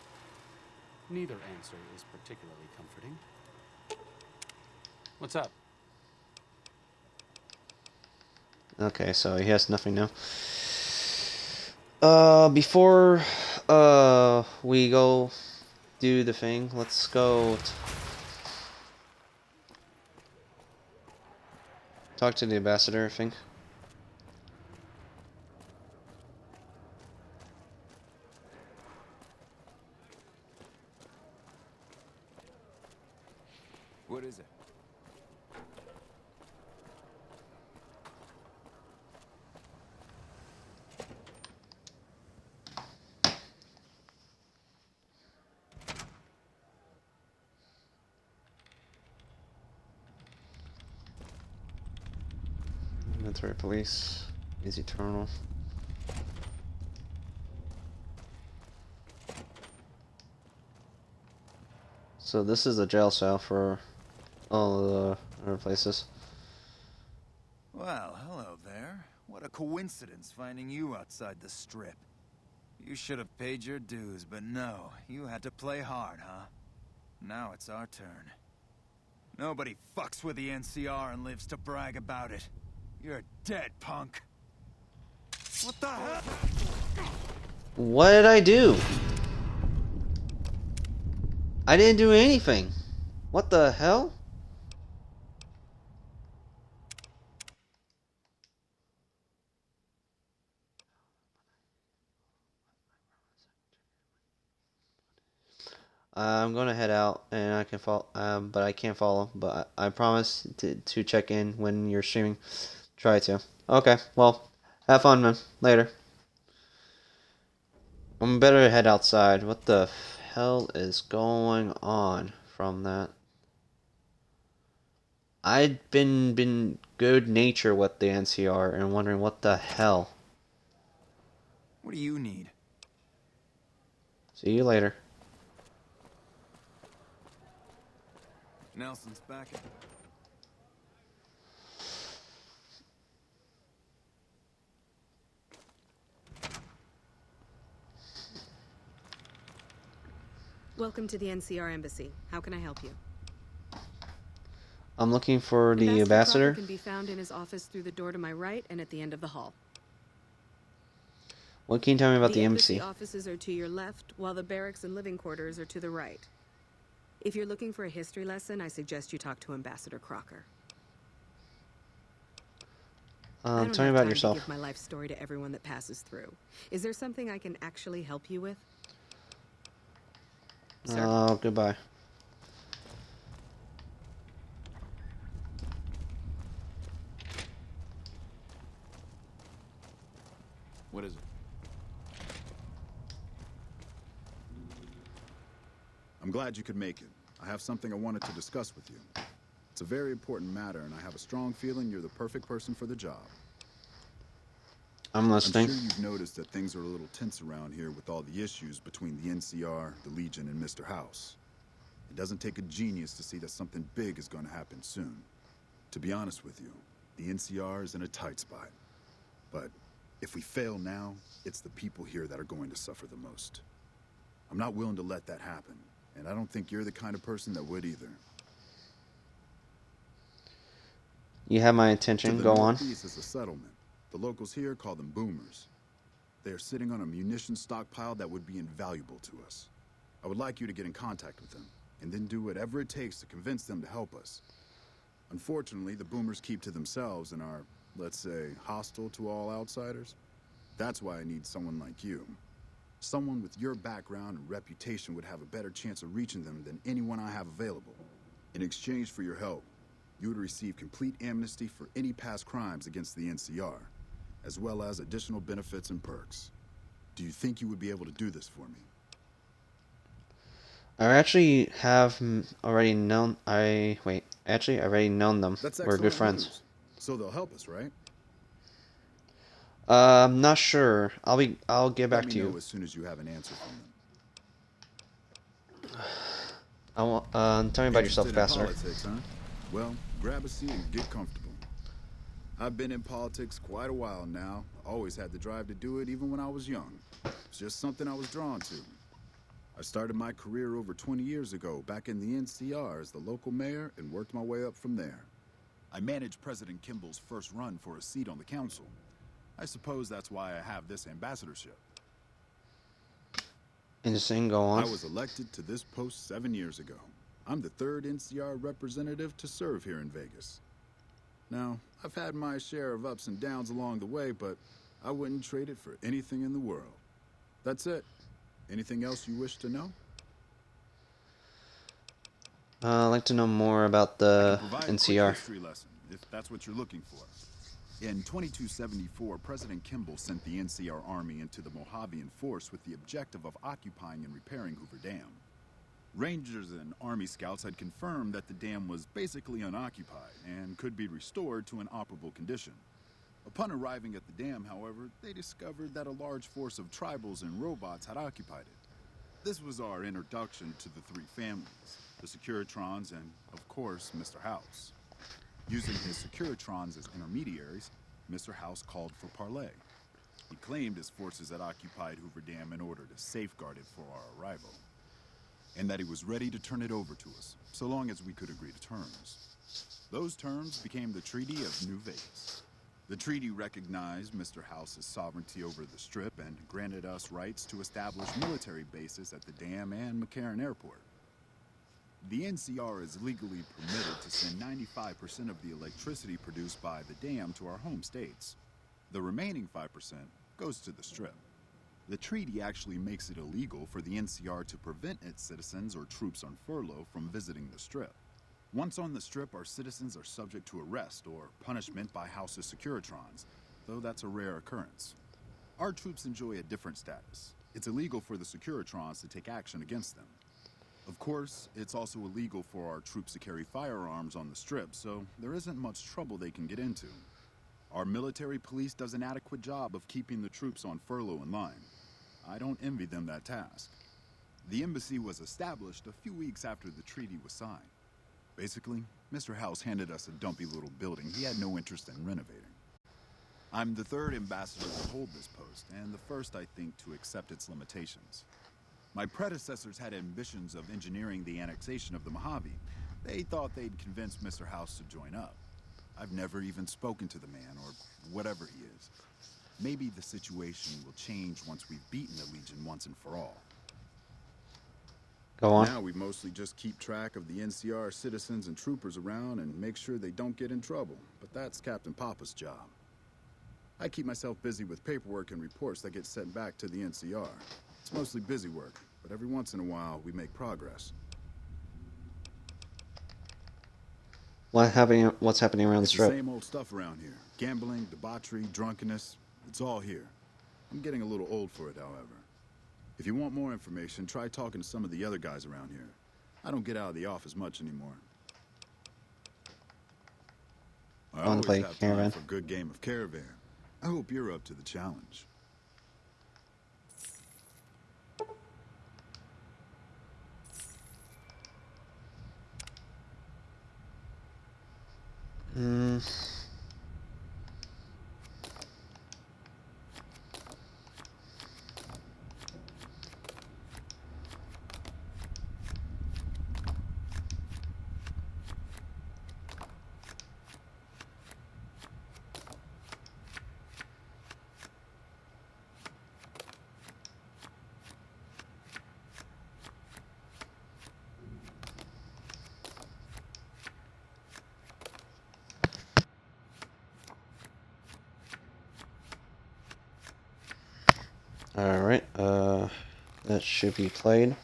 Neither answer is particularly comforting. What's up? Okay, so he has nothing now. Before we go do the thing, let's go talk to the ambassador, I think. What is it? Military police is eternal. So this is a jail cell for all the other places. Well, hello there. What a coincidence finding you outside the Strip. You should have paid your dues, but no, you had to play hard, huh? Now it's our turn. Nobody fucks with the NCR and lives to brag about it. You're dead, punk. What the hell? What did I do? I didn't do anything. What the hell? I'm gonna head out, and I can follow, but I can't follow. But I promise to check in when you're streaming. Try to. Okay. Well, have fun, man. Later. I'm better head outside. What the hell is going on from that? I'd been good nature with the NCR and wondering what the hell. What do you need? See you later. Nelson's back. Welcome to the NCR Embassy. How can I help you? I'm looking for the ambassador. Crocker can be found in his office through the door to my right and at the end of the hall. What can you tell me about the embassy? embassy? Offices are to your left, while the barracks and living quarters are to the right. If you're looking for a history lesson, I suggest you talk to Ambassador Crocker. Tell me about yourself. I give my life story to everyone that passes through. Is there something I can actually help you with? Sir? Oh, goodbye. What is it? I'm glad you could make it. I have something I wanted to discuss with you. It's a very important matter, and I have a strong feeling you're the perfect person for the job. I'm listening. I'm sure you've noticed that things are a little tense around here with all the issues between the NCR, the Legion, and Mr. House. It doesn't take a genius to see that something big is going to happen soon. To be honest with you, the NCR is in a tight spot. But if we fail now, it's the people here that are going to suffer the most. I'm not willing to let that happen, and I don't think you're the kind of person that would either. You have my attention. Go on. Northeast is a settlement. The locals here call them boomers. They are sitting on a munitions stockpile that would be invaluable to us. I would like you to get in contact with them, and then do whatever it takes to convince them to help us. Unfortunately, the boomers keep to themselves and are, let's say, hostile to all outsiders. That's why I need someone like you. Someone with your background and reputation would have a better chance of reaching them than anyone I have available. In exchange for your help, you would receive complete amnesty for any past crimes against the NCR, as well as additional benefits and perks. Do you think you would be able to do this for me? I actually have already known. I already known them. That's We're good excellent friends. news. So they'll help us, right? I'm not sure. I'll get back Let to me know you. as soon as you have an answer from them. I want. Tell me about yourself, Interested in Ambassador. politics, huh? Well, grab a seat and get comfortable. I've been in politics quite a while now. Always had the drive to do it even when I was young. It's just something I was drawn to. I started my career over 20 years ago back in the NCR as the local mayor and worked my way up from there. I managed President Kimball's first run for a seat on the council. I suppose that's why I have this ambassadorship. Interesting. Go on. I was elected to this post 7 years ago. I'm the third NCR representative to serve here in Vegas. Now, I've had my share of ups and downs along the way, but I wouldn't trade it for anything in the world. That's it. Anything else you wish to know? I'd like to know more about the Provide a quick NCR. history lesson, if that's what you're looking for. In 2274, President Kimball sent the NCR Army into the Mojavian Force with the objective of occupying and repairing Hoover Dam. Rangers and Army scouts had confirmed that the dam was basically unoccupied and could be restored to an operable condition. Upon arriving at the dam, however, they discovered that a large force of tribals and robots had occupied it. This was our introduction to the three families, the Securitrons and, of course, Mr. House. Using his Securitrons as intermediaries, Mr. House called for parley. He claimed his forces had occupied Hoover Dam in order to safeguard it for our arrival, and that he was ready to turn it over to us, so long as we could agree to terms. Those terms became the Treaty of New Vegas. The treaty recognized Mr. House's sovereignty over the Strip and granted us rights to establish military bases at the dam and McCarran Airport. The NCR is legally permitted to send 95% of the electricity produced by the dam to our home states. The remaining 5% goes to the Strip. The treaty actually makes it illegal for the NCR to prevent its citizens or troops on furlough from visiting the Strip. Once on the Strip, our citizens are subject to arrest or punishment by House's Securitrons, though that's a rare occurrence. Our troops enjoy a different status. It's illegal for the Securitrons to take action against them. Of course, it's also illegal for our troops to carry firearms on the Strip, so there isn't much trouble they can get into. Our military police does an adequate job of keeping the troops on furlough in line. I don't envy them that task. The embassy was established a few weeks after the treaty was signed. Basically, Mr. House handed us a dumpy little building he had no interest in renovating. I'm the third ambassador to hold this post, and the first, I think, to accept its limitations. My predecessors had ambitions of engineering the annexation of the Mojave. They thought they'd convince Mr. House to join up. I've never even spoken to the man, or whatever he is. Maybe the situation will change once we've beaten the Legion once and for all. Go on. Now we mostly just keep track of the NCR citizens and troopers around and make sure they don't get in trouble, but that's Captain Papa's job. I keep myself busy with paperwork and reports that get sent back to the NCR. It's mostly busy work, but every once in a while we make progress. What's happening around the It's the Strip? same old stuff around here. Gambling, debauchery, drunkenness. It's all here. I'm getting a little old for it, however. If you want more information, try talking to some of the other guys around here. I don't get out of the office much anymore. I Want always to play have time Caravan? for a good game of Caravan. I hope you're up to the challenge. Hmm. that should be played.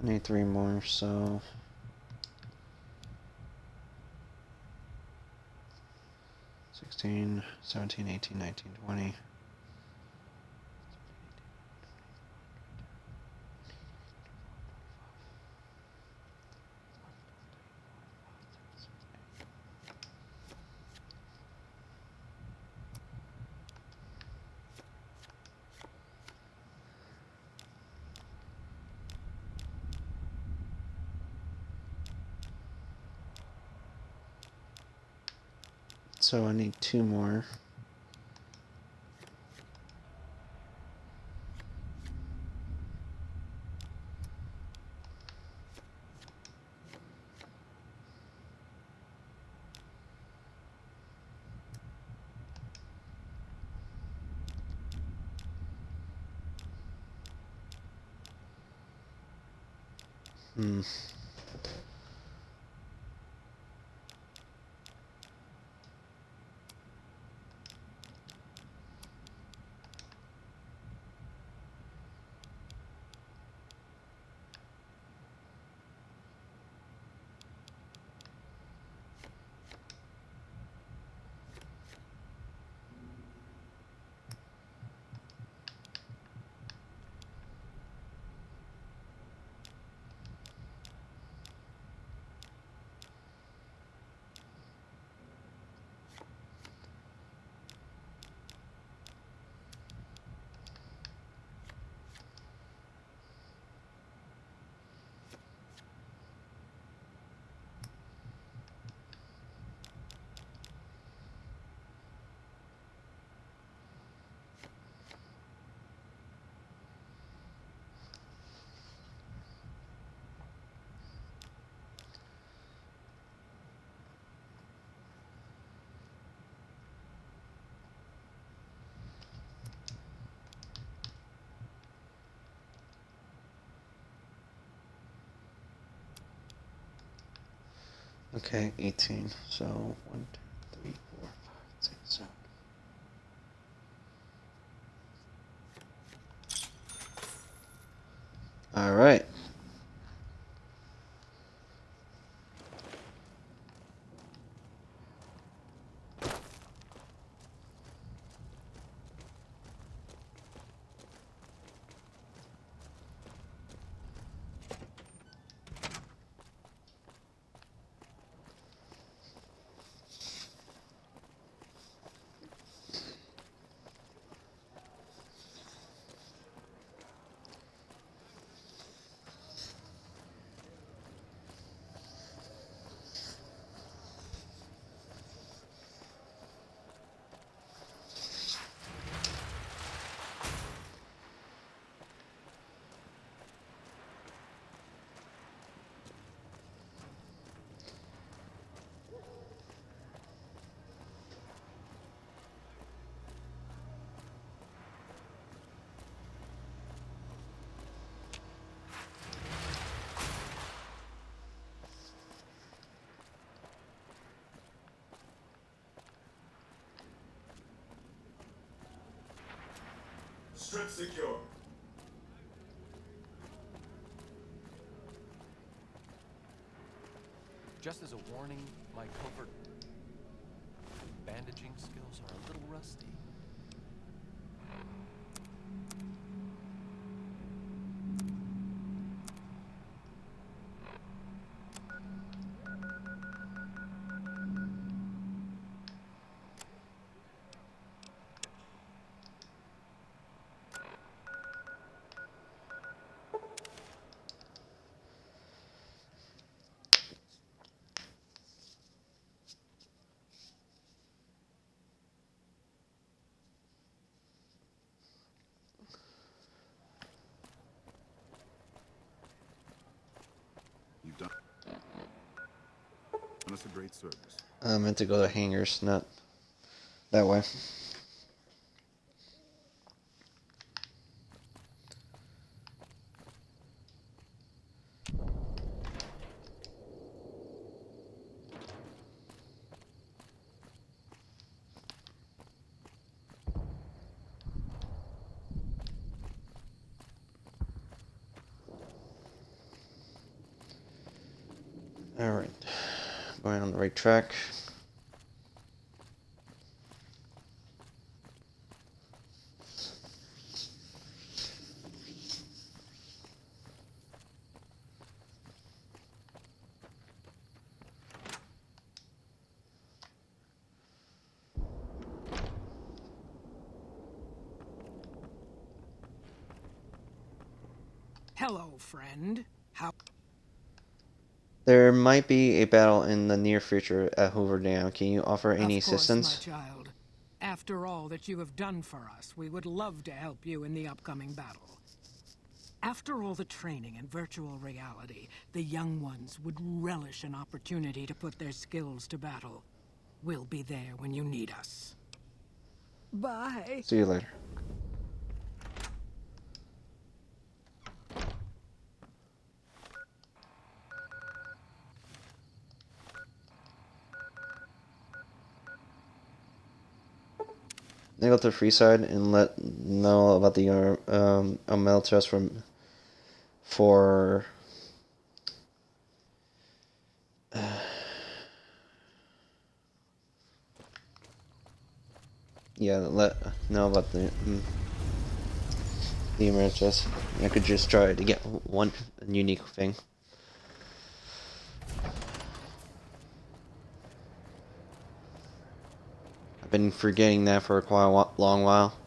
I need 3 more, so 16, 17, 18, 19, 20. So I need 2 more. Hmm. Okay, 18. So 1, 2, 3, 4, 5, 6, 7. All right. Strip secure. Just as a warning, my covert bandaging skills are a little rusty. us a great service. I meant to go to hangars, not that way. Alright, going on the right track. Hello, friend. How? There might be a battle in the near future at Hoover Dam. Can you offer any Of course, assistance? my child. After all that you have done for us, we would love to help you in the upcoming battle. After all the training in virtual reality, the young ones would relish an opportunity to put their skills to battle. We'll be there when you need us. Bye. See you later. They go to the free side and let know about the mail test for yeah, let know about the email test. I could just try to get one unique thing. I've been forgetting that for quite a long while.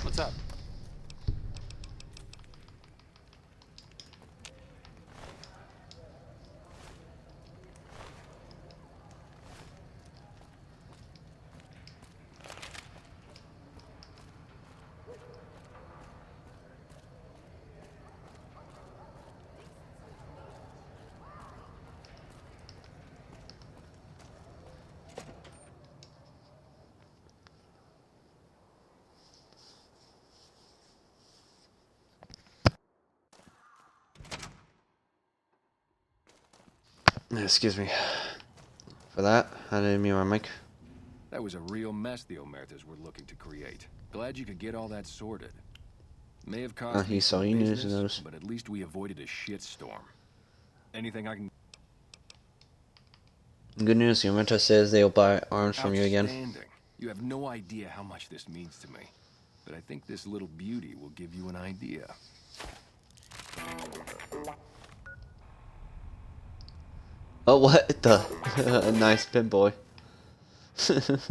What's up? Excuse me for that. I didn't mute my mic. That was a real mess the Omertas were looking to create. Glad you could get all that sorted. May have cost He me saw some you business, news. but at least we avoided a shitstorm. Anything I can... Good news, Yumeta says they'll buy arms from you again. Outstanding. You have no idea how much this means to me. But I think this little beauty will give you an idea. Oh, what the? Nice Pip-Boy.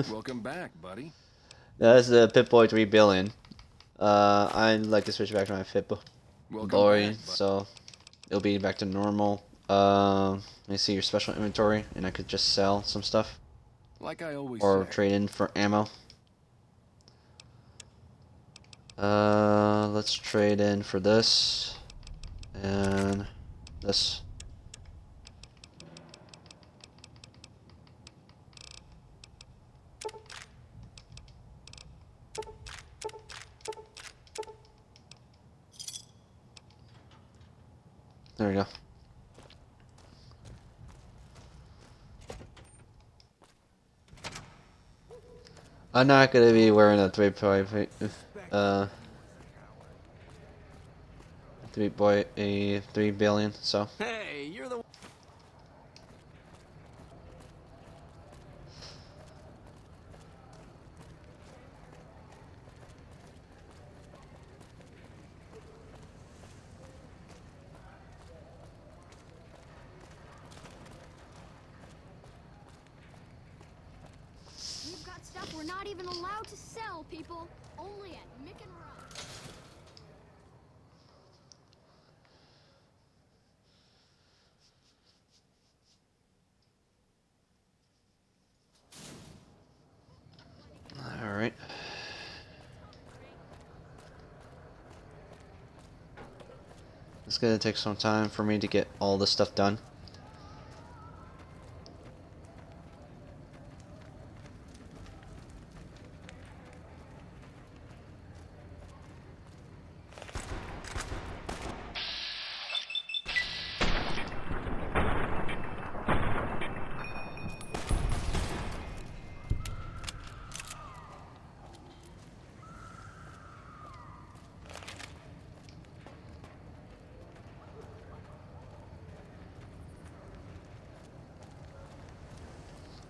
Welcome back, buddy. That's the Pip-Boy 3 billion. I'd like to switch back to my Pip-Boy, so it'll be back to normal. Let me see your special inventory, and I could just sell some stuff. Like I always or say. trade in for ammo. Let's trade in for this and this. There we go. I'm not gonna be wearing a 3.3 3 billion, so Hey, you're the... stuff we're not even allowed to sell, people. Only at Mick and Rock. All right. It's gonna take some time for me to get all this stuff done.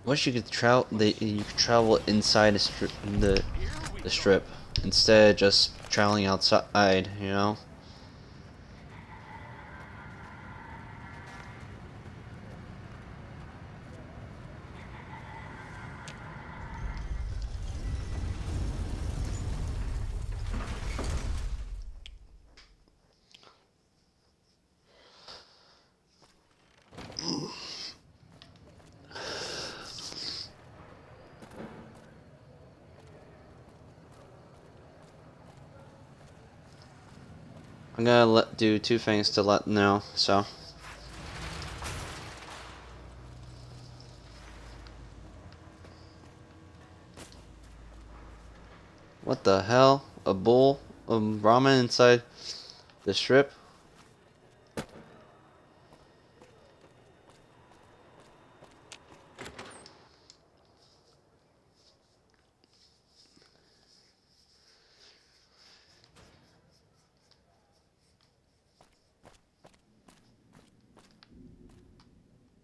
Wish you could travel. You could travel inside the strip instead of just traveling outside. You know. I'm gonna do two things to let know. So. What the hell? A bowl of ramen inside the strip?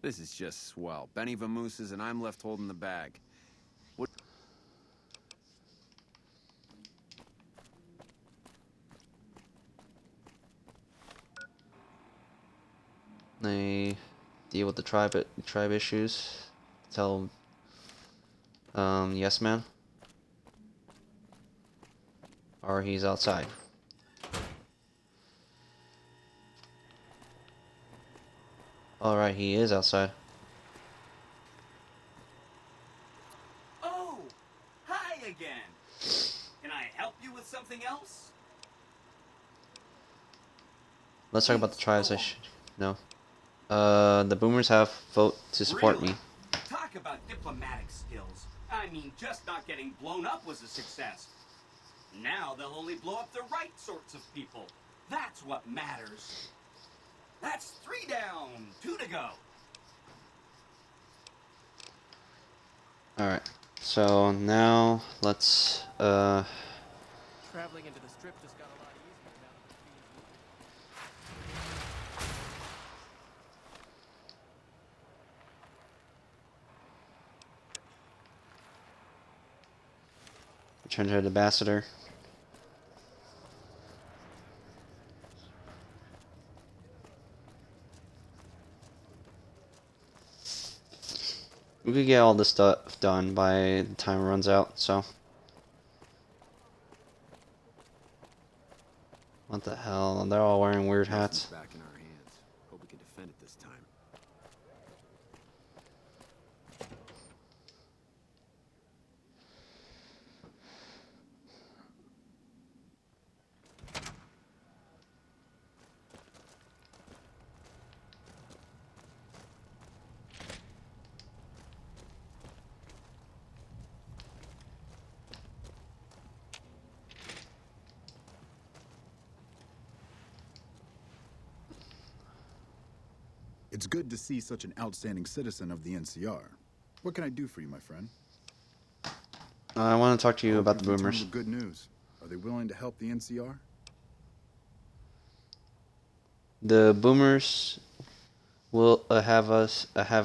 This is just swell. Benny vamooses and I'm left holding the bag. What? They deal with the tribe issues. Tell yes man. Or he's outside. Alright, he is outside. Oh, hi again. Can I help you with something else? Let's talk about the tribes. No. The boomers have vote to support Really? me. Talk about diplomatic skills. I mean, just not getting blown up was a success. Now they'll only blow up the right sorts of people. That's what matters. That's 3 down, 2 to go. Alright. So now let's Traveling into the strip just got a lot easier now that return to the ambassador. We could get all this stuff done by the time it runs out, so. What the hell? They're all wearing weird hats. Back in our hands. Hope we can defend it this time. It's good to see such an outstanding citizen of the NCR. What can I do for you, my friend? I want to talk to you about the boomers. Good news. Are they willing to help the NCR? The boomers will have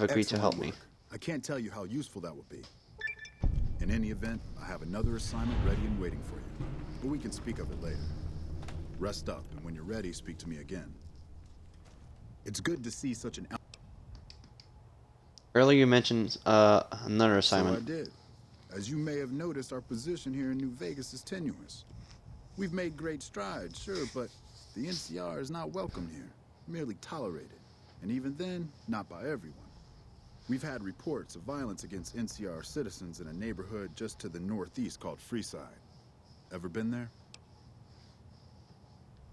agreed to help me. I can't tell you how useful that will be. In any event, I have another assignment ready and waiting for you. But we can speak of it later. Rest up, and when you're ready, speak to me again. It's good to see such an... Earlier you mentioned another assignment. So I did. As you may have noticed, our position here in New Vegas is tenuous. We've made great strides, sure, but the NCR is not welcome here, merely tolerated. And even then, not by everyone. We've had reports of violence against NCR citizens in a neighborhood just to the northeast called Freeside. Ever been there?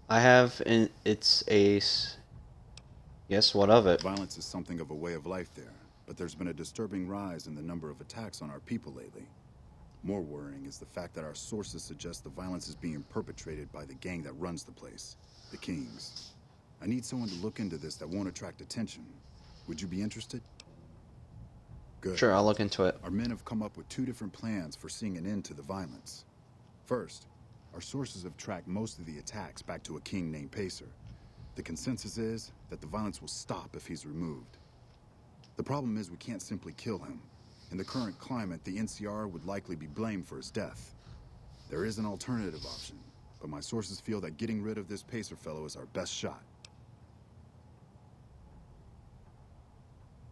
I have, and it's a... Yes, what of it? Violence is something of a way of life there, but there's been a disturbing rise in the number of attacks on our people lately. More worrying is the fact that our sources suggest the violence is being perpetrated by the gang that runs the place, the Kings. I need someone to look into this that won't attract attention. Would you be interested? Good. Sure, I'll look into it. Our men have come up with 2 different plans for seeing an end to the violence. First, our sources have tracked most of the attacks back to a king named Pacer. The consensus is that the violence will stop if he's removed. The problem is we can't simply kill him. In the current climate, the NCR would likely be blamed for his death. There is an alternative option, but my sources feel that getting rid of this Pacer fellow is our best shot.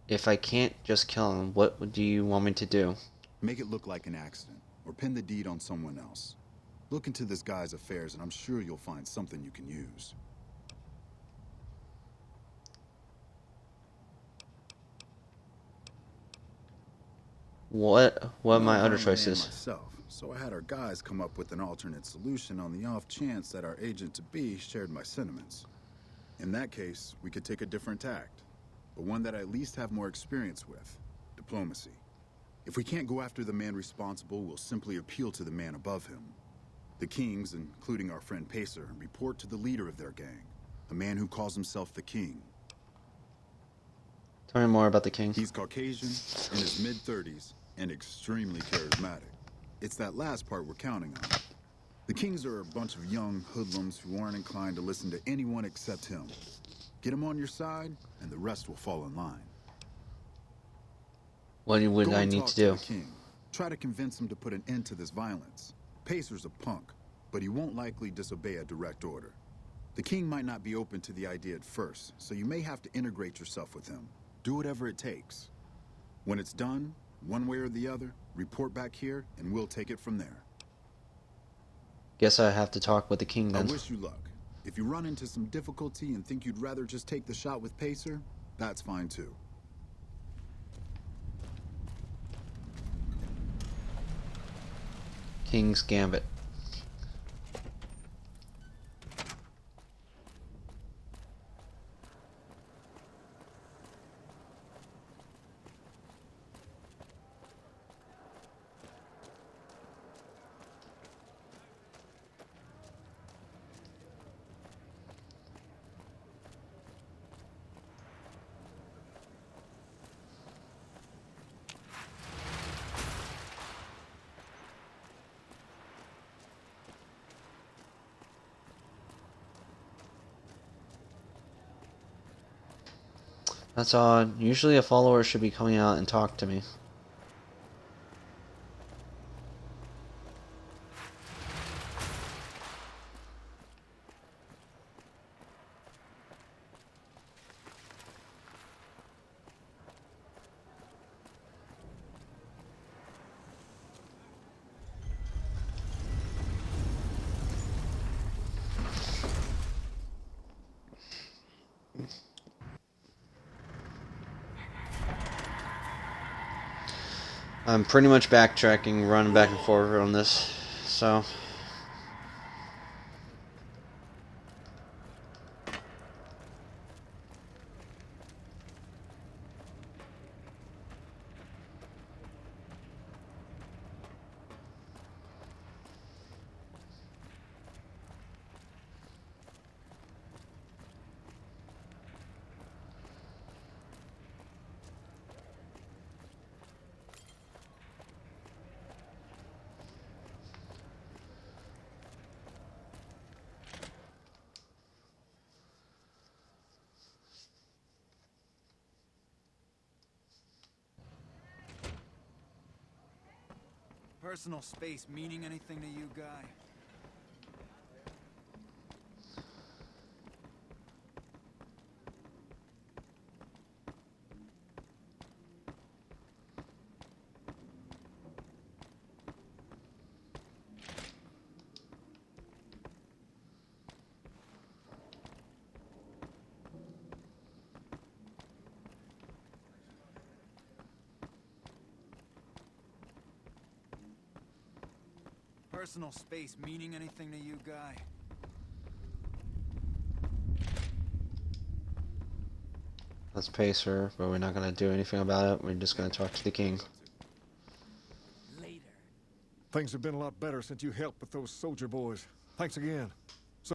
If I can't just kill him, what do you want me to do? Make it look like an accident, or pin the deed on someone else. Look into this guy's affairs, and I'm sure you'll find something you can use. What are my I'm other a man choices? myself, so I had our guys come up with an alternate solution on the off chance that our agent-to-be shared my sentiments. In that case, we could take a different tact, but one that I at least have more experience with: diplomacy. If we can't go after the man responsible, we'll simply appeal to the man above him. The Kings, including our friend Pacer, report to the leader of their gang, a man who calls himself the King. Tell me more about the King. He's Caucasian, in his mid-30s, and extremely charismatic. It's that last part we're counting on. The Kings are a bunch of young hoodlums who aren't inclined to listen to anyone except him. Get him on your side, and the rest will fall in line. What would Go I and need talk to do? The King. Try to convince him to put an end to this violence. Pacer's a punk, but he won't likely disobey a direct order. The King might not be open to the idea at first, so you may have to integrate yourself with him. Do whatever it takes. When it's done, one way or the other, report back here, and we'll take it from there. Guess I have to talk with the King I then. wish you luck. If you run into some difficulty and think you'd rather just take the shot with Pacer, that's fine too. King's Gambit. That's odd. Usually a follower should be coming out and talk to me. I'm pretty much backtracking, running back and forth on this, so... Personal space meaning anything to you, Guy? personal space meaning anything to you, Guy? Let's pay, sir, but we're not gonna do anything about it. We're just gonna talk to the king. Things have been a lot better since you helped with those soldier boys. Thanks again. So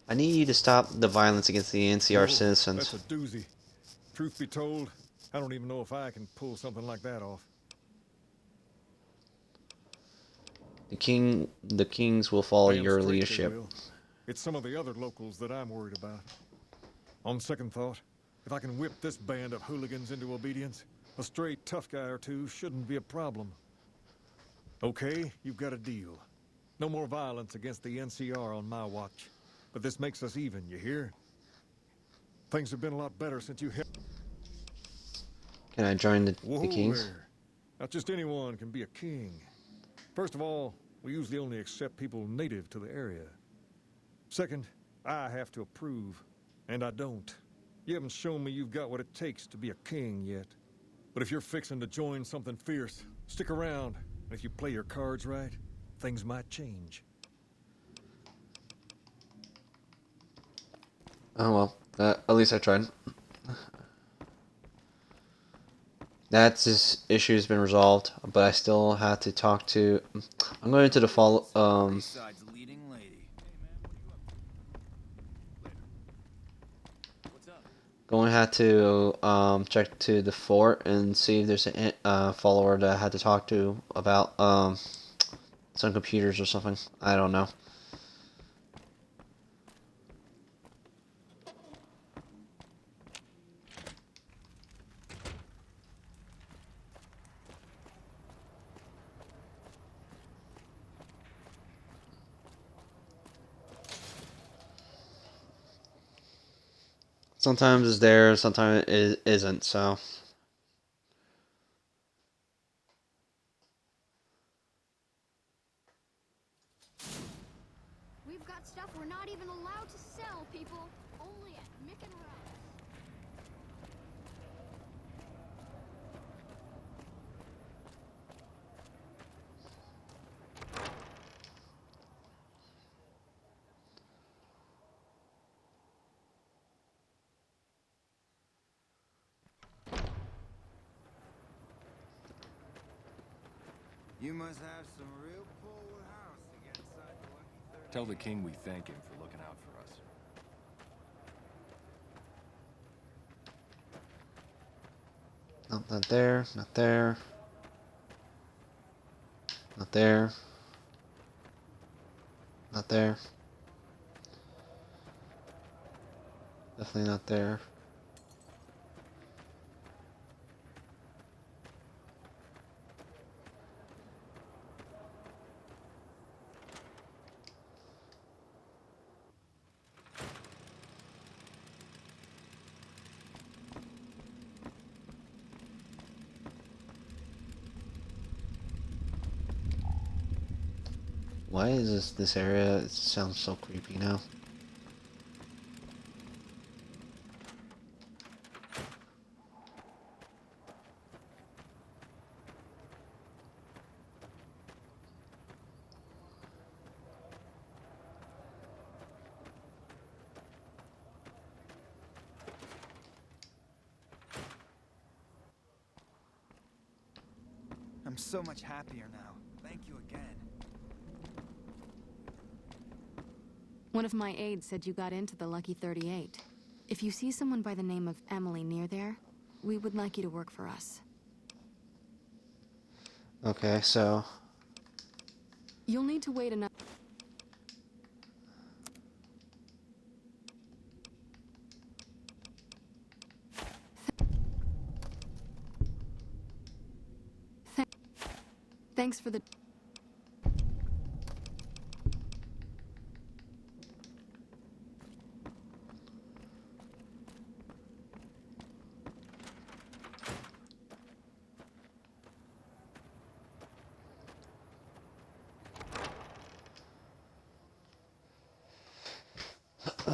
I need you to stop the violence against the NCR citizens. that's a doozy. Truth be told, I don't even know if I can pull something like that off. The kings will follow Damn your straight they leadership. will. It's some of the other locals that I'm worried about. On second thought, if I can whip this band of hooligans into obedience, a stray tough guy or two shouldn't be a problem. Okay, you've got a deal. No more violence against the NCR on my watch. But this makes us even, you hear? Things have been a lot better since you helped. Can I join the Whoa kings? there. Not just anyone can be a king. First of all, we usually only accept people native to the area. Second, I have to approve, and I don't. You haven't shown me you've got what it takes to be a king yet. But if you're fixing to join something fierce, stick around. And if you play your cards right, things might change. Oh well, at least I tried. That's his issue has been resolved, but I still have to talk to. I'm going to the follow. Besides leading lady. Going to have to check to the fort and see if there's a follower that I had to talk to about some computers or something. I don't know. Sometimes it's there, sometimes it isn't, so. We've got stuff we're not even allowed to sell, people. Only at Mick and Ralph's. You must have some real pull with house to get inside the Lucky 30. Tell the king we thank him for looking out for us. Nope, not there, not there. Not there. Not there. Definitely not there. Why is this area? It sounds so creepy now. I'm so much happier now. Thank you again. One of my aides said you got into the Lucky 38. If you see someone by the name of Emily near there, we would like you to work for us. Okay, so. You'll need to wait enough. Thanks for the...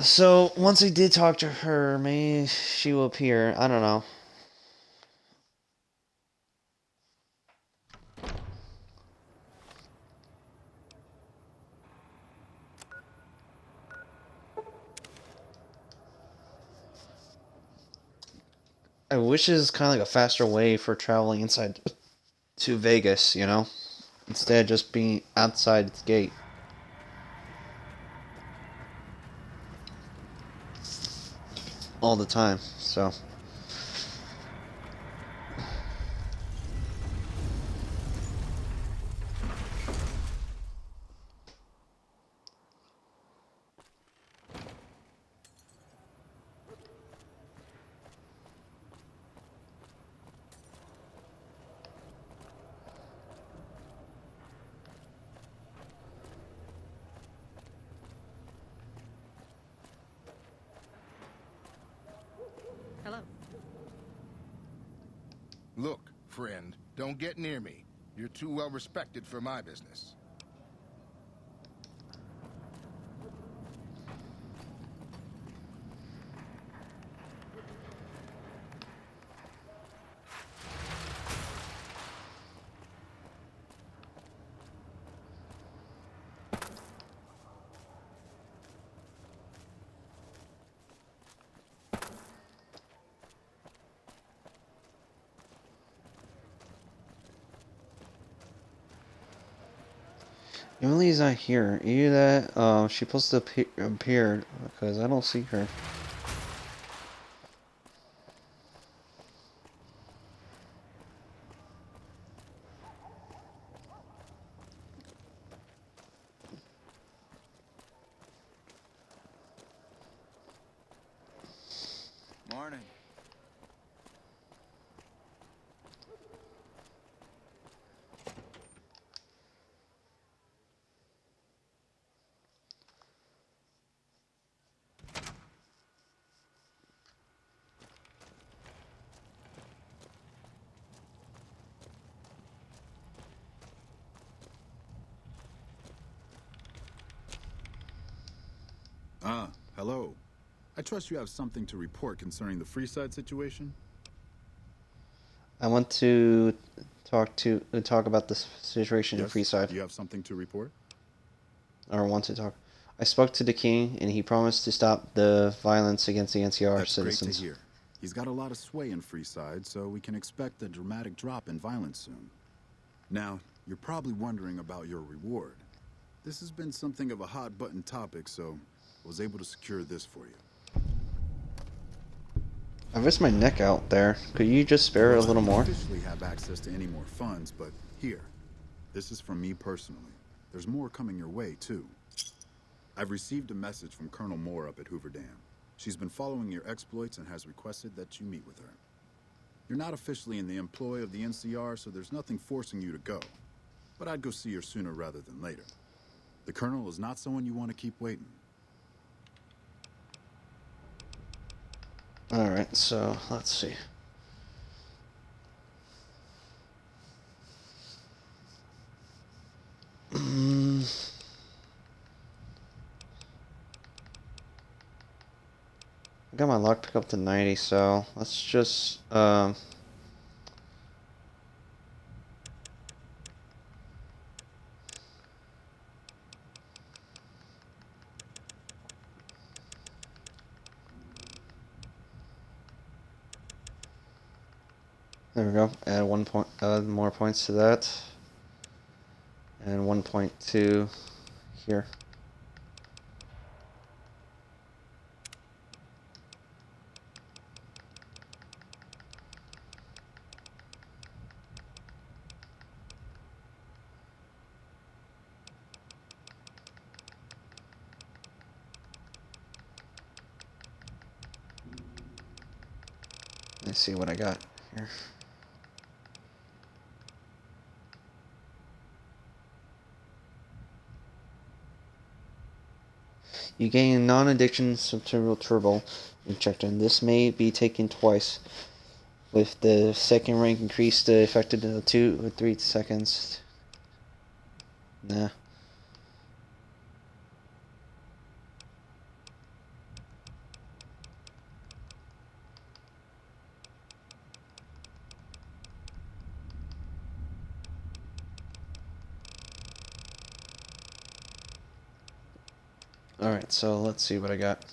So, once I did talk to her, maybe she will appear. I don't know. I wish it was kind of like a faster way for traveling inside to Vegas, you know? Instead of just being outside its gate. All the time, so... Hello. Look, friend, don't get near me. You're too well respected for my business. Emily's not here. Either that, she's supposed to appear, because I don't see her. Morning. Hello. I trust you have something to report concerning the Freeside situation? I want to talk about the situation in Yes? Freeside. Do you have something to report? Or want to talk. I spoke to the king, and he promised to stop the violence against the NCR That's citizens. great to hear. He's got a lot of sway in Freeside, so we can expect a dramatic drop in violence soon. Now, you're probably wondering about your reward. This has been something of a hot-button topic, so I was able to secure this for you. I risked my neck out there. Could you just spare it a little more? I don't officially have access to any more funds, but here. This is from me personally. There's more coming your way, too. I've received a message from Colonel Moore up at Hoover Dam. She's been following your exploits and has requested that you meet with her. You're not officially in the employ of the NCR, so there's nothing forcing you to go. But I'd go see her sooner rather than later. The Colonel is not someone you want to keep waiting. Alright, so let's see. I got my lockpick up to 90, so let's just there we go. Add 1 point, more points to that, and 1.2 here. Let's see what I got here. You gain non-addiction subterranean turbo injector. This may be taken twice, with the second rank increased to effective in 2 or 3 seconds. Nah. Alright, so let's see what I got.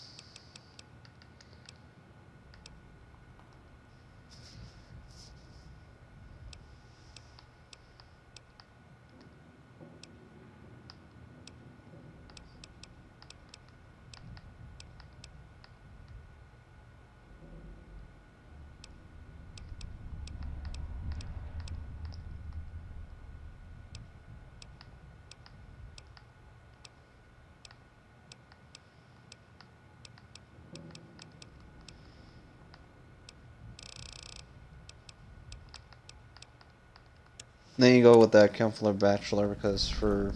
Then you go with that Counselor Bachelor because for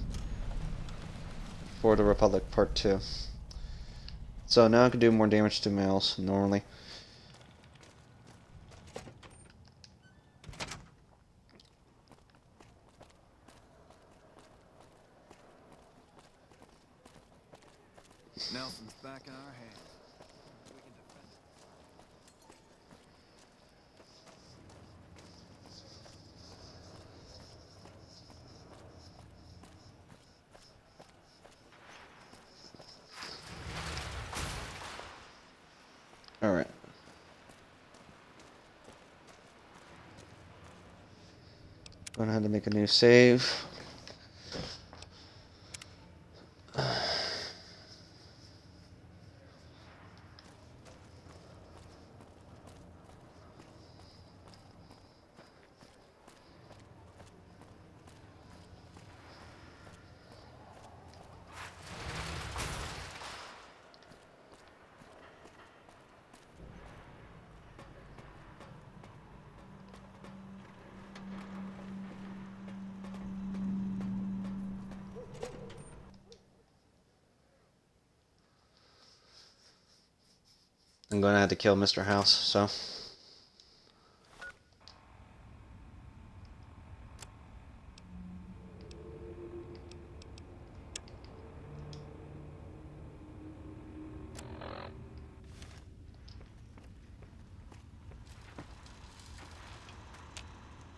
the Republic Part 2. So now I can do more damage to males normally. Nelson's back in our hands. We can defend it. Alright. Going ahead and make a new save. I'm going to have to kill Mr. House, so.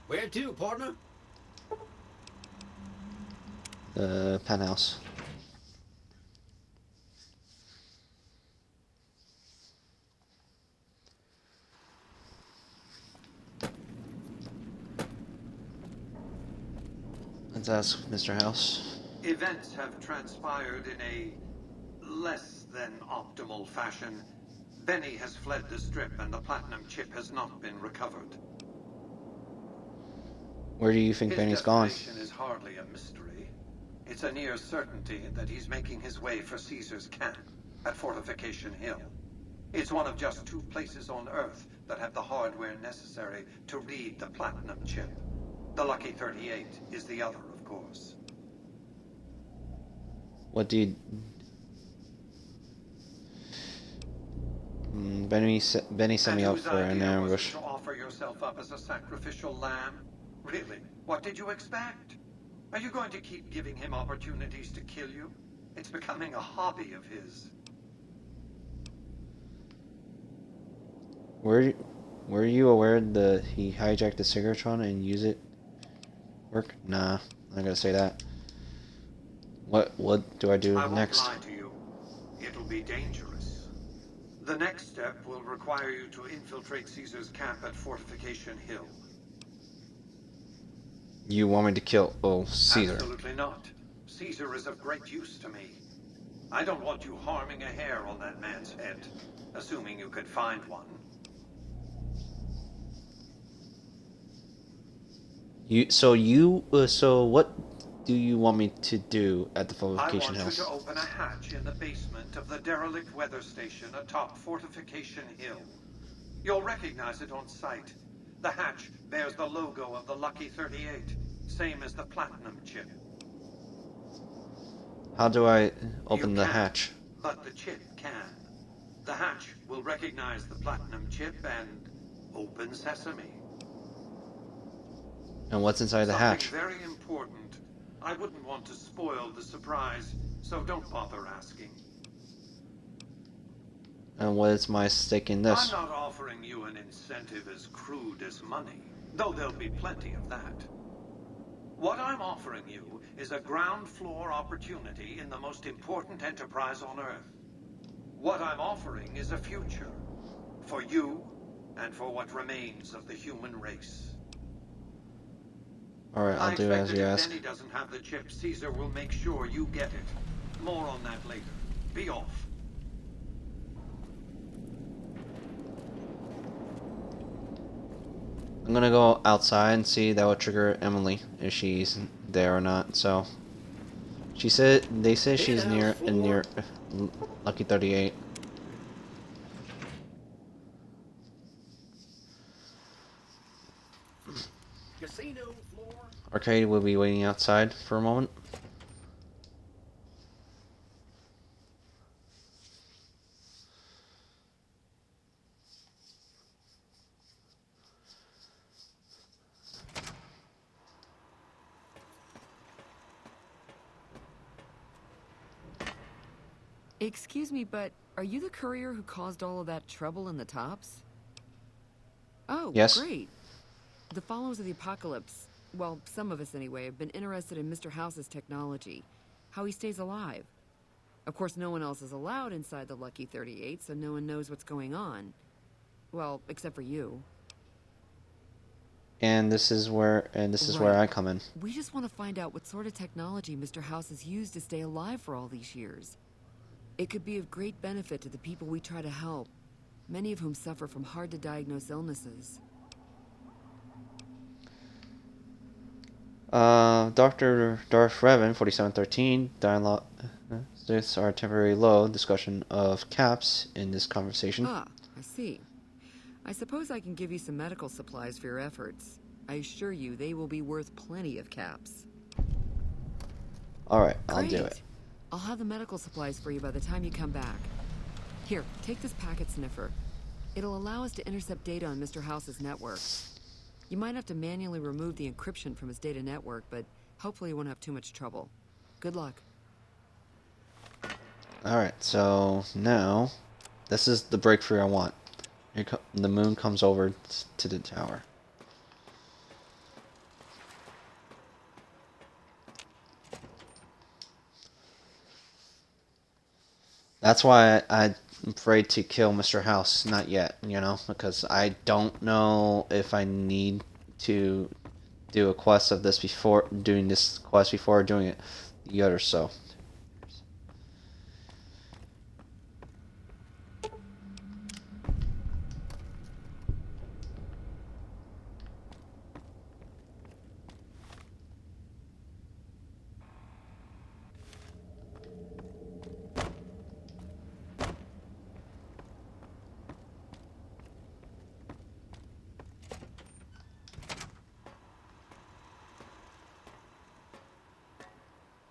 Where to, partner? The penthouse. Let's ask Mr. House. Events have transpired in a less than optimal fashion. Benny has fled the Strip and the Platinum Chip has not been recovered. Where do you think Benny's gone? His destination is hardly a mystery. It's a near certainty that he's making his way for Caesar's camp at Fortification Hill. It's one of just 2 places on Earth that have the hardware necessary to read the Platinum Chip. The Lucky 38 is the other, of course. What do you... Benny sent me out for an ambush. To offer yourself up as a sacrificial lamb? Really? What did you expect? Are you going to keep giving him opportunities to kill you? It's becoming a hobby of his. Were you aware that he hijacked the Cigartron and used it? Work? Nah, I'm not gonna say that. What do I do next? I won't lie to you. It'll be dangerous. The next step will require you to infiltrate Caesar's camp at Fortification Hill. You want me to kill Caesar? Absolutely not. Caesar is of great use to me. I don't want you harming a hair on that man's head, assuming you could find one. So what do you want me to do at the Fortification I want House? you to open a hatch in the basement of the derelict weather station atop Fortification Hill. You'll recognize it on sight. The hatch bears the logo of the Lucky 38, same as the Platinum Chip. How do I open You the can't, hatch? But the chip can. The hatch will recognize the Platinum Chip and open sesame. And what's inside the hatch? Something very important. I wouldn't want to spoil the surprise, so don't bother asking. And what is my stake in this? I'm not offering you an incentive as crude as money, though there'll be plenty of that. What I'm offering you is a ground floor opportunity in the most important enterprise on Earth. What I'm offering is a future. For you, and for what remains of the human race. Alright, I'll do as you ask. If Benny doesn't have the chip, Caesar will make sure you get it. More on that later. Be off. I'm gonna go outside and see that will trigger Emily if she's there or not. So they said she's near Lucky 38. Casino floor. Arcade will be waiting outside for a moment. Excuse me, but are you the courier who caused all of that trouble in the tops? Oh, Yes. great. The followers of the apocalypse, well, some of us anyway, have been interested in Mr. House's technology, how he stays alive. Of course, no one else is allowed inside the Lucky 38, so no one knows what's going on. Well, except for you. And this is where I come in. We just want to find out what sort of technology Mr. House has used to stay alive for all these years. It could be of great benefit to the people we try to help, many of whom suffer from hard-to-diagnose illnesses. Dr. Darth Revan, 4713, dialogue. This our temporary low discussion of caps in this conversation. Ah, I see. I suppose I can give you some medical supplies for your efforts. I assure you they will be worth plenty of caps. Alright, I'll do it. I'll have the medical supplies for you by the time you come back. Here, take this packet sniffer. It'll allow us to intercept data on Mr. House's network. You might have to manually remove the encryption from his data network, but hopefully you won't have too much trouble. Good luck. Alright, so now this is the breakthrough I want. The moon comes over to the tower. That's why I'm afraid to kill Mr. House. Not yet, you know, because I don't know if I need to do a quest of this before doing this quest before doing it the other so.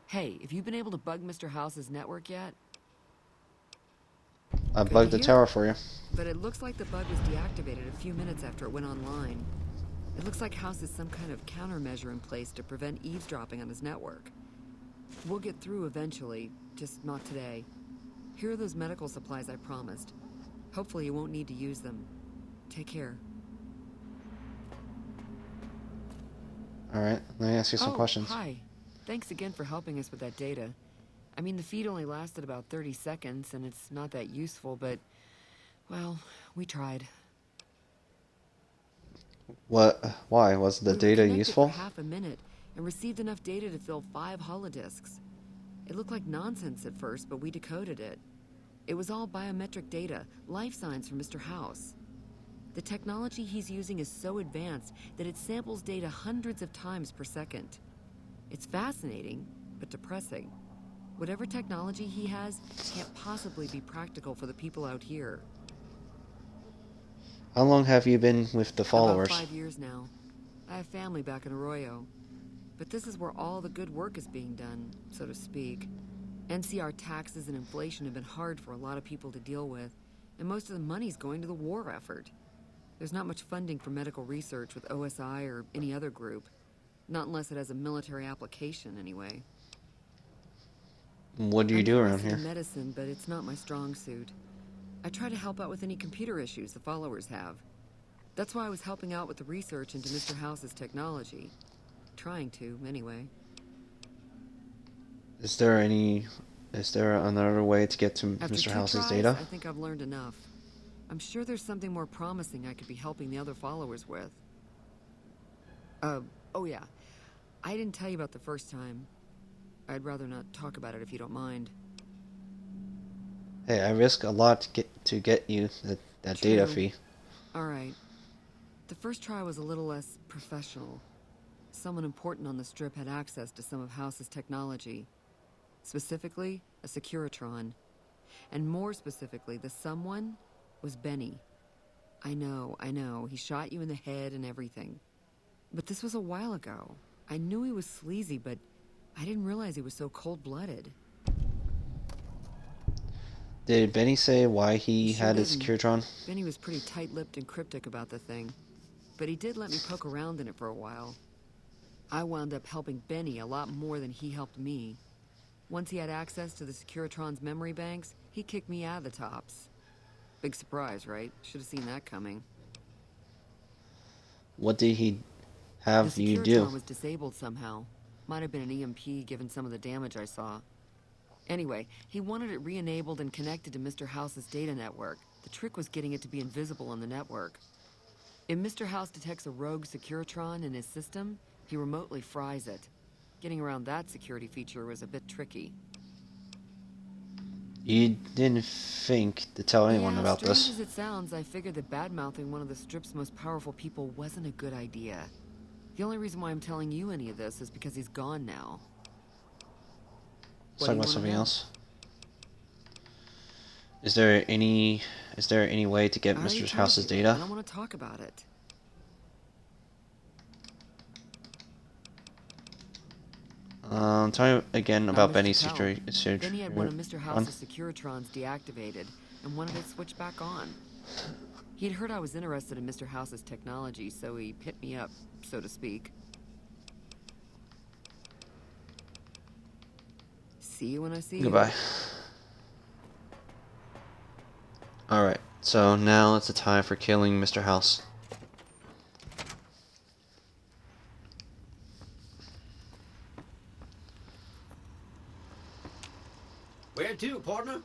Hey, have you been able to bug Mr. House's network yet? I bugged the tower for you. But it looks like the bug was deactivated a few minutes after it went online. It looks like House has some kind of countermeasure in place to prevent eavesdropping on his network. We'll get through eventually, just not today. Here are those medical supplies I promised. Hopefully you won't need to use them. Take care. Alright, let me ask you some questions. Hi. Thanks again for helping us with that data. I mean, the feed only lasted about 30 seconds, and it's not that useful, but, well, we tried. What? Why? Was the data We were useful? connected for half a minute and received enough data to fill 5 holodisks. It looked like nonsense at first, but we decoded it. It was all biometric data, life signs from Mr. House. The technology he's using is so advanced that it samples data hundreds of times per second. It's fascinating, but depressing. Whatever technology he has can't possibly be practical for the people out here. How long have you been with the followers? About 5 years now. I have family back in Arroyo. But this is where all the good work is being done, so to speak. NCR taxes and inflation have been hard for a lot of people to deal with, and most of the money's going to the war effort. There's not much funding for medical research with OSI or any other group. Not unless it has a military application, anyway. What do you do around here? I'm medicine, but it's not my strong suit. I try to help out with any computer issues the followers have. That's why I was helping out with the research into Mr. House's technology. Trying to, anyway. Is there another way to get to After Mr. 2 House's tries, data? I think I've learned enough. I'm sure there's something more promising I could be helping the other followers with. Oh yeah. I didn't tell you about the first time. I'd rather not talk about it if you don't mind. Hey, I risk a lot to get you that data True. fee. Alright. The first try was a little less professional. Someone important on the strip had access to some of House's technology. Specifically, a Securitron. And more specifically, the someone was Benny. I know. He shot you in the head and everything. But this was a while ago. I knew he was sleazy, but I didn't realize he was so cold-blooded. Did Benny say why he Sure had his didn't. Securitron? Benny was pretty tight-lipped and cryptic about the thing, but he did let me poke around in it for a while. I wound up helping Benny a lot more than he helped me. Once he had access to the Securitron's memory banks, he kicked me out of the tops. Big surprise, right? Should have seen that coming. What did he have The you Securitron do? was disabled somehow. Might have been an EMP given some of the damage I saw. Anyway, he wanted it re-enabled and connected to Mr. House's data network. The trick was getting it to be invisible on the network. If Mr. House detects a rogue Securitron in his system, he remotely fries it. Getting around that security feature was a bit tricky. You didn't think to tell anyone Yeah, about strange this. as it sounds, I figured that bad-mouthing one of the Strip's most powerful people wasn't a good idea. The only reason why I'm telling you any of this is because he's gone now. Let's What talk do you about wanna something know? else. Is there any way to get I already Mr. told House's you. I data? don't want to talk about it. Tell me again Now, about Mr. Benny's Tell, situation. Benny had one of Mr. House's Securitrons deactivated and wanted it switched back on. He'd heard I was interested in Mr. House's technology, so he hit me up, so to speak. See you when I see you. Goodbye. Alright, so now it's the time for killing Mr. House. Where to, partner?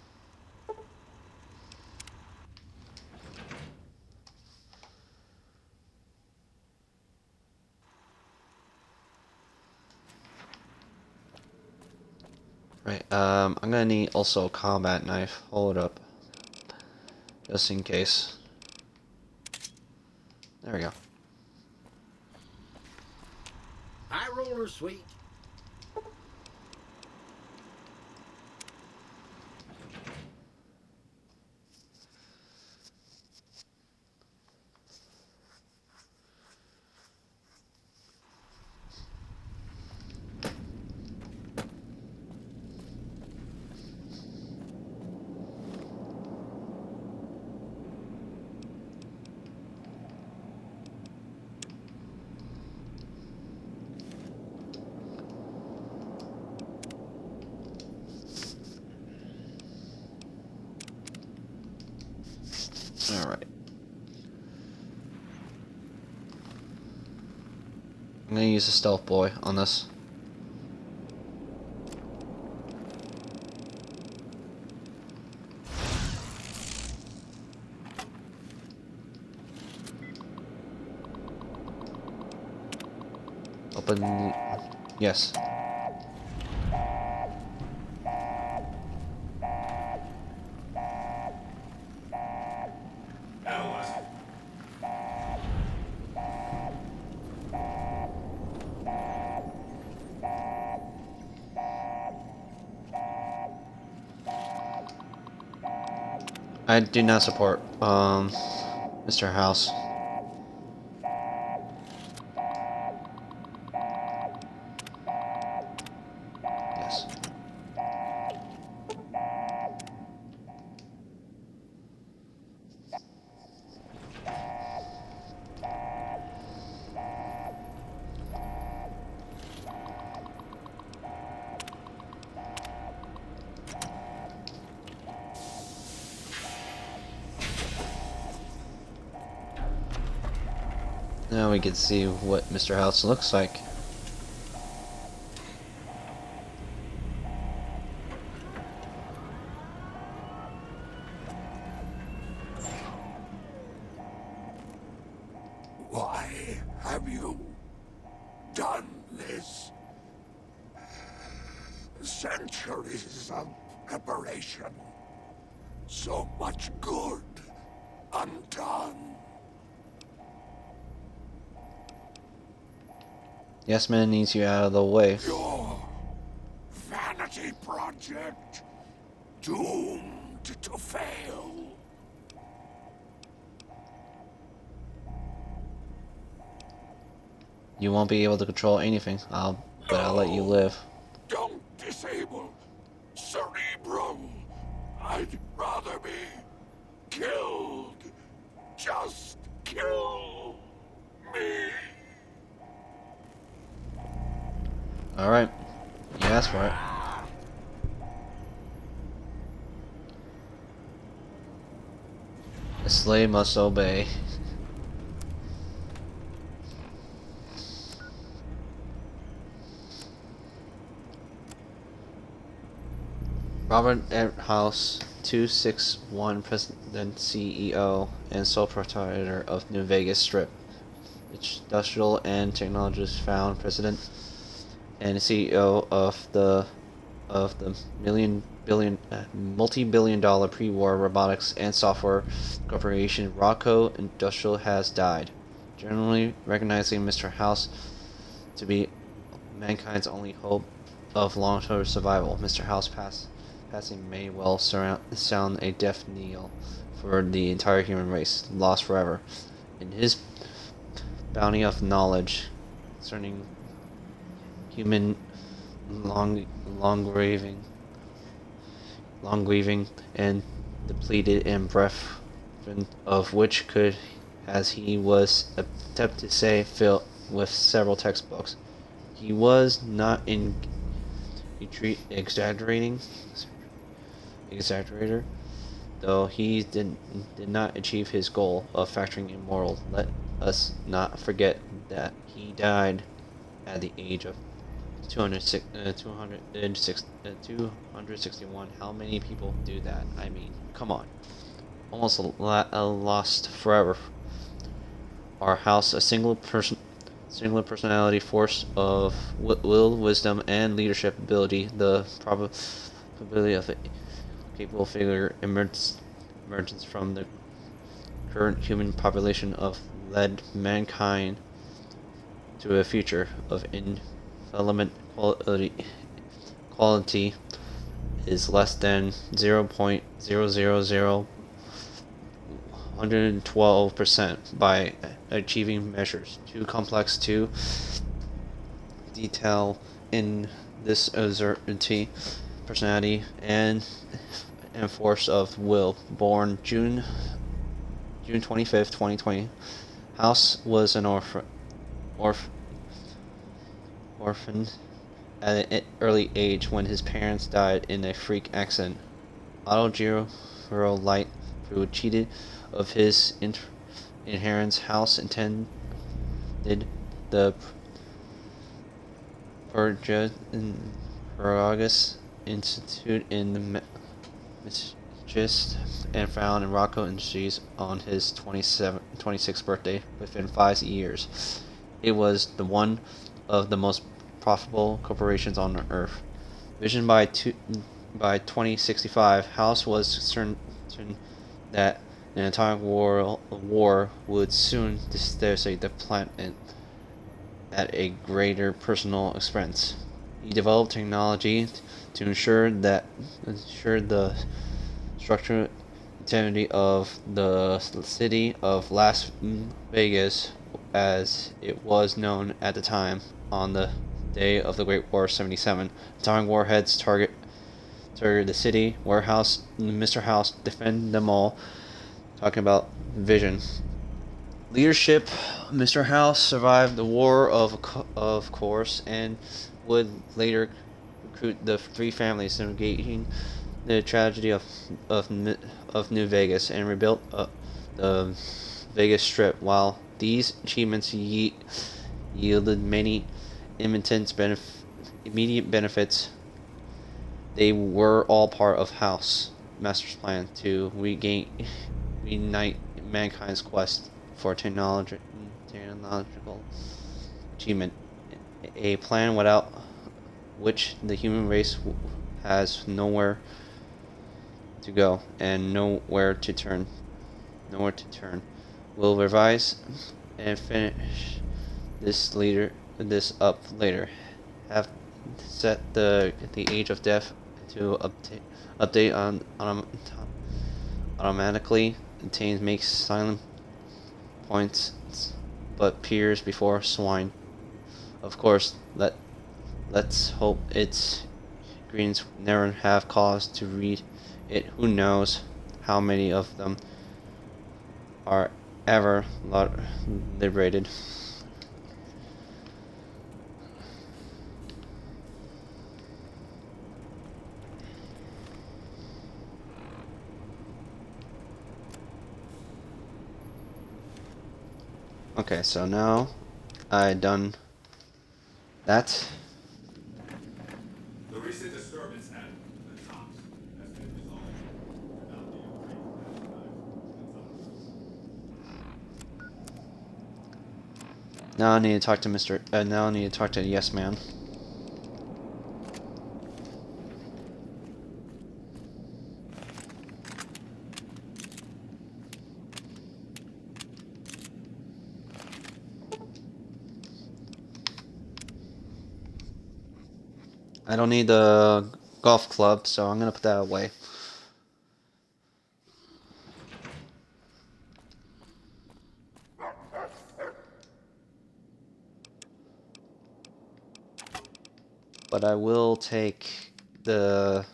Right, I'm gonna need also a combat knife. Hold up. Just in case. There we go. High roller, sweet. Alright. I'm gonna use the stealth boy on this. Open. Yes. I do not support Mr. House. Yes. Now we can see what Mr. House looks like. Why have you done this? Centuries of preparation. So much good undone. Yes, man needs you out of the way. Your vanity project doomed to fail. You won't be able to control anything. But I'll let you live. Don't disable Cerebrum. I'd rather be killed. Just kill me. Alright. You asked for it. A slave must obey. Robert M. House, 261 President, CEO, and sole proprietor of New Vegas Strip. Industrial and Technologies Found President and CEO of the multi-billion-dollar pre-war robotics and software corporation Rocco Industrial has died, generally recognizing Mr. House to be mankind's only hope of long-term survival. Mr. House passing may well sound a death knell for the entire human race, lost forever. In his bounty of knowledge concerning human long grieving and depleted in breath, of which could, as he was apt to say, fill with several textbooks. He was not exaggerator, though he did not achieve his goal of factoring immortal. Let us not forget that he died at the age of 261. How many people do that? I mean, come on. Almost lost forever. Our house, a single personality, force of will, wisdom, and leadership ability. The probability of a capable figure emergence from the current human population of led mankind to a future of infallible quality is less than 0.0000112% by achieving measures too complex to detail in this uncertainty, personality, and force of will. Born June 25th, 2020, House was an orphan at an early age when his parents died in a freak accident. Autogyro Light, who cheated of his inheritance. House attended the Paragus Institute in Massachusetts and found in Rocco Industries on his 26th birthday. Within 5 years, it was one of the most profitable corporations on Earth. Visioned by 2065, House was certain that an atomic war would soon devastate the planet at a greater personal expense. He developed technology to ensure the structural integrity of the city of Las Vegas, as it was known at the time. On the day of the Great War of '77, atomic warheads targeted the city. Warehouse, Mr. House, defend them all. Talking about vision. Leadership. Mr. House survived the war, of course, and would later recruit the three families, negating the tragedy of New Vegas, and rebuilt the Vegas Strip. While these achievements yielded many immediate benefits, they were all part of House Master's plan to reunite mankind's quest for technological achievement, a plan without which the human race has nowhere to go and nowhere to turn. We'll revise and finish this up later. Have set the age of death to update on automatically. Contains makes silent points, but peers before swine. Of course, let's hope its greens never have cause to read it. Who knows how many of them are ever liberated. Okay, so now I done that. The recent disturbance at the Tops has been resolved without the Now I need to talk to now I need to talk to Yes Man. I don't need the golf club, so I'm gonna put that away. But I will take the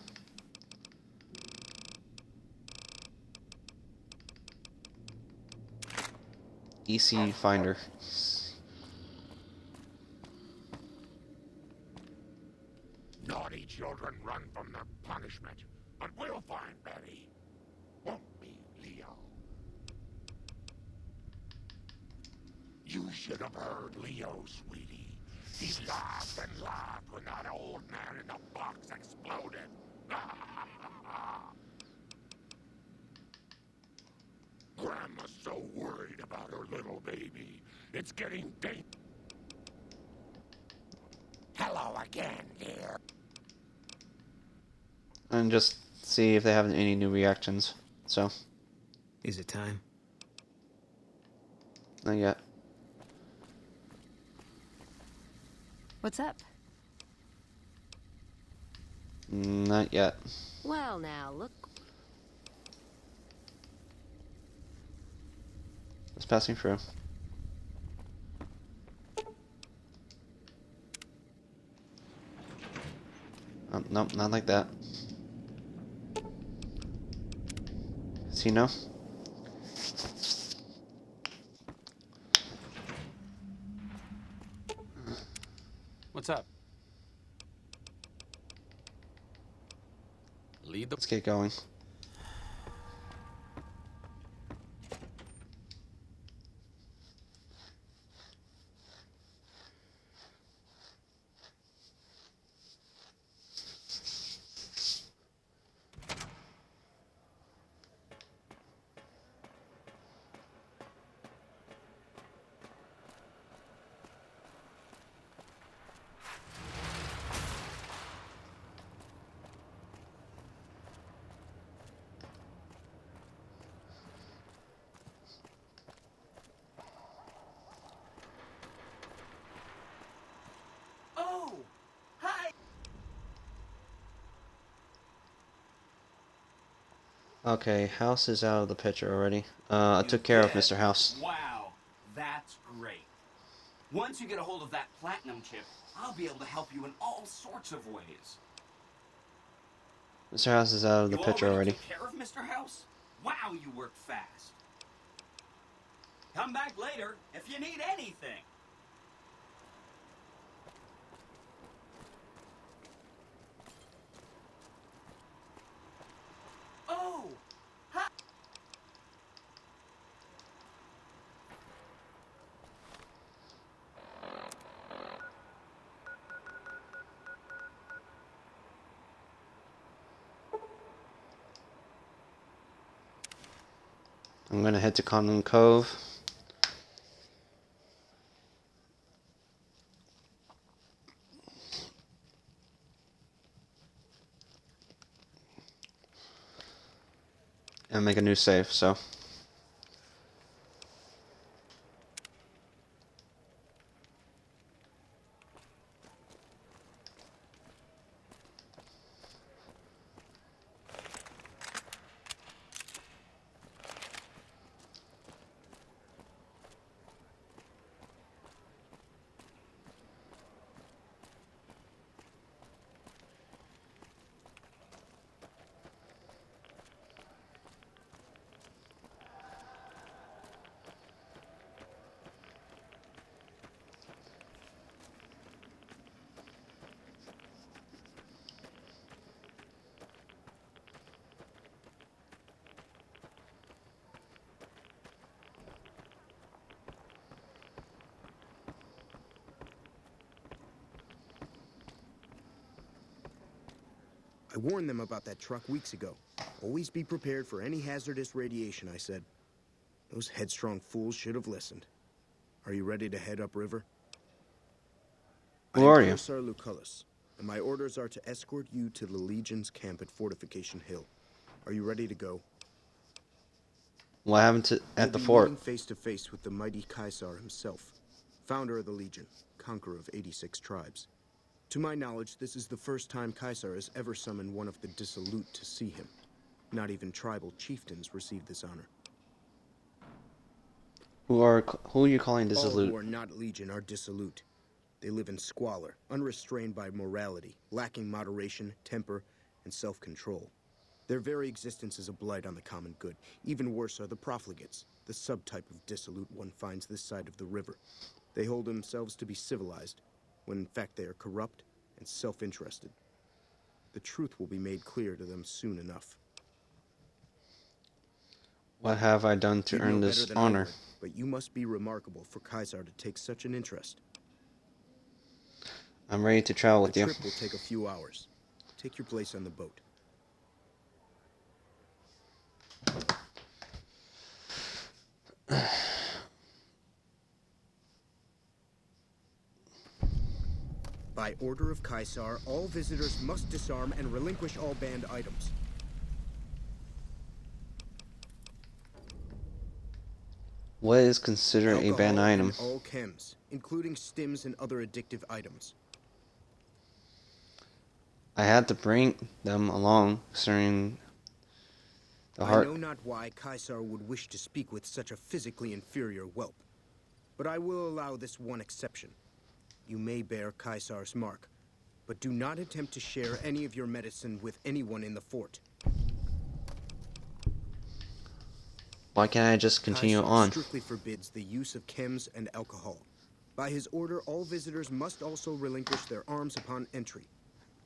EC Finder. Naughty children run from their punishment, but we'll find Betty. Won't we, Leo? You should have heard Leo, sweetie. He laughed and laughed when that old man in the box exploded. Grandma's so worried about her little baby. It's getting dangerous. Hello again, dear. And just see if they have any new reactions. So. Is it time? Not yet. What's up? Not yet. Well, now, look. Just passing through. Oh, nope, not like that. See now? What's up? Lead the... Let's get going. Oh, hi. Okay, House is out of the picture already. I took care of Mr. House. Wow, that's great. Once you get a hold of that platinum chip, I'll be able to help you in all sorts of ways. Mr. House is out of the You picture already. took care of Mr. House? Wow, you work fast. Come back later if you need anything. Oh, hi. I'm gonna head to Conlon Cove. And make a new save, so. I warned them about that truck weeks ago. Always be prepared for any hazardous radiation, I said. Those headstrong fools should have listened. Are you ready to head upriver? Who are you? Commissar Lucullus, and my orders are to escort you to the Legion's camp at Fortification Hill. Are you ready to go? What happened to at the fort? Face to face with the mighty Caesar himself, founder of the Legion, conqueror of 86 tribes. To my knowledge, this is the first time Caesar has ever summoned one of the dissolute to see him. Not even tribal chieftains receive this honor. Who are you calling All dissolute? who are not Legion are dissolute. They live in squalor, unrestrained by morality, lacking moderation, temper, and self-control. Their very existence is a blight on the common good. Even worse are the profligates, the subtype of dissolute one finds this side of the river. They hold themselves to be civilized, when in fact they are corrupt and self-interested. The truth will be made clear to them soon enough. What have I done to You earn know this better than I honor? would, but you must be remarkable for Caesar to take such an interest. I'm ready to travel with The you. trip will take a few hours. Take your place on the boat. By order of Caesar, all visitors must disarm and relinquish all banned items. What is considered a banned Alcohol item? and all chems, including stims and other addictive items. I had to bring them along, considering the I heart. know not why Caesar would wish to speak with such a physically inferior whelp, but I will allow this one exception. You may bear Caesar's mark, but do not attempt to share any of your medicine with anyone in the fort. Why can't I just continue Caesar on? strictly forbids the use of chems and alcohol. By his order, all visitors must also relinquish their arms upon entry.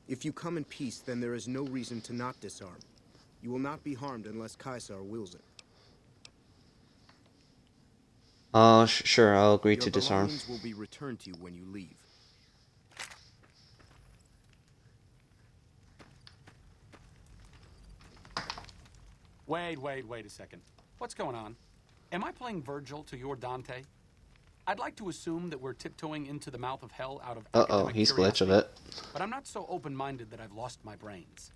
If you come in peace, then there is no reason to not disarm. You will not be harmed unless Caesar wills it. Sure, I'll agree Your to disarm. belongings will be returned to you when you leave. Wait a second. What's going on? Am I playing Virgil to your Dante? I'd like to assume that we're tiptoeing into the mouth of hell out of academic He's glitch of curiosity, it. but I'm not so open-minded that I've lost my brains.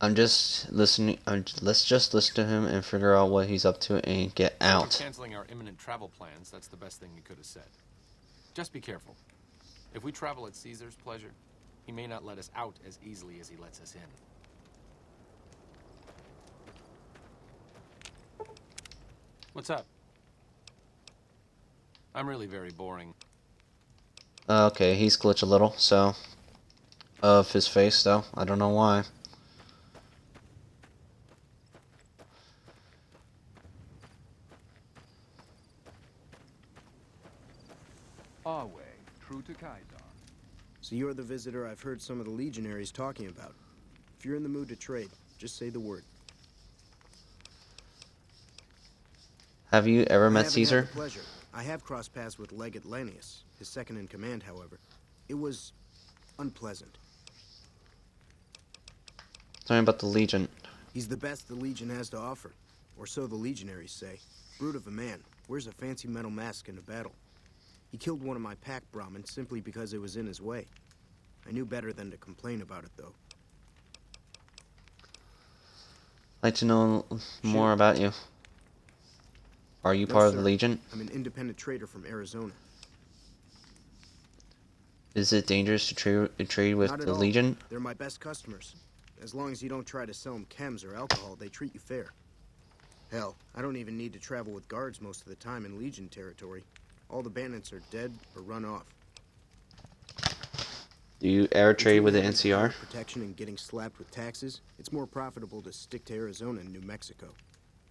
I'm just listening. Let's just listen to him and figure out what he's up to and get We're out. canceling our imminent travel plans. That's the best thing you could have said. Just be careful. If we travel at Caesar's pleasure, he may not let us out as easily as he lets us in. What's up? I'm really very boring. Okay, he's glitch a little, so. Of his face, though. I don't know why. Our way, true to Caesar. So you're the visitor I've heard some of the legionaries talking about. If you're in the mood to trade, just say the word. Have you ever I met haven't Caesar? had the pleasure. I have crossed paths with Legate Lanius, his second in command, however. It was unpleasant. Tell me about the Legion. He's the best the Legion has to offer, or so the legionaries say. Brute of a man, wears a fancy metal mask in a battle. He killed one of my pack Brahmin simply because it was in his way. I knew better than to complain about it, though. I'd like to know more about you. Are you No, part of sir. the Legion? I'm an independent trader from Arizona. Is it dangerous to trade with Not at the all. Legion? They're my best customers. As long as you don't try to sell them chems or alcohol, they treat you fair. Hell, I don't even need to travel with guards most of the time in Legion territory. All the bandits are dead or run off. Do you air trade with the Between having NCR? protection and getting slapped with taxes, it's more profitable to stick to Arizona and New Mexico.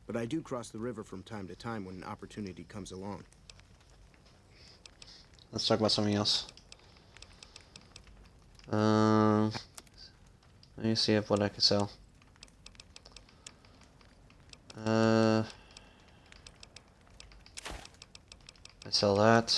But I do cross the river from time to time when an opportunity comes along. Let's talk about something else. Let me see what I can sell. sell that.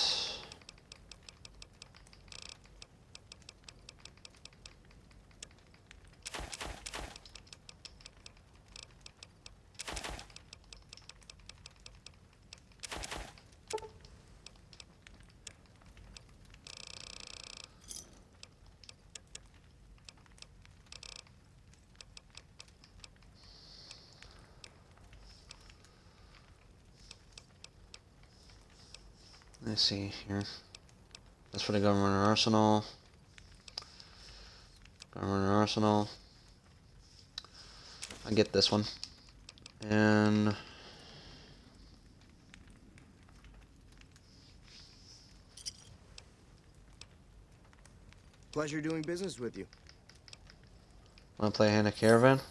Let's see here. That's for the government arsenal. Government arsenal. I get this one. And Pleasure doing business with you. wanna play a hand of Caravan?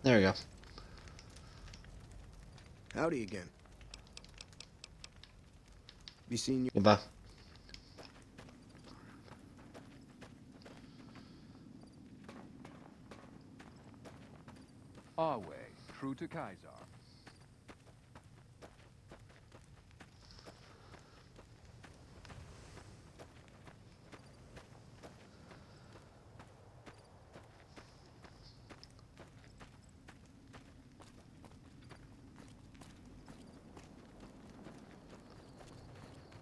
There we go. Howdy again. Be seeing you. Goodbye. Our way, true to Kaiser.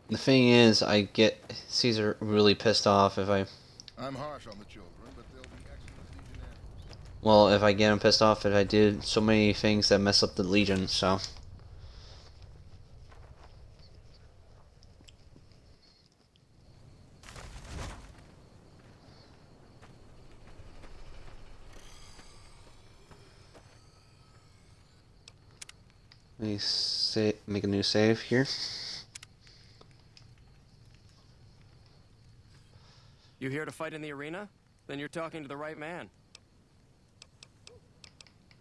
The thing is, I get Caesar really pissed off if I. I'm harsh on the children, but they'll be excellent legionnaires. Well, if I get him pissed off if I did so many things that mess up the Legion, so. Let me make a new save here. You here to fight in the arena? Then you're talking to the right man.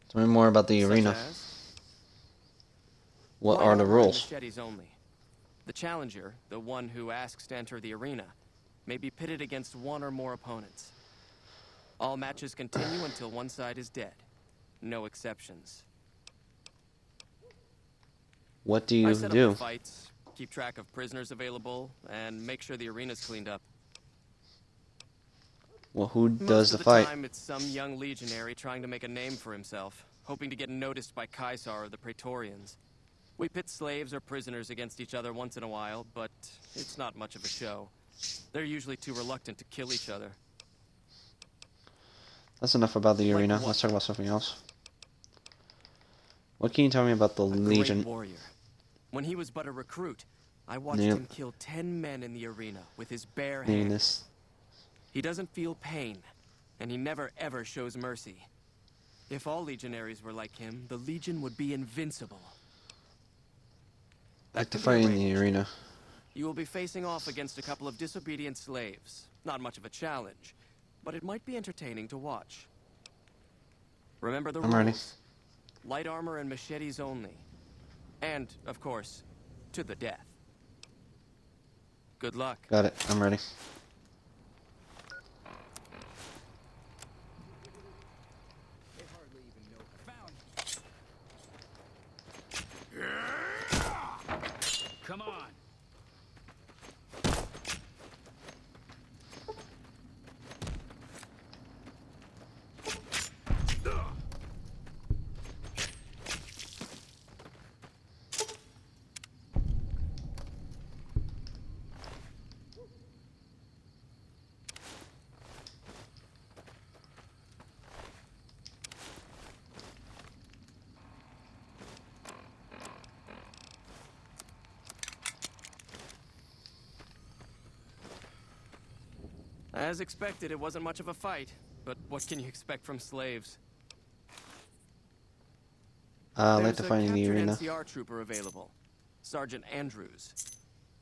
Tell me more about the arena. What are the rules? Machetes only. The challenger, the one who asks to enter the arena, may be pitted against one or more opponents. All matches continue until one side is dead. No exceptions. What do you I set do? up the fights, keep track of prisoners available, and make sure the arena's cleaned up. Well, who Most does of the fight? time, it's some young legionary trying to make a name for himself, hoping to get noticed by Caesar or the Praetorians. We pit slaves or prisoners against each other once in a while, but it's not much of a show. They're usually too reluctant to kill each other. That's enough about the arena. what? Let's talk about something else. What can you tell me about the Legion? Great warrior. When he was but a recruit, I watched Yep. him kill 10 men in the arena with his bare Name hands. this. He doesn't feel pain, and he never ever shows mercy. If all legionaries were like him, the Legion would be invincible. Like to fight in the arena. You will be facing off against a couple of disobedient slaves. Not much of a challenge, but it might be entertaining to watch. Remember the rules. I'm ready. Light armor and machetes only. And, of course, to the death. Good luck. Got it. I'm ready. Come on. As expected, it wasn't much of a fight, but what can you expect from slaves? I'd like to fight in the arena. There's a captured NCR trooper available, Sergeant Andrews.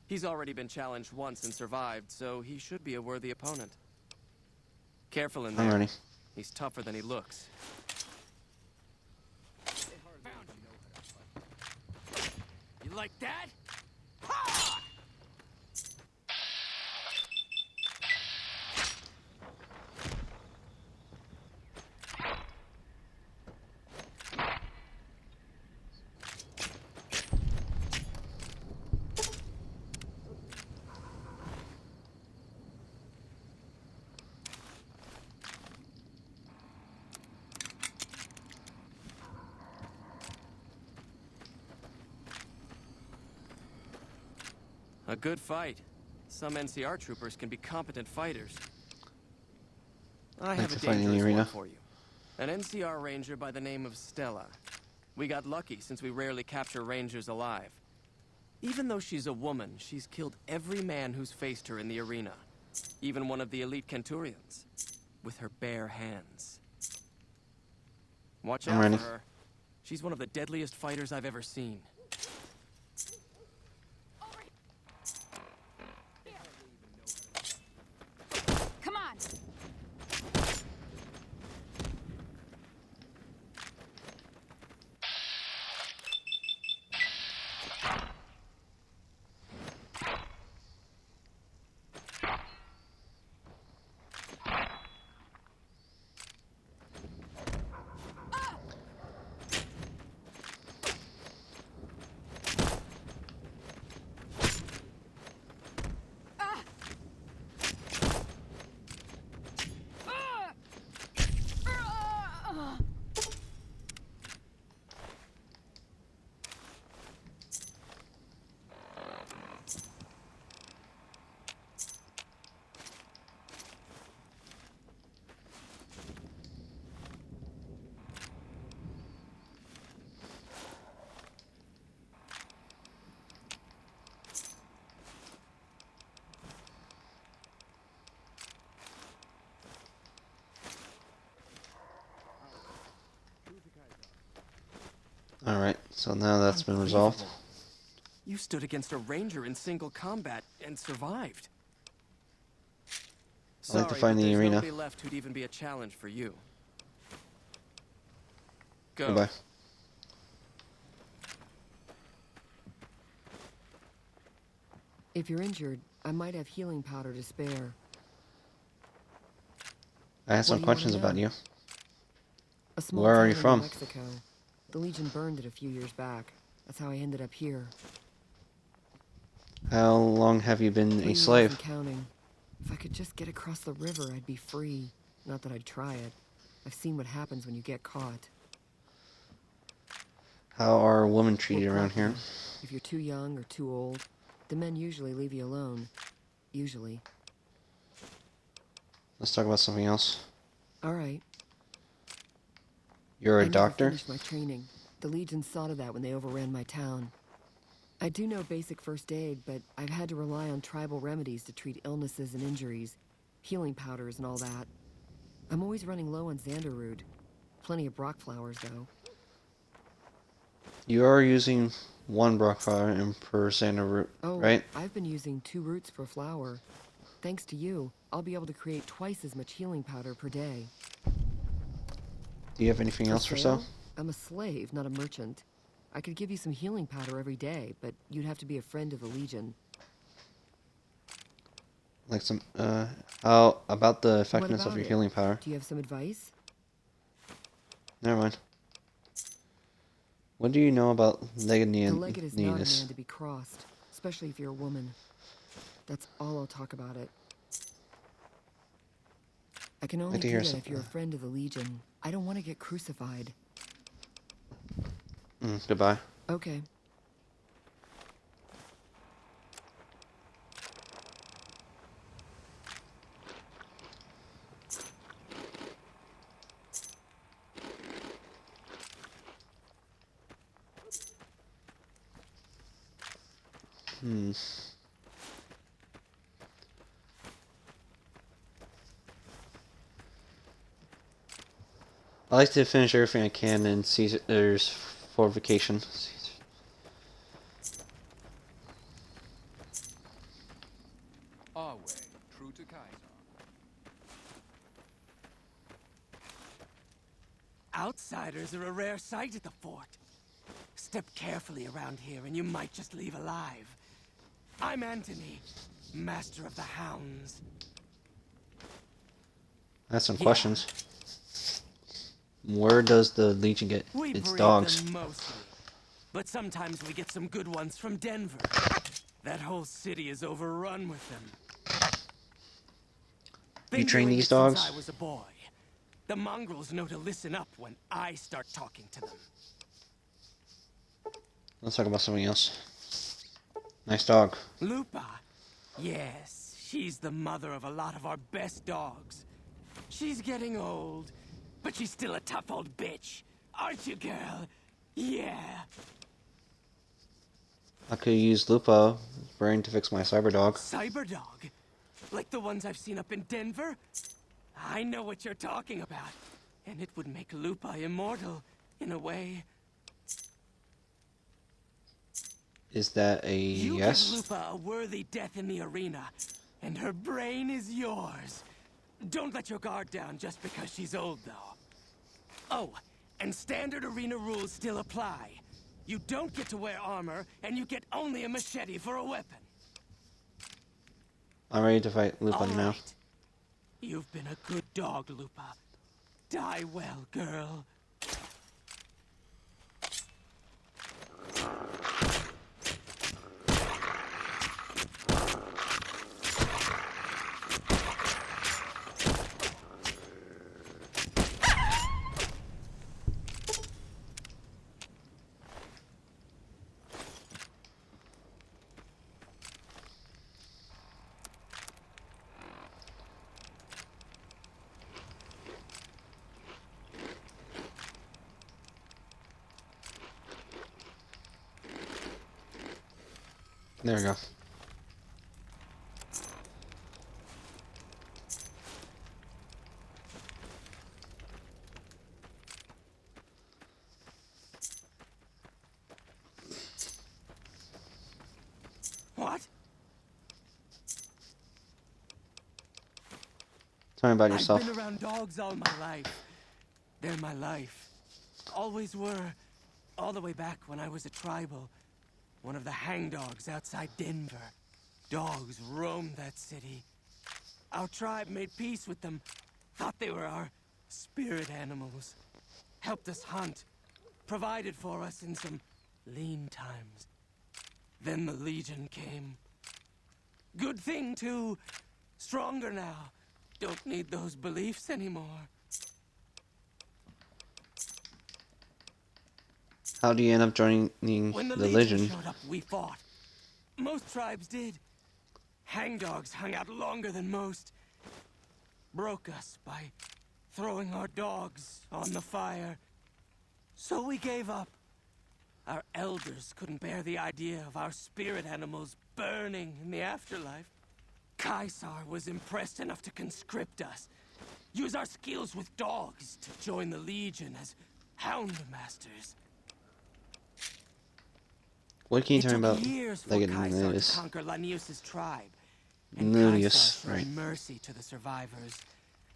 He's already been challenged once and survived, so he should be a worthy opponent. Careful in there. I'm ready. He's tougher than he looks. You like that? Ha! A good fight. Some NCR troopers can be competent fighters. I have a dangerous one for you. An NCR ranger by the name of Stella. We got lucky since we rarely capture rangers alive. Even though she's a woman, she's killed every man who's faced her in the arena. Even one of the elite Kenturians. With her bare hands. Watch out for her. She's one of the deadliest fighters I've ever seen. Come on. Alright, so now that's been resolved. You stood against a ranger in single combat and survived. I'd like to find the arena. Nobody left who'd even be a challenge for you. Go. Goodbye. If you're injured, I might have healing powder to spare. I have some questions about you. A small Where are town you in from? New Mexico. The Legion burned it a few years back. That's how I ended up here. How long have you been 3 a years slave? and counting. If I could just get across the river, I'd be free. Not that I'd try it. I've seen what happens when you get caught. How are women treated Well, around here? If you're too young or too old, the men usually leave you alone. Usually. Let's talk about something else. All right. You're I a never doctor? finished my training. The Legion saw to that when they overran my town. I do know basic first aid, but I've had to rely on tribal remedies to treat illnesses and injuries, healing powders and all that. I'm always running low on Xanderroot. Plenty of Brock flowers, though. You are using one Brock flower and per Xander root, Oh, right? I've been using 2 roots per flower. Thanks to you, I'll be able to create twice as much healing powder per day. Do you have anything else for sale? I'm a slave, not a merchant. I could give you some healing powder every day, but you'd have to be a friend of the Legion. Like some, how about the What effectiveness of about your it? healing power? Do you have some advice? Never mind. What do you know about The legate is not a man Legatus? to be crossed, especially if you're a woman. That's all I'll talk about it. I can only to do hear that some- if you're a friend of the Legion. I don't want to get crucified. Goodbye. Okay. I like to finish everything I can in Caesar's fortification. Our way, true to Kaiser. Outsiders are a rare sight at the fort. Step carefully around here and you might just leave alive. I'm Antony, master of the hounds. I have some questions. Where does the Legion get We its breed dogs? them mostly, but sometimes we get some good ones from Denver. That whole city is overrun with them. You Been train doing these it since dogs? I was a boy. The mongrels know to listen up when I start talking to them. Let's talk about something else. Nice dog. Lupa. Yes, she's the mother of a lot of our best dogs. She's getting old, but she's still a tough old bitch. Aren't you, girl? Yeah. I could use Lupa brain to fix my cyber dog. Cyberdog? Like the ones I've seen up in Denver? I know what you're talking about. And it would make Lupa immortal, in a way. Is that a You yes? give Lupa a worthy death in the arena, and her brain is yours. Don't let your guard down just because she's old, though. Oh, and standard arena rules still apply. You don't get to wear armor, and you get only a machete for a weapon. I'm ready to fight Lupa All now. right. You've been a good dog, Lupa. Die well, girl. There we go. What? Tell me about yourself. I've been around dogs all my life. They're my life. Always were. All the way back when I was a tribal. One of the hangdogs outside Denver. Dogs roamed that city. Our tribe made peace with them. Thought they were our spirit animals. Helped us hunt. Provided for us in some lean times. Then the Legion came. Good thing, too. Stronger now. Don't need those beliefs anymore. How do you end up joining When the the Legion? showed up, we fought. Most tribes did. Hangdogs hung out longer than most. Broke us by throwing our dogs on the fire. So we gave up. Our elders couldn't bear the idea of our spirit animals burning in the afterlife. Caesar was impressed enough to conscript us. use our skills with dogs to join the Legion as Hound Masters. What can you It tell me took about years for like Caesar to Nunius? conquer Lanius's tribe. And Nunius, Caesar showed right? mercy to the survivors,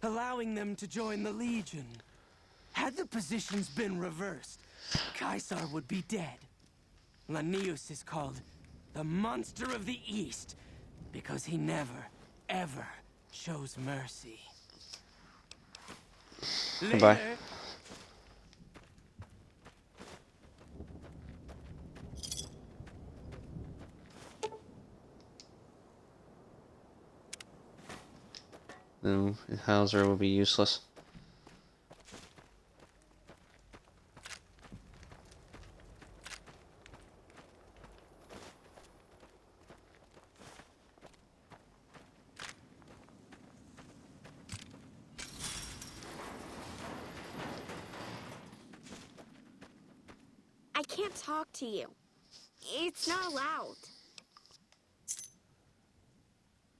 allowing them to join the Legion. Had the positions been reversed, Caesar would be dead. Lanius is called the Monster of the East because he never, ever shows mercy. Bye. Later. No, Hauser will be useless. I can't talk to you. It's not allowed.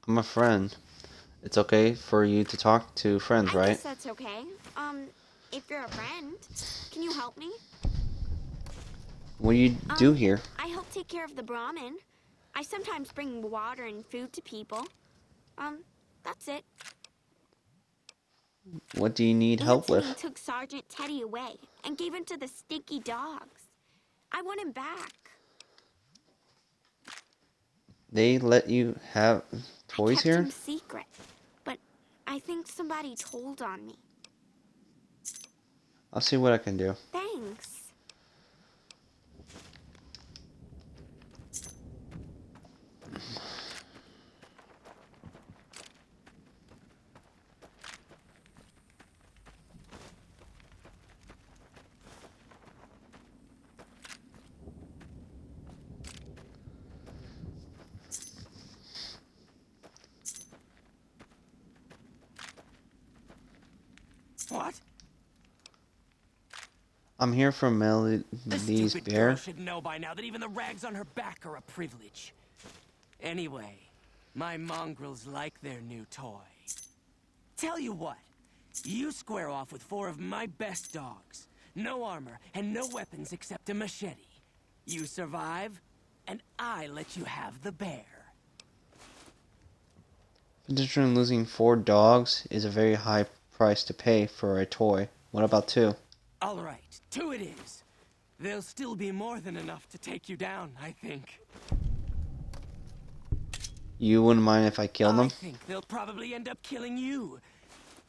I'm a friend. It's okay for you to talk to friends, I right? guess that's okay. If you're a friend, can you help me? What do you do here? I help take care of the Brahmin. I sometimes bring water and food to people. That's it. What do you need help Antony with? took Sergeant Teddy away and gave him to the stinky dogs. I want him back. They let you have toys Kept here? him secret, but I think somebody told on me. I'll see what I can do. Thanks. What? I'm here from The Melody's stupid bear. girl should know by now that even the rags on her back are a privilege. Anyway, my mongrels like their new toy. Tell you what, you square off with 4 of my best dogs. No armor and no weapons except a machete. You survive, and I let you have the bear. Considering losing 4 dogs is a very high price to pay for a toy. What about 2? All right, 2 it is. There'll still be more than enough to take you down, I think. You wouldn't mind if I killed I them? think they'll probably end up killing you.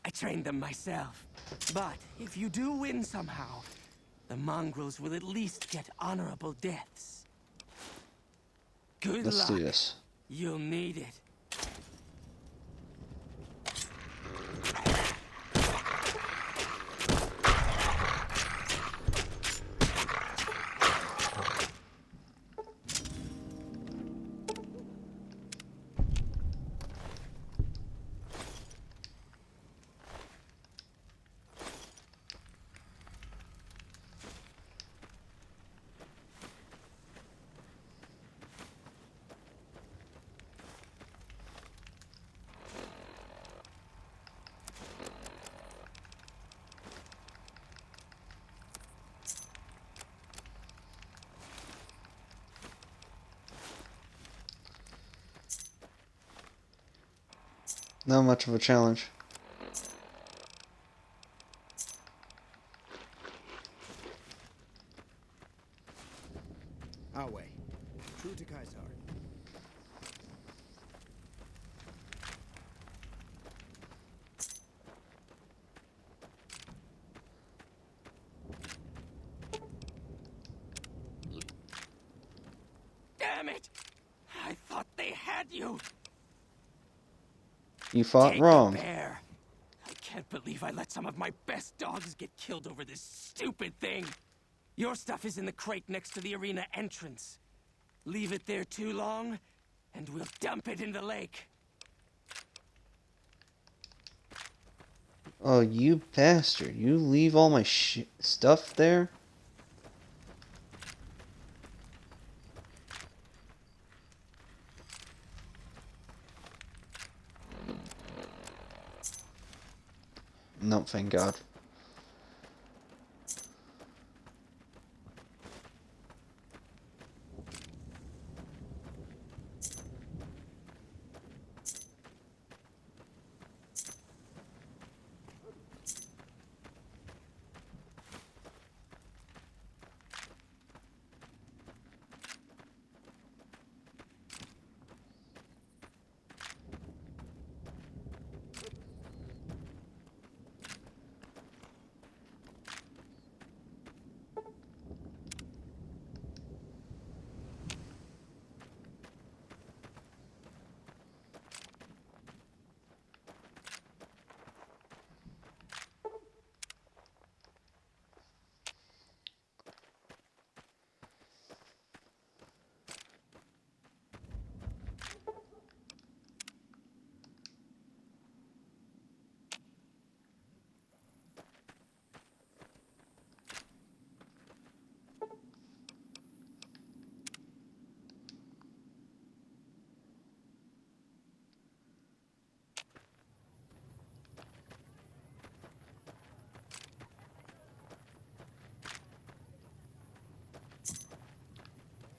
I trained them myself. But if you do win somehow, the mongrels will at least get honorable deaths. Good Let's luck. do this. You'll need it. Not much of a challenge. Awe. True to Caesar. Damn it! I thought they had you. You fought Take wrong. the bear. I can't believe I let some of my best dogs get killed over this stupid thing. Your stuff is in the crate next to the arena entrance. Leave it there too long, and we'll dump it in the lake. Oh, you bastard. You leave all my stuff there? No, thank God.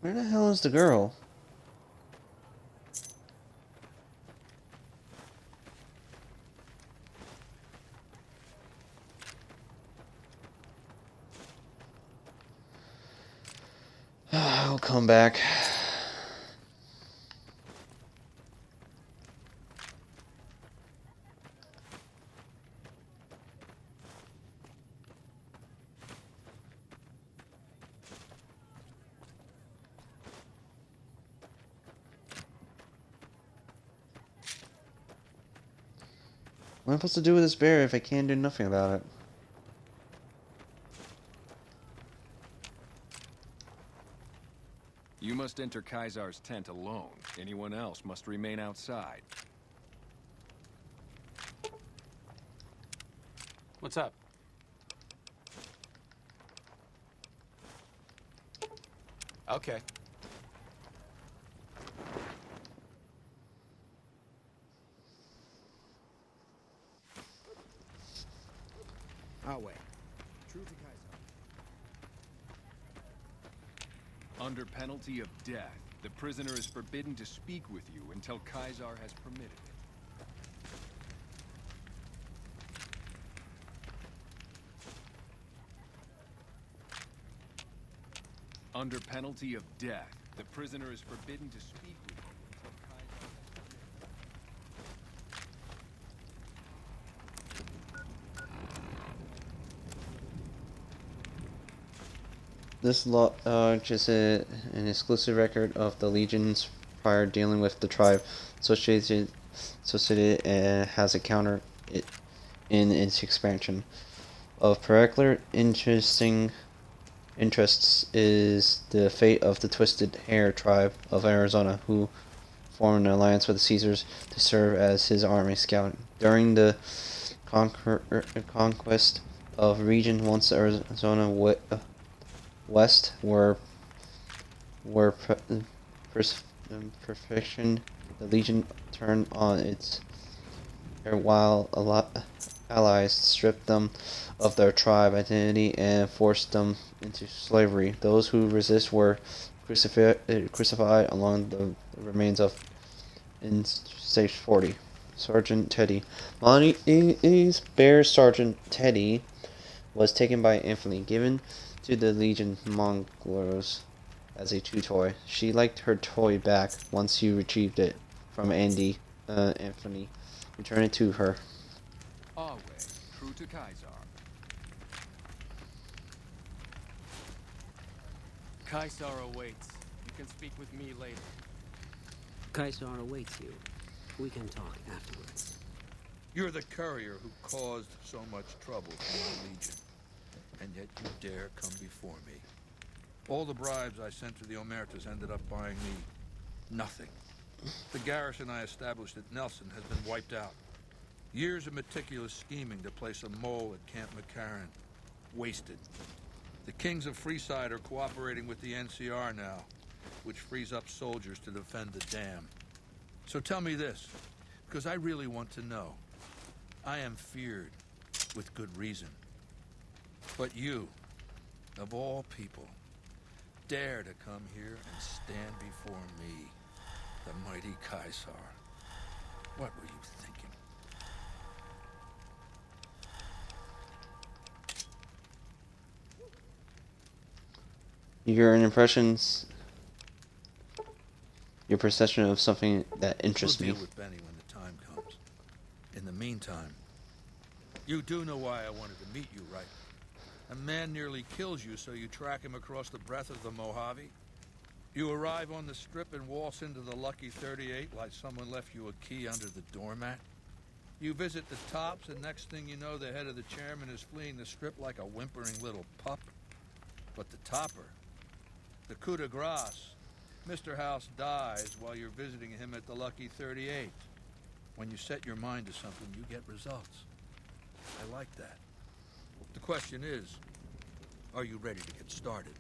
Where the hell is the girl? I'll come back. What am I supposed to do with this bear if I can't do nothing about it? You must enter Kaisar's tent alone. Anyone else must remain outside. What's up? Okay. Our way. True to Kaisar. Under penalty of death, the prisoner is forbidden to speak with you until Kaisar has permitted it. Under penalty of death, the prisoner is forbidden to speak with you until Kaisar has This law just an exclusive record of the Legion's prior dealing with the tribe. Associated has a counter it in its expansion. Of particular interests is the fate of the Twisted Hair tribe of Arizona, who formed an alliance with the Caesars to serve as his army scout. During the conquest of region once Arizona West were perfection, the Legion turned on its while allies stripped them of their tribe identity and forced them into slavery. Those who resist were crucified along the remains of in stage 40. Sergeant Teddy. Molly's bear Sergeant Teddy was taken by Anthony, given to the Legion Mongols as a toy. She liked her toy back once you retrieved it from Anthony. Return it to her. Our way, true to Kaisar. Kaisar awaits. You can speak with me later. Kaisar awaits you. We can talk afterwards. You're the courier who caused so much trouble for the Legion, and yet you dare come before me. All the bribes I sent to the Omertas ended up buying me nothing. The garrison I established at Nelson has been wiped out. Years of meticulous scheming to place a mole at Camp McCarran. Wasted. The kings of Freeside are cooperating with the NCR now, which frees up soldiers to defend the dam. So tell me this, because I really want to know. I am feared. with good reason. But you, of all people, dare to come here and stand before me, the mighty Caesar. What were you thinking? Your impressions, your perception of something that interests We'll me. deal with Benny when the time comes. In the meantime, you do know why I wanted to meet you, right? A man nearly kills you, so you track him across the breadth of the Mojave. You arrive on the strip and waltz into the Lucky 38 like someone left you a key under the doormat. You visit the tops, and next thing you know, the head of the chairman is fleeing the strip like a whimpering little pup. But the topper, the coup de grace, Mr. House dies while you're visiting him at the Lucky 38. When you set your mind to something, you get results. I like that. The question is, are you ready to get started?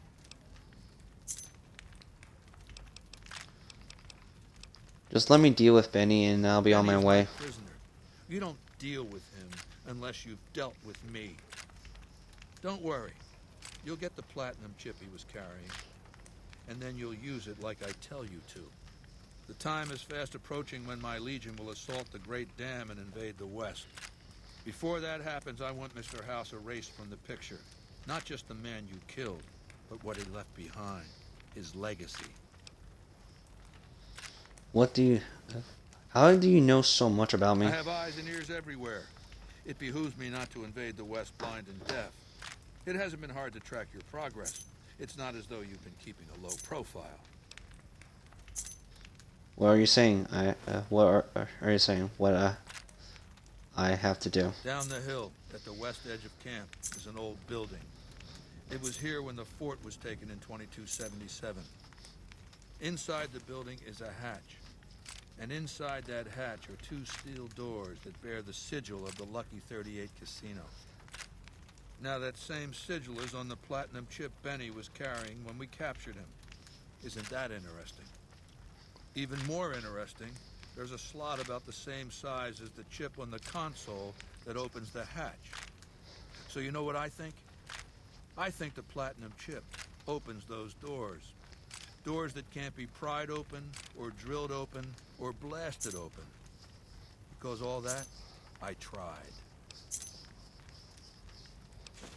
Just let me deal with Benny and I'll be on my Benny's way. prisoner. You don't deal with him unless you've dealt with me. Don't worry. You'll get the platinum chip he was carrying, and then you'll use it like I tell you to. The time is fast approaching when my Legion will assault the Great Dam and invade the West. Before that happens, I want Mr. House erased from the picture. Not just the man you killed, but what he left behind. His legacy. What do you... How do you know so much about me? I have eyes and ears everywhere. It behooves me not to invade the West blind and deaf. It hasn't been hard to track your progress. It's not as though you've been keeping a low profile. What are you saying? What are you saying? What I have to do? Down the hill, at the west edge of camp, is an old building. It was here when the fort was taken in 2277. Inside the building is a hatch. And inside that hatch are two steel doors that bear the sigil of the Lucky 38 casino. Now that same sigil is on the platinum chip Benny was carrying when we captured him. Isn't that interesting? Even more interesting, there's a slot about the same size as the chip on the console that opens the hatch. So you know what I think? I think the platinum chip opens those doors. Doors that can't be pried open, or drilled open, or blasted open. Because all that, I tried.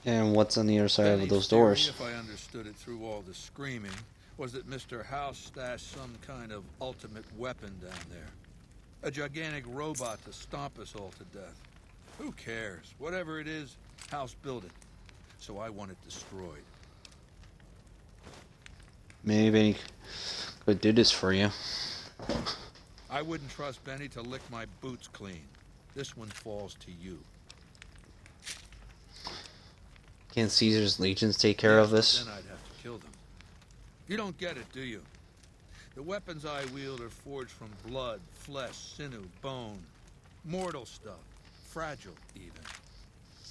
And what's on the other side of Benny's those theory, doors? if I understood it through all the screaming, was that Mr. House stashed some kind of ultimate weapon down there. A gigantic robot to stomp us all to death. Who cares? Whatever it is, House built it. So I want it destroyed. Maybe Benny could do this for you. I wouldn't trust Benny to lick my boots clean. This one falls to you. Can Caesar's legions take care of this? Then I'd have to kill them. You don't get it, do you? The weapons I wield are forged from blood, flesh, sinew, bone. Mortal stuff. Fragile, even.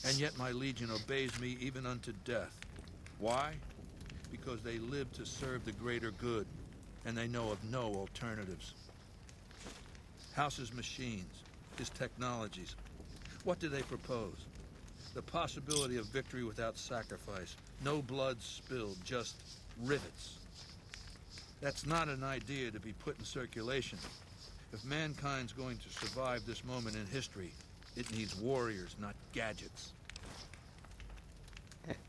And yet my legion obeys me even unto death. Why? Because they live to serve the greater good, and they know of no alternatives. House's machines, his technologies, what do they propose? The possibility of victory without sacrifice. No blood spilled, just rivets. That's not an idea to be put in circulation. If mankind's going to survive this moment in history, it needs warriors, not gadgets.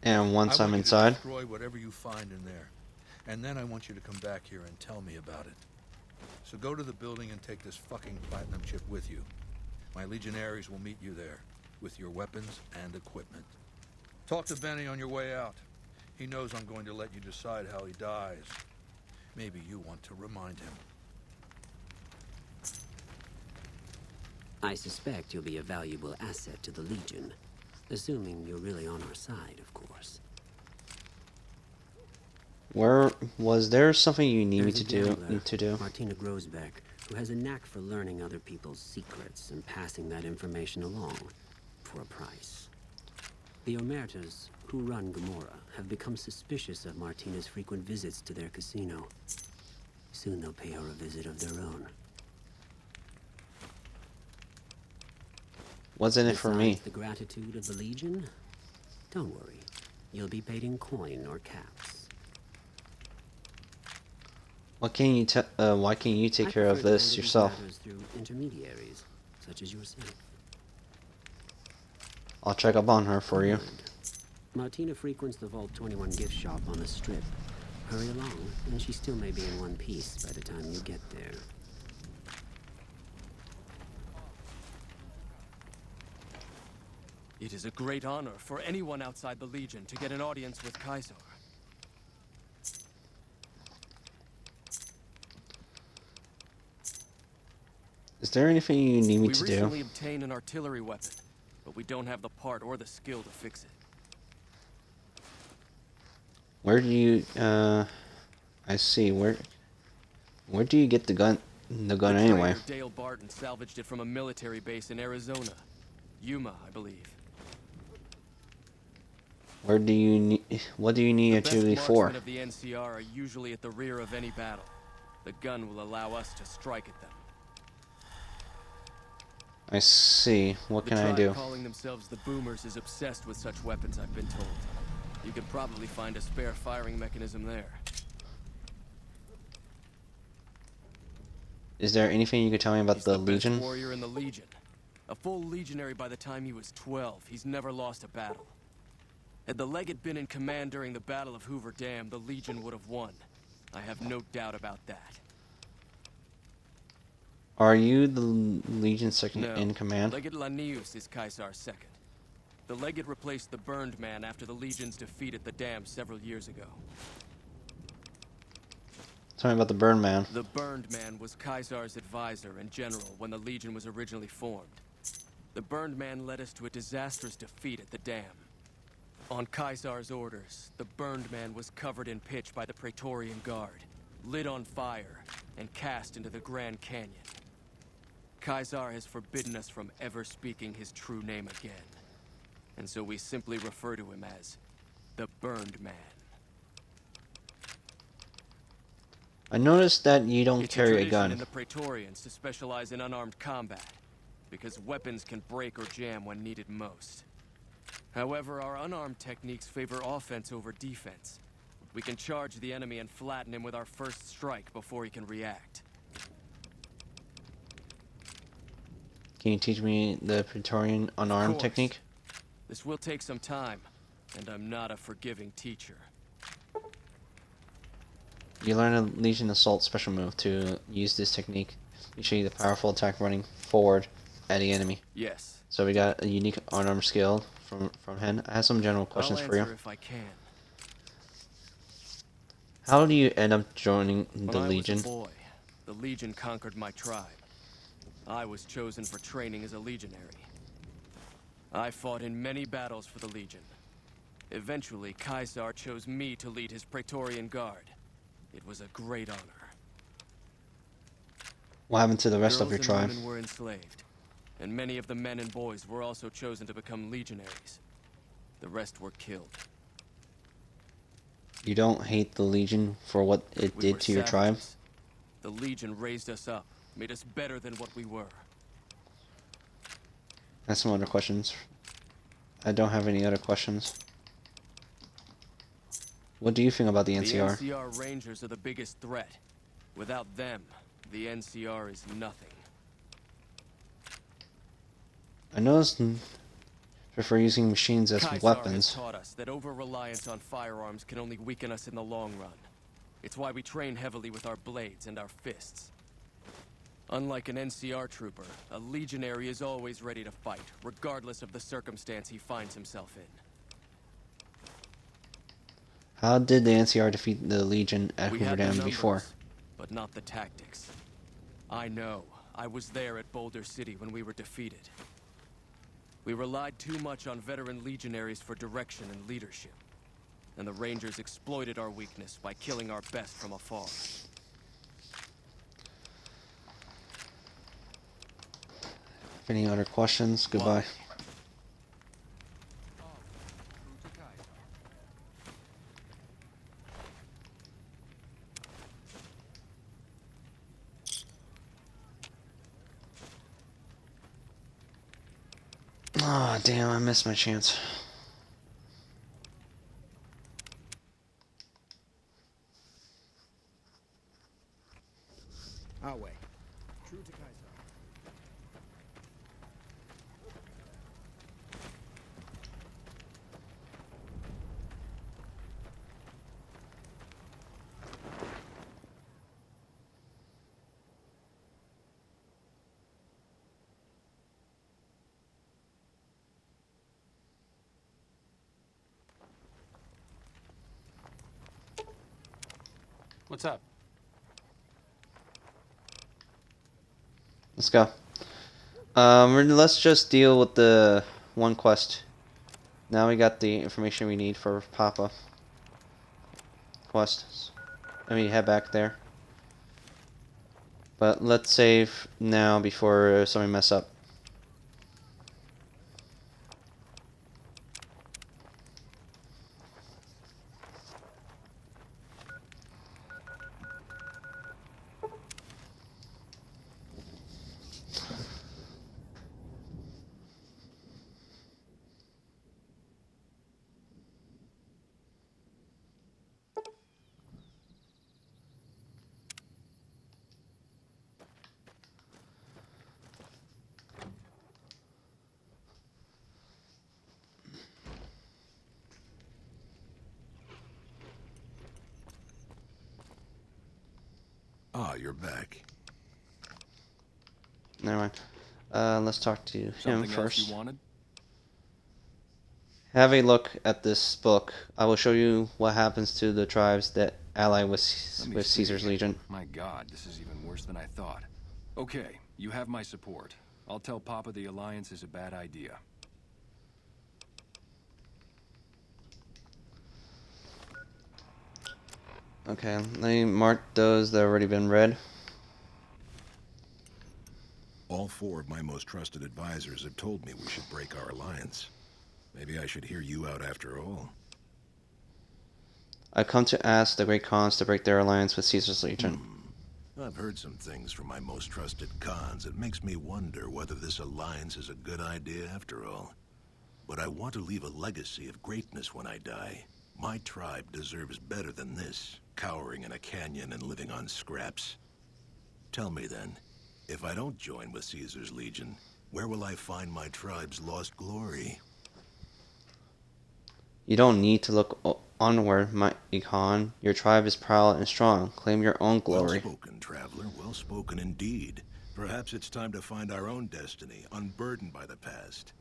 And once I'm I want you to inside? destroy whatever you find in there. And then I want you to come back here and tell me about it. So go to the building and take this fucking platinum chip with you. My legionaries will meet you there, with your weapons and equipment. Talk to Benny on your way out. He knows I'm going to let you decide how he dies. Maybe you want to remind him. I suspect you'll be a valuable asset to the Legion. Assuming you're really on our side, of course. Where was there something you need me There's to a do? gambler, Martina Grosbeck, who has a knack for learning other people's secrets and passing that information along for a price. The Omertas, who run Gamora, have become suspicious of Martina's frequent visits to their casino. Soon they'll pay her a visit of their own. What's in it for me? Besides the gratitude of the Legion? Don't worry. You'll be paid in coin or caps. What can you why can't you take care of this yourself? Through intermediaries, such as yourself. I'll check up on her for you. Martina frequents the Vault 21 gift shop on the Strip. Hurry along, and she still may be in one piece by the time you get there. It is a great honor for anyone outside the Legion to get an audience with Caesar. Is there anything you need me to We do? recently obtained an artillery weapon, but we don't have the part or the skill to fix it. Where do you I see. Where do you get the gun anyway? Trader Dale Barton salvaged it from a military base in Arizona. Yuma, I believe. Where do you need what do you need artillery The best for? marksmen of the NCR are usually at the rear of any battle. The gun will allow us to strike at them. I see. What can I The do? tribe calling themselves the Boomers is obsessed with such weapons, I've been told. You could probably find a spare firing mechanism there. Is there anything you could tell me about the Legion? Best warrior in the Legion. A full legionary by the time he was 12. He's never lost a battle. Had the Legate been in command during the Battle of Hoover Dam, the Legion would have won. I have no doubt about that. Are you the Legion second No. in command? Legate Lanius is Caesar's second. The Legate replaced the Burned Man after the Legion's defeat at the dam several years ago. Tell me about the Burn Man. The Burned Man was Caesar's advisor and general when the Legion was originally formed. The Burned Man led us to a disastrous defeat at the dam. On Caesar's orders, the Burned Man was covered in pitch by the Praetorian Guard, lit on fire, and cast into the Grand Canyon. Caesar has forbidden us from ever speaking his true name again. And so we simply refer to him as the Burned Man. I noticed that you don't It's carry a tradition gun. in the Praetorians to specialize in unarmed combat, because weapons can break or jam when needed most. However, our unarmed techniques favor offense over defense. We can charge the enemy and flatten him with our first strike before he can react. Can you teach me the Praetorian unarmed course. technique? This will take some time, and I'm not a forgiving teacher. You learn a Legion Assault special move to use this technique. You show you the powerful attack running forward at the enemy. Yes. So we got a unique unarmed skill from him. I have some general questions I'll for you. answer if I can. How do you end up joining the When Legion? I was a boy, the Legion conquered my tribe. I was chosen for training as a legionary. I fought in many battles for the Legion. Eventually, Caesar chose me to lead his Praetorian Guard. It was a great honor. What happened to the rest of Girls your and tribe? women were enslaved, and many of the men and boys were also chosen to become legionaries. The rest were killed. You don't hate the Legion for what it We did were to your tribe? savages. The Legion raised us up, made us better than what we were. I have some other questions. I don't have any other questions. What do you think about the NCR? The NCR Rangers are the biggest threat. Without them, the NCR is nothing. I noticed prefer using machines as Caesar has weapons. taught us that over-reliance on firearms can only weaken us in the long run. It's why we train heavily with our blades and our fists. Unlike an NCR trooper, a legionary is always ready to fight, regardless of the circumstance he finds himself in. How did the NCR defeat the Legion at We Hoover had the Dam numbers, before? but not the tactics. I know. I was there at Boulder City when we were defeated. We relied too much on veteran legionaries for direction and leadership. And the Rangers exploited our weakness by killing our best from afar. Any other questions? Goodbye. Oh, damn, I missed my chance. Our way. True to Kaiser. What's up? Let's go. Let's just deal with the one quest. Now we got the information we need for Papa quest. Let me head back there. But let's save now before somebody mess up. Ah, you're back. Never mind. Let's talk to him Something first. else you wanted? Have a look at this book. I will show you what happens to the tribes that ally with Caesar's Legion. My God, this is even worse than I thought. Okay, you have my support. I'll tell Papa the Alliance is a bad idea. Okay, let me mark those that have already been read. All 4 of my most trusted advisors have told me we should break our alliance. Maybe I should hear you out after all. I've come to ask the Great Khans to break their alliance with Caesar's Legion. I've heard some things from my most trusted Khans that makes me wonder whether this alliance is a good idea after all. But I want to leave a legacy of greatness when I die. My tribe deserves better than this, cowering in a canyon and living on scraps. Tell me then, if I don't join with Caesar's Legion, where will I find my tribe's lost glory? You don't need to look onward, my Khan. Your tribe is proud and strong. Claim your own glory. Well spoken, traveler. Well spoken indeed. Perhaps it's time to find our own destiny, unburdened by the past.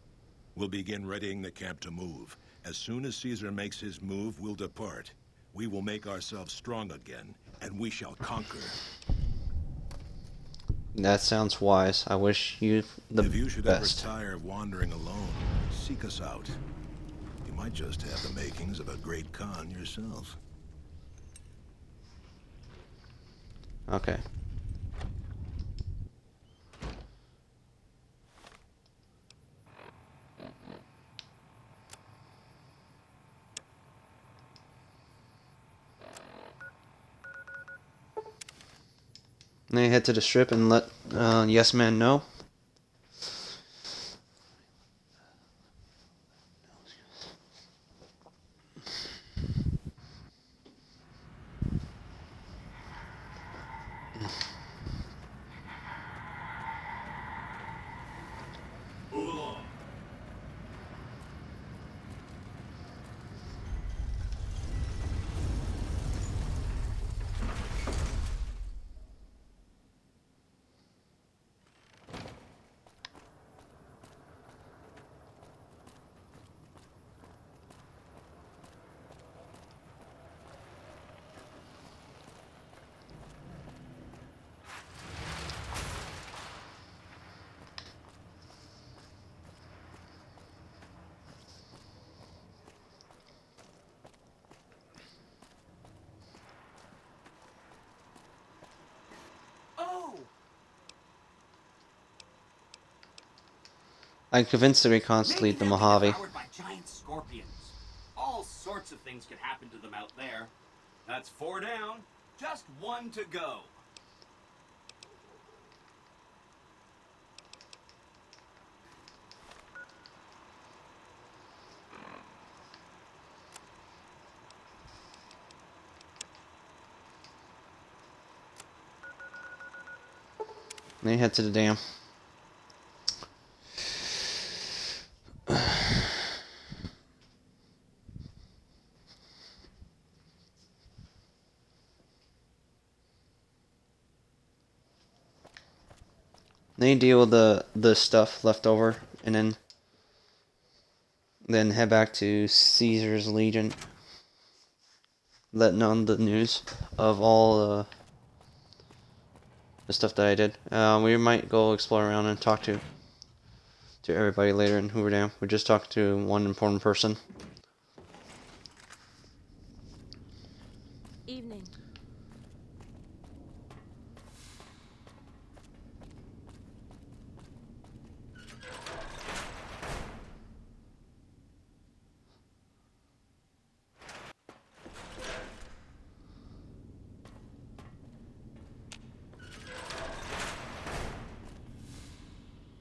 We'll begin readying the camp to move. As soon as Caesar makes his move, we'll depart. We will make ourselves strong again, and we shall conquer. That sounds wise. I wish you the best. If you should best. ever tire of wandering alone, seek us out. You might just have the makings of a great Khan yourself. Okay. Then head to the strip and let Yes Man know. Move along. I convinced the Great Khans to lead the Mojave. Devoured by giant scorpions. All sorts of things could happen to them out there. That's 4 down. Just 1 to go. They head to the dam. They deal with the stuff left over, and then head back to Caesar's Legion, letting on the news of all the stuff that I did. We might go explore around and talk to everybody later in Hoover Dam. We just talked to one important person. Evening.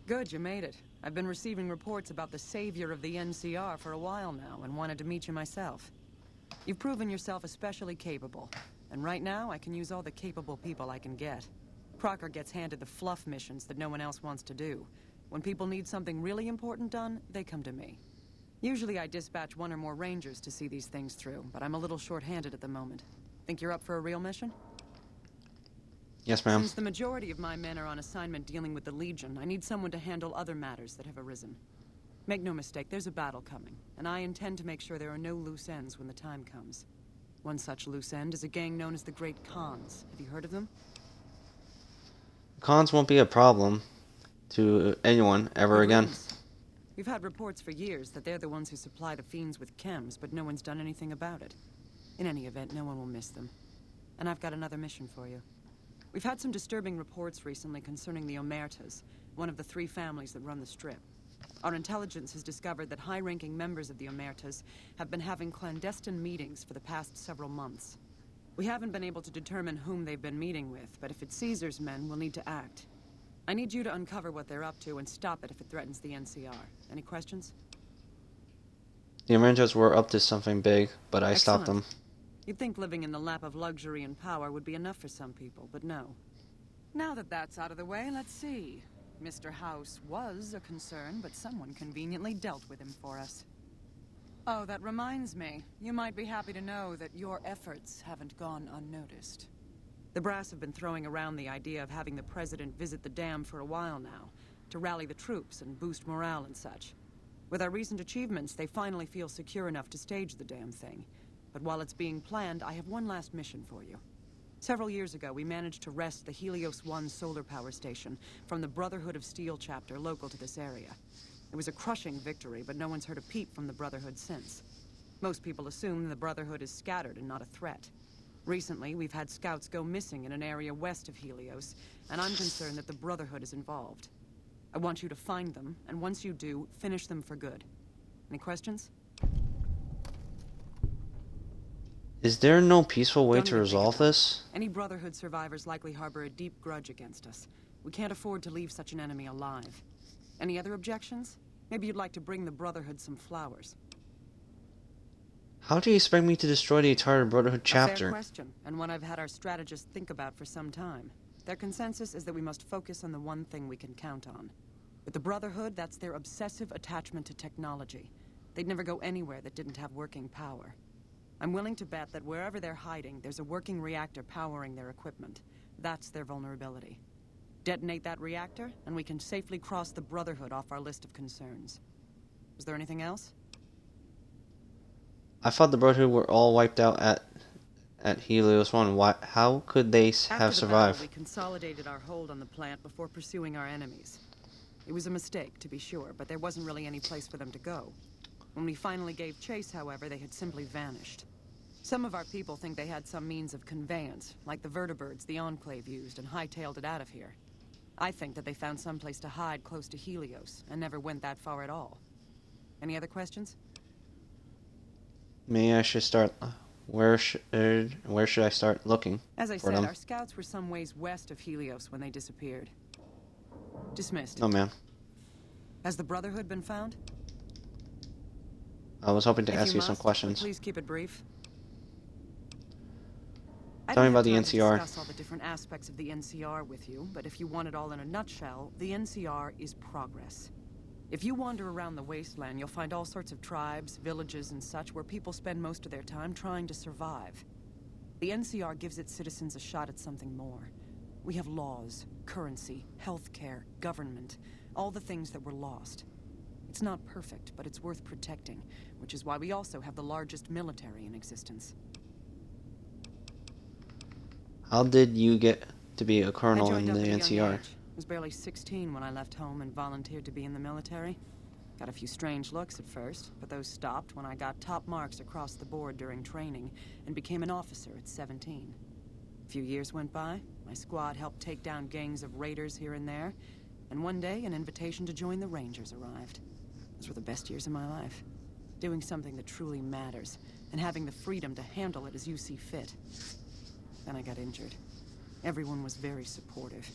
Good, you made it. I've been receiving reports about the savior of the NCR for a while now, and wanted to meet you myself. You've proven yourself especially capable, and right now I can use all the capable people I can get. Crocker gets handed the fluff missions that no one else wants to do. When people need something really important done, they come to me. Usually I dispatch one or more rangers to see these things through, but I'm a little short-handed at the moment. Think you're up for a real mission? Yes, ma'am. Since the majority of my men are on assignment dealing with the Legion, I need someone to handle other matters that have arisen. Make no mistake, there's a battle coming, and I intend to make sure there are no loose ends when the time comes. One such loose end is a gang known as the Great Khans. Have you heard of them? Cons won't be a problem to anyone ever again. We've had reports for years that they're the ones who supply the fiends with chems, but no one's done anything about it. In any event, no one will miss them. And I've got another mission for you. We've had some disturbing reports recently concerning the Omertas, one of the 3 families that run the Strip. Our intelligence has discovered that high-ranking members of the Omertas have been having clandestine meetings for the past several months. We haven't been able to determine whom they've been meeting with, but if it's Caesar's men, we'll need to act. I need you to uncover what they're up to and stop it if it threatens the NCR. Any questions? The Omertas were up to something big, but I stopped them. You'd think living in the lap of luxury and power would be enough for some people, but no. Now that that's out of the way, let's see. Mr. House was a concern, but someone conveniently dealt with him for us. Oh, that reminds me. You might be happy to know that your efforts haven't gone unnoticed. The brass have been throwing around the idea of having the president visit the dam for a while now, to rally the troops and boost morale and such. With our recent achievements, they finally feel secure enough to stage the damn thing. But while it's being planned, I have one last mission for you. Several years ago, we managed to wrest the Helios 1 solar power station from the Brotherhood of Steel chapter local to this area. It was a crushing victory, but no one's heard a peep from the Brotherhood since. Most people assume the Brotherhood is scattered and not a threat. Recently, we've had scouts go missing in an area west of Helios, and I'm concerned that the Brotherhood is involved. I want you to find them, and once you do, finish them for good. Any questions? Is there no peaceful way to resolve this? Any Brotherhood survivors likely harbor a deep grudge against us. We can't afford to leave such an enemy alive. Any other objections? Maybe you'd like to bring the Brotherhood some flowers. How do you expect me to destroy the entire Brotherhood chapter? A fair question, and one I've had our strategists think about for some time. Their consensus is that we must focus on the one thing we can count on. With the Brotherhood, that's their obsessive attachment to technology. They'd never go anywhere that didn't have working power. I'm willing to bet that wherever they're hiding, there's a working reactor powering their equipment. That's their vulnerability. Detonate that reactor, and we can safely cross the Brotherhood off our list of concerns. Was there anything else? I thought the Brotherhood were all wiped out at Helios 1. How could they have survived? Battle, we consolidated our hold on the plant before pursuing our enemies. It was a mistake, to be sure, but there wasn't really any place for them to go. When we finally gave chase, however, they had simply vanished. Some of our people think they had some means of conveyance, like the vertibirds the Enclave used, and hightailed it out of here. I think that they found some place to hide close to Helios, and never went that far at all. Any other questions? Maybe I should start... Where should I start looking As I for said, them? our scouts were some ways west of Helios when they disappeared. Dismissed. Oh, man. Has the Brotherhood been found? I was hoping to If ask you some must, questions. Please keep it brief. Tell me about the I don't have time to NCR. discuss all the different aspects of the NCR with you, but if you want it all in a nutshell, the NCR is progress. If you wander around the wasteland, you'll find all sorts of tribes, villages, and such where people spend most of their time trying to survive. The NCR gives its citizens a shot at something more. We have laws, currency, healthcare, government, all the things that were lost. It's not perfect, but it's worth protecting, which is why we also have the largest military in existence. How did you get to be a I colonel in joined up the at a young NCR? age. I was barely 16 when I left home and volunteered to be in the military. Got a few strange looks at first, but those stopped when I got top marks across the board during training and became an officer at 17. A few years went by, my squad helped take down gangs of raiders here and there, and one day an invitation to join the Rangers arrived. Those were the best years of my life. Doing something that truly matters, and having the freedom to handle it as you see fit. Then I got injured. Everyone was very supportive.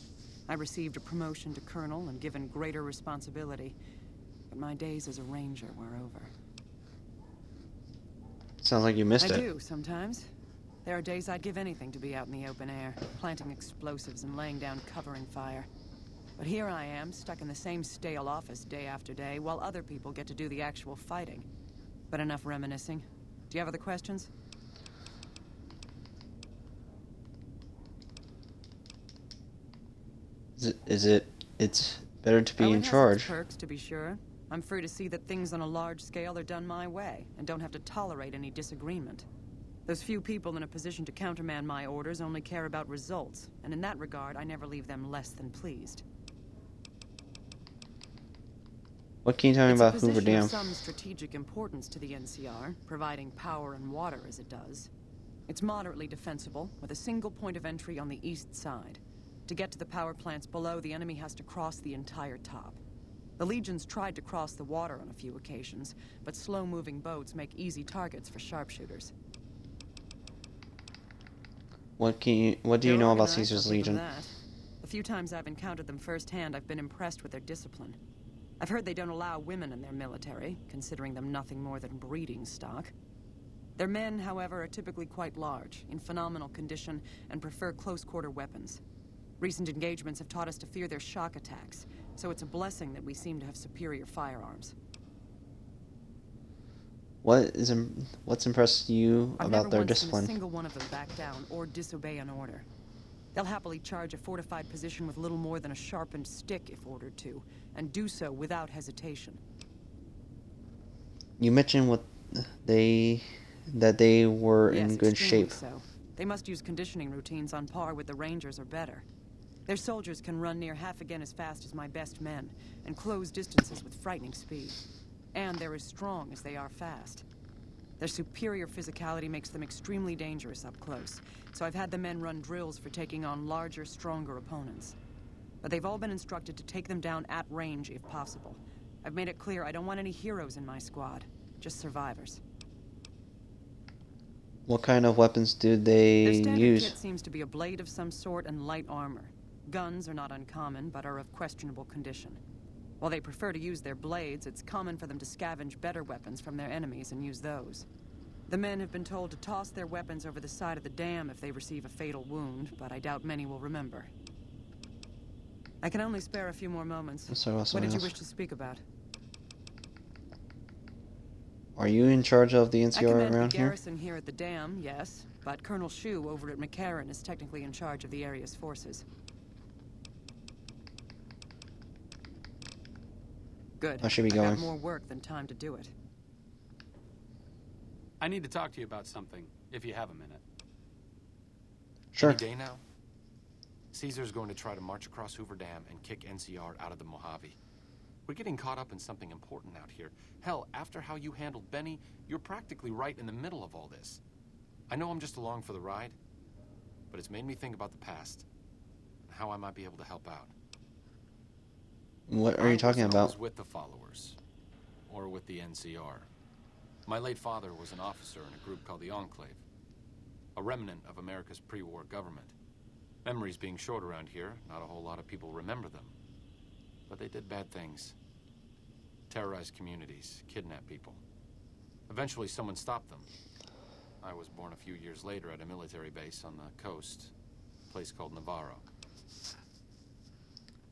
I received a promotion to colonel and given greater responsibility, but my days as a ranger were over. Sounds like you missed I it. do, sometimes. There are days I'd give anything to be out in the open air, planting explosives and laying down covering fire. But here I am, stuck in the same stale office day after day, while other people get to do the actual fighting. But enough reminiscing. Do you have other questions? It's better to be Oh, in it has its charge. perks, to be sure. I'm free to see that things on a large scale are done my way, and don't have to tolerate any disagreement. Those few people in a position to countermand my orders only care about results, and in that regard, I never leave them less than pleased. What can you tell me It's a about Hoover position Dam? of some strategic importance to the NCR, providing power and water as it does. It's moderately defensible, with a single point of entry on the east side. To get to the power plants below, the enemy has to cross the entire top. The Legions tried to cross the water on a few occasions, but slow-moving boats make easy targets for sharpshooters. What do you They're know about organized, Caesar's I'll give them Legion? that. The few times I've encountered them firsthand, I've been impressed with their discipline. I've heard they don't allow women in their military, considering them nothing more than breeding stock. Their men, however, are typically quite large, in phenomenal condition, and prefer close-quarter weapons. Recent engagements have taught us to fear their shock attacks, so it's a blessing that we seem to have superior firearms. What's impressed you I've about never their once discipline? seen a single one of them back down or disobey an order. They'll happily charge a fortified position with little more than a sharpened stick if ordered to, and do so without hesitation. You mentioned that they were Yes, in good extremely shape. so. They must use conditioning routines on par with the Rangers or better. Their soldiers can run near half again as fast as my best men, and close distances with frightening speed. And they're as strong as they are fast. Their superior physicality makes them extremely dangerous up close, so I've had the men run drills for taking on larger, stronger opponents. But they've all been instructed to take them down at range if possible. I've made it clear I don't want any heroes in my squad, just survivors. What kind of weapons do Their they standard use? kit seems to be a blade of some sort and light armor. Guns are not uncommon, but are of questionable condition. While they prefer to use their blades, it's common for them to scavenge better weapons from their enemies and use those. The men have been told to toss their weapons over the side of the dam if they receive a fatal wound, but I doubt many will remember. I can only spare a few more moments. So what's What did you else? wish to speak about? Are you in charge of the I NCR command the around here? garrison here at the dam, yes, but Colonel Shu over at McCarran is technically in charge of the area's forces. Good. I should be I've got going. more work than time to do it. I need to talk to you about something, if you have a minute. Sure. Any day now? Caesar's going to try to march across Hoover Dam and kick NCR out of the Mojave. We're getting caught up in something important out here. Hell, after how you handled Benny, you're practically right in the middle of all this. I know I'm just along for the ride, but it's made me think about the past and how I might be able to help out. What are you talking I about? was with the followers, or with the NCR. My late father was an officer in a group called the Enclave, a remnant of America's pre-war government. Memories being short around here, not a whole lot of people remember them. But they did bad things. Terrorized communities, kidnapped people. Eventually someone stopped them. I was born a few years later at a military base on the coast, a place called Navarro.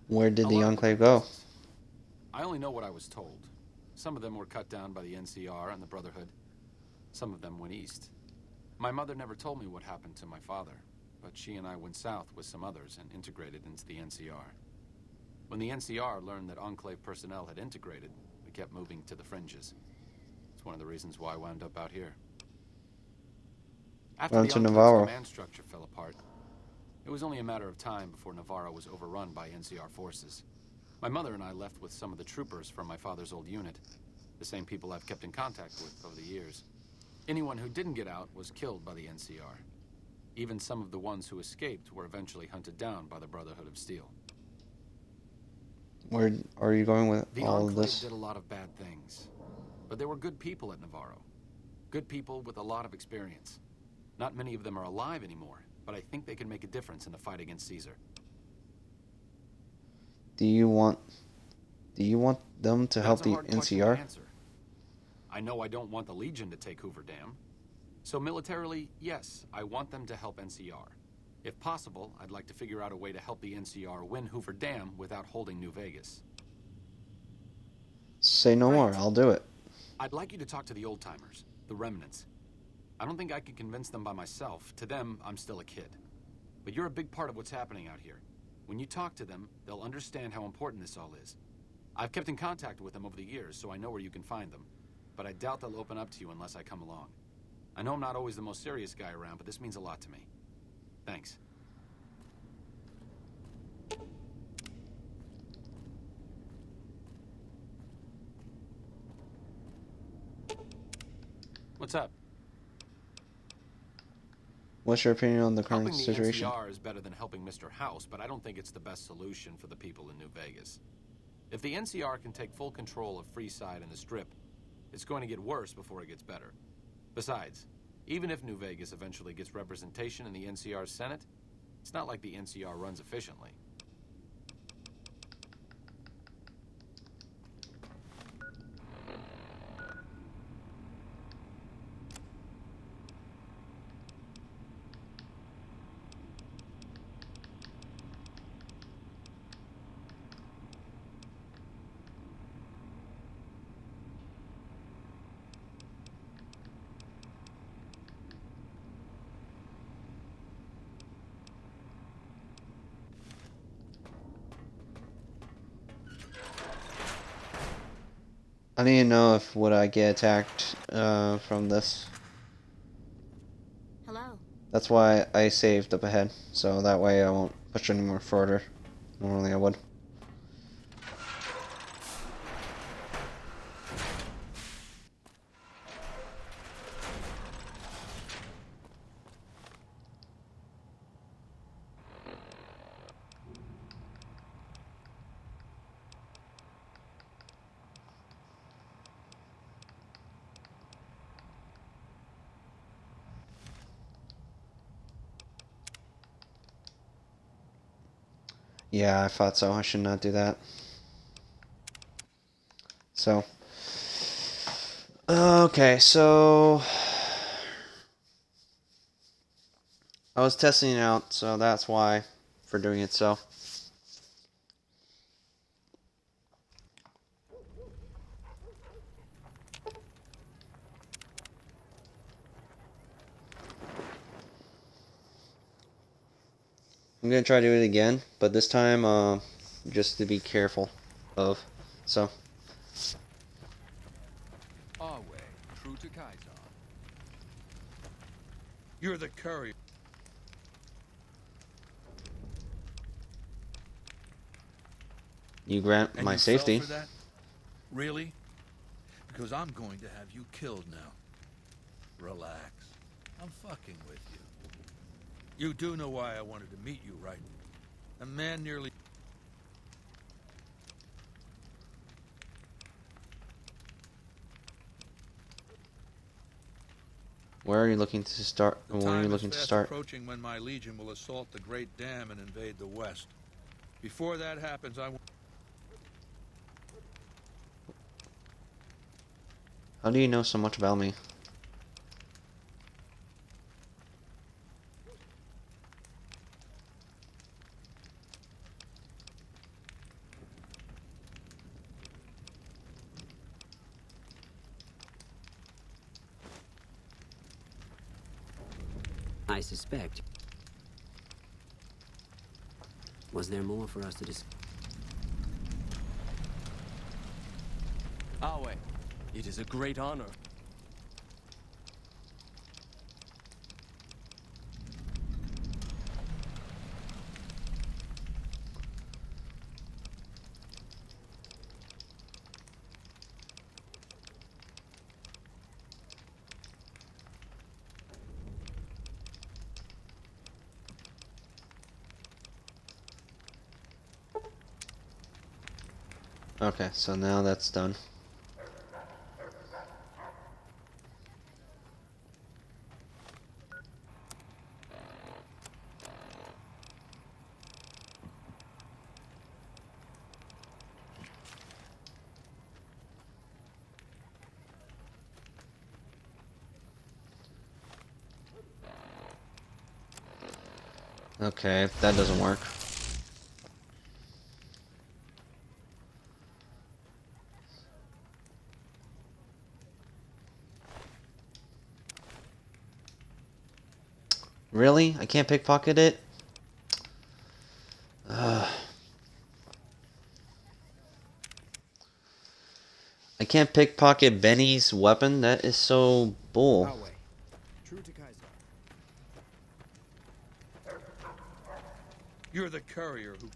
Where did the Enclave go? I only know what I was told. Some of them were cut down by the NCR and the Brotherhood. Some of them went east. My mother never told me what happened to my father, but she and I went south with some others and integrated into the NCR. When the NCR learned that Enclave personnel had integrated, we kept moving to the fringes. It's one of the reasons why I wound up out here. After the Enclave's command structure fell apart, it was only a matter of time before Navarro was overrun by NCR forces. My mother and I left with some of the troopers from my father's old unit, the same people I've kept in contact with over the years. Anyone who didn't get out was killed by the NCR. Even some of the ones who escaped were eventually hunted down by the Brotherhood of Steel. Where are you going with all of The this? Enclave did a lot of bad things, but there were good people at Navarro. Good people with a lot of experience. Not many of them are alive anymore, but I think they can make a difference in the fight against Caesar. Do you want them to help the That's a hard question to NCR? answer. I know I don't want the Legion to take Hoover Dam. So militarily, yes, I want them to help NCR. If possible, I'd like to figure out a way to help the NCR win Hoover Dam without holding New Vegas. Say no more. I'll do it. I'd like you to talk to the old-timers, the remnants. I don't think I could convince them by myself. To them, I'm still a kid. But you're a big part of what's happening out here. When you talk to them, they'll understand how important this all is. I've kept in contact with them over the years, so I know where you can find them. But I doubt they'll open up to you unless I come along. I know I'm not always the most serious guy around, but this means a lot to me. Thanks. What's up? What's your opinion on the current Helping the situation? NCR is better than helping Mr. House, but I don't think it's the best solution for the people in New Vegas. If the NCR can take full control of Freeside and the Strip, it's going to get worse before it gets better. Besides, even if New Vegas eventually gets representation in the NCR's Senate, it's not like the NCR runs efficiently. I need to know if would I get attacked from this. Hello. That's why I saved up ahead, so that way I won't push any more further. Normally I would. Yeah, I thought so. I should not do that. So, okay, so I was testing it out, so that's why for doing it so. I'm gonna try to do it again, but this time, just to be careful of, so. Our way, true to Kaiser. You're the courier. You grant And my you safety. fell for that? Really? Because I'm going to have you killed now. Relax. I'm fucking with you. You do know why I wanted to meet you, right? A man nearly... Where are you looking to start? The When are you time looking is to fast start? approaching when my legion will assault the Great Dam and invade the West. Before that happens, I... How do you know so much about me? I suspect... Was there more for us to discuss? Awe, it is a great honor. Okay, so now that's done. Okay, that doesn't work. Really? I can't pickpocket it? I can't pickpocket Benny's weapon? That is so bull. True to Kaiser. You're the courier who...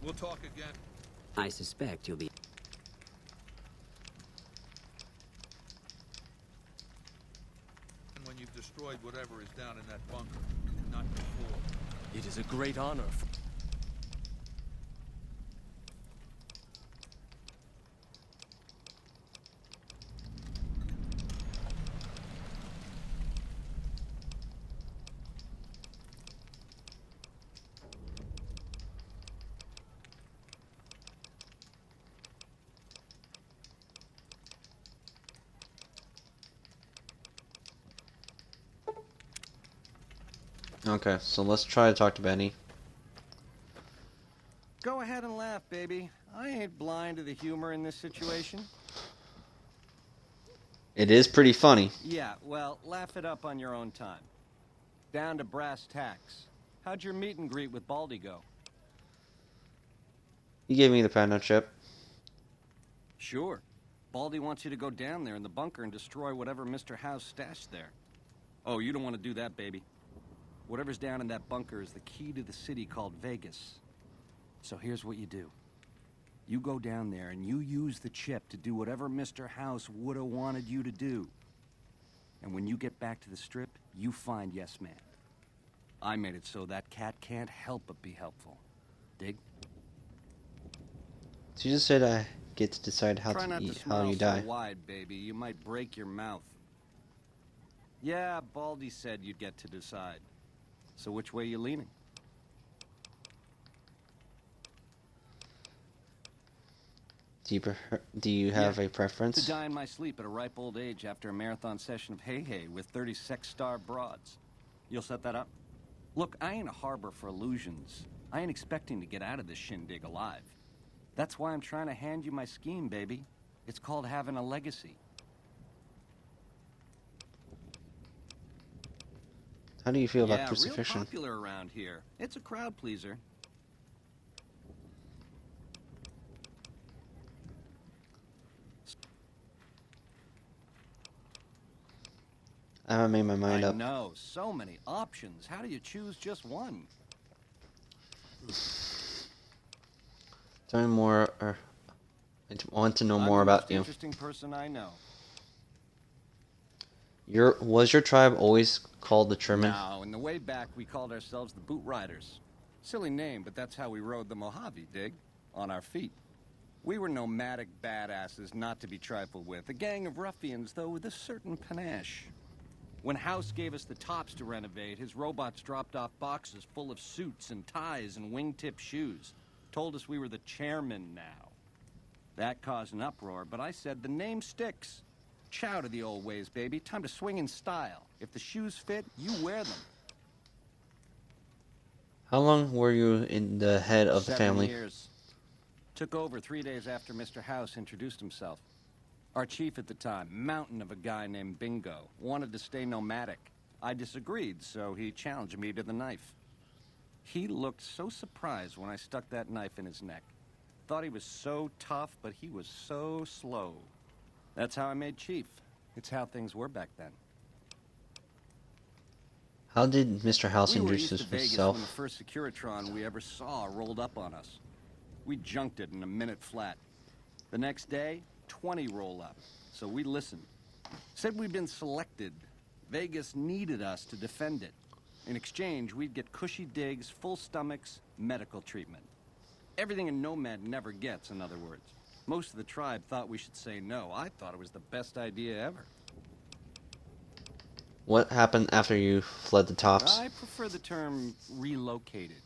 We'll talk again. I suspect you'll be... And when you've destroyed whatever is down in that bunker, not before. It is a great honor. Okay, so let's try to talk to Benny. Go ahead and laugh, baby. I ain't blind to the humor in this situation. It is pretty funny. Yeah, well, laugh it up on your own time. Down to brass tacks. How'd your meet and greet with Baldy go? He gave me the panda chip. Sure. Baldy wants you to go down there in the bunker and destroy whatever Mr. House stashed there. Oh, you don't want to do that, baby. Whatever's down in that bunker is the key to the city called Vegas. So here's what you do. You go down there and you use the chip to do whatever Mr. House would have wanted you to do. And when you get back to the Strip, you find Yes Man. I made it so that cat can't help but be helpful. Dig? So you just said I get to decide how Try to not eat, to how smile you die. so wide, baby. You might break your mouth. Yeah, Baldy said you'd get to decide. So which way you leaning? Do you have a preference? To die in my sleep at a ripe old age after a marathon session of hey-hey with 30 sex-starved broads. You'll set that up? Look, I ain't a harbor for illusions. I ain't expecting to get out of this shindig alive. That's why I'm trying to hand you my scheme, baby. It's called having a legacy. How do you feel about real crucifixion? popular around here. It's a crowd pleaser. I haven't made my mind up. I know, so many options. How do you choose just one? Tell me more, or I want to know I'm more the about most you. interesting person I know. Was your tribe always called the Trimmen? Now, in the way back, we called ourselves the Boot Riders. Silly name, but that's how we rode the Mojave, dig? On our feet. We were nomadic badasses not to be trifled with. A gang of ruffians, though, with a certain panache. When House gave us the tops to renovate, his robots dropped off boxes full of suits and ties and wingtip shoes. Told us we were the chairmen now. That caused an uproar, but I said the name sticks. Chow to the old ways, baby. Time to swing in style. If the shoes fit, you wear them. How long were you in the head of the 7 family? years. Took over 3 days after Mr. House introduced himself. Our chief at the time, mountain of a guy named Bingo, wanted to stay nomadic. I disagreed, so he challenged me to the knife. He looked so surprised when I stuck that knife in his neck. Thought he was so tough, but he was so slow. That's how I made chief. It's how things were back then. How did Mr. House We were introduce east of Vegas himself? when the first Securitron we ever saw rolled up on us. We junked it in a minute flat. The next day, 20 roll up. So we listened. Said we'd been selected. Vegas needed us to defend it. In exchange, we'd get cushy digs, full stomachs, medical treatment. Everything a nomad never gets, in other words. Most of the tribe thought we should say no. I thought it was the best idea ever. What happened after you fled the tops? I prefer the term relocated.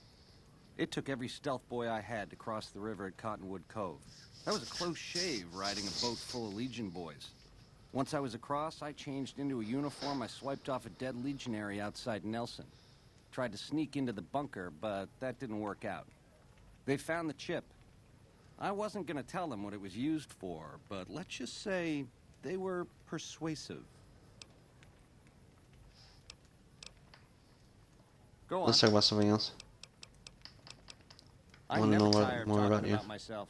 It took every stealth boy I had to cross the river at Cottonwood Cove. That was a close shave riding a boat full of Legion boys. Once I was across, I changed into a uniform I swiped off a dead legionary outside Nelson. Tried to sneak into the bunker, but that didn't work out. They found the chip. I wasn't going to tell them what it was used for, but let's just say they were persuasive. Go on. Let's talk about something else. I want to know more about you. Myself.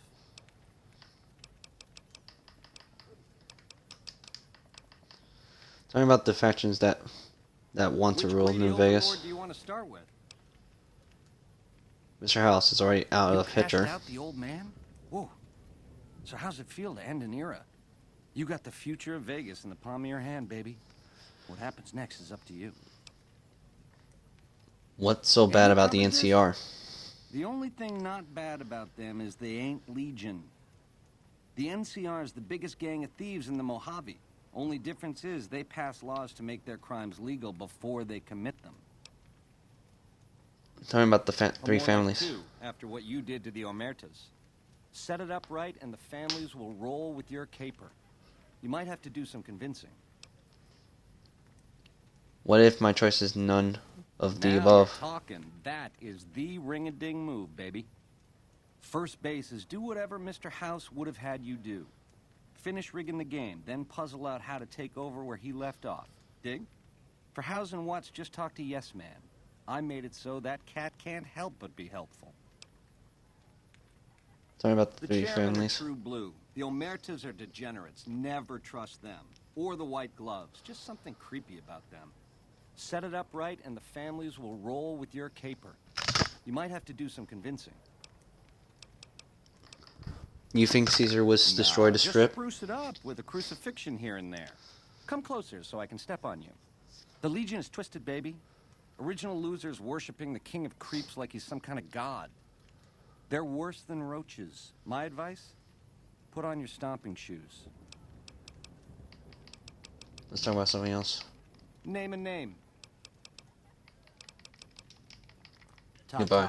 Talking about the factions that want to rule New Vegas. Do you want to start with? Mr. House is already out of the picture. Out the old man? Whoa. So how's it feel to end an era? You got the future of Vegas in the palm of your hand, baby. What happens next is up to you. What's so bad about the NCR? The only thing not bad about them is they ain't Legion. The NCR is the biggest gang of thieves in the Mojave. Only difference is they pass laws to make their crimes legal before they commit them. Talking about the three families. Two, after what you did to the Omertas. Set it up right and the families will roll with your caper. You might have to do some convincing. What if my choice is none of the Now above? you're talking. That is the ring-a-ding move, baby. First base is do whatever Mr. House would have had you do. Finish rigging the game, then puzzle out how to take over where he left off. Dig? For House and Watts, just talk to Yes Man. I made it so that cat can't help but be helpful. Talking about the The three chairmen are families. true blue. The Omertas are degenerates. Never trust them. Or the White Gloves. Just something creepy about them. Set it up right and the families will roll with your caper. You might have to do some convincing. You think Caesar was destroyed the Just strip? spruce it up with a crucifixion here and there. Come closer so I can step on you. The Legion is twisted, baby. Original losers worshiping the king of creeps like he's some kind of god. They're worse than roaches. My advice? Put on your stomping shoes. Let's talk about something else. Name a name. Goodbye.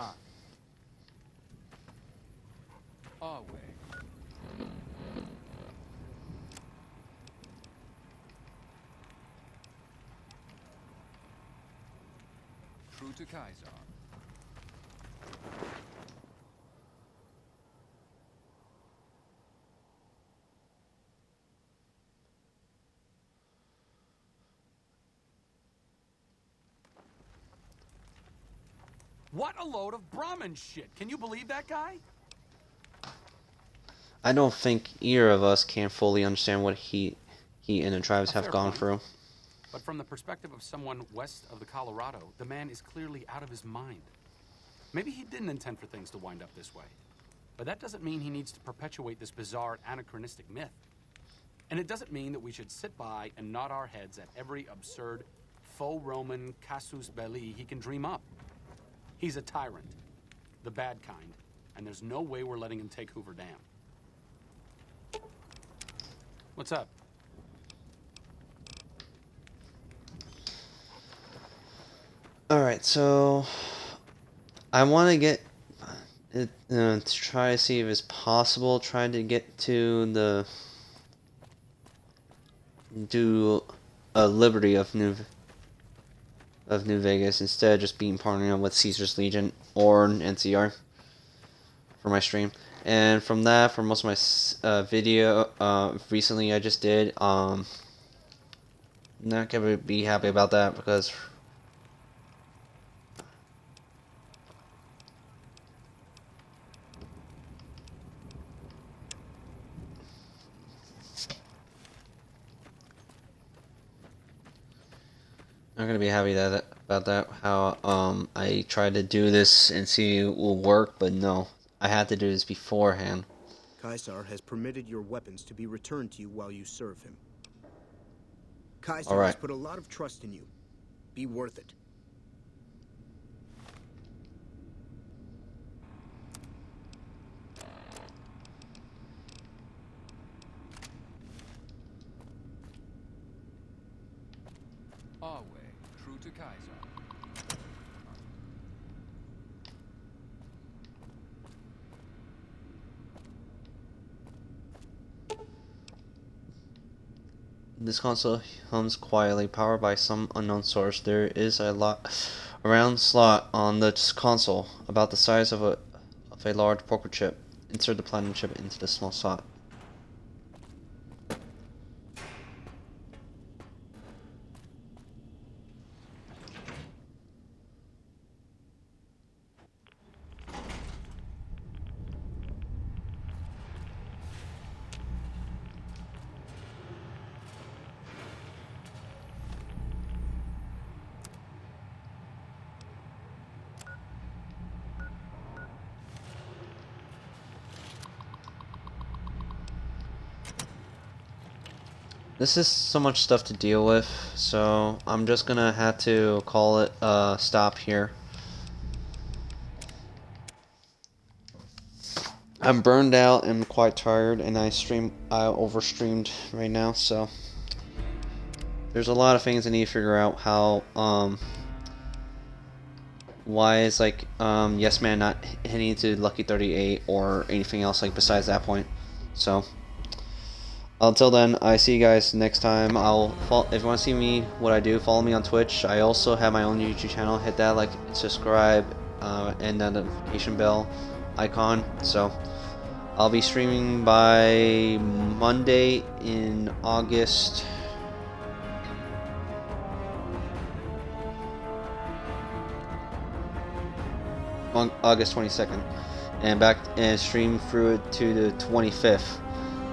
Our way. True to Kaisar. What a load of Brahmin shit. Can you believe that guy? I don't think either of us can fully understand what he and the tribes have fair gone point. through. But from the perspective of someone west of the Colorado, the man is clearly out of his mind. Maybe he didn't intend for things to wind up this way. But that doesn't mean he needs to perpetuate this bizarre anachronistic myth. And it doesn't mean that we should sit by and nod our heads at every absurd faux Roman casus belli he can dream up. He's a tyrant, the bad kind, and there's no way we're letting him take Hoover Dam. What's up? Alright, so I want to get it to try to see if it's possible. Try to get to the Liberty of of New Vegas instead of just being partnering with Caesar's Legion or NCR for my stream. And from that, for most of my video recently I just did, not gonna be happy about that because I'm gonna be happy about that. How I tried to do this and see it will work, but no, I had to do this beforehand. Caesar has permitted your weapons to be returned to you while you serve him. Caesar has put a lot of trust in you. Be worth it. Our way, true to Caesar. This console hums quietly, powered by some unknown source. There is a round slot on the console, about the size of a large poker chip. Insert the platinum chip into the small slot. This is so much stuff to deal with, so I'm just gonna have to call it stop here. I'm burned out and quite tired, and I overstreamed right now, so there's a lot of things I need to figure out. How why is like Yes Man not hitting to Lucky 38 or anything else like besides that point. So until then, I see you guys next time. If you want to see me, what I do, follow me on Twitch. I also have my own YouTube channel. Hit that like, subscribe, and that notification bell icon. So I'll be streaming by Monday in August. August 22nd, and back and stream through it to the 25th.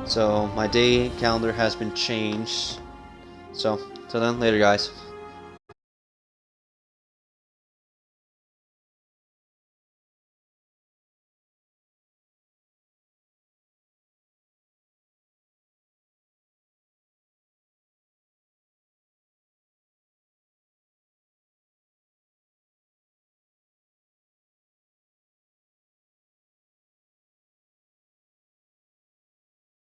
So my day calendar has been changed. So till then, later guys.